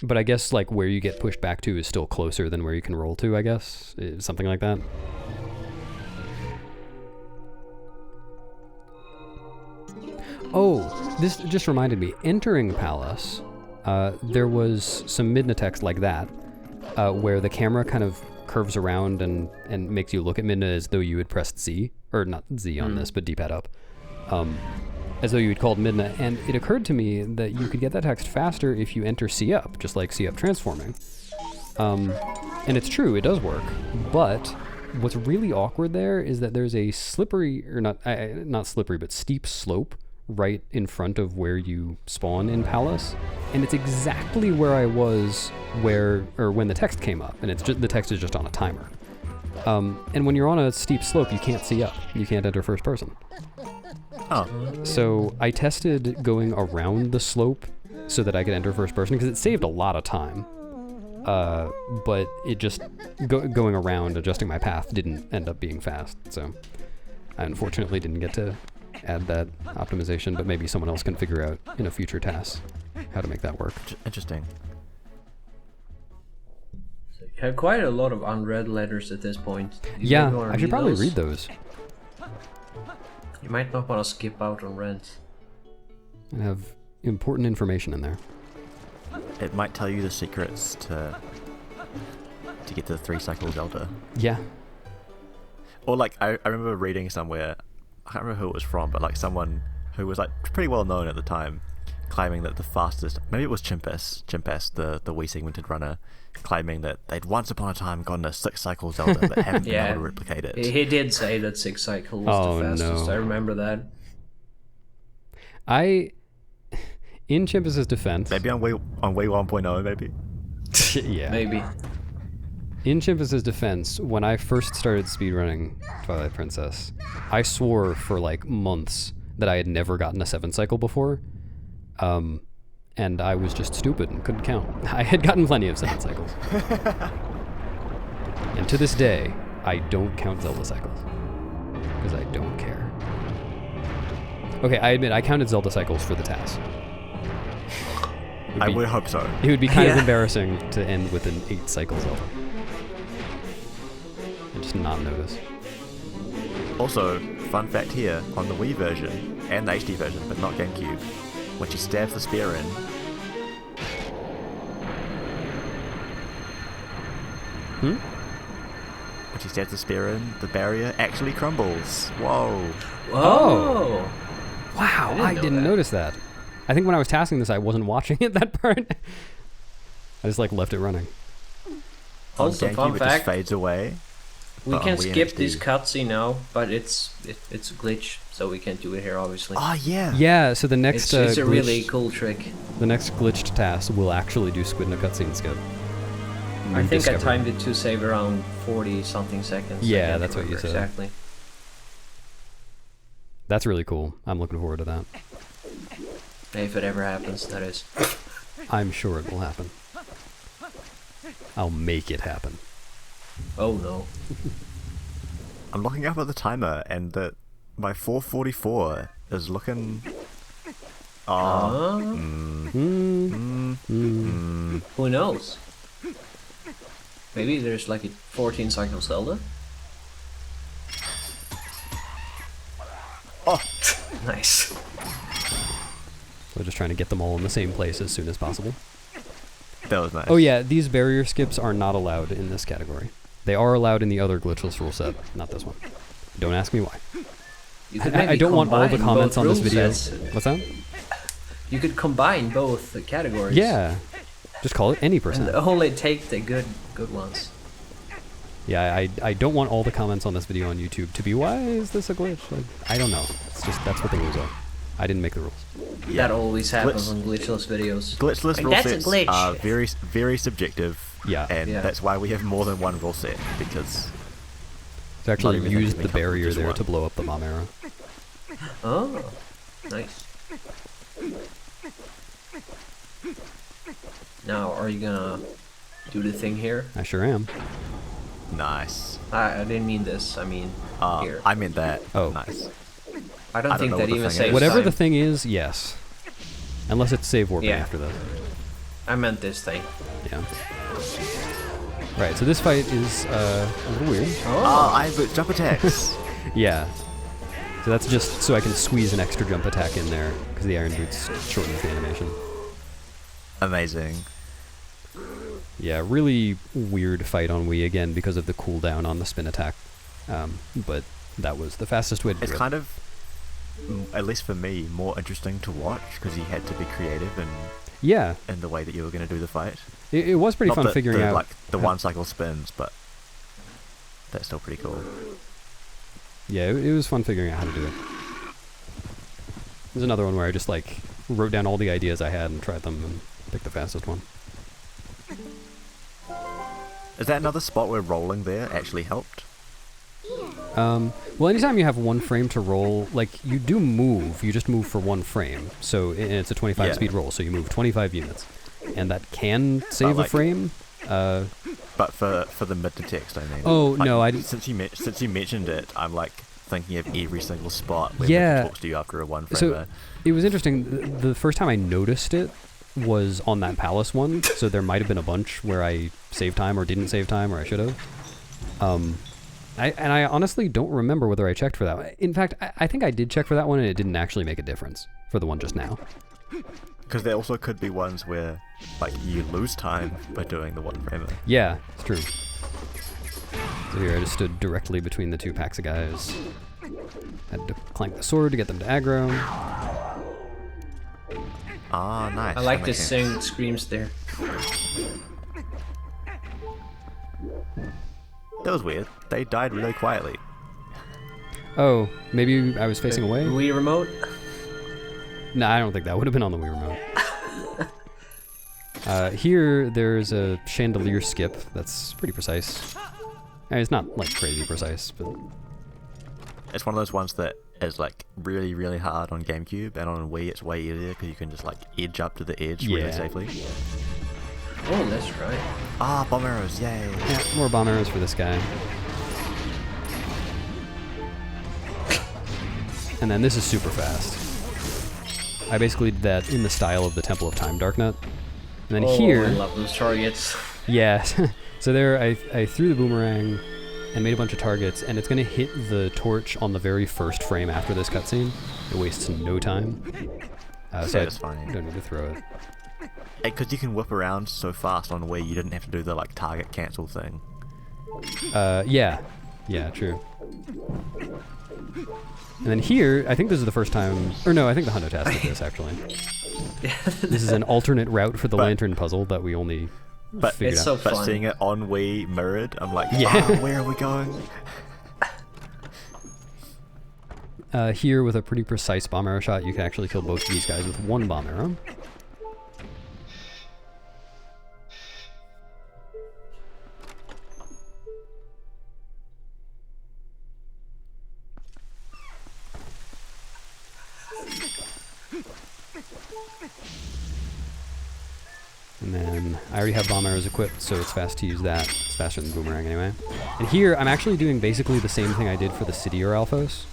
But I guess like where you get pushed back to is still closer than where you can roll to, I guess. Something like that. Oh, this just reminded me. Entering Palace, there was some Midna text like that, where the camera kind of curves around and makes you look at Midna as though you had pressed Z, or not Z on this, but D-pad up, as though you had called Midna. And it occurred to me that you could get that text faster if you enter C up, just like C up transforming. And it's true, it does work, but what's really awkward there is that there's a slippery, or not slippery, but steep slope right in front of where you spawn in Palace, and it's exactly where I was when the text came up, and the text is just on a timer. And when you're on a steep slope, you can't see up. You can't enter first person. Oh. So I tested going around the slope so that I could enter first person, because it saved a lot of time. But it just, going around adjusting my path didn't end up being fast, so I unfortunately didn't get to add that optimization, but maybe someone else can figure out in a future TAS how to make that work. Interesting. You have quite a lot of unread letters at this point. Yeah, I should probably read those. You might not want to skip out on rent. And have important information in there. It might tell you the secrets to get to the 3-cycle Zelda. Yeah. Or like, I remember reading somewhere, I can't remember who it was from, but like someone who was like pretty well known at the time, claiming that the fastest, maybe it was Chimpas, the Wii segmented runner, claiming that they'd once upon a time gotten a 6-cycle Zelda but haven't been able to replicate it. He did say that 6-cycle was the fastest. No. I remember that. In Chimpus' defense... Maybe on Wii 1.0, maybe? Yeah. Maybe. In Chimpus' defense, when I first started speedrunning Twilight Princess, I swore for like months that I had never gotten a 7-cycle before. And I was just stupid and couldn't count. I had gotten plenty of 7 cycles. And to this day, I don't count Zelda cycles. Because I don't care. Okay, I admit, I counted Zelda cycles for the TAS. I would hope so. It would be kind of embarrassing to end with an 8-cycle Zelda. And just not notice. Also, fun fact here, on the Wii version, and the HD version, but not GameCube, when she stabs the spear in, when she stabs the spear in, the barrier actually crumbles. Whoa. Oh! Wow, I didn't notice that. I think when I was tasking this, I wasn't watching it, that part. I just like left it running. Also, on GameCube, fun it fact, just fades away. we can Wii and skip HD. this cutscene now, but it's a glitch, so we can't do it here, obviously. Oh, yeah. Yeah, so the next It's a glitch- really cool trick. The next glitched task will actually do Squid in a cutscene skip. I think I Rediscover. timed it to save around 40-something seconds. I Yeah, can't that's what you remember said. Exactly. That's really cool. I'm looking forward to that. If it ever happens, that is. I'm sure it will happen. I'll make it happen. Oh no. I'm looking up at the timer, and my 4:44 is looking... Who knows? Maybe there's like a 14-cycle Zelda? Oh! Nice. So just trying to get them all in the same place as soon as possible. That was nice. Oh yeah, these barrier skips are not allowed in this category. They are allowed in the other glitchless rule set, not this one. Don't ask me why. You could I maybe don't want all the combine comments both on this rule video. sets. What's that? You could combine both the categories. Yeah. Just call it any And percent. only take the good ones. Yeah, I don't want all the comments on this video on YouTube to be, why is this a glitch? Like, I don't know. It's just, that's what the rules are. I didn't make the rules. That always happens Glitch- on glitchless videos. Glitchless Like, rule that's a sets glitch. are very, very subjective. Yeah. And Yeah. that's why we have more than one rule set, because... To actually even use thinking the they come from barrier just there one. to blow up the bomb arrow. Oh, nice. Now, are you gonna do the thing here? I sure am. Nice. I didn't mean this. I mean here. I meant that. Oh. Nice. I don't I don't think know that what the even thing saves is. Whatever time. the thing is, yes. Unless it's save warping Yeah. after that. I meant this thing. Yeah. Right, so this fight is a little weird. Oh, I have jump attacks. Yeah. So that's just so I can squeeze an extra jump attack in there, because the Iron Boots shortens the animation. Amazing. Yeah, really weird fight on Wii again because of the cooldown on the spin attack. But that was the fastest way to It's do it. kind of, at least for me, more interesting to watch, because you had to be creative Yeah, in the way that you were going to do the fight. it was pretty Not fun the, figuring the, out. like the one cycle spins, but that's still pretty cool. Yeah, it was fun figuring out how to do it. There's another one where I just like wrote down all the ideas I had and tried them and picked the fastest one. Is that another spot where rolling there actually helped? Well, anytime you have 1 frame to roll, like, you do move, you just move for 1 frame. So it's a 25 speed roll, so you move 25 units. And that can save a frame. But for the Midna text, I mean. Oh, like, no, since you mentioned it, I'm like thinking of every single spot where Yeah. Midna talks to you after a 1 frame. So it was interesting. The first time I noticed it was on that palace one. So there might have been a bunch where I saved time or didn't save time, or I should have. I honestly don't remember whether I checked for that. In fact, I think I did check for that one, and it didn't actually make a difference for the one just now. Because there also could be ones where, like, you lose time by doing the 1 framer. Yeah, it's true. So here I just stood directly between the 2 packs of guys. Had to clank the sword to get them to aggro. Ah, nice. I like this thing that screams there. That was weird. They died really quietly. Oh, maybe I was facing away? Wii remote? No, I don't think that would have been on the Wii remote. Here, there's a chandelier skip that's pretty precise. It's not, like, crazy precise, but... It's one of those ones that is, like, really, really hard on GameCube, and on Wii it's way easier because you can just, like, edge up to the edge really safely. Oh, that's right. Ah, bomb arrows, yay! Yeah, more bomb arrows for this guy. And then this is super fast. I basically did that in the style of the Temple of Time Darknet. And then here... I love those targets. Yeah. So there I threw the boomerang and made a bunch of targets, and it's going to hit the torch on the very first frame after this cutscene. It wastes no time. So I fine. don't need to throw it. Because you can whip around so fast on Wii, you didn't have to do the, like, target cancel thing. Yeah. Yeah, true. And then here, I think this is the first time... Or no, I think the Hundo TAS did this, actually. This is an alternate route for the lantern puzzle that we only figured it's out. so fun. But seeing it on Wii mirrored, I'm like, Yeah. where are we going? Here, with a pretty precise bomb arrow shot, you can actually kill both of these guys with 1 bomb arrow. And then I already have bomb arrows equipped, so it's fast to use that. It's faster than boomerang anyway. And here, I'm actually doing basically the same thing I did for the City or Alphos.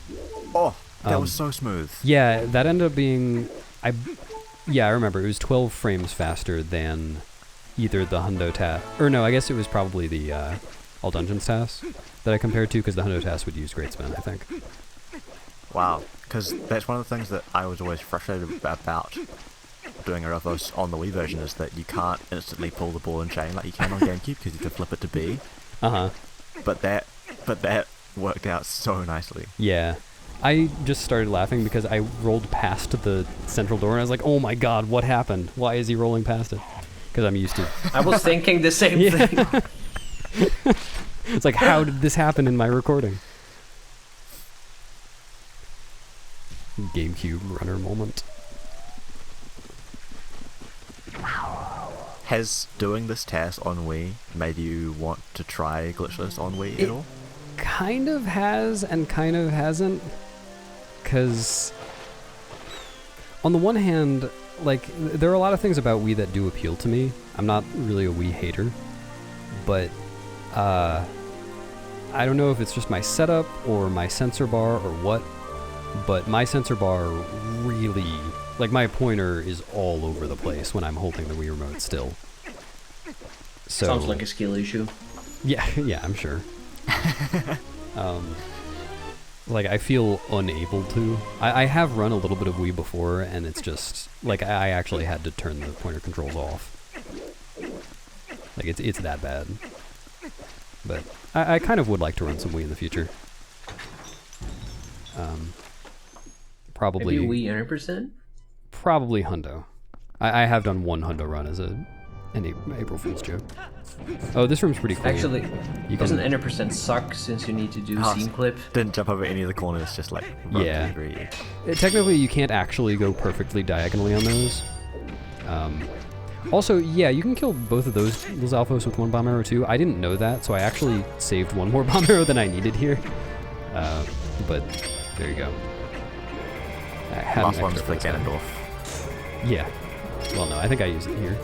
Oh, that was so smooth. Yeah, that ended up being... I remember. It was 12 frames faster than either the Hundo TAS... Or no, I guess it was probably the All Dungeons TAS that I compared to, because the Hundo TAS would use Great Spin, I think. Wow, because that's one of the things that I was always frustrated about doing a Alphos on the Wii version, is that you can't instantly pull the ball and chain like you can on GameCube, because you have to flip it to B. Uh-huh. But that worked out so nicely. Yeah. I just started laughing because I rolled past the central door and I was like, oh my god, what happened? Why is he rolling past it? Because I'm used to... I was thinking the same thing. It's like, how did this happen in my recording? GameCube runner moment. Has doing this TAS on Wii made you want to try Glitchless on Wii at all? Kind of has and kind of hasn't. Because on the one hand, like, there are a lot of things about Wii that do appeal to me. I'm not really a Wii hater. But I don't know if it's just my setup or my sensor bar or what, but my sensor bar really... Like, my pointer is all over the place when I'm holding the Wii remote still. So, Sounds like a skill issue. Yeah, I'm sure. Like, I feel unable to. I have run a little bit of Wii before, and it's just... Like, I actually had to turn the pointer controls off. Like, it's that bad. But I kind of would like to run some Wii in the future. Probably... Maybe Wii 100%? Probably Hundo. I have done 1 Hundo run as an April Fool's joke. Oh, this room's pretty cool. Actually, you doesn't 100% suck since you need to do scene clip? Didn't jump over any of the corners, just like... Yeah. Technically, you can't actually go perfectly diagonally on those. Also, yeah, you can kill both of those Alphos with 1 bomb arrow too. I didn't know that, so I actually saved 1 more bomb arrow than I needed here. But there you go. I had Last an one's extra for this time. Ganondorf. Yeah. Well, no, I think I used it here.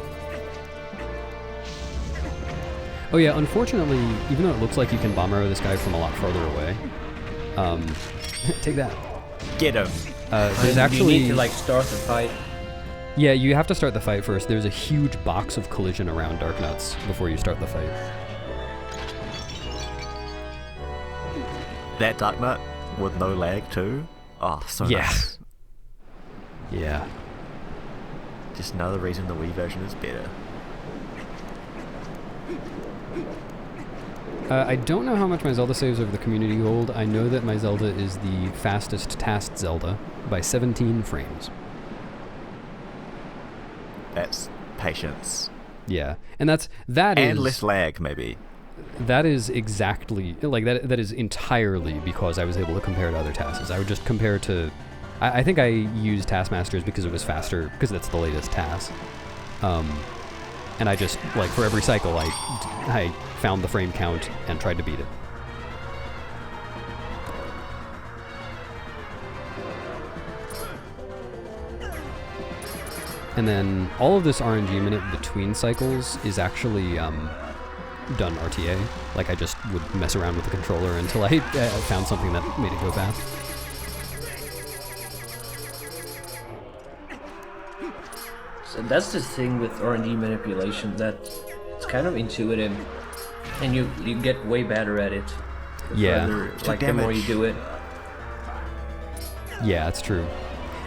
Oh yeah, unfortunately, even though it looks like you can bomb arrow this guy from a lot farther away, take that. Get him! There's actually... You need to, like, start the fight. Yeah, you have to start the fight first. There's a huge box of collision around Dark Nuts before you start the fight. That Dark Nut with no lag too? Oh, so Yeah. nice. Yeah. Just another reason the Wii version is better. I don't know how much my Zelda saves over the community gold. I know that my Zelda is the fastest TASed Zelda by 17 frames. That's patience. Yeah, and that And is less lag, maybe. that is exactly like that. That is entirely because I was able to compare to other TASes. I would just compare to. I think I used Taskmasters because it was faster because that's the latest TAS. And I just like for every cycle I found the frame count and tried to beat it. And then all of this RNG minute between cycles is actually done RTA. Like I just would mess around with the controller until I found something that made it go fast. So that's the thing with RNG manipulation, that it's kind of intuitive, and you get way better at it. Yeah. The more you do it. Yeah, it's true.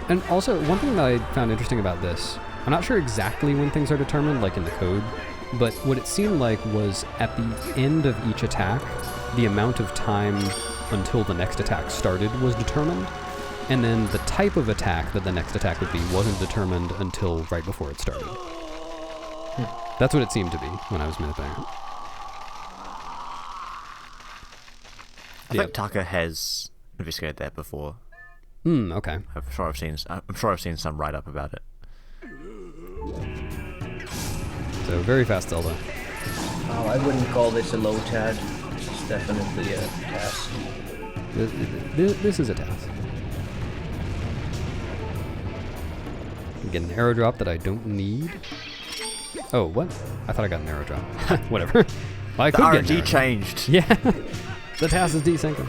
And also, one thing that I found interesting about this, I'm not sure exactly when things are determined, like in the code, but what it seemed like was at the end of each attack, the amount of time until the next attack started was determined, and then the type of attack that the next attack would be wasn't determined until right before it started. That's what it seemed to be when I was manipulating it. I think Taka has investigated that before. Okay. I'm sure I've seen some write-up about it. So very fast Zelda. Oh, I wouldn't call this a low TAD. It's definitely a TAS. This is a task. Get an arrow drop that I don't need. Oh, what? I thought I got an arrow drop. Whatever. Well, I The could get an RNG arrow changed. drop. Yeah. The task is desyncing.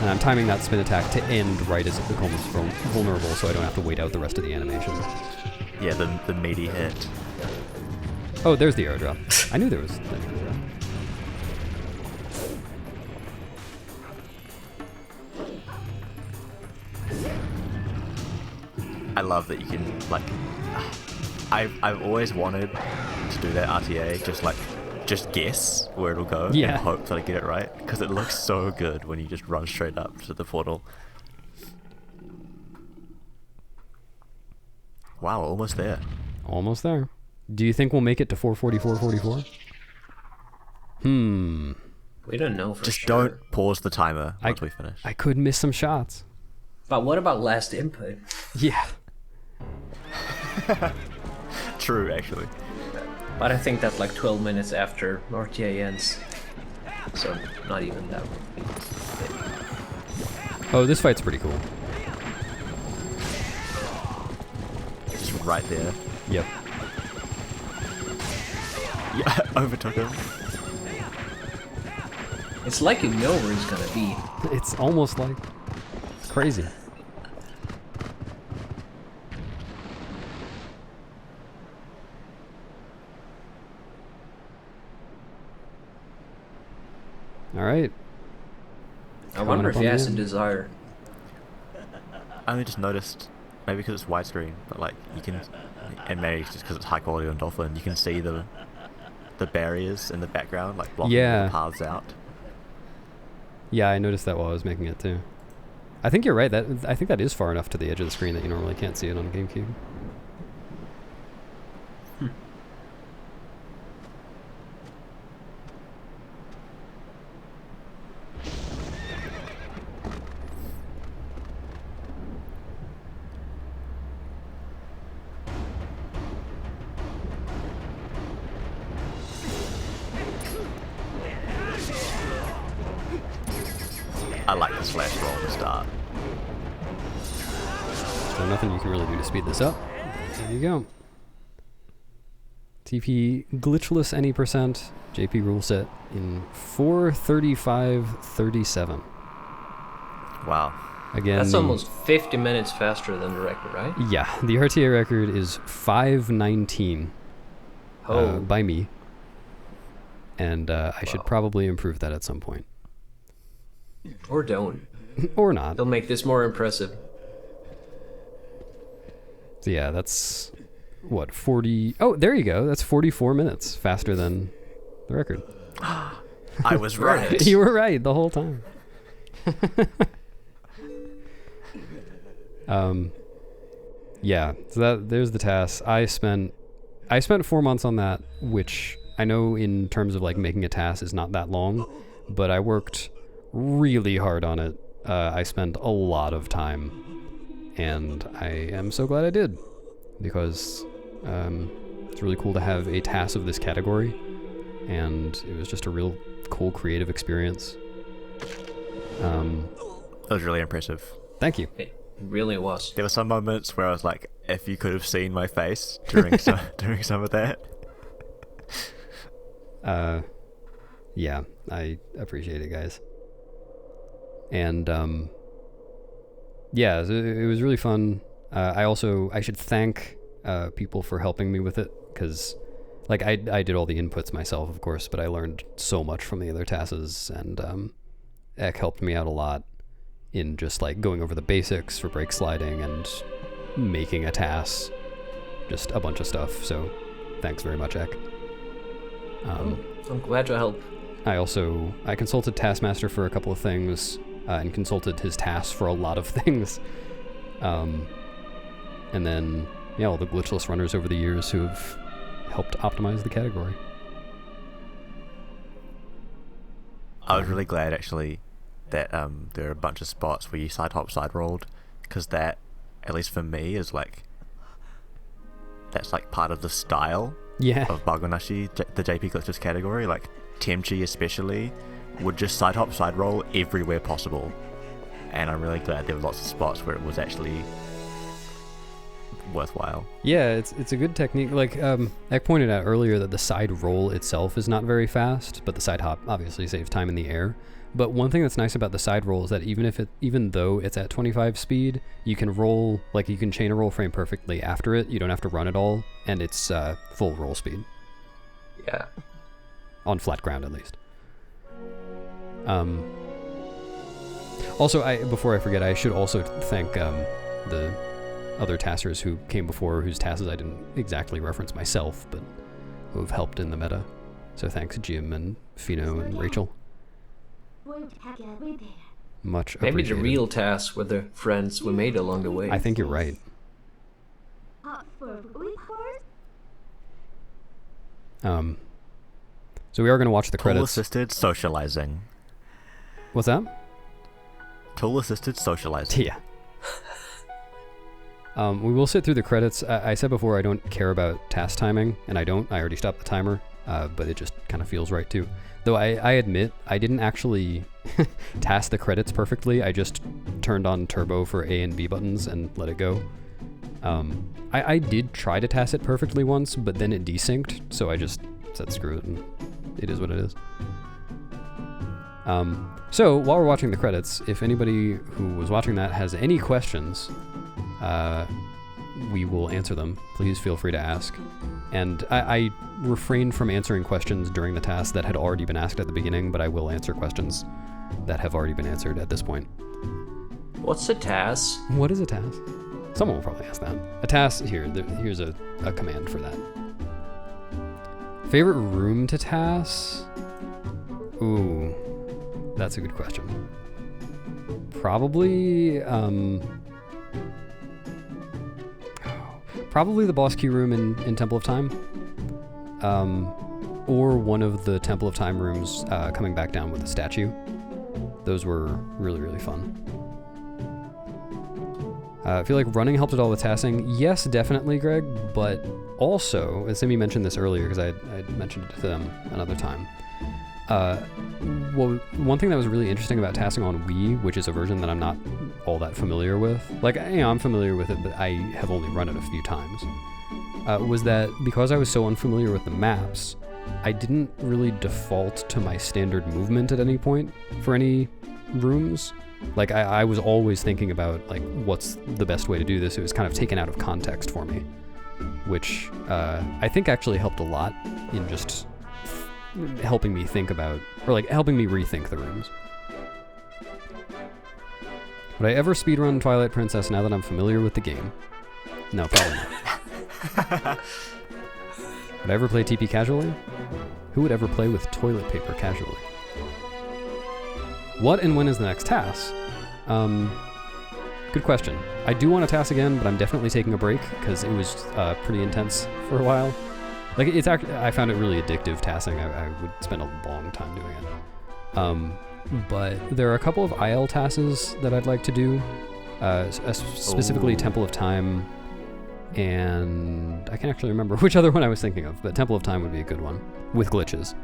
And I'm timing that spin attack to end right as it becomes vulnerable, so I don't have to wait out the rest of the animation. Yeah, the meaty hit. Oh, there's the arrow drop. I knew there was an arrow drop. I love that you can, like... I've always wanted to do that RTA, just guess where it'll go Yeah. and hope that I get it right, because it looks so good when you just run straight up to the portal. Wow, almost there. Almost there. Do you think we'll make it to 444.44? We don't know for Just sure. don't pause the timer once we finish. I could miss some shots. But what about last input? Yeah. True, actually. But I think that's like 12 minutes after RTA ends. So not even that. Oh, this fight's pretty cool. Just right there. Yep. Yeah, overtook him. It's like you know where he's gonna be. It's almost like... It's crazy. All right. I wonder if up he on has the a end. desire. I only just noticed, maybe because it's widescreen, but like you can, and maybe it's just because it's high quality on Dolphin, you can see the barriers in the background, like blocking Yeah. the paths out. Yeah, I noticed that while I was making it too. I think you're right. I think that is far enough to the edge of the screen that you normally can't see it on GameCube. I like the slash roll to start. So nothing you can really do to speed this up. There you go. TP glitchless any percent. JP rule set in 4:35:37. Wow. Again, That's almost 50 minutes faster than the record, right? Yeah, the RTA record is 5:19 by me. And I should probably improve that at some point. Or don't. Or not. They'll make this more impressive. So yeah, that's what, 40... Oh, there you go. That's 44 minutes faster than the record. I was right. You were right the whole time. Yeah, so there's the TAS. I spent 4 months on that, which I know in terms of like making a TAS is not that long, but I worked really hard on it. I spent a lot of time, and I am so glad I did, because it's really cool to have a TAS of this category, and it was just a real cool creative experience. That was really impressive. Thank you. It really was. There were some moments where I was like, if you could have seen my face during some of that. Yeah, I appreciate it, guys. And yeah, it was really fun. I should thank people for helping me with it, because like I did all the inputs myself, of course, but I learned so much from the other TASes, and Ek helped me out a lot in just like going over the basics for brake sliding and making a TAS, just a bunch of stuff. So thanks very much, Ek. I'm glad to help. I consulted Taskmaster for a couple of things, and consulted his TAS for a lot of things. And then, yeah, all the glitchless runners over the years who have helped optimize the category. I was really glad, actually, that there are a bunch of spots where you side hop, side rolled, because that, at least for me, is like, that's like part of the style of Bagonashi, the JP Glitches category. Like Temchi especially would just side hop, side roll everywhere possible, and I'm really glad there were lots of spots where it was actually worthwhile. Yeah, it's a good technique. Like Ek pointed out earlier that the side roll itself is not very fast, but the side hop obviously saves time in the air. But one thing that's nice about the side roll is that even though it's at 25 speed, you can roll, like you can chain a roll frame perfectly after it. You don't have to run it all, and it's full roll speed. Yeah. On flat ground, at least. Also, before I forget, I should also thank the other TASers who came before, whose TASes I didn't exactly reference myself, but who have helped in the meta. So thanks, Jim and Fino and Rachel. Much Maybe appreciated. the real TAS were the friends we made along the way. I think you're right. So we are going to watch the credits. Tool-assisted socializing. What's that? Tool-assisted socializing. Yeah. We will sit through the credits. I said before I don't care about task timing, and I don't. I already stopped the timer, but it just kind of feels right too. Though I admit I didn't actually task the credits perfectly. I just turned on turbo for A and B buttons and let it go. I did try to task it perfectly once, but then it desynced, so I just said screw it, and it is what it is. So while we're watching the credits, if anybody who was watching that has any questions, we will answer them. Please feel free to ask. And I refrained from answering questions during the task that had already been asked at the beginning, but I will answer questions that have already been answered at this point. What's a TAS? What is a task? Someone will probably ask that. A task, here's a command for that. Favorite room to task? Ooh, that's a good question. Probably, probably the boss key room in Temple of Time. Or one of the Temple of Time rooms coming back down with the statue. Those were really, really fun. I feel like running helped at all with TASing. Yes, definitely, Greg, but also, and Simi mentioned this earlier because I mentioned it to them another time, Well, one thing that was really interesting about TASing on Wii, which is a version that I'm not all that familiar with, like, I'm familiar with it, but I have only run it a few times, was that because I was so unfamiliar with the maps, I didn't really default to my standard movement at any point for any rooms. Like, I was always thinking about, like, what's the best way to do this. It was kind of taken out of context for me, which I think actually helped a lot in just helping me think about, or like helping me rethink the rooms. Would I ever speedrun Twilight Princess now that I'm familiar with the game? No, probably not. Would I ever play TP casually? Who would ever play with toilet paper casually? What and when is the next TAS? Good question. I do want to TAS again, but I'm definitely taking a break because it was pretty intense for a while. Like, it's actually, I found it really addictive TASing. I would spend a long time doing it. But there are a couple of IL TASes that I'd like to do, specifically Temple of Time, and I can't actually remember which other one I was thinking of, but Temple of Time would be a good one, with glitches.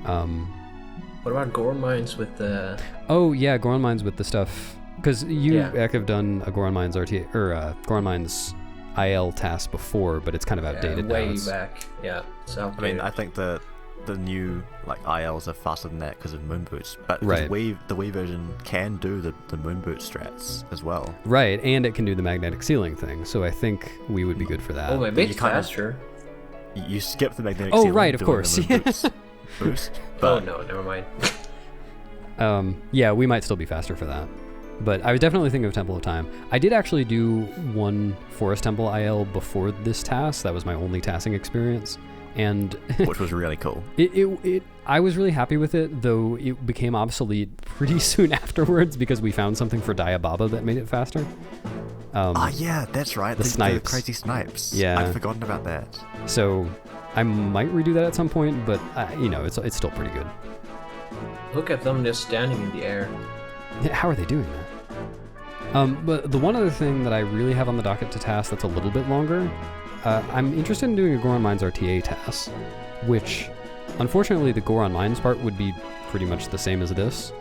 What about Goron Mines with the... Oh, yeah, Goron Mines with the stuff, because you have done a Goron Mines RTA, or Goron Mines IL TAS before, but it's kind of outdated now. Way back, yeah. So I mean, I think the new like ILs are faster than that because of moon boots, but right. the Wii version can do the moon boot strats as well. Right, and it can do the magnetic ceiling thing, so I think we would be good for that. Oh, a bit faster. You skip the magnetic ceiling. Oh, right, of course. Boost, but... Oh no, never mind. Yeah, we might still be faster for that. But I was definitely thinking of Temple of Time. I did actually do one Forest Temple IL before this TAS. That was my only TASing experience. And which was really cool. I was really happy with it, though it became obsolete pretty soon afterwards because we found something for Diababa that made it faster. Yeah, that's right. The snipes. The crazy snipes. Yeah. I'd forgotten about that. So I might redo that at some point, but it's still pretty good. Look at them just standing in the air. How are they doing that? But the one other thing that I really have on the docket to TAS that's a little bit longer, I'm interested in doing a Goron Mines RTA TAS, which, unfortunately, the Goron Mines part would be pretty much the same as this,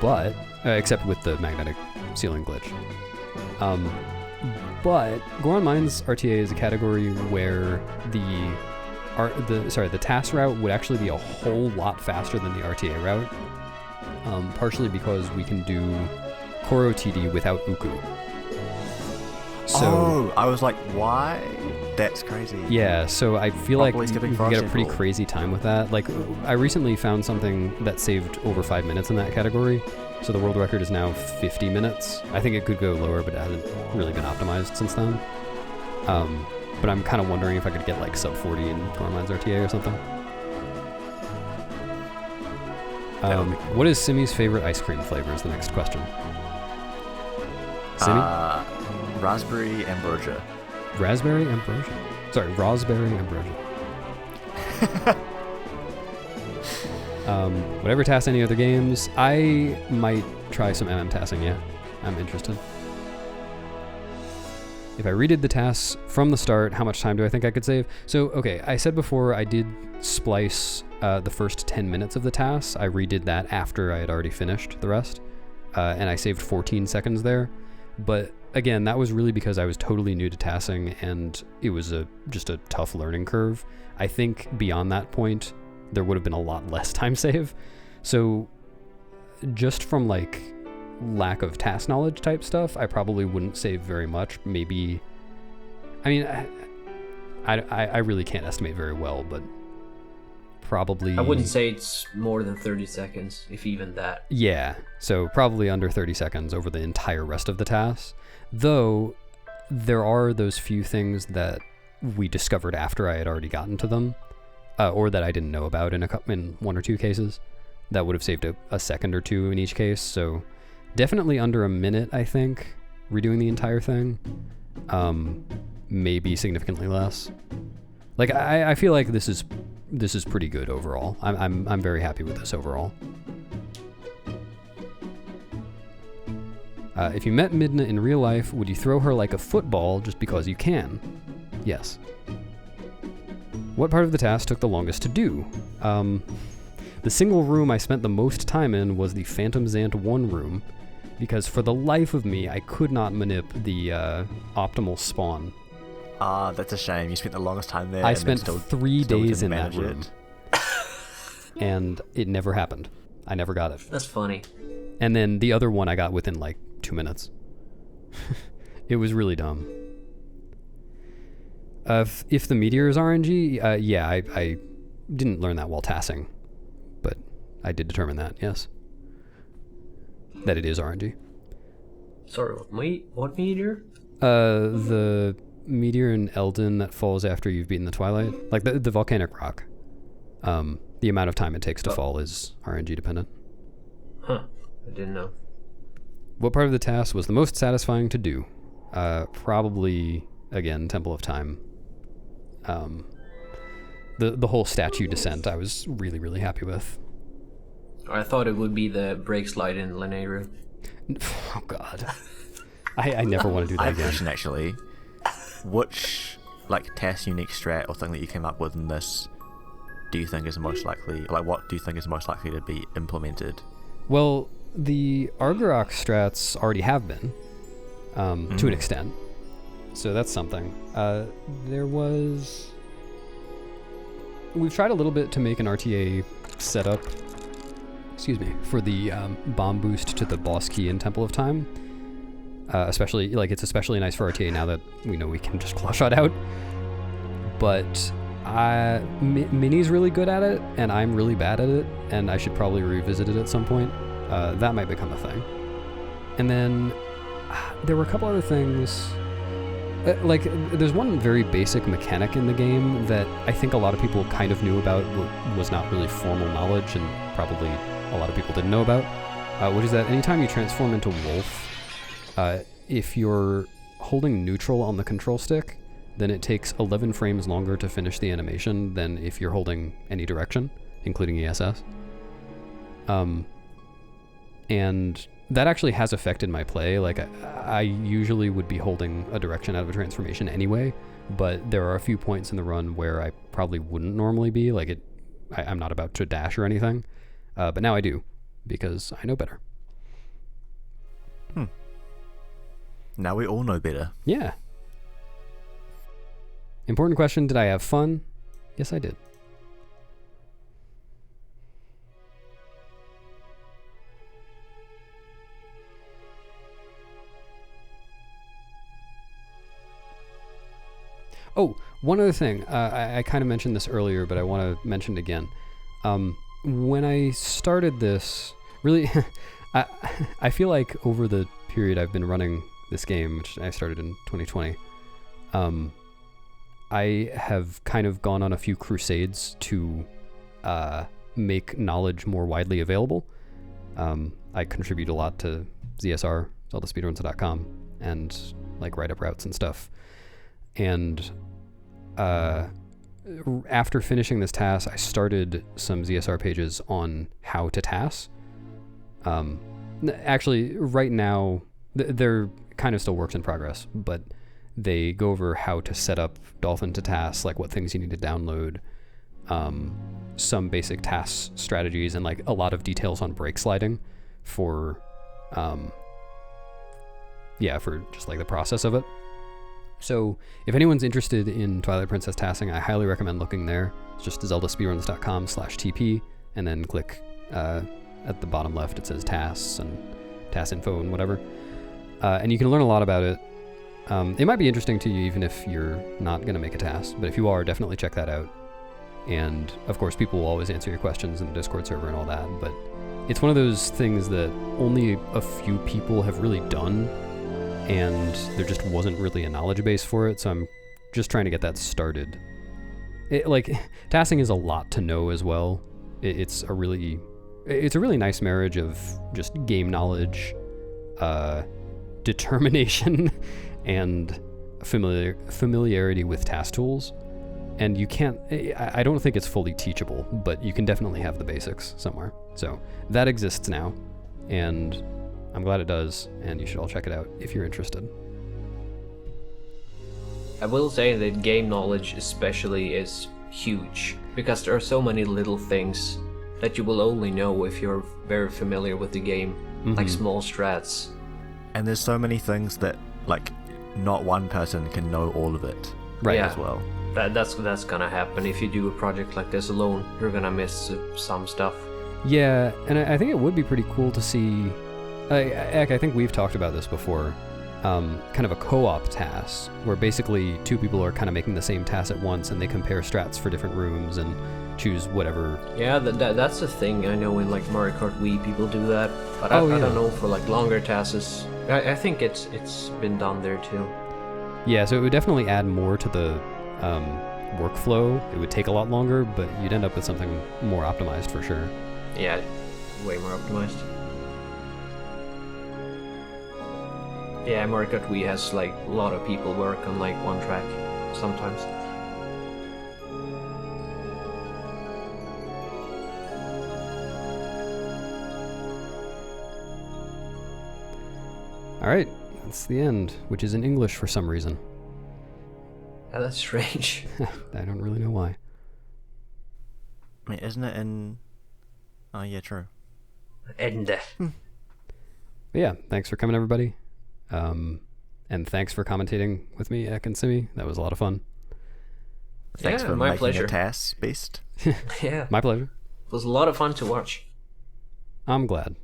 but, except with the magnetic ceiling glitch. But Goron Mines RTA is a category where the TAS route would actually be a whole lot faster than the RTA route, partially because we can do Koro TD without Uku. So, I was like, why? That's crazy. Yeah, so I feel like you can get a pretty crazy time with that. Like, I recently found something that saved over 5 minutes in that category, so the world record is now 50 minutes. I think it could go lower, but it hasn't really been optimized since then. But I'm kind of wondering if I could get like sub 40 in Goron Mines RTA or something. What is Simi's favorite ice cream flavor is the next question. Simi? Raspberry ambrosia. Raspberry ambrosia. Sorry, raspberry ambrosia. Whatever TAS any other games, I might try some MM TASing, yeah. I'm interested. If I redid the TAS from the start, how much time do I think I could save? So, okay, I said before I did splice the first 10 minutes of the TAS. I redid that after I had already finished the rest, and I saved 14 seconds there. But again, that was really because I was totally new to TASing, and it was just a tough learning curve. I think beyond that point, there would have been a lot less time save. So just from like lack of TAS knowledge type stuff, I probably wouldn't save very much. Maybe, I mean, I really can't estimate very well, but probably... I wouldn't say it's more than 30 seconds, if even that. Yeah, so probably under 30 seconds over the entire rest of the TAS. Though, there are those few things that we discovered after I had already gotten to them, or that I didn't know about in one or two cases, that would have saved a second or two in each case, so definitely under a minute, I think, redoing the entire thing. Maybe significantly less. Like, I feel like this is pretty good overall. I'm very happy with this overall. If you met Midna in real life, would you throw her like a football just because you can? Yes. What part of the TAS took the longest to do? The single room I spent the most time in was the Phantom Zant 1 room, because for the life of me, I could not manip the optimal spawn. Ah, that's a shame. You spent the longest time there. I and then spent 3 days in that manage it. room. And it never happened. I never got it. That's funny. And then the other one I got within like 2 minutes. It was really dumb. If the meteor is RNG, yeah, I didn't learn that while TASing, but I did determine that, yes. That it is RNG. Sorry, what meteor? The meteor in Eldin that falls after you've beaten the Twilight. Like the volcanic rock. The amount of time it takes to fall is RNG dependent. Huh, I didn't know. What part of the TAS was the most satisfying to do? Probably, again, Temple of Time. The whole statue descent I was really, really happy with. I thought it would be the break slide in Lanayru. Oh god. I never want to do I that have a again. question actually. Which like TAS unique strat or thing that you came up with in this do you think is most likely, like what do you think is most likely to be implemented? Well, the Argarok strats already have been, to an extent. So that's something. We've tried a little bit to make an RTA setup, for the bomb boost to the boss key in Temple of Time. Especially, like, it's especially nice for RTA now that we know we can just claw shot out. But Minnie's really good at it, and I'm really bad at it, and I should probably revisit it at some point. That might become a thing. And then there were a couple other things. Like, there's one very basic mechanic in the game that I think a lot of people kind of knew about, was not really formal knowledge, and probably a lot of people didn't know about, which is that anytime you transform into Wolf, if you're holding neutral on the control stick, then it takes 11 frames longer to finish the animation than if you're holding any direction, including ESS. And that actually has affected my play. Like, I usually would be holding a direction out of a transformation anyway, but there are a few points in the run where I probably wouldn't normally be. Like, I'm not about to dash or anything, but now I do, because I know better. Now we all know better. Yeah. Important question, did I have fun? Yes, I did. Oh, one other thing. I kind of mentioned this earlier, but I want to mention it again. When I started this, really, I feel like over the period I've been running this game, which I started in 2020, I have kind of gone on a few crusades to make knowledge more widely available. I contribute a lot to ZSR, ZeldaSpeedruns.com, and like write up routes and stuff. And after finishing this TAS, I started some ZSR pages on how to TAS. Actually, right now, they're kind of still works in progress, but they go over how to set up Dolphin to TAS, like what things you need to download, some basic TAS strategies, and like a lot of details on brake sliding for just like the process of it. So if anyone's interested in Twilight Princess TASing, I highly recommend looking there. It's just zeldaspeedruns.com/TP, and then click at the bottom left, it says TAS and TAS info and whatever. And you can learn a lot about it. It might be interesting to you even if you're not going to make a TAS, but if you are, definitely check that out. And of course, people will always answer your questions in the Discord server and all that, but it's one of those things that only a few people have really done, and there just wasn't really a knowledge base for it, so I'm just trying to get that started. TASing is a lot to know as well. It's a really nice marriage of just game knowledge, determination, and familiarity with TAS tools. And I don't think it's fully teachable, but you can definitely have the basics somewhere. So that exists now, and I'm glad it does, and you should all check it out if you're interested. I will say that game knowledge especially is huge, because there are so many little things that you will only know if you're very familiar with the game, like small strats. And there's so many things that, like, not one person can know all of it as well. That's gonna happen if you do a project like this alone. You're gonna miss some stuff. Yeah, and I think it would be pretty cool to see. I think we've talked about this before. Kind of a co-op TAS, where basically two people are kind of making the same TAS at once, and they compare strats for different rooms and choose whatever. Yeah, that's a thing. I know in like Mario Kart Wii people do that, but I don't know for like longer TASes. I think it's been done there too. Yeah, so it would definitely add more to the workflow. It would take a lot longer, but you'd end up with something more optimized for sure. Yeah, way more optimized. Yeah, Mario Kart Wii has like a lot of people work on like one track sometimes. Alright, that's the end, which is in English for some reason. Yeah, that's strange. I don't really know why. I mean, isn't it in... Oh, yeah, true. Ende. But yeah, thanks for coming, everybody. And thanks for commentating with me, Ek and Simi. That was a lot of fun. Thanks for my making pleasure. a TAS best. Yeah. My pleasure. It was a lot of fun to watch. I'm glad.